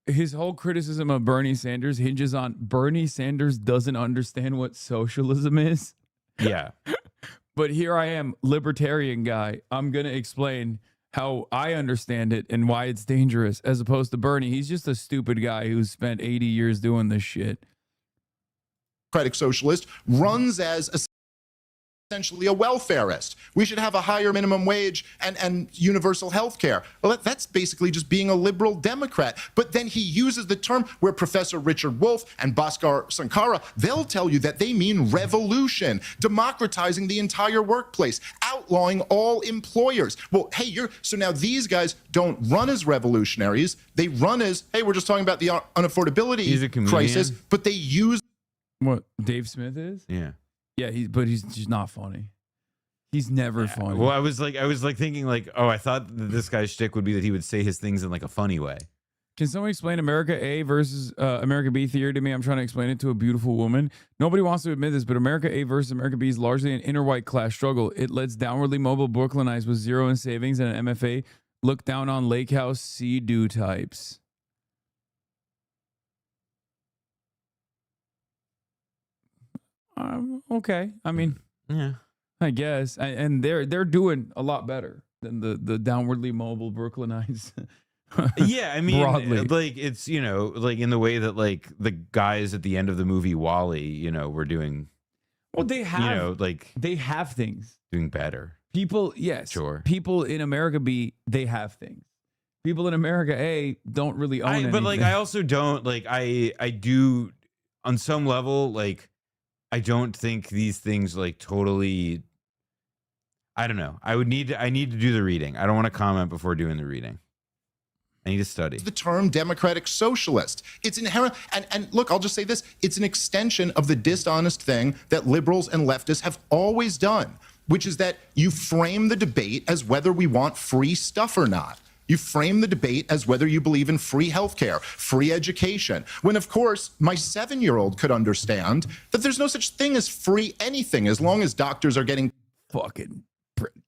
his whole criticism of Bernie Sanders hinges on Bernie Sanders doesn't understand what socialism is. Yeah. But here I am, libertarian guy. I'm going to explain how I understand it and why it's dangerous, as opposed to Bernie. He's just a stupid guy who's spent 80 years doing this shit. Democratic socialist runs as essentially a welfarist. We should have a higher minimum wage and universal health care. Well, that's basically just being a liberal Democrat. But then he uses the term where Professor Richard Wolff and Bhaskar Sankara, they'll tell you that they mean revolution, democratizing the entire workplace, outlawing all employers. Well, hey, so now these guys don't run as revolutionaries. They run as, hey, we're just talking about the unaffordability crisis, but they use what Dave Smith is? Yeah. Yeah, he's just not funny. He's never funny. Well, I was thinking like, oh, I thought that this guy's shtick would be that he would say his things in like a funny way. Can someone explain America A versus America B theory to me? I'm trying to explain it to a beautiful woman. Nobody wants to admit this, but America A versus America B is largely an inner white class struggle. It lets downwardly mobile Brooklynites with zero in savings and an MFA look down on Lake House see-do types. Okay. I mean, yeah, I guess. And they're doing a lot better than the downwardly mobile Brooklynites. Yeah, I mean, broadly. like it's, you know, like in the way that like the guys at the end of the movie WALL-E, you know, were doing. Well, they have, you know, like they have things. Doing better. People, yes. Sure. People in America B, they have things. People in America A don't really own anything. But like, I also don't like, I do on some level, like, I don't think these things like totally, I don't know. I need to do the reading. I don't want to comment before doing the reading. I need to study. The term democratic socialist. It's inherent. And look, I'll just say this. It's an extension of the dishonest thing that liberals and leftists have always done, which is that you frame the debate as whether we want free stuff or not. You frame the debate as whether you believe in free healthcare, free education, when, of course, my 7-year-old could understand that there's no such thing as free anything as long as doctors are getting fucking...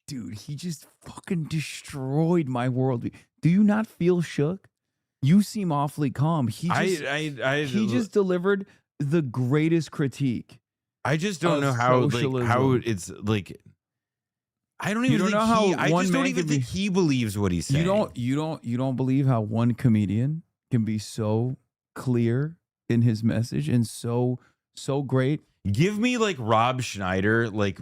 Dude, he just fucking destroyed my world. Do you not feel shook? You seem awfully calm. He just delivered the greatest critique. I just don't know how it's like... I don't even think I just don't even think he believes what he's saying. You don't believe how one comedian can be so clear in his message and so great. Give me like Rob Schneider, like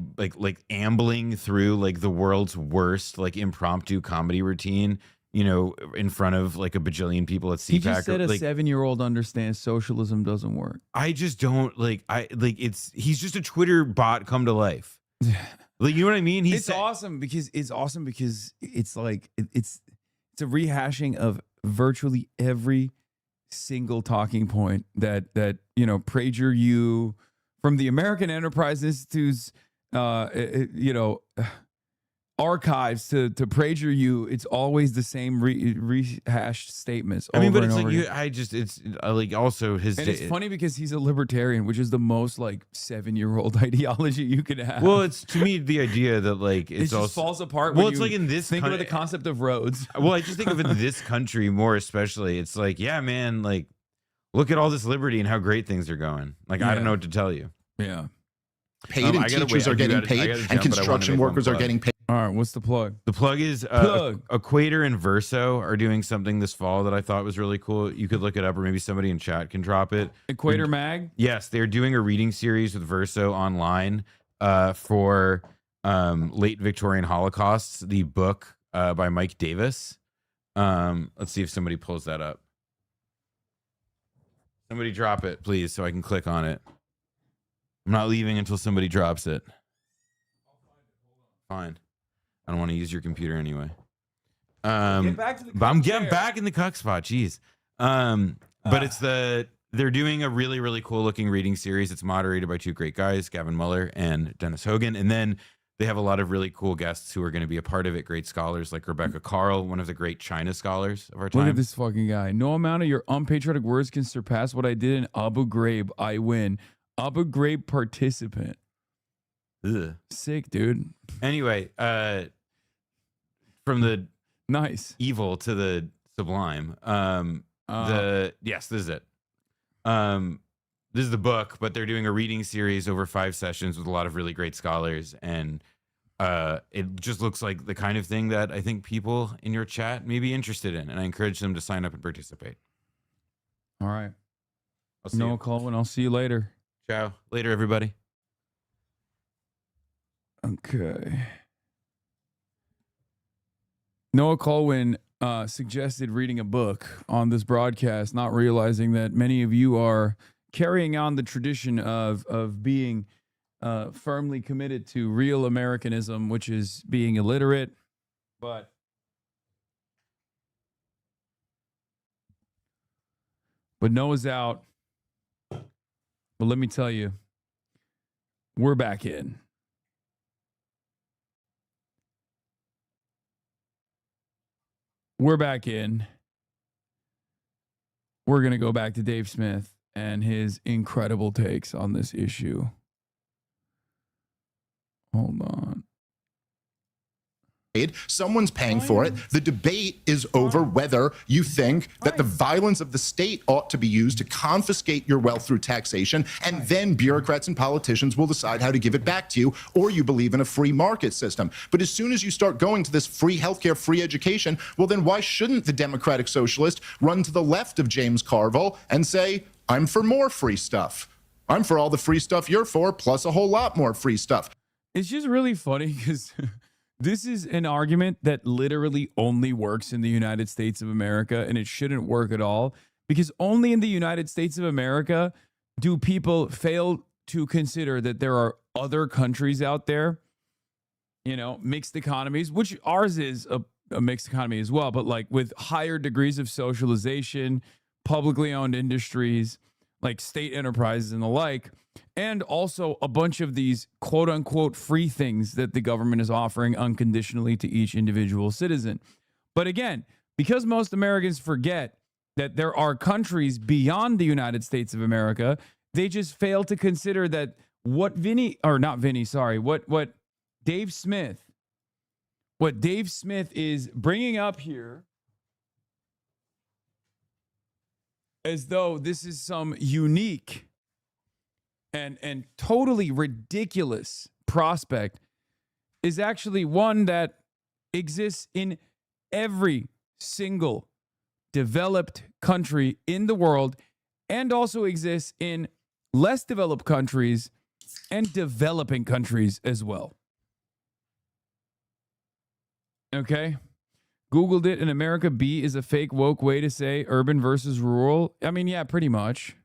ambling through like the world's worst like impromptu comedy routine, you know, in front of like a bajillion people at CPAC. He just said a like, 7-year-old understands socialism doesn't work. I just don't like. He's just a Twitter bot come to life. Like, you know what I mean? It's awesome because it's like it's a rehashing of virtually every single talking point that you know, PragerU, from the American Enterprise Institute's you know, archives to PragerU. It's always the same rehashed statements. I mean, but over it's and like over again. it's like also his. And it's funny because he's a libertarian, which is the most like 7-year-old ideology you could have. Well, it's to me the idea that like it just also falls apart. Well, when it's you like in this think about the concept of roads. Well, I just think of it in this country more especially. It's like, yeah, man, like look at all this liberty and how great things are going. Like, I don't know what to tell you. Yeah. Paid and teachers are getting paid and construction workers are getting paid. All right, what's the plug? The plug is Equator and Verso are doing something this fall that I thought was really cool. You could look it up, or maybe somebody in chat can drop it. Equator Mag? Yes, they're doing a reading series with Verso online for Late Victorian Holocausts, the book by Mike Davis. Let's see if somebody pulls that up. Somebody drop it, please, so I can click on it. I'm not leaving until somebody drops it. Fine. I don't want to use your computer anyway. Get back to the but I'm getting back in the cuck spot. Jeez. But it's they're doing a really, really cool looking reading series. It's moderated by two great guys, Gavin Muller and Dennis Hogan. And then they have a lot of really cool guests who are going to be a part of it. Great scholars like Rebecca Carl, one of the great China scholars of our time. Look at this fucking guy. No amount of your unpatriotic words can surpass what I did in Abu Ghraib. I win. Abu Ghraib participant. Ugh. Sick, dude. Anyway, from the nice evil to the sublime. Yes, this is it. This is the book, but they're doing a reading series over 5 sessions with a lot of really great scholars, and it just looks like the kind of thing that I think people in your chat may be interested in, and I encourage them to sign up and participate. All right. I'll see Noah you. Colwin, I'll see you later. Ciao. Later, everybody. Okay. Noah Colwin suggested reading a book on this broadcast, not realizing that many of you are carrying on the tradition of being firmly committed to real Americanism, which is being illiterate. But Noah's out. But let me tell you, we're back in. We're back in. We're going to go back to Dave Smith and his incredible takes on this issue. Hold on. Someone's paying for it. The debate is over whether you think that the violence of the state ought to be used to confiscate your wealth through taxation, and then bureaucrats and politicians will decide how to give it back to you, or you believe in a free market system. But as soon as you start going to this free healthcare, free education, well, then why shouldn't the Democratic Socialist run to the left of James Carville and say, I'm for more free stuff. I'm for all the free stuff you're for, plus a whole lot more free stuff. It's just really funny because this is an argument that literally only works in the United States of America, and it shouldn't work at all, because only in the United States of America do people fail to consider that there are other countries out there, mixed economies, which ours is a mixed economy as well, but like with higher degrees of socialization, publicly owned industries, like state enterprises and the like, and also a bunch of these quote unquote free things that the government is offering unconditionally to each individual citizen. But again, because most Americans forget that there are countries beyond the United States of America, they just fail to consider that what Dave Smith is bringing up here, as though this is some unique and totally ridiculous prospect, is actually one that exists in every single developed country in the world, and also exists in less developed countries and developing countries as well. Okay? Googled it, and America B is a fake woke way to say urban versus rural. I mean, yeah, pretty much.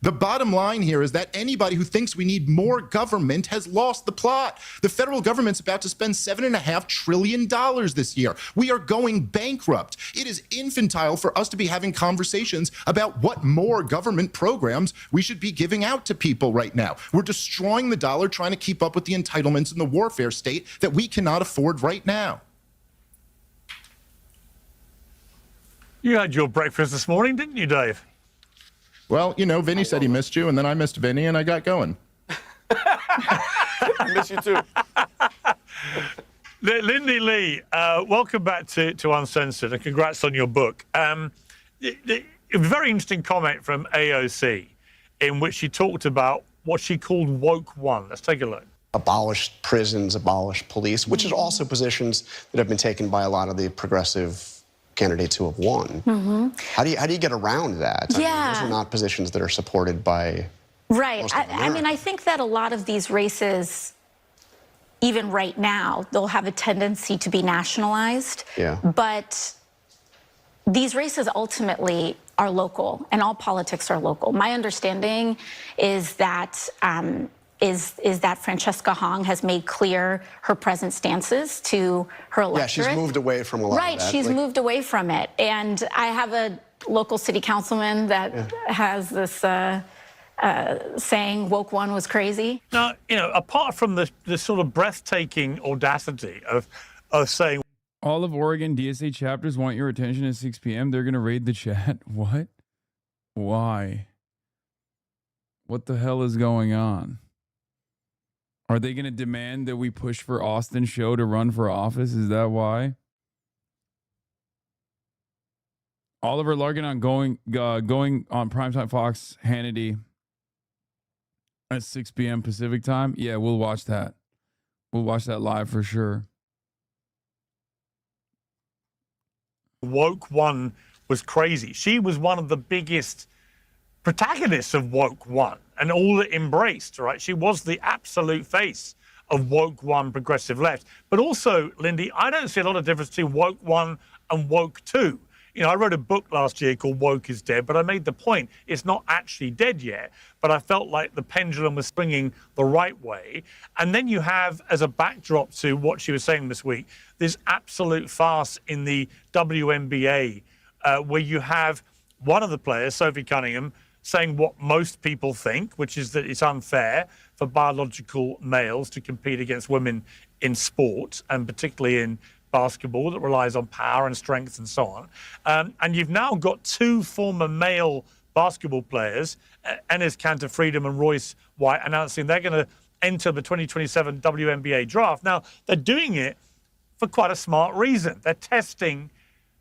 The bottom line here is that anybody who thinks we need more government has lost the plot. The federal government's about to spend $7.5 trillion this year. We are going bankrupt. It is infantile for us to be having conversations about what more government programs we should be giving out to people right now. We're destroying the dollar, trying to keep up with the entitlements in the warfare state that we cannot afford right now. You had your breakfast this morning, didn't you, Dave? Well, Vinny said he missed you, and then I missed Vinny, and I got going. I miss you too. Lindy Lee, welcome back to Uncensored, and congrats on your book. A very interesting comment from AOC, in which she talked about what she called woke one. Let's take a look. Abolish prisons, abolish police, which is also positions that have been taken by a lot of the progressive candidates who have won. Mm-hmm. How do you get around that? Yeah. I mean, those are not positions that are supported by Right. most of I mean, I think that a lot of these races, even right now, they'll have a tendency to be nationalized. Yeah. But these races ultimately are local, and all politics are local. My understanding is that that Francesca Hong has made clear her present stances to her electorate. Yeah, she's moved away from a lot right, of that. she's moved away from it. And I have a local city councilman that has this saying woke one was crazy. Now, apart from the sort of breathtaking audacity of saying all of Oregon DSA chapters want your attention at 6 p.m., they're going to raid the chat. What? Why? What the hell is going on? Are they going to demand that we push for Austin Show to run for office? Is that why? Oliver Larkin on going on primetime Fox Hannity at 6 p.m. Pacific time. Yeah, we'll watch that. We'll watch that live for sure. Woke One was crazy. She was one of the biggest protagonists of Woke One and all it embraced, right? She was the absolute face of Woke One, progressive left. But also, Lindy, I don't see a lot of difference between Woke One and Woke Two. You know, I wrote a book last year called Woke is Dead, but I made the point it's not actually dead yet. But I felt like the pendulum was swinging the right way. And then you have, as a backdrop to what she was saying this week, this absolute farce in the WNBA, where you have one of the players, Sophie Cunningham, saying what most people think, which is that it's unfair for biological males to compete against women in sport, and particularly in basketball that relies on power and strength and so on. And you've now got two former male basketball players, Enes Kanter Freedom and Royce White, announcing they're going to enter the 2027 WNBA draft. Now, they're doing it for quite a smart reason. They're testing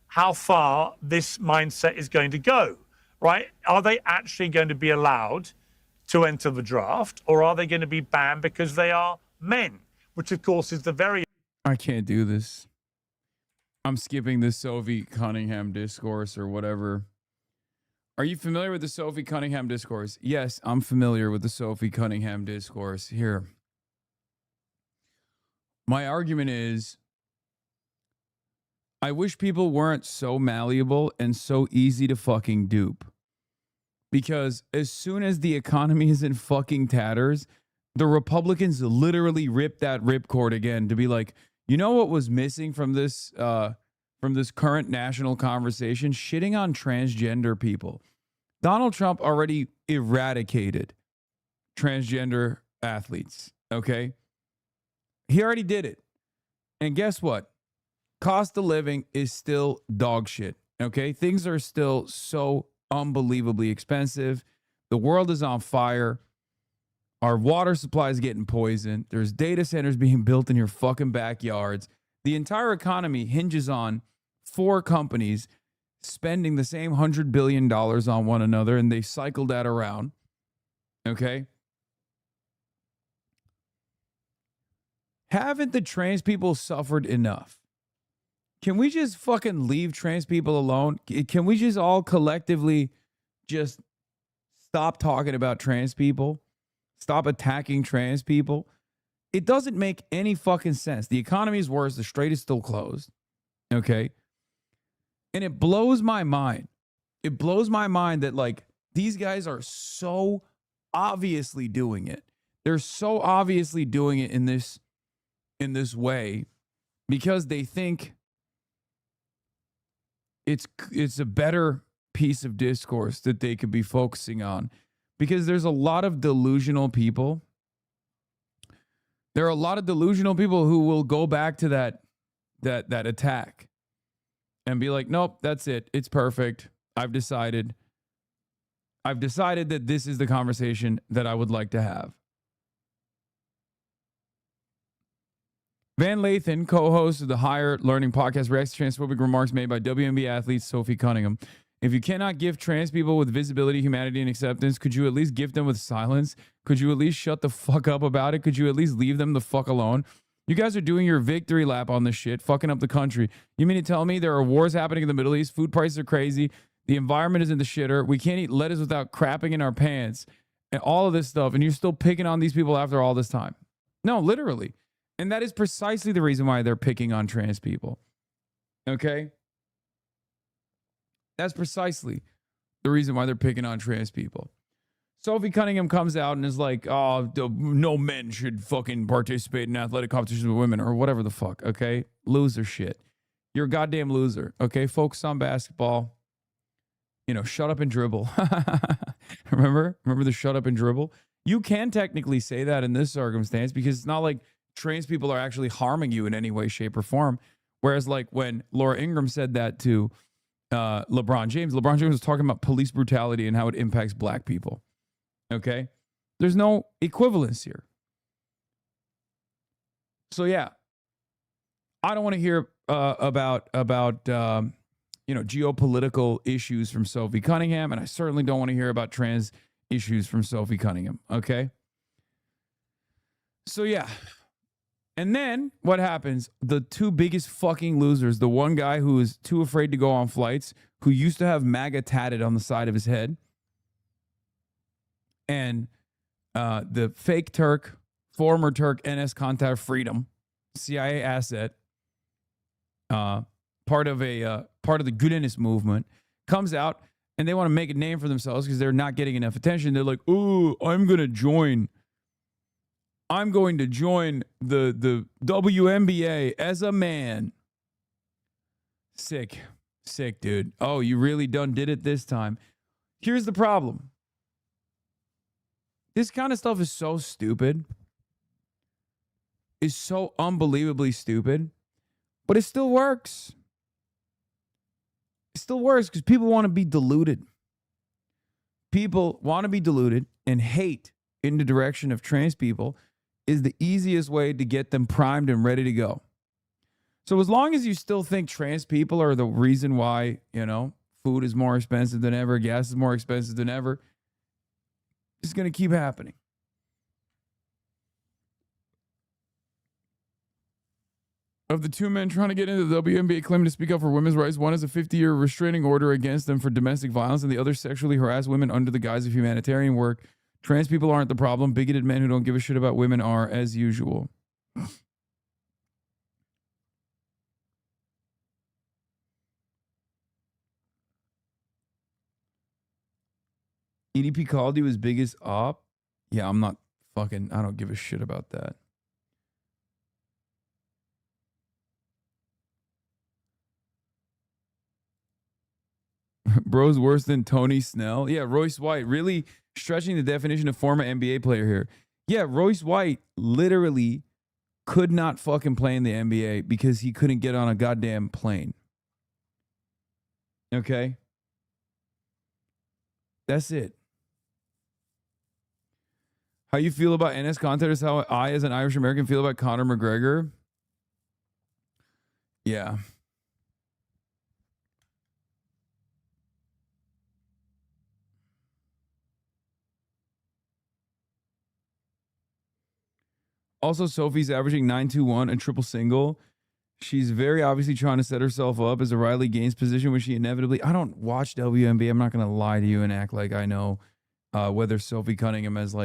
how far this mindset is going to go, right? Are they actually going to be allowed to enter the draft, or are they going to be banned because they are men? Which, of course, is the very... I can't do this. I'm skipping the Sophie Cunningham discourse or whatever. Are you familiar with the Sophie Cunningham discourse? Yes, I'm familiar with the Sophie Cunningham discourse. Here. My argument is, I wish people weren't so malleable and so easy to fucking dupe. Because as soon as the economy is in fucking tatters, the Republicans literally rip that ripcord again to be like, you know what was missing from this current national conversation? Shitting on transgender people. Donald Trump already eradicated transgender athletes, okay? He already did it. And guess what? Cost of living is still dog shit, okay? Things are still so unbelievably expensive. The world is on fire. Our water supply is getting poisoned. There's data centers being built in your fucking backyards. The entire economy hinges on 4 companies spending the same $100 billion on one another, and they cycle that around. Okay? Haven't the trans people suffered enough? Can we just fucking leave trans people alone? Can we just all collectively just stop talking about trans people? Stop attacking trans people? It doesn't make any fucking sense. The economy is worse. The strait is still closed. Okay? And it blows my mind. It blows my mind that, like, these guys are so obviously doing it. They're so obviously doing it in this way because they think it's a better piece of discourse that they could be focusing on. Because there's a lot of delusional people. There are a lot of delusional people who will go back to that attack and be like, nope, that's it. It's perfect. I've decided that this is the conversation that I would like to have. Van Lathan, co-host of the Higher Learning podcast, reacts to transphobic remarks made by WNBA athlete Sophie Cunningham. If you cannot give trans people with visibility, humanity, and acceptance, could you at least gift them with silence? Could you at least shut the fuck up about it? Could you at least leave them the fuck alone? You guys are doing your victory lap on this shit, fucking up the country. You mean to tell me there are wars happening in the Middle East? Food prices are crazy. The environment is in the shitter. We can't eat lettuce without crapping in our pants. And all of this stuff. And you're still picking on these people after all this time. No, literally. And that is precisely the reason why they're picking on trans people. Okay? That's precisely the reason why they're picking on trans people. Sophie Cunningham comes out and is like, oh, no men should fucking participate in athletic competitions with women or whatever the fuck, okay? Loser shit. You're a goddamn loser, okay? Focus on basketball. You know, shut up and dribble. Remember the shut up and dribble? You can technically say that in this circumstance because it's not like trans people are actually harming you in any way, shape, or form. Whereas like when Laura Ingraham said that to LeBron James was talking about police brutality and how it impacts black people. Okay? There's no equivalence here. So yeah, I don't want to hear about geopolitical issues from Sophie Cunningham, and I certainly don't want to hear about trans issues from Sophie Cunningham, okay? So yeah. And then what happens? The two biggest fucking losers, the one guy who is too afraid to go on flights, who used to have MAGA tatted on the side of his head, and the fake Turk, former Turk, NS Contact Freedom, CIA asset, part of the Gulenist movement, comes out and they want to make a name for themselves because they're not getting enough attention. They're like, "Ooh, I'm going to join the WNBA as a man." Sick, dude. Oh, you really did it this time. Here's the problem. This kind of stuff is so stupid. Is so unbelievably stupid, but it still works. It still works because people want to be deluded. People want to be deluded, and hate in the direction of trans people is the easiest way to get them primed and ready to go. So as long as you still think trans people are the reason why, food is more expensive than ever, gas is more expensive than ever, it's going to keep happening. Of the two men trying to get into the WNBA claiming to speak up for women's rights, one has a 50-year restraining order against them for domestic violence, and the other sexually harassed women under the guise of humanitarian work. Trans people aren't the problem. Bigoted men who don't give a shit about women are, as usual. EDP called you his biggest op? Yeah, I don't give a shit about that. Bro's worse than Tony Snell. Yeah, Royce White really stretching the definition of former NBA player here. Yeah, Royce White literally could not fucking play in the NBA because he couldn't get on a goddamn plane. Okay? That's it. How you feel about NS Contact is how I, as an Irish American, feel about Conor McGregor. Yeah. Also, Sophie's averaging 921 and triple single. She's very obviously trying to set herself up as a Riley Gaines position, which she inevitably... I don't watch WNBA. I'm not going to lie to you and act like I know whether Sophie Cunningham has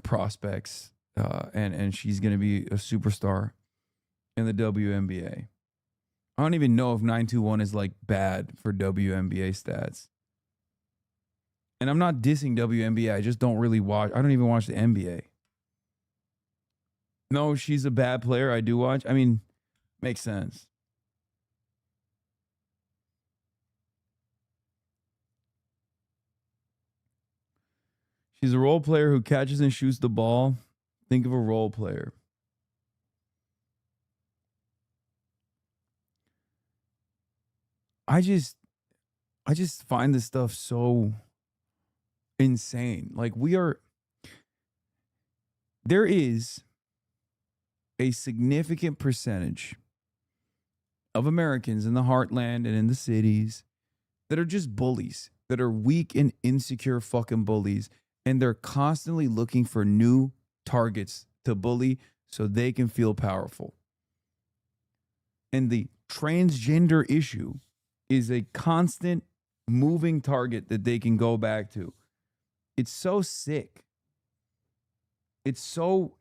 prospects and she's going to be a superstar in the WNBA. I don't even know if 921 is bad for WNBA stats. And I'm not dissing WNBA. I just don't really watch. I don't even watch the NBA. No, she's a bad player. I do watch. I mean, makes sense. She's a role player who catches and shoots the ball. Think of a role player. I just find this stuff so insane. There is a significant percentage of Americans in the heartland and in the cities that are just bullies, that are weak and insecure fucking bullies, and they're constantly looking for new targets to bully so they can feel powerful. And the transgender issue is a constant moving target that they can go back to. It's so sick. It's so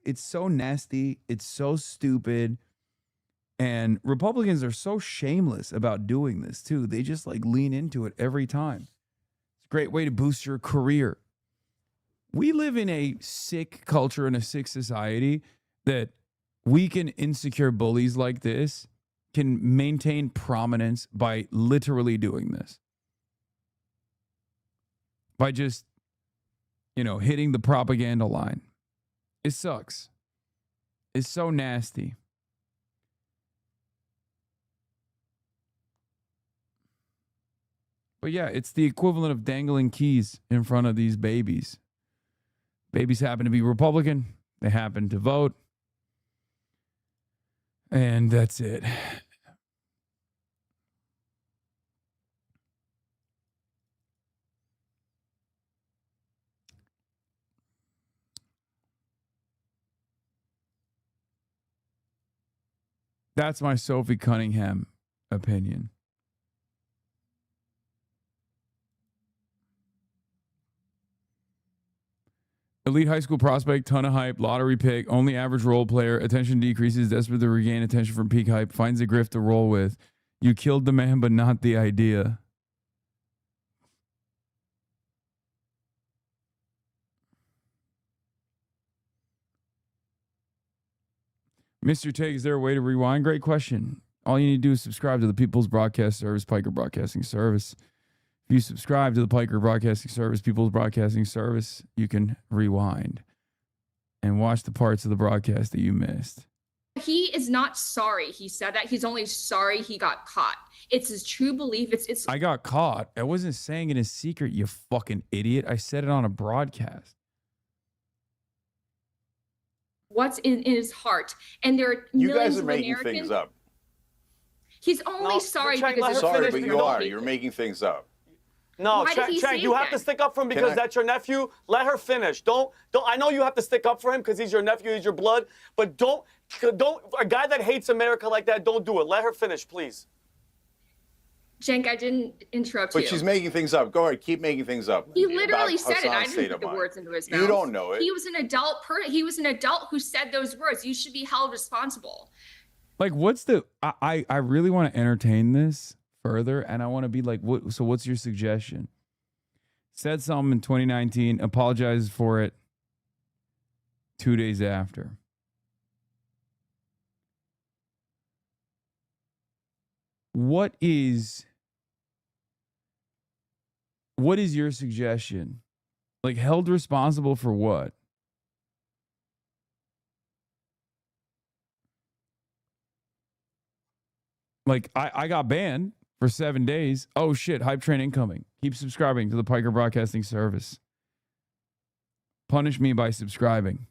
nasty. It's so stupid. And Republicans are so shameless about doing this too. They just lean into it every time. It's a great way to boost your career. We live in a sick culture and a sick society that weak and insecure bullies like this can maintain prominence by literally doing this. By just, hitting the propaganda line. It sucks. It's so nasty. But yeah, it's the equivalent of dangling keys in front of these babies. Babies happen to be Republican. They happen to vote. And that's it. That's my Sophie Cunningham opinion. Elite high school prospect, ton of hype, lottery pick, only average role player, attention decreases, desperate to regain attention from peak hype, finds a grift to roll with. You killed the man, but not the idea. Mr. Take, is there a way to rewind? Great question. All you need to do is subscribe to the People's Broadcast Service, Piker Broadcasting Service. If you subscribe to the Piker Broadcasting Service, People's Broadcasting Service, you can rewind and watch the parts of the broadcast that you missed. He is not sorry he said that. He's only sorry he got caught. It's his true belief. It's I got caught. I wasn't saying it in secret, you fucking idiot. I said it on a broadcast. what's in his heart. And there are You millions guys are of making Americans. things up. He's only sorry because Sorry, but you are. You're making things up. No, Why did he Chang, say you have that? to stick up for him Can because I- that's your nephew. Let her finish. Don't. I know you have to stick up for him because he's your nephew, he's your blood. But don't. A guy that hates America like that, don't do it. Let her finish, please. Cenk, I didn't interrupt you. But she's making things up. Go ahead, keep making things up. He literally about said it. I Hassan's state didn't of put the mind. words into his mouth. You don't know it. He was an adult. He was an adult who said those words. You should be held responsible. Like, what's the? I really want to entertain this further, and I want to be like, what? So, what's your suggestion? Said something in 2019, apologized for it 2 days after. What is your suggestion? Like, held responsible for what? Like, I got banned for 7 days. Oh shit, hype train incoming. Keep subscribing to the Piker Broadcasting Service. Punish me by subscribing.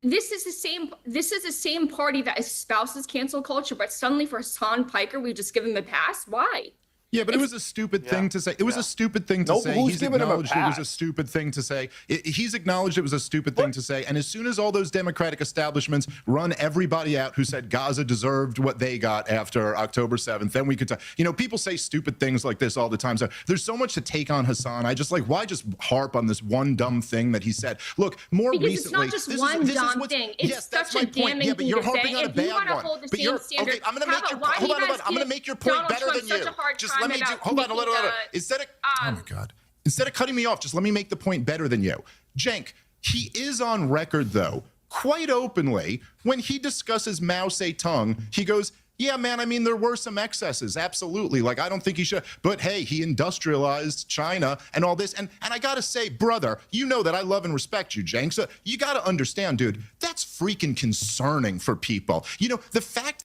This is the same party that espouses cancel culture, but suddenly for Hassan Piker, we just give him a pass. Why? Yeah, but it was a stupid thing to say. It was a stupid thing to Nope, say. who's He's giving him a acknowledged it was a pass? stupid thing to say. He's acknowledged it was a stupid thing to say. And as soon as all those Democratic establishments run everybody out who said Gaza deserved what they got after October 7th, then we could talk. You know, people say stupid things like this all the time. So there's so much to take on Hassan. I just like, why just harp on this one dumb thing that he said? Look, more Because recently, it's not just this one is dumb what's- thing. It's yes, that's such my a point. damning Yeah, but thing you're to harping say. on a If you bad want to one. hold the But same you're standard, okay. I'm going to how make your about why hold do on, you hold on. guys I'm going to give make your point Donald better Trump than you. such a hard Just time let me do. about Hold on, making, hold on. Instead of oh my god. Instead of cutting me off, just let me make the point better than you. Cenk, he is on record, though, quite openly, when he discusses Mao Zedong, he goes, yeah, man, I mean, there were some excesses, absolutely. Like, I don't think he should. But hey, he industrialized China and all this. And I got to say, brother, you know that I love and respect you, Cenk. So you got to understand, dude, that's freaking concerning for people. You know, the fact.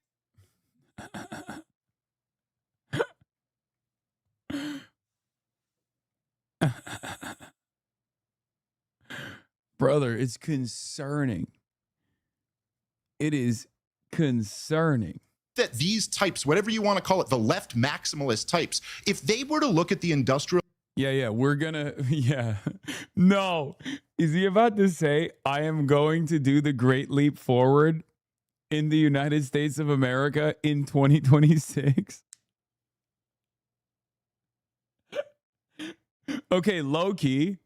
Brother, it's concerning. It is concerning. That these types, whatever you want to call it, the left maximalist types, if they were to look at the industrial. Yeah, we're gonna, yeah. No. Is he about to say, I am going to do the great leap forward in the United States of America in 2026? Okay, low key.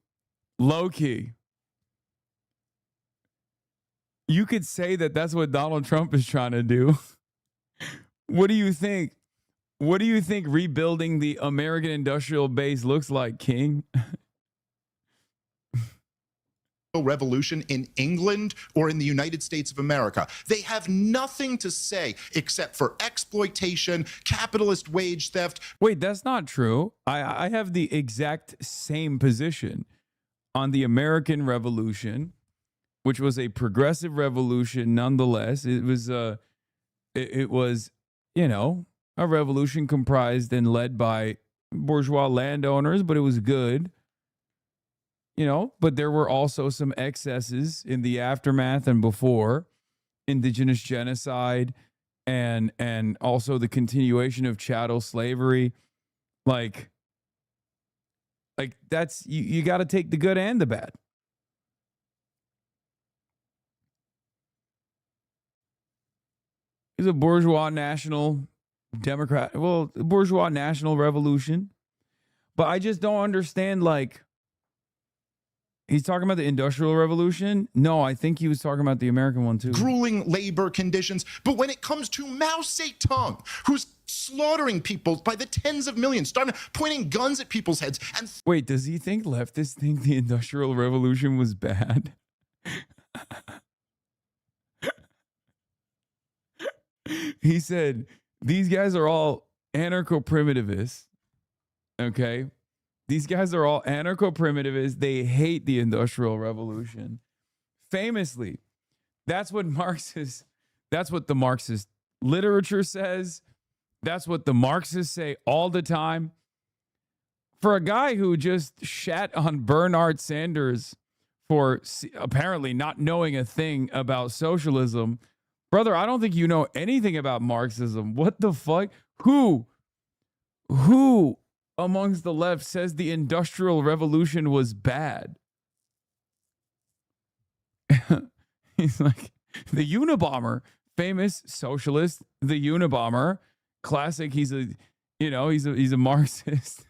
You could say that that's what Donald Trump is trying to do. What do you think? What do you think rebuilding the American industrial base looks like, King? Revolution in England or in the United States of America. They have nothing to say except for exploitation, capitalist wage theft. Wait, that's not true. I have the exact same position on the American Revolution, which was a progressive revolution nonetheless. It was you know, a revolution comprised and led by bourgeois landowners, but it was good. You know, but there were also some excesses in the aftermath and before, indigenous genocide and also the continuation of chattel slavery. Like that's you got to take the good and the bad. He's a bourgeois national Democrat. Well, bourgeois national revolution. But I just don't understand, like, he's talking about the Industrial Revolution? No, I think he was talking about the American one, too. Grueling labor conditions. But when it comes to Mao Zedong, who's slaughtering people by the tens of millions, pointing guns at people's heads. And wait, does he think leftists think the Industrial Revolution was bad? He said, these guys are all anarcho-primitivists. Okay? These guys are all anarcho-primitivists. They hate the Industrial Revolution. Famously, that's what the Marxist literature says. That's what the Marxists say all the time. For a guy who just shat on Bernard Sanders for apparently not knowing a thing about socialism, brother, I don't think you know anything about Marxism. What the fuck? Who amongst the left says the Industrial Revolution was bad? He's like, the Unabomber, famous socialist, the Unabomber, classic. He's a Marxist.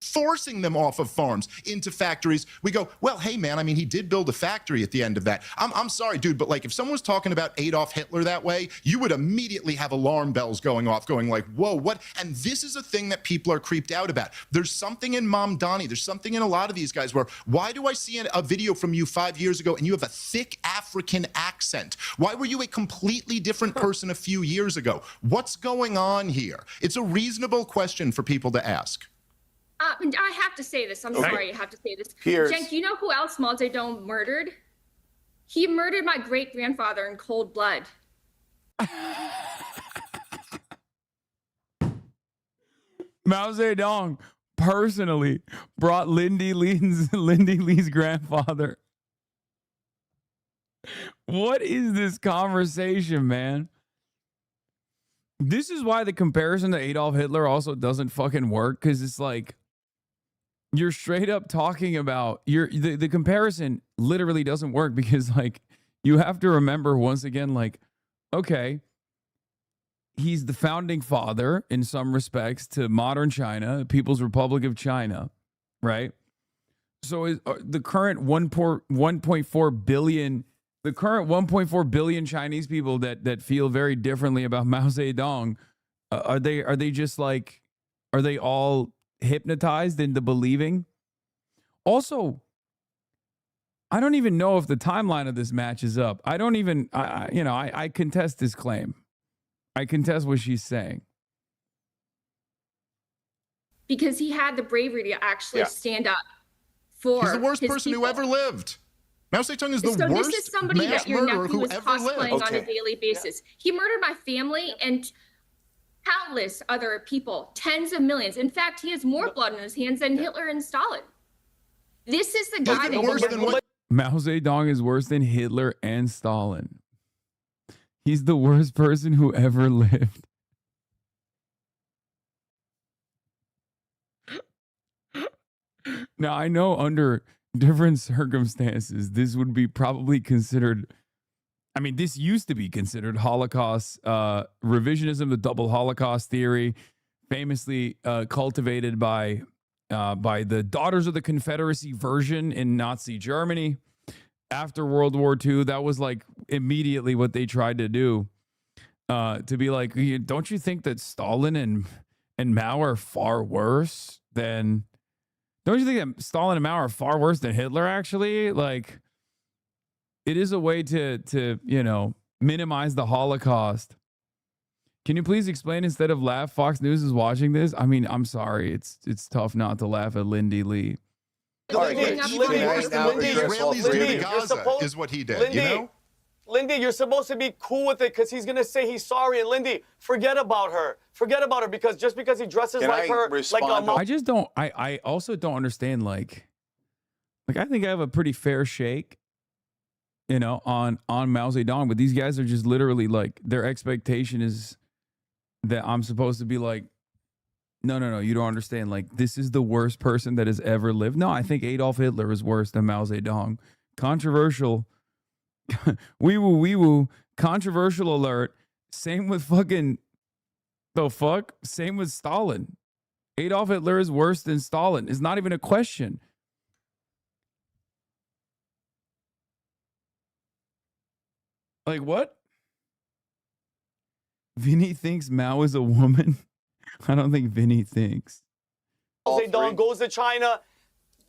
Forcing them off of farms into factories. We go, well, hey, man, I mean, he did build a factory at the end of that. I'm sorry, dude, but like if someone was talking about Adolf Hitler that way, you would immediately have alarm bells going off, going like, whoa, what? And this is a thing that people are creeped out about. There's something in Mamdani, there's something in a lot of these guys where, why do I see a video from you 5 years ago and you have a thick African accent? Why were you a completely different person a few years ago? What's going on here? It's a reasonable question for people to ask. I have to say this. I'm sorry, I have to say this. Cenk, do you know who else Mao Zedong murdered? He murdered my great-grandfather in cold blood. Mao Zedong personally brought Lindy Lee's grandfather. What is this conversation, man? This is why the comparison to Adolf Hitler also doesn't fucking work, because it's like, you're straight up talking about the comparison literally doesn't work, because like you have to remember once again, like, okay, he's the founding father in some respects to modern China, the People's Republic of China, right? So the current 1.4 billion Chinese people that feel very differently about Mao Zedong, are they just like, are they all hypnotized into believing? Also, I don't even know if the timeline of this matches up. I don't even, I contest this claim. I contest what she's saying. Because he had the bravery to actually stand up for He's the worst person who ever lived. Mao Zedong is the worst this is somebody that your nephew was cosplaying on a daily basis. He murdered my family and countless other people, tens of millions. In fact, he has more blood in his hands than Hitler and Stalin. This is the guy that... Mao Zedong is worse than Hitler and Stalin. He's the worst person who ever lived. Now, I know under different circumstances, this would be probably considered... I mean, this used to be considered Holocaust revisionism, the double Holocaust theory, famously cultivated by the Daughters of the Confederacy version in Nazi Germany after World War II. That was like immediately what they tried to do, to be like, don't you think that Stalin and Mao are far worse than? Don't you think that Stalin and Mao are far worse than Hitler? Actually, like. It is a way to minimize the Holocaust. Can you please explain instead of laugh? Fox News is watching this. I mean, I'm sorry. It's tough not to laugh at Lindy Lee. Is what he did. Lindy, Lindy, you're supposed to be cool with it because he's gonna say he's sorry. And Lindy, forget about her. Forget about her because just because he dresses like her, like a I just don't. I also don't understand. Like I think I have a pretty fair shake, on Mao Zedong, but these guys are just literally like, their expectation is that I'm supposed to be like, no, you don't understand. Like, this is the worst person that has ever lived. No, I think Adolf Hitler is worse than Mao Zedong. Controversial. Wee woo, Controversial alert. Same with fucking the fuck. Same with Stalin. Adolf Hitler is worse than Stalin. It's not even a question. Like what? Vinny thinks Mao is a woman. I don't think Vinny thinks. Mao Zedong goes to China.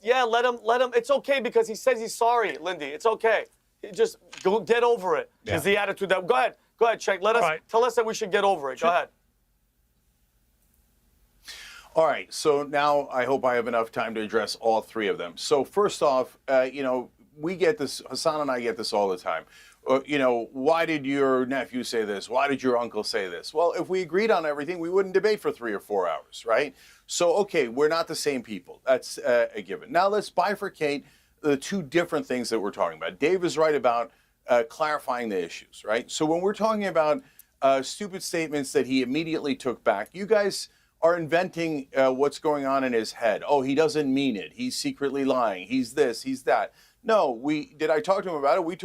Yeah, let him. It's okay because he says he's sorry, Lindy. It's okay. Just go get over it. Yeah. Is the attitude that? Go ahead, Cenk. Tell us that we should get over it. Go ahead. All right, so now I hope I have enough time to address all three of them. So first off, we get this, Hassan and I get this all the time. Why did your nephew say this? Why did your uncle say this? Well, if we agreed on everything, we wouldn't debate for 3 or 4 hours, right? So, okay, we're not the same people. That's a given. Now let's bifurcate the two different things that we're talking about. Dave is right about clarifying the issues, right? So when we're talking about stupid statements that he immediately took back, you guys are inventing what's going on in his head. Oh, he doesn't mean it. He's secretly lying. He's this, he's that. No, did I talk to him about it? We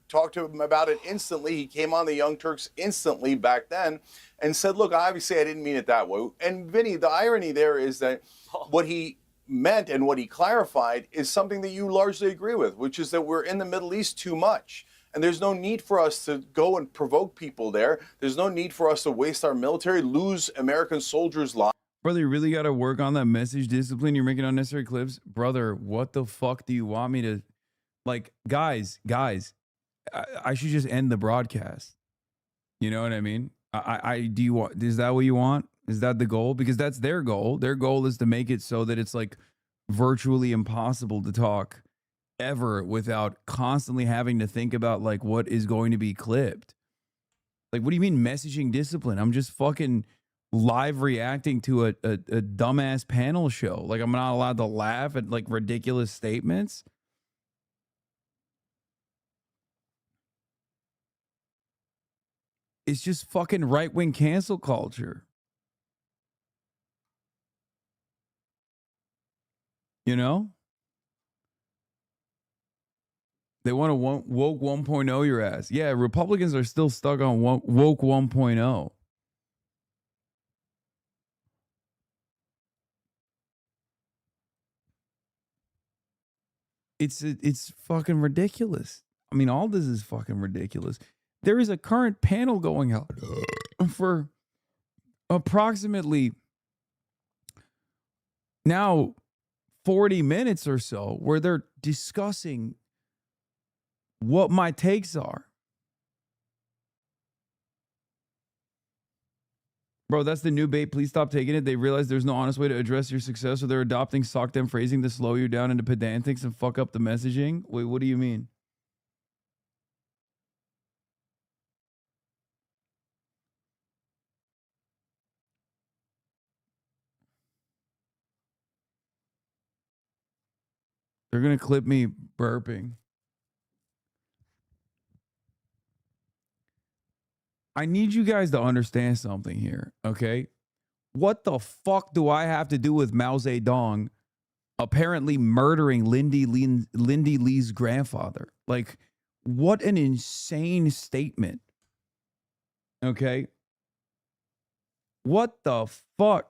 talked to him about it instantly. He came on the Young Turks instantly back then and said, look, obviously I didn't mean it that way. And Vinny, the irony there is that what he meant and what he clarified is something that you largely agree with, which is that we're in the Middle East too much. And there's no need for us to go and provoke people there. There's no need for us to waste our military, lose American soldiers' lives. Brother, you really got to work on that message discipline. You're making unnecessary clips. Brother, what the fuck do you want me to... Like, guys, I should just end the broadcast. You know what I mean? Do you want... Is that what you want? Is that the goal? Because that's their goal. Their goal is to make it so that it's like virtually impossible to talk ever without constantly having to think about like what is going to be clipped. Like, what do you mean messaging discipline? I'm just fucking live reacting to a dumbass panel show. Like, I'm not allowed to laugh at like ridiculous statements. It's just fucking right-wing cancel culture. You know? They want to woke 1.0 your ass. Yeah, Republicans are still stuck on woke 1.0. It's fucking ridiculous. I mean, all this is fucking ridiculous. There is a current panel going out for approximately now 40 minutes or so where they're discussing what my takes are. Bro, that's the new bait. Please stop taking it. They realize there's no honest way to address your success, so they're adopting sock them phrasing to slow you down into pedantics and fuck up the messaging. Wait, what do you mean? They're going to clip me burping. I need you guys to understand something here, okay? What the fuck do I have to do with Mao Zedong apparently murdering Lindy Lee's grandfather? Like, what an insane statement. Okay? What the fuck?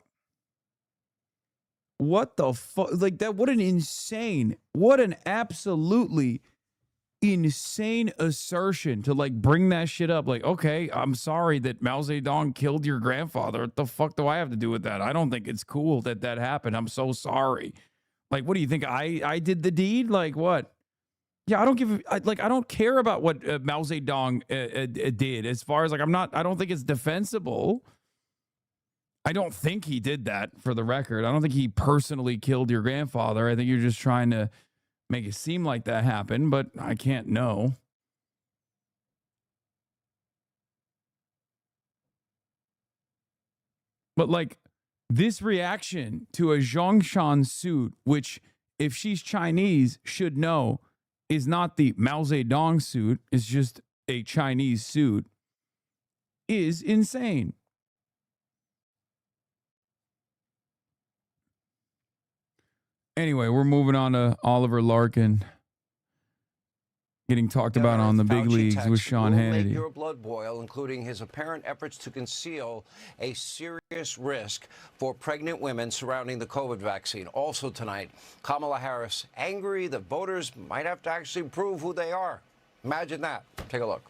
What the fuck? Like that, what an absolutely insane assertion to like bring that shit up. Like, okay, I'm sorry that Mao Zedong killed your grandfather. What the fuck do I have to do with that? I don't think it's cool that that happened. I'm so sorry. Like, what do you think? I did the deed? Like, what? Yeah, I don't care about what Mao Zedong did. As far as like, I don't think it's defensible. I don't think he did that, for the record. I don't think he personally killed your grandfather. I think you're just trying to make it seem like that happened, but I can't know. But like this reaction to a Zhongshan suit, which if she's Chinese should know is not the Mao Zedong suit, it's just a Chinese suit, is insane. Anyway, we're moving on to Oliver Larkin. getting talked about on the big leagues with Sean Make Hannity. your blood boil, including his apparent efforts to conceal a serious risk for pregnant women surrounding the COVID vaccine. Also tonight, Kamala Harris angry that voters might have to actually prove who they are. Imagine that. Take a look.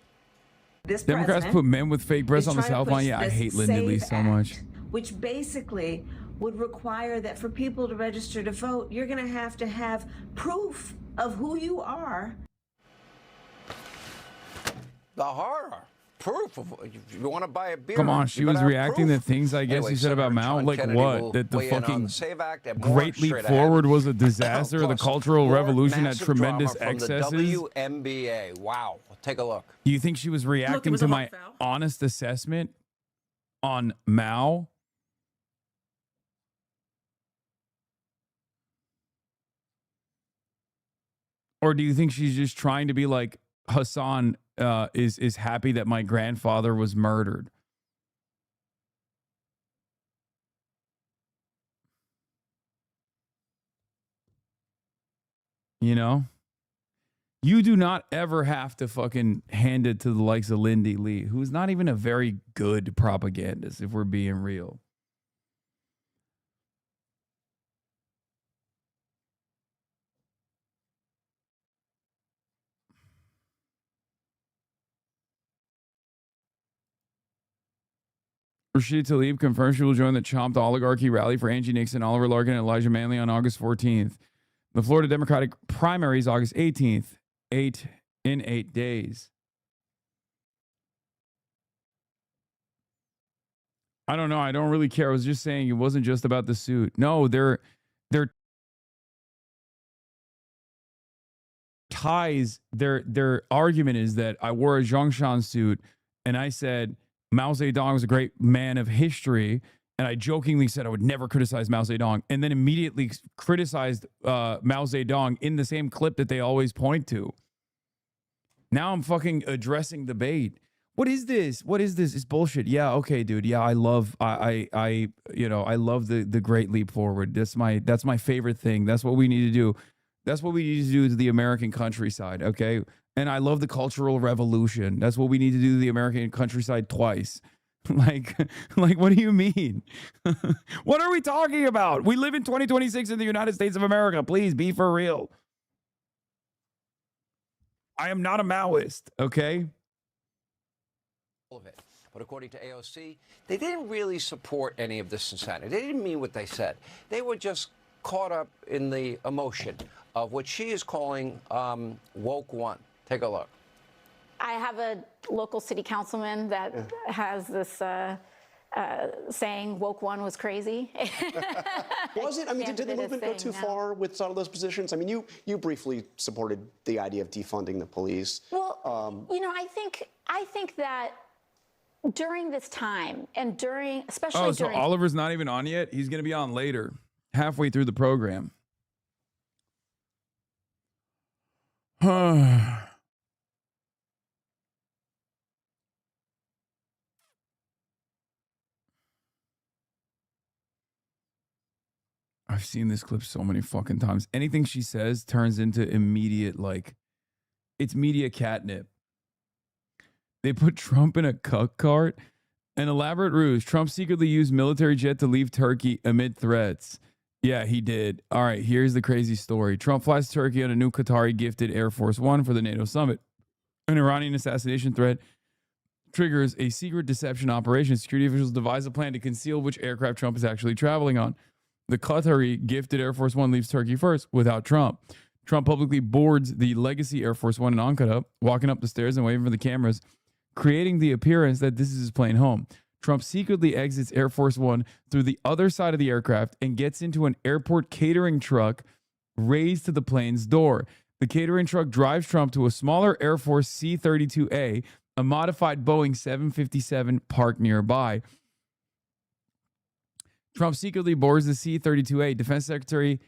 This Democrats president put men with fake breasts is on the trying to South Line. push Yeah, I this hate Lyndon Lee SAVE so much. Act, which basically would require that for people to register to vote, you're going to have proof of who you are. The horror. Proof of you want to buy a beer. Come on, she you was better have reacting to proof. things I guess Anyway, he said about Senator Mao. John Like Kennedy will what? That the weigh in on fucking the SAVE Act and more Great Leap straight ahead. Forward was a disaster. The Plus, Cultural more Revolution had massive tremendous drama from excesses. The WNBA. Wow. Take a look. Do you think she was reacting was to a my hot foul. honest assessment on Mao? Or do you think she's just trying to be like Hassan is happy that my grandfather was murdered? You know? You do not ever have to fucking hand it to the likes of Lindy Lee, who's not even a very good propagandist, if we're being real. Rashida Tlaib confirms she will join the Chomped Oligarchy rally for Angie Nixon, Oliver Larkin, and Elijah Manley on August 14th. The Florida Democratic primaries August 18th. 8 days. I don't know. I don't really care. I was just saying it wasn't just about the suit. No, their ties, their argument is that I wore a Zhongshan suit and I said Mao Zedong was a great man of history, and I jokingly said I would never criticize Mao Zedong, and then immediately criticized Mao Zedong in the same clip that they always point to. Now I'm fucking addressing debate. What is this? What is this? It's bullshit. Yeah, okay, dude. Yeah, I love I love the Great Leap Forward. That's my favorite thing. That's what we need to do. That's what we need to do to the American countryside, okay? And I love the Cultural Revolution. That's what we need to do to the American countryside twice. like what do you mean? What are we talking about? We live in 2026 in the United States of America. Please be for real. I am not a Maoist, okay? Of it. But according to AOC, they didn't really support any of this insanity. They didn't mean what they said. They were just caught up in the emotion of what she is calling woke one. Take a look. I have a local city councilman that has this saying woke one was crazy. Was it? I mean, did the movement go too far with some of those positions? I mean, you briefly supported the idea of defunding the police. Well, I think that during this time and especially so Oliver's not even on yet? He's going to be on later, halfway through the program. I've seen this clip so many fucking times. Anything she says turns into immediate, it's media catnip. They put Trump in a cuck cart. An elaborate ruse. Trump secretly used military jet to leave Turkey amid threats. Yeah, he did. All right, here's the crazy story. Trump flies to Turkey on a new Qatari-gifted Air Force One for the NATO summit. An Iranian assassination threat triggers a secret deception operation. Security officials devise a plan to conceal which aircraft Trump is actually traveling on. The Qatari-gifted Air Force One leaves Turkey first without Trump. Trump publicly boards the legacy Air Force One in Ankara, walking up the stairs and waving for the cameras, creating the appearance that this is his plane home. Trump secretly exits Air Force One through the other side of the aircraft and gets into an airport catering truck raised to the plane's door. The catering truck drives Trump to a smaller Air Force C-32A, a modified Boeing 757 parked nearby. Trump secretly boards the C-32A. Defense Secretary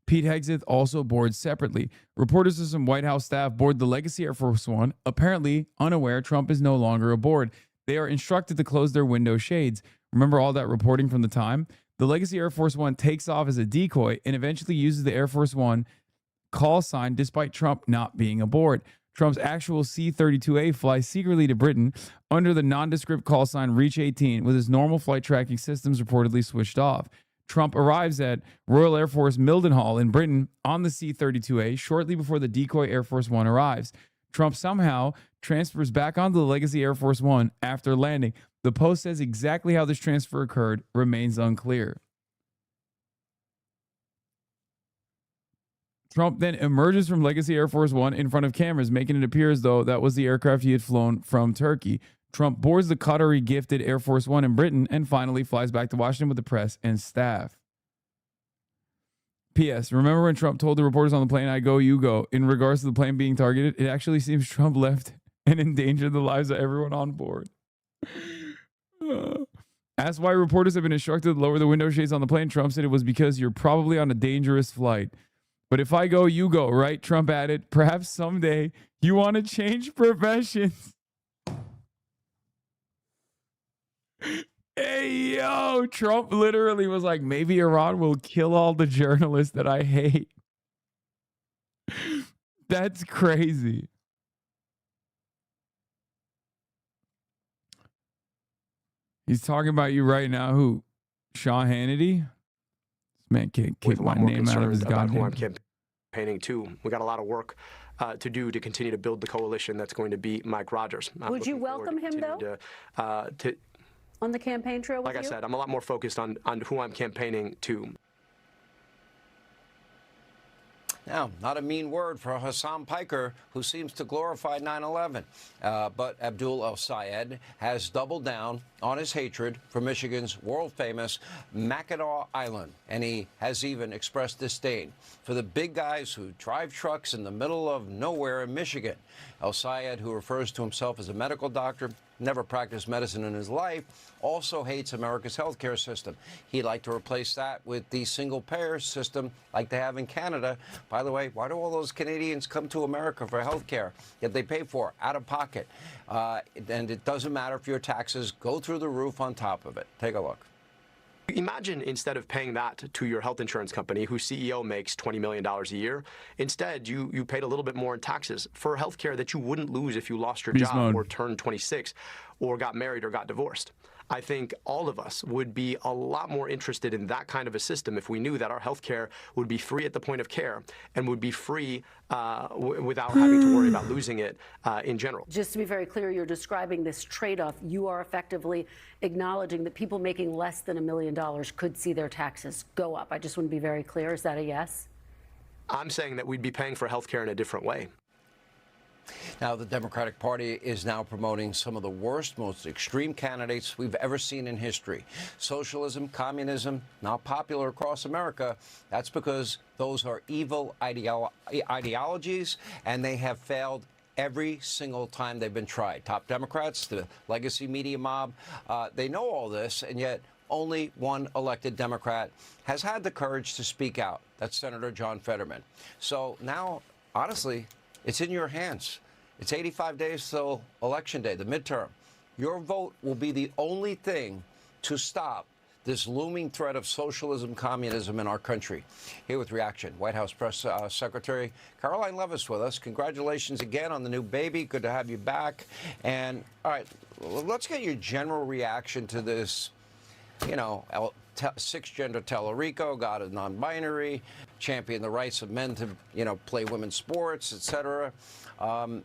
Pete Hegseth also boards separately. Reporters of some White House staff board the legacy Air Force One, apparently unaware Trump is no longer aboard. They are instructed to close their window shades. Remember all that reporting from the time? The legacy Air Force One takes off as a decoy and eventually uses the Air Force One call sign despite Trump not being aboard. Trump's actual C-32A flies secretly to Britain under the nondescript call sign Reach 18 with his normal flight tracking systems reportedly switched off. Trump arrives at Royal Air Force Mildenhall in Britain on the C-32A shortly before the decoy Air Force One arrives. Trump somehow transfers back onto the Legacy Air Force One after landing. The Post says exactly how this transfer occurred remains unclear. Trump then emerges from Legacy Air Force One in front of cameras, making it appear as though that was the aircraft he had flown from Turkey. Trump boards the Qatari gifted Air Force One in Britain and finally flies back to Washington with the press and staff. P.S. Remember when Trump told the reporters on the plane, "I go, you go," in regards to the plane being targeted? It actually seems Trump left and endangered the lives of everyone on board. Asked why reporters have been instructed to lower the window shades on the plane, Trump said it was because you're probably on a dangerous flight. But if I go, you go, right? Trump added, perhaps someday you want to change professions. Hey, yo, Trump literally was like, maybe Iran will kill all the journalists that I hate. That's crazy. He's talking about you right now. Who? Sean Hannity? This man can't kick my name out of his goddamn. I'm campaigning too. We got a lot of work to do to continue to build the coalition that's going to be Mike Rogers. Would you welcome him though? On the campaign trail with Like I said, I'm a lot more focused on who I'm campaigning to. Now, not a mean word for Hassan Piker, who seems to glorify 9/11. But Abdul El-Sayed has doubled down on his hatred for Michigan's world-famous Mackinac Island, and he has even expressed disdain for the big guys who drive trucks in the middle of nowhere in Michigan. El-Sayed, who refers to himself as a medical doctor, never practiced medicine in his life, also hates America's healthcare system. He'd like to replace that with the single-payer system like they have in Canada. By the way, why do all those Canadians come to America for healthcare that they pay for out of pocket? And it doesn't matter if your taxes go through the roof on top of it. Take a look. Imagine instead of paying that to your health insurance company, whose CEO makes $20 million a year, instead you paid a little bit more in taxes for health care that you wouldn't lose if you lost your job or turned 26 or got married or got divorced. I think all of us would be a lot more interested in that kind of a system if we knew that our health care would be free at the point of care and would be free without having to worry about losing it in general. Just to be very clear, you're describing this trade-off. You are effectively acknowledging that people making less than $1 million could see their taxes go up. I just want to be very clear. Is that a yes? I'm saying that we'd be paying for health care in a different way. Now, the Democratic Party is now promoting some of the worst, most extreme candidates we've ever seen in history. Socialism, communism, not popular across America. That's because those are evil ideologies, and they have failed every single time they've been tried. Top Democrats, the legacy media mob, they know all this, and yet only one elected Democrat has had the courage to speak out. That's Senator John Fetterman. So now, honestly, it's in your hands. It's 85 days till Election Day, the midterm. Your vote will be the only thing to stop this looming threat of socialism, communism in our country. Here with reaction, White House Press Secretary Caroline Levis with us. Congratulations again on the new baby. Good to have you back. And all right, let's get your general reaction to this, you know, six-gender Tellerico, God is non-binary, champion the rights of men to, you know, play women's sports, etc.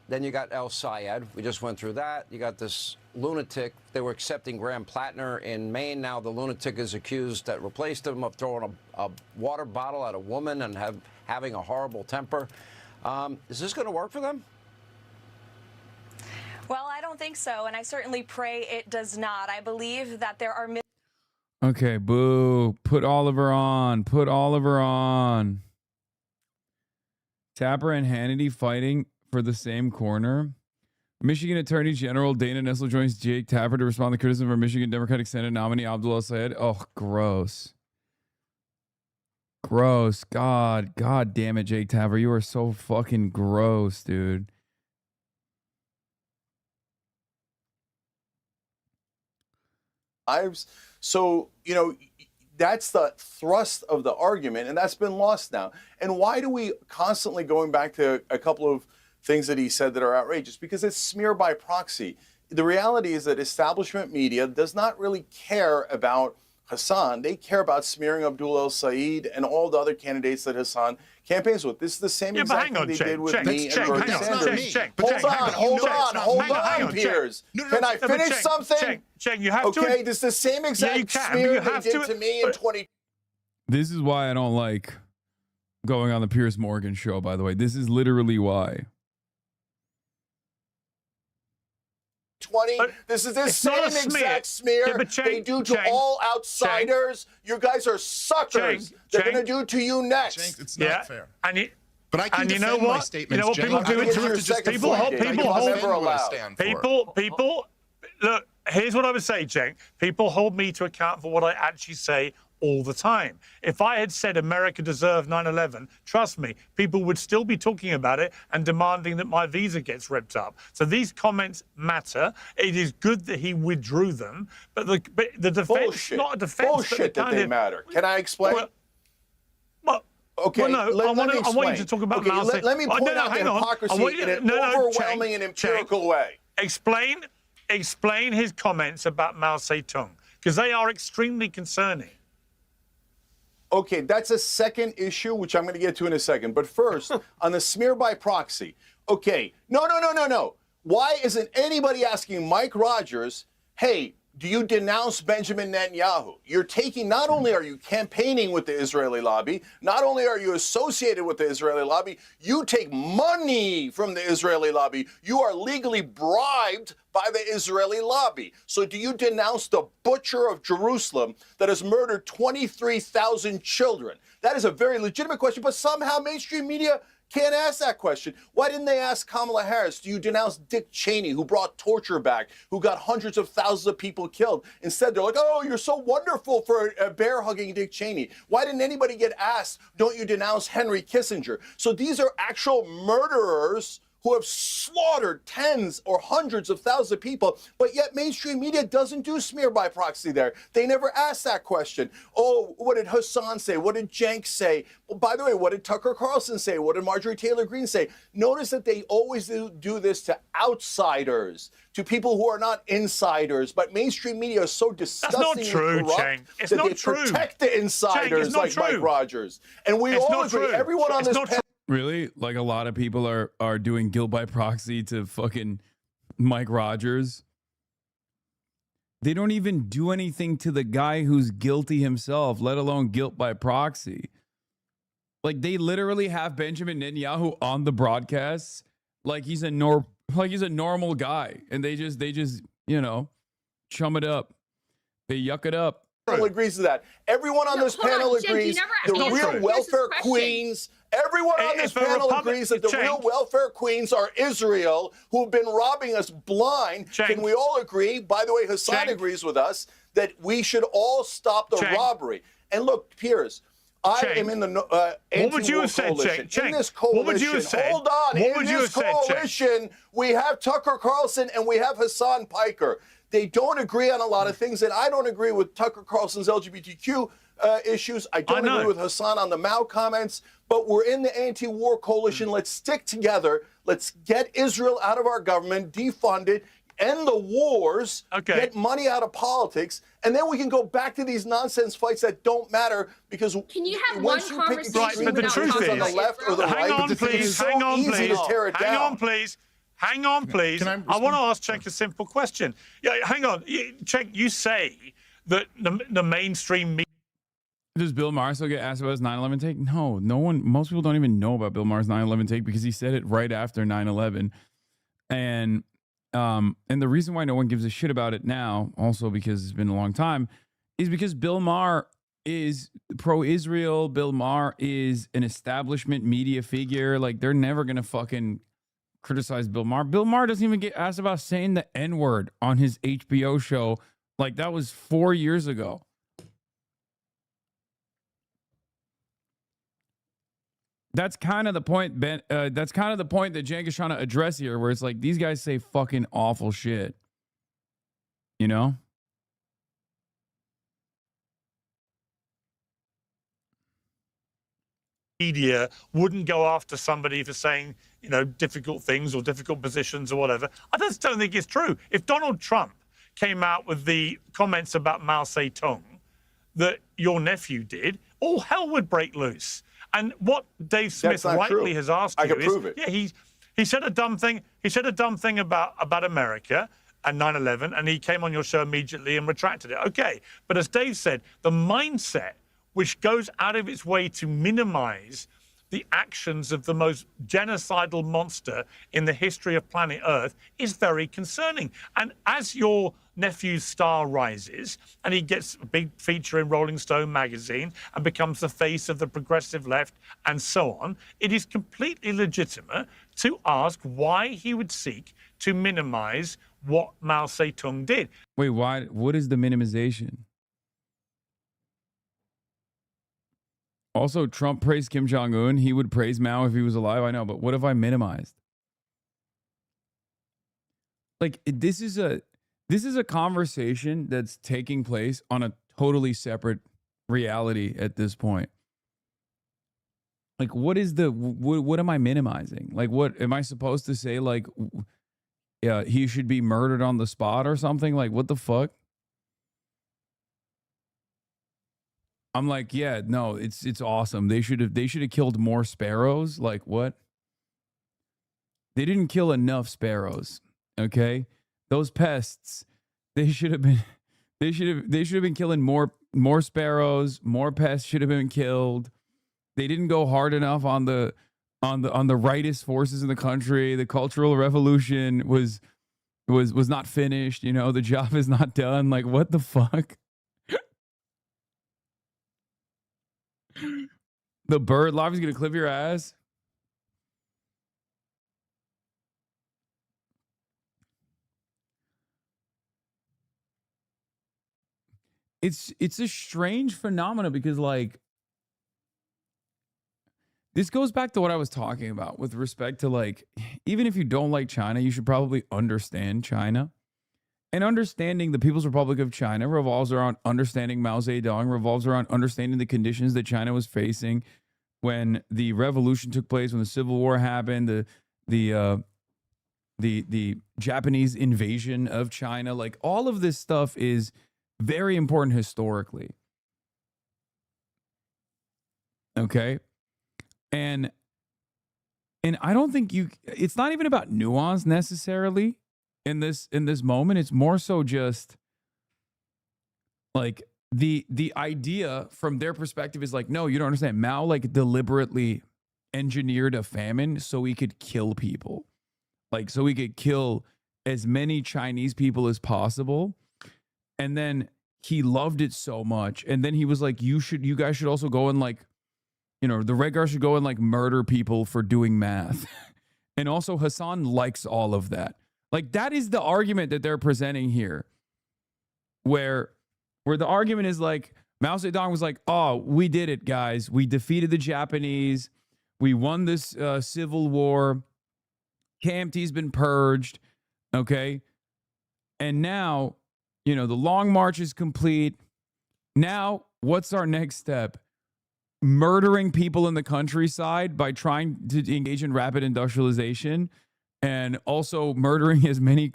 Then you got El-Sayed. We just went through that. You got this lunatic. They were accepting Graham Plattner in Maine. Now the lunatic is accused that replaced him of throwing a water bottle at a woman and having a horrible temper. Is this going to work for them? Well, I don't think so, and I certainly pray it does not. I believe that there are... Okay, boo. Put Oliver on. Put Oliver on. Tapper and Hannity fighting for the same corner. Michigan Attorney General Dana Nessel joins Jake Tapper to respond to criticism of Michigan Democratic Senate nominee Abdul El-Sayed. Oh, gross. Gross. God damn it, Jake Tapper. You are so fucking gross, dude. So, you know, that's the thrust of the argument, and that's been lost now. And why do we constantly, going back to a couple of things that he said that are outrageous because it's smear by proxy. The reality is that establishment media does not really care about Hassan. They care about smearing Abdul El Said and all the other candidates that Hassan campaigns with. This is the same exact thing they did with me and Bernie Sanders. Hold on, Piers. Can I finish something? You have to. Okay, this is the same exact smear they did to me in 20. This is why I don't like going on the Piers Morgan show, by the way. This is literally why. This is the same exact smear they do to all outsiders. You guys are suckers. They're going to do to you next. It's not fair. But I can defend my statements. You know what people do? Look, here's what I would say, Cenk. People hold me to account for what I actually say all the time. If I had said America deserved 9/11, trust me, people would still be talking about it and demanding that my visa gets ripped up. So these comments matter. It is good that he withdrew them, but the defense, not a defense. Bullshit that they matter. Can I explain? Okay, I want you to talk about Mao Zedong. Let me point out the hypocrisy in an overwhelming and empirical way. Explain his comments about Mao Zedong, because they are extremely concerning. Okay, that's a second issue, which I'm going to get to in a second. But first, on the smear by proxy. Okay, no. Why isn't anybody asking Mike Rogers, hey, do you denounce Benjamin Netanyahu? You're taking, not only are you campaigning with the Israeli lobby, not only are you associated with the Israeli lobby, you take money from the Israeli lobby. You are legally bribed by the Israeli lobby. So do you denounce the butcher of Jerusalem that has murdered 23,000 children? That is a very legitimate question, but somehow mainstream media can't ask that question. Why didn't they ask Kamala Harris, do you denounce Dick Cheney, who brought torture back, who got hundreds of thousands of people killed? Instead, they're like, oh, you're so wonderful for bear-hugging Dick Cheney. Why didn't anybody get asked, don't you denounce Henry Kissinger? So these are actual murderers who have slaughtered tens or hundreds of thousands of people, but yet mainstream media doesn't do smear by proxy there. They never ask that question. Oh, what did Hassan say? What did Cenk say? Well, by the way, what did Tucker Carlson say? What did Marjorie Taylor Greene say? Notice that they always do this to outsiders, to people who are not insiders, but mainstream media is so disgusting and corrupt that they protect the insiders like Mike Rogers. And we all agree, everyone on this panel. Really? Like a lot of people are doing guilt by proxy to fucking Mike Rogers. They don't even do anything to the guy who's guilty himself, let alone guilt by proxy. Like they literally have Benjamin Netanyahu on the broadcasts like he's a normal guy, and they just chum it up. They yuck it up. Agrees to that. Everyone on this panel agrees the real welfare queens. Everyone on this panel agrees that the real welfare queens are Israel, who have been robbing us blind. Can we all agree? By the way, Hassan agrees with us that we should all stop the robbery. And look, Piers, I am in the anti-war coalition. In this coalition, hold on. In this coalition, we have Tucker Carlson and we have Hassan Piker. They don't agree on a lot of things, and I don't agree with Tucker Carlson's LGBTQ issues. I don't agree with Hassan on the Mao comments, but we're in the anti-war coalition. Let's stick together. Let's get Israel out of our government, defund it, end the wars, get money out of politics, and then we can go back to these nonsense fights that don't matter because can you have once one you pick conversation the truth on the left or the right, it's so easy to tear it down. Hang on, please. I want to ask Cenk a simple question. Yeah, hang on. Cenk, you say that the mainstream media. Does Bill Maher still get asked about his 9/11 take? No one. Most people don't even know about Bill Maher's 9/11 take because he said it right after 9/11. And the reason why no one gives a shit about it now, also because it's been a long time, is because Bill Maher is pro-Israel. Bill Maher is an establishment media figure. Like they're never gonna fucking criticize Bill Maher. Bill Maher doesn't even get asked about saying the N-word on his HBO show. Like that was 4 years ago. That's kind of the point, Ben. That's kind of the point that Cenk is trying to address here, where it's like these guys say fucking awful shit. You know? Media wouldn't go after somebody for saying difficult things or difficult positions or whatever. I just don't think it's true. If Donald Trump came out with the comments about Mao Zedong that your nephew did, all hell would break loose. And what Dave Smith rightly has asked you is, yeah, he said a dumb thing. He said a dumb thing about America and 9/11, and he came on your show immediately and retracted it. Okay, but as Dave said, the mindset which goes out of its way to minimize the actions of the most genocidal monster in the history of planet Earth is very concerning. And as your nephew's star rises and he gets a big feature in Rolling Stone magazine and becomes the face of the progressive left and so on, it is completely legitimate to ask why he would seek to minimize what Mao Zedong did. Wait, why? What is the minimization? Also, Trump praised Kim Jong-un. He would praise Mao if he was alive. I know, but what have I minimized? Like, this is a conversation that's taking place on a totally separate reality at this point. Like, what am I minimizing? Like, what am I supposed to say? Like, yeah, he should be murdered on the spot or something? Like, what the fuck? I'm like, yeah, no, it's awesome. They should have killed more sparrows. Like, what? They didn't kill enough sparrows. Okay? Those pests, they should have been killing more sparrows, more pests should have been killed. They didn't go hard enough on the rightist forces in the country. The Cultural Revolution was not finished, the job is not done. Like, what the fuck? The bird lobby's gonna clip your ass. It's a strange phenomenon because, like, this goes back to what I was talking about with respect to, like, even if you don't like China, you should probably understand China. And understanding the People's Republic of China revolves around understanding Mao Zedong, revolves around understanding the conditions that China was facing when the revolution took place, when the Civil War happened, the Japanese invasion of China. Like, all of this stuff is very important historically. Okay? And I don't think it's not even about nuance necessarily in this moment. It's more so just like the idea from their perspective is like, no, you don't understand. Mao like deliberately engineered a famine so he could kill people, like so he could kill as many Chinese people as possible. And then he loved it so much, and then he was like, you guys should also go and, like, the Red Guard should go and, like, murder people for doing math. And also Hassan likes all of that. Like, that is the argument that they're presenting here, where the argument is like, Mao Zedong was like, oh, we did it, guys. We defeated the Japanese. We won this civil war. KMT's been purged. Okay. And now, the long march is complete. Now, what's our next step? Murdering people in the countryside by trying to engage in rapid industrialization, and also murdering as many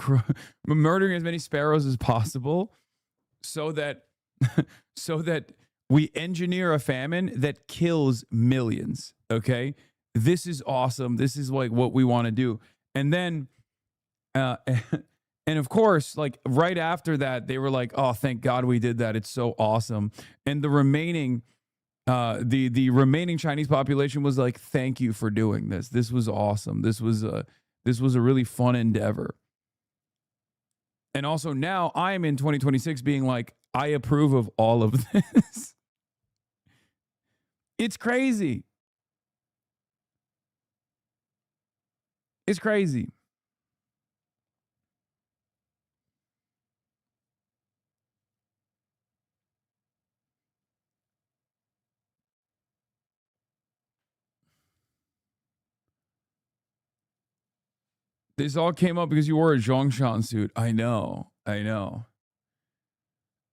sparrows as possible, so that we engineer a famine that kills millions. Okay, this is awesome. This is like what we want to do. And then, and of course, like right after that, they were like, "Oh, thank God we did that. It's so awesome." And the remaining. The remaining Chinese population was like, thank you for doing this. This was awesome. This was a really fun endeavor. And also now I am in 2026 being like, I approve of all of this. It's crazy. It's crazy. This all came up because you wore a Zhongshan suit. I know.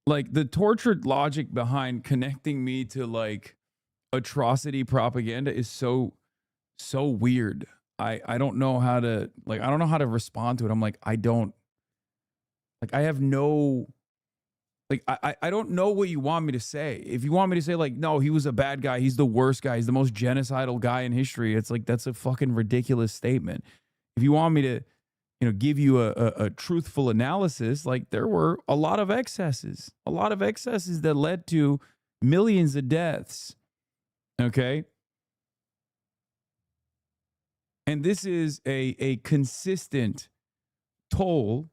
Like, the tortured logic behind connecting me to, like, atrocity propaganda is so weird. I don't know how to respond to it. I'm like, I have no, like, I don't know what you want me to say. If you want me to say, like, no, he was a bad guy, he's the worst guy, he's the most genocidal guy in history, it's like, that's a fucking ridiculous statement. If you want me to, give you a truthful analysis, like, there were a lot of excesses that led to millions of deaths. Okay. And this is a consistent toll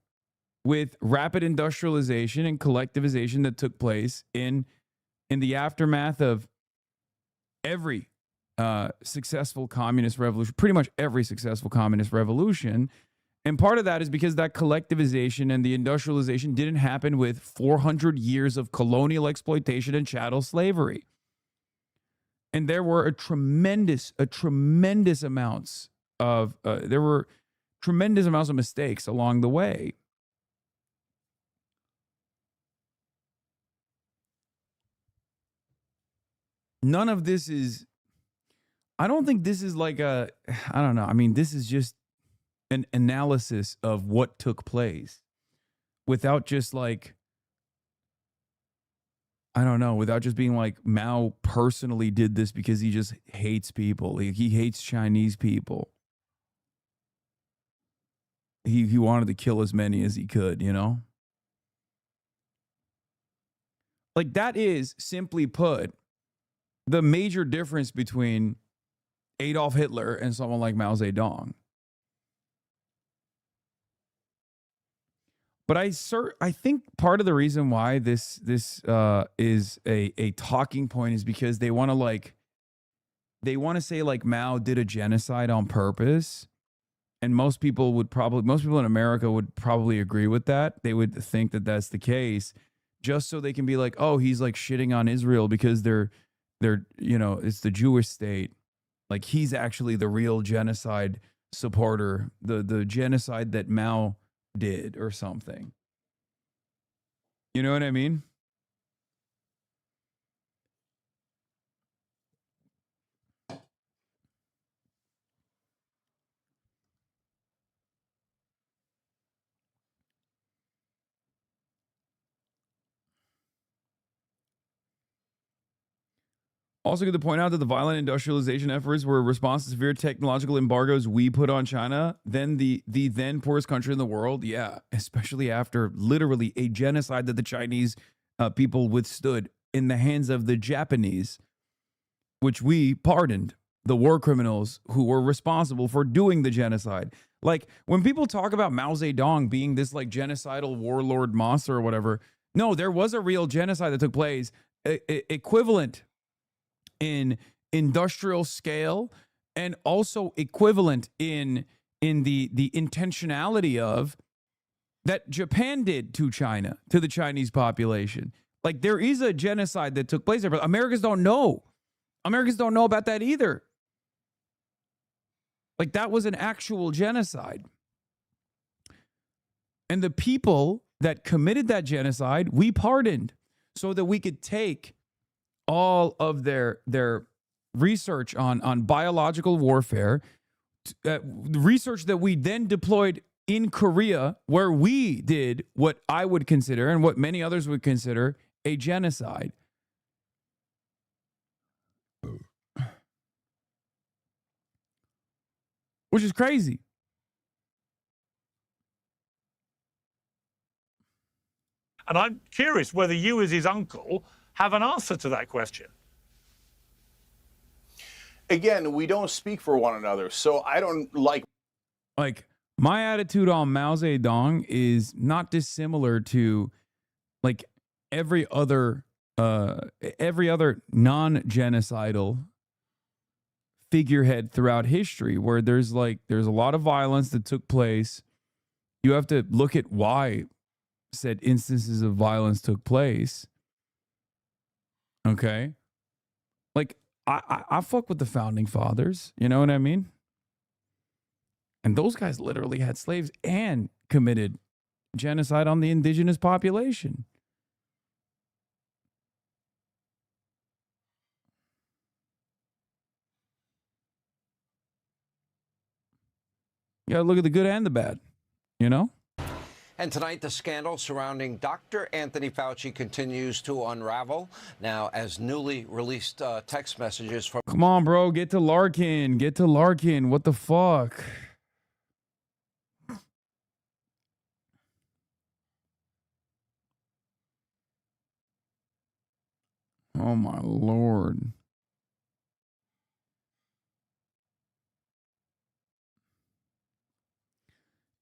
with rapid industrialization and collectivization that took place in the aftermath of every successful communist revolution, pretty much every successful communist revolution. And part of that is because that collectivization and the industrialization didn't happen with 400 years of colonial exploitation and chattel slavery. And there were tremendous amounts of mistakes along the way. None of this is, I don't think this is like I don't know. I mean, this is just an analysis of what took place without just like, I don't know, without just being like Mao personally did this because he just hates people. He hates Chinese people. He wanted to kill as many as he could, Like, that is, simply put, the major difference between Adolf Hitler and someone like Mao Zedong. But I think part of the reason why this is a talking point is because they want to say like Mao did a genocide on purpose, and most people in America would probably agree with that. They would think that that's the case, just so they can be like, oh, he's like shitting on Israel because they're it's the Jewish state. Like, he's actually the real genocide supporter, the genocide that Mao did or something. You know what I mean? Also good to point out that the violent industrialization efforts were a response to severe technological embargoes we put on China, then the then poorest country in the world. Yeah, especially after literally a genocide that the Chinese people withstood in the hands of the Japanese, which we pardoned the war criminals who were responsible for doing the genocide. Like, when people talk about Mao Zedong being this like genocidal warlord monster or whatever, no, there was a real genocide that took place, equivalent in industrial scale, and also equivalent in the intentionality of that Japan did to China, to the Chinese population. Like, there is a genocide that took place there, but Americans don't know. Americans don't know about that either. Like, that was an actual genocide. And the people that committed that genocide, we pardoned so that we could take all of their research on biological warfare, research that we then deployed in Korea, where we did what I would consider and what many others would consider a genocide. Which is crazy. And I'm curious whether you, as his uncle, have an answer to that question. Again, we don't speak for one another, so I don't like my attitude on Mao Zedong is not dissimilar to like every other non-genocidal figurehead throughout history, where there's a lot of violence that took place. You have to look at why said instances of violence took place. Okay. Like, I fuck with the founding fathers. You know what I mean? And those guys literally had slaves and committed genocide on the indigenous population. You gotta look at the good and the bad, you know? And tonight, the scandal surrounding Dr. Anthony Fauci continues to unravel. Now, as newly released text messages from... Come on, bro. Get to Larkin. Get to Larkin. What the fuck? Oh, my Lord.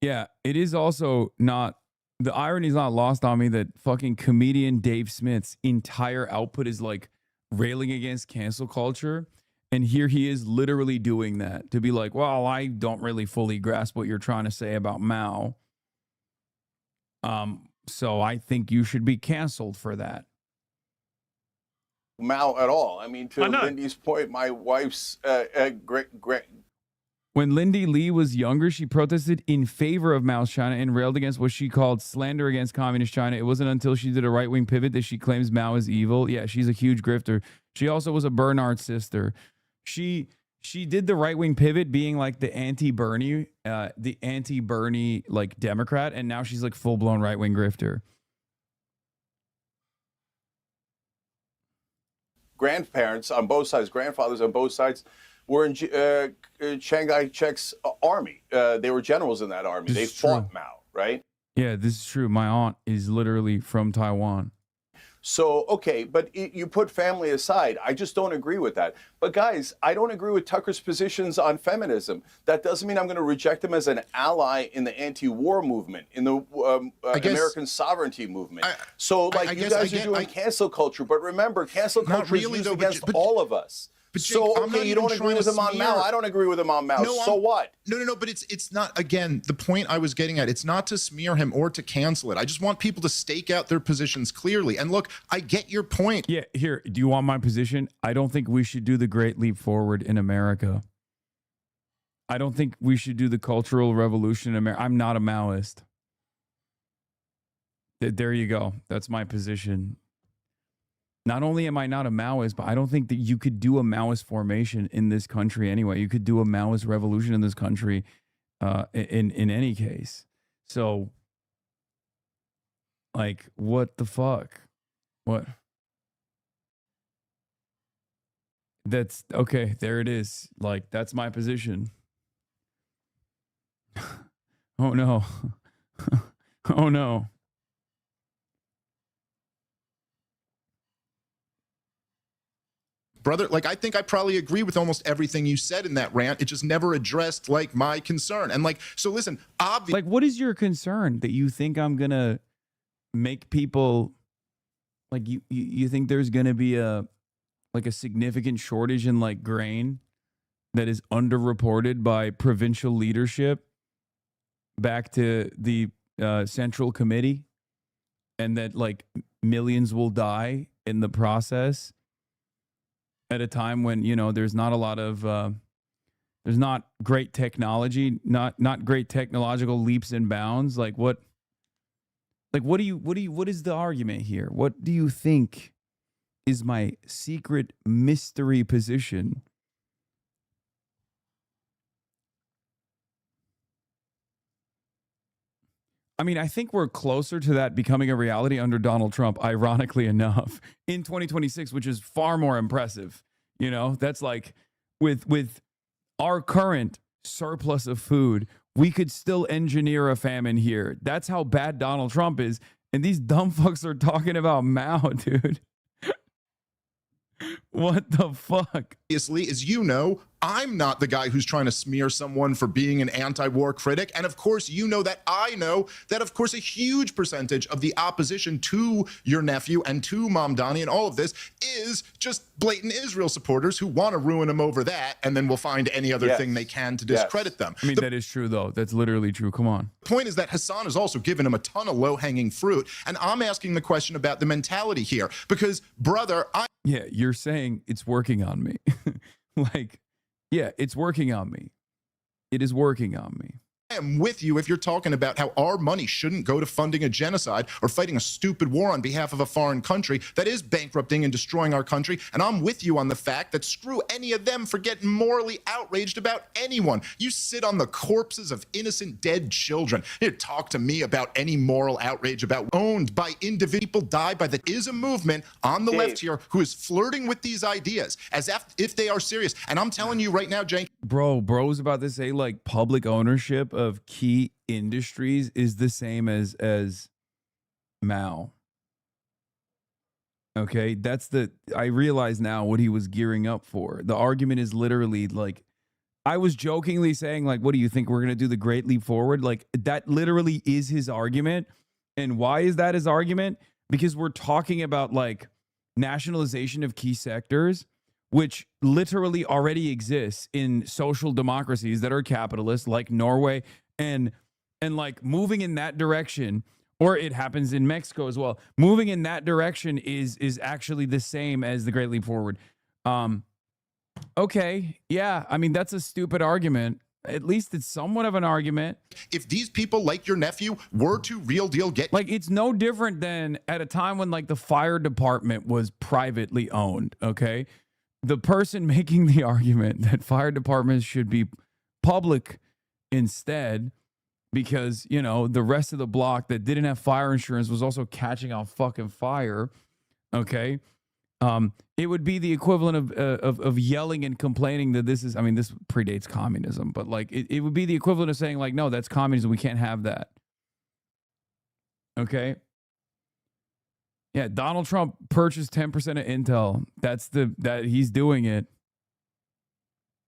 Yeah, it is also not, the irony is not lost on me that fucking comedian Dave Smith's entire output is like railing against cancel culture. And here he is literally doing that to be like, well, I don't really fully grasp what you're trying to say about Mao. So I think you should be canceled for that. Mao at all. I mean, to Lindy's point, my wife's great. When Lindy Lee was younger, she protested in favor of Mao's China and railed against what she called slander against communist China. It wasn't until she did a right-wing pivot that she claims Mao is evil. Yeah, she's a huge grifter. She also was a Bernard sister. She did the right-wing pivot being like the anti-Bernie like Democrat, and now she's like full-blown right-wing grifter. Grandparents on both sides, grandfathers on both sides, were in Chiang Kai-shek's army. They were generals in that army. They fought Mao, right? Yeah, this is true. My aunt is literally from Taiwan. So, okay, but you put family aside. I just don't agree with that. But guys, I don't agree with Tucker's positions on feminism. That doesn't mean I'm going to reject him as an ally in the anti-war movement, in the American sovereignty movement. You guys are doing cancel culture, but remember, cancel culture is used against all of us. But Jake, so, okay, you don't agree with him on Mao. I don't agree with him on Mao. So what? No, but it's not, again, the point I was getting at, it's not to smear him or to cancel it. I just want people to stake out their positions clearly. And look, I get your point. Yeah, here, do you want my position? I don't think we should do the great leap forward in America. I don't think we should do the cultural revolution in America. I'm not a Maoist. There you go. That's my position. Not only am I not a Maoist, but I don't think that you could do a Maoist formation in this country anyway. You could do a Maoist revolution in this country in any case. So, like, what the fuck? What? That's, okay, there it is. Like, that's my position. Oh, no. Oh, no. Brother, like, I think I probably agree with almost everything you said in that rant. It just never addressed, like, my concern. And, like, so listen, like, what is your concern? That you think I'm going to make people, like, you think there's going to be a significant shortage in, like, grain that is underreported by provincial leadership back to the Central Committee, and that, like, millions will die in the process? At a time when, you know, there's not a lot of, there's not great technology, not great technological leaps and bounds. Like what is the argument here? What do you think is my secret mystery position? I mean, I think we're closer to that becoming a reality under Donald Trump, ironically enough, in 2026, which is far more impressive. You know, that's like with our current surplus of food, we could still engineer a famine here. That's how bad Donald Trump is. And these dumb fucks are talking about Mao, dude. What the fuck? Obviously, as you know, I'm not the guy who's trying to smear someone for being an anti-war critic. And of course, you know, that, of course, a huge percentage of the opposition to your nephew and to Mamdani and all of this is just blatant Israel supporters who want to ruin him over that, and then will find any other thing they can to discredit them. I mean, that is true, though. That's literally true. Come on. The point is that Hassan has also given him a ton of low-hanging fruit. And I'm asking the question about the mentality here because, brother, yeah, you're saying it's working on me. Like, yeah, it's working on me. It is working on me. I am with you if you're talking about how our money shouldn't go to funding a genocide or fighting a stupid war on behalf of a foreign country that is bankrupting and destroying our country. And I'm with you on the fact that screw any of them for getting morally outraged about anyone. You sit on the corpses of innocent dead children. You talk to me about any moral outrage about owned by individual people die by the is a movement on the left here who is flirting with these ideas as if they are serious. And I'm telling you right now, Jen. Bro's about to say like public ownership of key industries is the same as Mao. Okay, I realize now what he was gearing up for. The argument is literally like, I was jokingly saying like, what do you think, we're going to do the great leap forward? Like that literally is his argument. And why is that his argument? Because we're talking about like nationalization of key sectors, which literally already exists in social democracies that are capitalist like Norway, and like moving in that direction, or it happens in Mexico as well. Moving in that direction is actually the same as the Great Leap Forward. Okay, yeah, I mean, that's a stupid argument. At least it's somewhat of an argument. If these people like your nephew were to real deal get... Like, it's no different than at a time when, like, the fire department was privately owned, okay? The person making the argument that fire departments should be public instead because, you know, the rest of the block that didn't have fire insurance was also catching on fucking fire, okay? It would be the equivalent of yelling and complaining that this is, I mean, this predates communism, but like it would be the equivalent of saying like, no, that's communism. We can't have that. Okay. Yeah. Donald Trump purchased 10% of Intel. That he's doing it.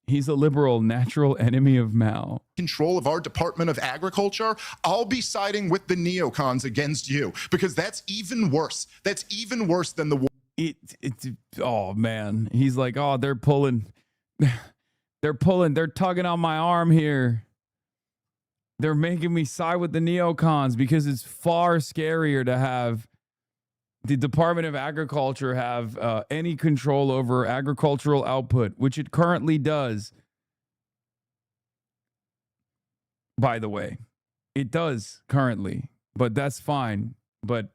He's a liberal, natural enemy of Mao. Control of our Department of Agriculture, I'll be siding with the neocons against you because that's even worse. That's even worse than the war. Oh man, he's like, oh, they're tugging on my arm here. They're making me side with the neocons because it's far scarier to have the Department of Agriculture have any control over agricultural output, which it currently does. By the way, it does currently, but that's fine. But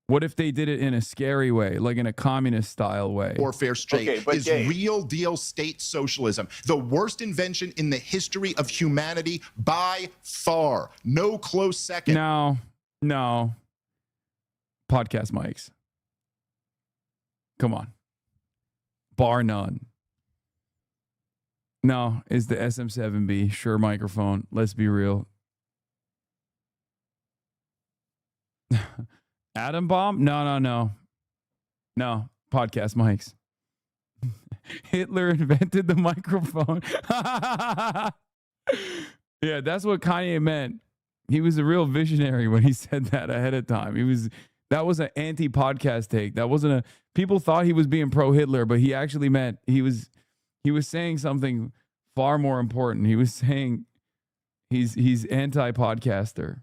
what if they did it in a scary way, like in a communist style way? Warfare state is real deal state socialism. The worst invention in the history of humanity by far. No close second. No. Podcast mics. Come on. Bar none. No, is the SM7B. Sure microphone. Let's be real. Atom bomb? No. No, podcast mics. Hitler invented the microphone. Yeah, that's what Kanye meant. He was a real visionary when he said that ahead of time. That was an anti-podcast take. That wasn't a, people thought he was being pro-Hitler, but he actually meant he was saying something far more important. He was saying he's anti-podcaster.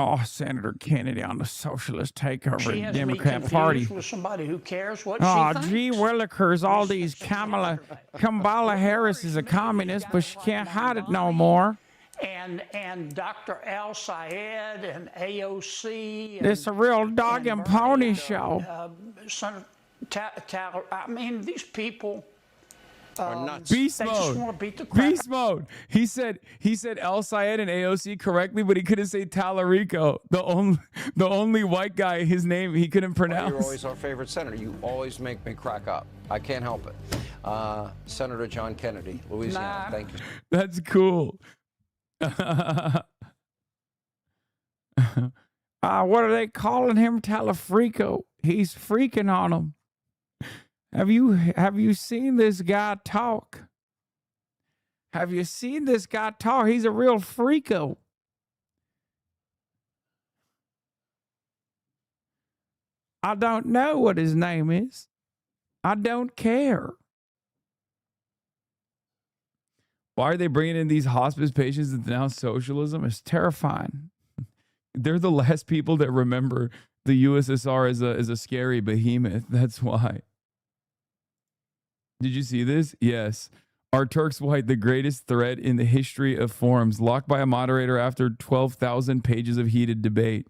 Oh, Senator Kennedy on the socialist takeover of the Democrat Party. With somebody who cares what oh, she gee willikers, all these Kamala Harris is a communist, but she can't hide it no more. And Dr. Al Sayed and AOC. It's a real dog and pony show. I mean, these people. Beast mode. He said El Sayed and AOC correctly, but he couldn't say Talarico. The only white guy, his name he couldn't pronounce. You're always our favorite senator. You always make me crack up. I can't help it. Senator John Kennedy, Louisiana. Thank you. That's cool. What are they calling him? Talafrico. He's freaking on them. Have you seen this guy talk? Have you seen this guy talk? He's a real freako. I don't know what his name is. I don't care. Why are they bringing in these hospice patients that denounce socialism? It's terrifying. They're the last people that remember the USSR as a scary behemoth. That's why. Did you see this? Yes. Are Turks white the greatest thread in the history of forums? Locked by a moderator after 12,000 pages of heated debate.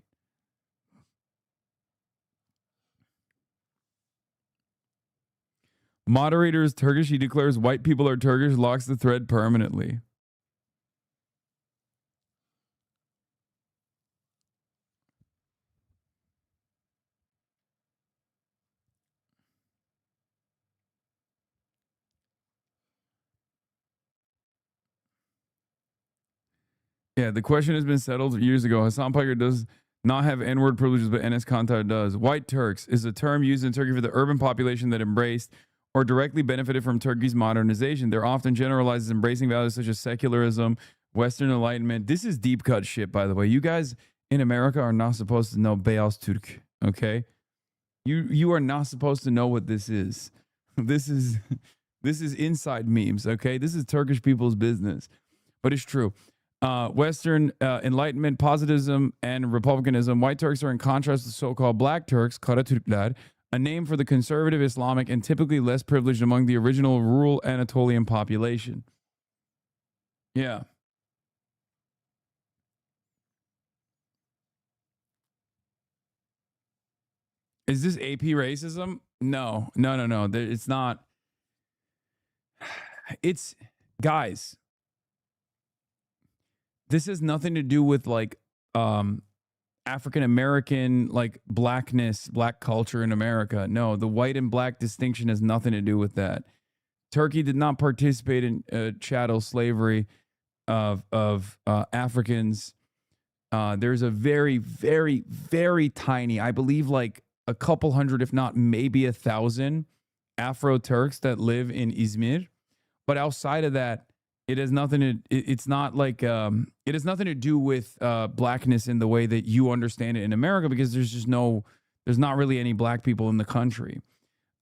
Moderator is Turkish. He declares white people are Turkish, locks the thread permanently. Yeah, the question has been settled years ago. Hassan Piker does not have N-word privileges, but Enes Kantar does. White Turks is a term used in Turkey for the urban population that embraced or directly benefited from Turkey's modernization. They're often generalized as embracing values such as secularism, Western Enlightenment. This is deep cut shit, by the way. You guys in America are not supposed to know Beyaz Türk, okay? You are not supposed to know what this is. This is inside memes, okay? This is Turkish people's business, but it's true. Western Enlightenment, positivism, and republicanism. White Turks are in contrast to so-called black Turks, Kara Türkler, a name for the conservative Islamic and typically less privileged among the original rural Anatolian population. Yeah. Is this AP racism? No. It's not. It's, guys, this has nothing to do with like African American, like blackness, black culture in America. No, the white and black distinction has nothing to do with that. Turkey did not participate in chattel slavery of Africans. There's a very, very, very tiny, I believe like a couple hundred, if not maybe 1,000 Afro-Turks that live in Izmir. But outside of that, it has nothing to, it's not like, it has nothing to do with blackness in the way that you understand it in America, because there's not really any black people in the country.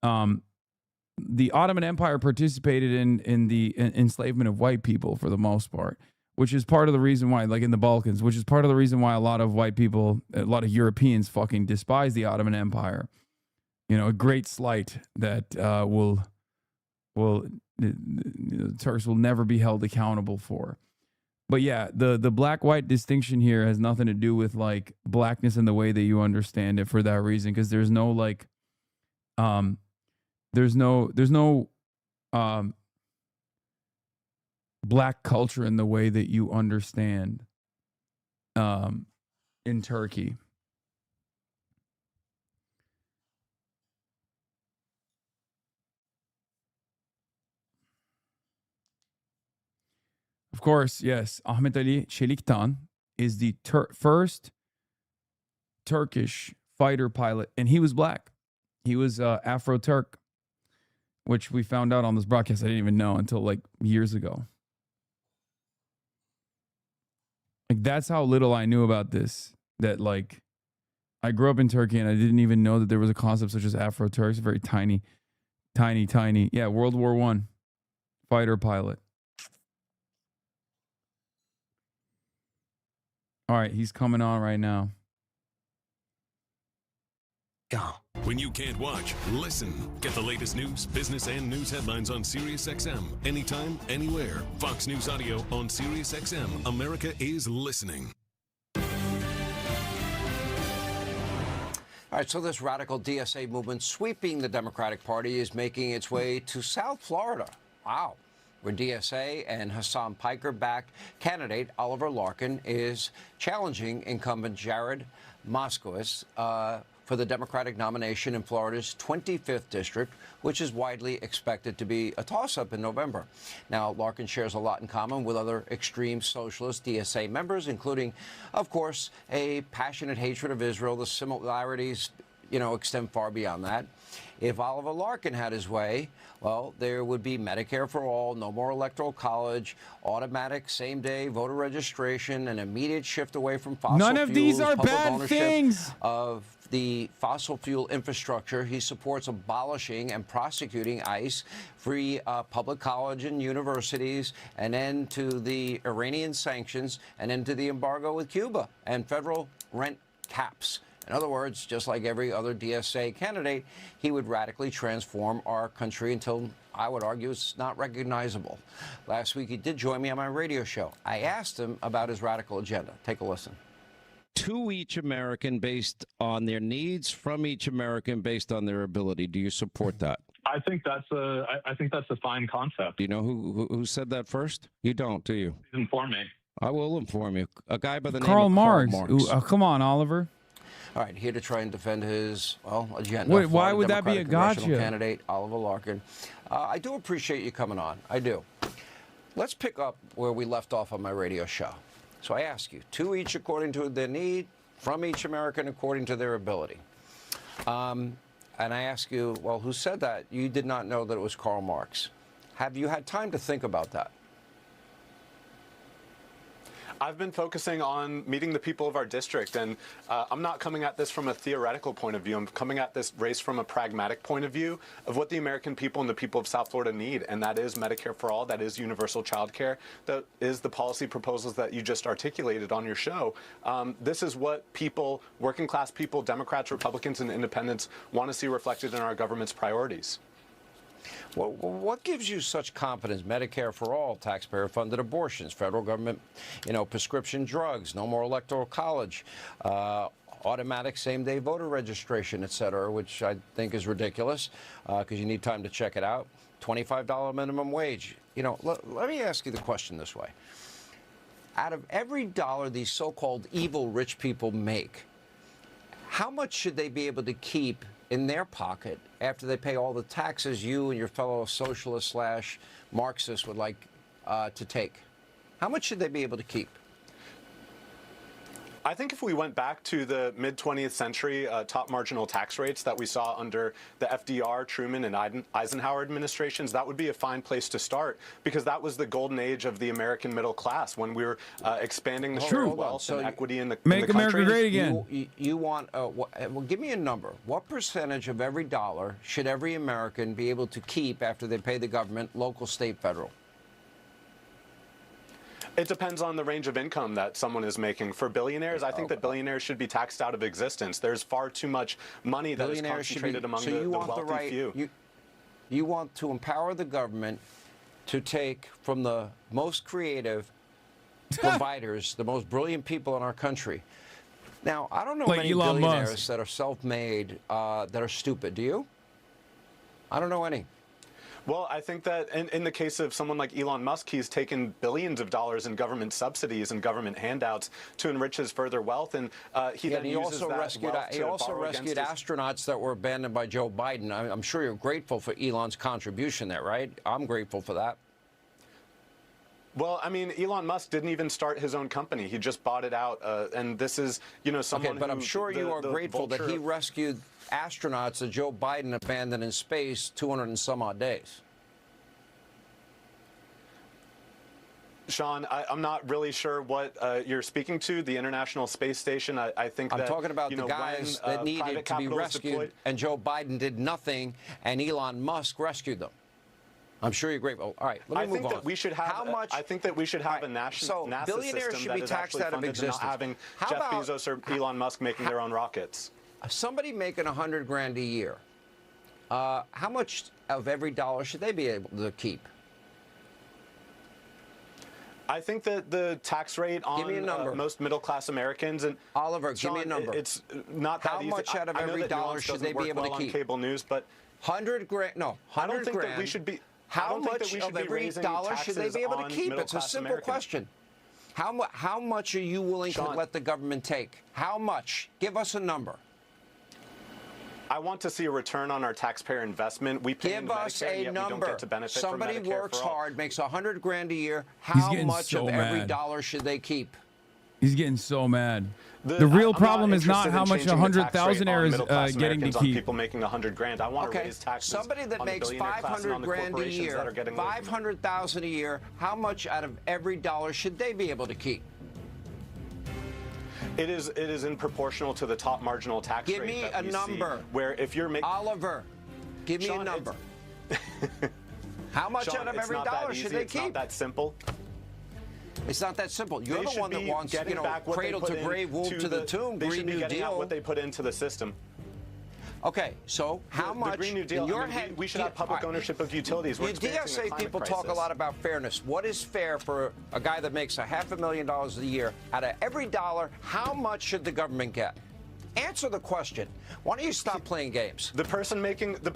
The Ottoman Empire participated in the enslavement of white people for the most part, which is part of the reason why, like in the Balkans, which is part of the reason why a lot of white people, a lot of Europeans fucking despise the Ottoman Empire. You know, a great slight that the Turks will never be held accountable for. But yeah, the black-white distinction here has nothing to do with like blackness in the way that you understand it for that reason, because there's no like, there's no black culture in the way that you understand in Turkey. Of course, yes. Ahmet Ali Çeliktan is the first Turkish fighter pilot, and he was black. He was Afro-Turk, which we found out on this broadcast. I didn't even know until like years ago. Like, that's how little I knew about this. That like, I grew up in Turkey and I didn't even know that there was a concept such as Afro-Turks. Very tiny. Yeah, World War I fighter pilot. All right, he's coming on right now. Go. When you can't watch, listen. Get the latest news, business, and news headlines on SiriusXM. Anytime, anywhere. Fox News Audio on SiriusXM. America is listening. All right, so this radical DSA movement sweeping the Democratic Party is making its way to South Florida. Wow. Where DSA and Hassan Piker-backed candidate Oliver Larkin is challenging incumbent Jared Moskowitz for the Democratic nomination in Florida's 25th district, which is widely expected to be a toss-up in November. Now, Larkin shares a lot in common with other extreme socialist DSA members, including, of course, a passionate hatred of Israel. The similarities, extend far beyond that. If Oliver Larkin had his way, well, there would be Medicare for all, no more electoral college, automatic same-day voter registration, an immediate shift away from fossil fuels. None of these are public bad ownership things. Of the fossil fuel infrastructure. He supports abolishing and prosecuting ICE, free public college and universities, an end to the Iranian sanctions, an end to the embargo with Cuba, and federal rent caps. In other words, just like every other DSA candidate, he would radically transform our country until, I would argue, it's not recognizable. Last week, he did join me on my radio show. I asked him about his radical agenda. Take a listen. To each American based on their needs, from each American based on their ability. Do you support that? I think that's a fine concept. Do you know who said that first? You don't, do you? Inform me. I will inform you. A guy by the name Karl of Marx. Karl Marx. Ooh, come on, Oliver. All right, here to try and defend his, agenda. Wait, why would that be a Congressional gotcha? Candidate Oliver Larkin. I do appreciate you coming on. I do. Let's pick up where we left off on my radio show. So I ask you, to each according to their need, from each American according to their ability. And I ask you, well, who said that? You did not know that it was Karl Marx. Have you had time to think about that? I've been focusing on meeting the people of our district, and I'm not coming at this from a theoretical point of view. I'm coming at this race from a pragmatic point of view of what the American people and the people of South Florida need, and that is Medicare for all, that is universal child care, that is the policy proposals that you just articulated on your show. This is what people, working class people, Democrats, Republicans, and independents want to see reflected in our government's priorities. Well, what gives you such confidence? Medicare for all, taxpayer-funded abortions, federal government, prescription drugs, no more electoral college, automatic same-day voter registration, et cetera, which I think is ridiculous because you need time to check it out. $25 minimum wage. Let me ask you the question this way. Out of every dollar these so-called evil rich people make, how much should they be able to keep in their pocket after they pay all the taxes you and your fellow socialist / Marxists would like to take? How much should they be able to keep? I think if we went back to the mid-20th century top marginal tax rates that we saw under the FDR, Truman, and Eisenhower administrations, that would be a fine place to start because that was the golden age of the American middle class when we were expanding the share of wealth and equity in the country. Make America great again. You want, well, give me a number. What percentage of every dollar should every American be able to keep after they pay the government, local, state, federal? It depends on the range of income that someone is making. For billionaires, I think that billionaires should be taxed out of existence. There's far too much money that is concentrated among the wealthy few. You want to empower the government to take from the most creative providers, the most brilliant people in our country. Now, I don't know like many Elon billionaires Musk. that are self-made that are stupid. Do you? I don't know any. Well, I think that in the case of someone like Elon Musk, he's taken billions of dollars in government subsidies and government handouts to enrich his further wealth, and he then uses that wealth to borrow against his... He also rescued astronauts that were abandoned by Joe Biden. I'm sure you're grateful for Elon's contribution there, right? I'm grateful for that. Well, I mean, Elon Musk didn't even start his own company. He just bought it out, and this is, someone Okay, but I'm sure you are grateful that he rescued astronauts that Joe Biden abandoned in space 200 and some odd days. Sean, I'm not really sure what you're speaking to. The International Space Station, I think I'm talking about the guys that needed to be rescued, and Joe Biden did nothing, and Elon Musk rescued them. I'm sure you're grateful. All right, let me move on. That we should have. How much? I think that we should have a national NASA billionaires system should that be is taxed actually out of funded and existence. not having How Jeff about- Bezos or Elon Musk making their own rockets. Somebody making $100 grand a year, how much of every dollar should they be able to keep? I think that the tax rate on most middle-class Americans and Oliver, Sean, give me a number. It's not that easy. How much out of I know every that dollar nuance should doesn't they be work able to well keep? on cable news, but 100 grand. No, 100 I don't think grand. that we should be. How much of every dollar should they be able to keep? It's a simple question. How much are you willing to let the government take? How much? Give us a number. I want to see a return on our taxpayer investment. We pay into Give us Medicare, a yet number. we don't get to benefit Somebody from Medicare works for all. hard, makes 100 grand a year. He's How getting much so of every mad. dollar should they keep? He's getting so mad. The real problem is not how much 100,000 is getting to keep. People making 100 grand. I want to Okay, raise taxes. somebody that on the makes billionaire class and 500 on the grand a corporations year, that are getting 500,000 a year. How much out of every dollar should they be able to keep? It is in proportional to the top marginal tax Give rate. me that a we number. See, where if you're making Oliver, give me a number. How much Sean, out of it's every not that dollar easy. should they It's keep? not that simple. It's not that simple. You're They the should one that be wants, getting back what they cradle put to grave, womb into to the tomb, They Green should be New getting out Deal. what they put into the system. Okay, so how much The Green New Deal, in your I mean, head? we should have public ownership of utilities. We're You experiencing a DSA climate people crisis. talk a lot about fairness. What is fair for a guy that makes $500,000 a year? Out of every dollar, how much should the government get? Answer the question. Why don't you stop playing games? The person making $500,000,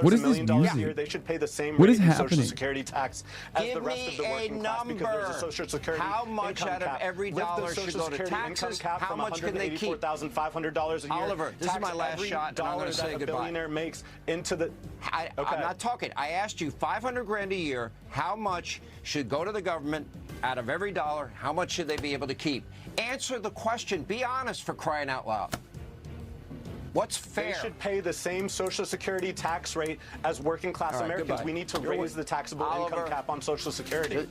What $1 is this million a music? year, they should pay the same What rate is in Social happening? Security tax as Give the rest of the me a working class because there's a number. Social Security How much income out of cap. every Lift dollar the should Social go to Security taxes? income cap How from much can they keep? $184,500 a year. Oliver, this is Tax my last every shot, and I'm dollar going to say that a goodbye. billionaire makes into the. I'm not talking. I asked you $500,000 a year. How much should go to the government out of every dollar? How much should they be able to keep? Answer the question. Be honest, for crying out loud. What's fair? They should pay the same Social Security tax rate as working class All right, Americans. goodbye. We need to You're raise the taxable Oliver, income cap on Social Security.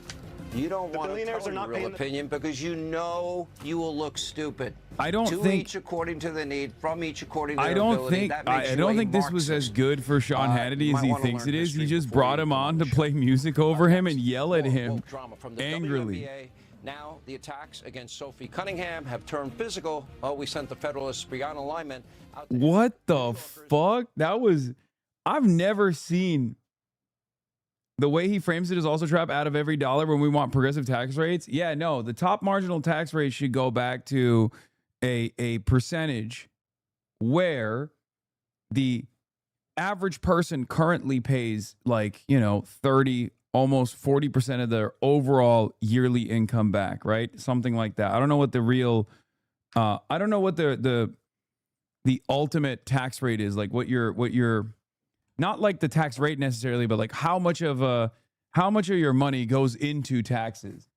You don't The want to billionaires tell are your not real paying the- opinion because you know you will look stupid. I don't to think- each according to the need, from each according to I their don't ability. think That makes I you don't a think this was as Marxist. good for Sean Hannity you as might he wanna thinks learn it is. He history just before brought you him come on the to play music over him and yell at him Woke drama from the angrily. WNBA. Now the attacks against Sophie Cunningham have turned physical. Oh, we sent the Federalists beyond alignment. Out there. What the fuck? That was I've never seen the way he frames it is also trap out of every dollar when we want progressive tax rates. Yeah, no, the top marginal tax rate should go back to a percentage where the average person currently pays like, 30, almost 40% of their overall yearly income back, right? Something like that. I don't know what the real I don't know what the ultimate tax rate is, like what your not like the tax rate necessarily, but like how much of your money goes into taxes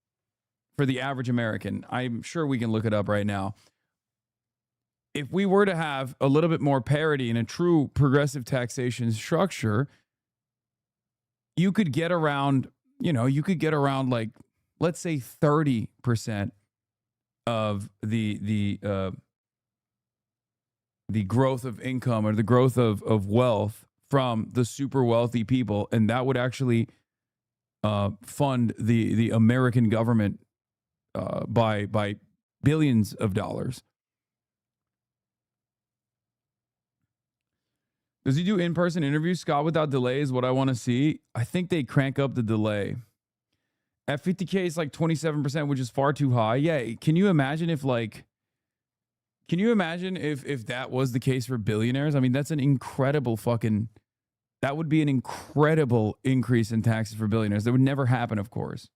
for the average American. I'm sure we can look it up right now. If we were to have a little bit more parity in a true progressive taxation structure, you could get around, like, let's say 30% of the growth of income or the growth of wealth from the super wealthy people, and that would actually fund the American government by billions of dollars. Does he do in-person interviews? Scott, without delay is what I want to see. I think they crank up the delay. At 50K, it's like 27%, which is far too high. Yeah, can you imagine if that was the case for billionaires? I mean, that's an incredible that would be an incredible increase in taxes for billionaires. That would never happen, of course.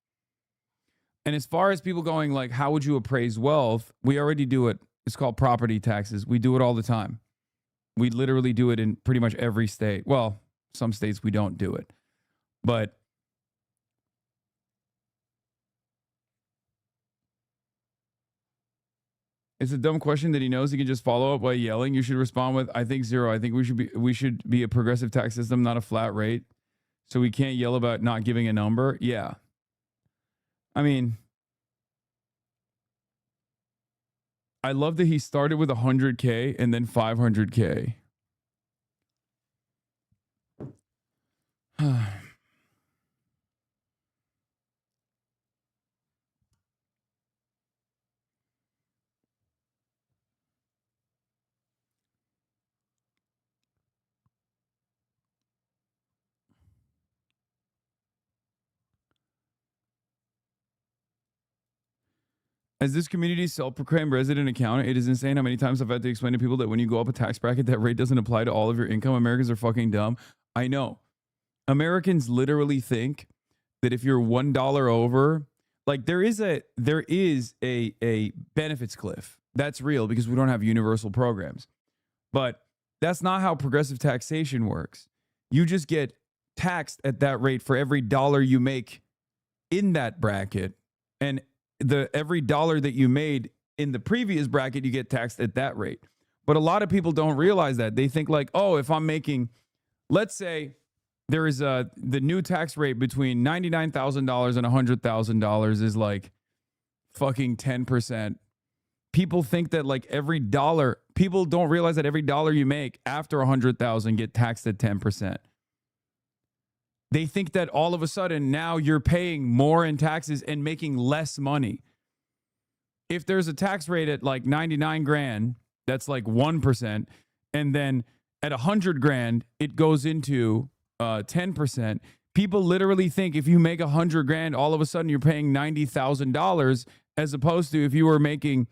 And as far as people going like, how would you appraise wealth? We already do it. It's called property taxes. We do it all the time. We literally do it in pretty much every state. Well, some states we don't do it. But it's a dumb question that he knows he can just follow up by yelling. You should respond with, I think 0. I think we should be a progressive tax system, not a flat rate. So we can't yell about not giving a number. Yeah. I mean, I love that he started with 100K and then 500K. As this community's self-proclaimed resident accountant, it is insane how many times I've had to explain to people that when you go up a tax bracket, that rate doesn't apply to all of your income. Americans are fucking dumb. I know. Americans literally think that if you're $1 over, like there is a benefits cliff. That's real because we don't have universal programs. But that's not how progressive taxation works. You just get taxed at that rate for every dollar you make in that bracket, and every dollar that you made in the previous bracket, you get taxed at that rate. But a lot of people don't realize that. They think like, oh, if I'm making, let's say there is the new tax rate between $99,000 and $100,000 is like fucking 10%. People think that like every dollar, people don't realize that every dollar you make after 100,000 get taxed at 10%. They think that all of a sudden now you're paying more in taxes and making less money. If there's a tax rate at like 99 grand, that's like 1%. And then at 100 grand, it goes into 10%. People literally think if you make 100 grand, all of a sudden you're paying $90,000, as opposed to if you were making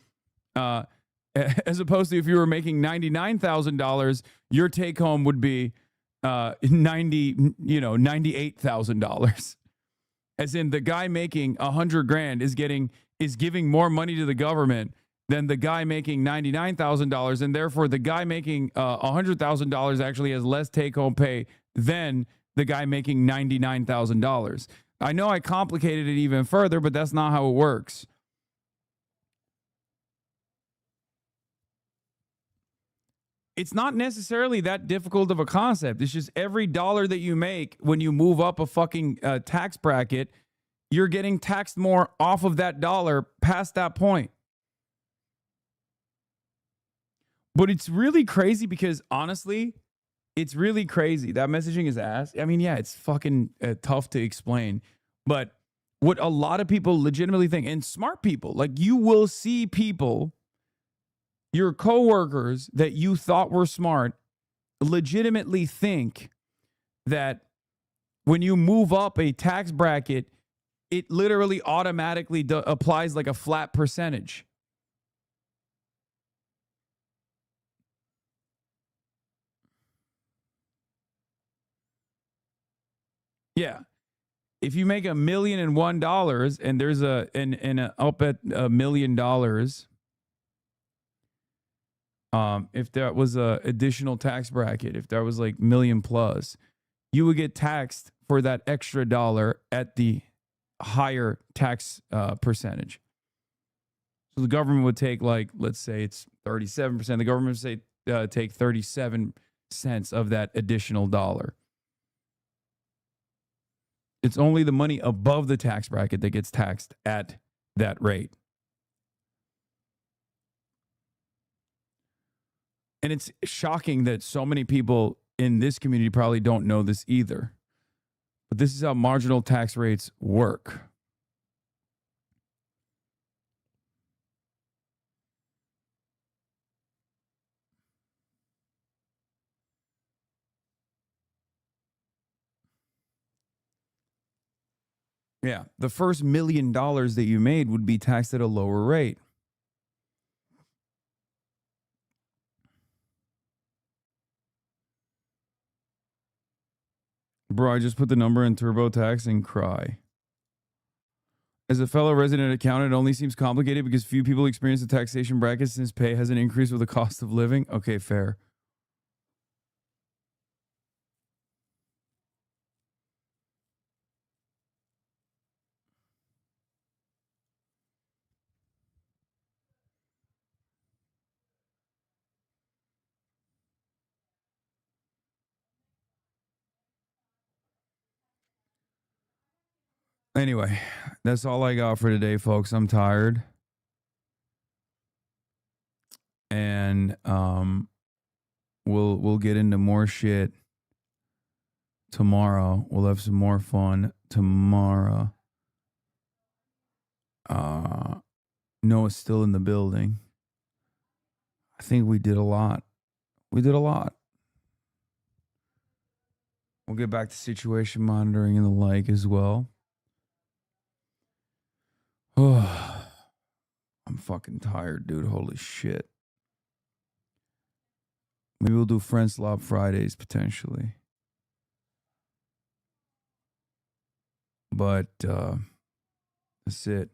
$99,000, your take home would be $98,000. As in, the guy making 100 grand is giving more money to the government than the guy making $99,000, and therefore the guy making $100,000 actually has less take home pay than the guy making $99,000. I know I complicated it even further, but that's not how it works. It's not necessarily that difficult of a concept. It's just every dollar that you make when you move up a fucking tax bracket, you're getting taxed more off of that dollar past that point. But it's really crazy because, honestly, it's really crazy. That messaging is ass. I mean, yeah, it's fucking tough to explain. But what a lot of people legitimately think, and smart people, like, you will see people, your coworkers that you thought were smart, legitimately think that when you move up a tax bracket, it literally automatically applies like a flat percentage. Yeah. If you make $1,001 and there's an up at $1 million, if that was a additional tax bracket, if that was like million plus, you would get taxed for that extra dollar at the higher tax percentage. So the government would take, like, let's say it's 37%. The government would say take 37 cents of that additional dollar. It's only the money above the tax bracket that gets taxed at that rate. And it's shocking that so many people in this community probably don't know this either. But this is how marginal tax rates work. Yeah, the first $1 million that you made would be taxed at a lower rate. Bro, I just put the number in TurboTax and cry. As a fellow resident accountant, it only seems complicated because few people experience the taxation bracket since pay hasn't increased with the cost of living. Okay, fair. Anyway, that's all I got for today, folks. I'm tired. And we'll get into more shit tomorrow. We'll have some more fun tomorrow. Noah's still in the building. I think we did a lot. We did a lot. We'll get back to situation monitoring and the like as well. Oh, I'm fucking tired, dude. Holy shit. Maybe we'll do Friend Slop Fridays potentially. But that's it.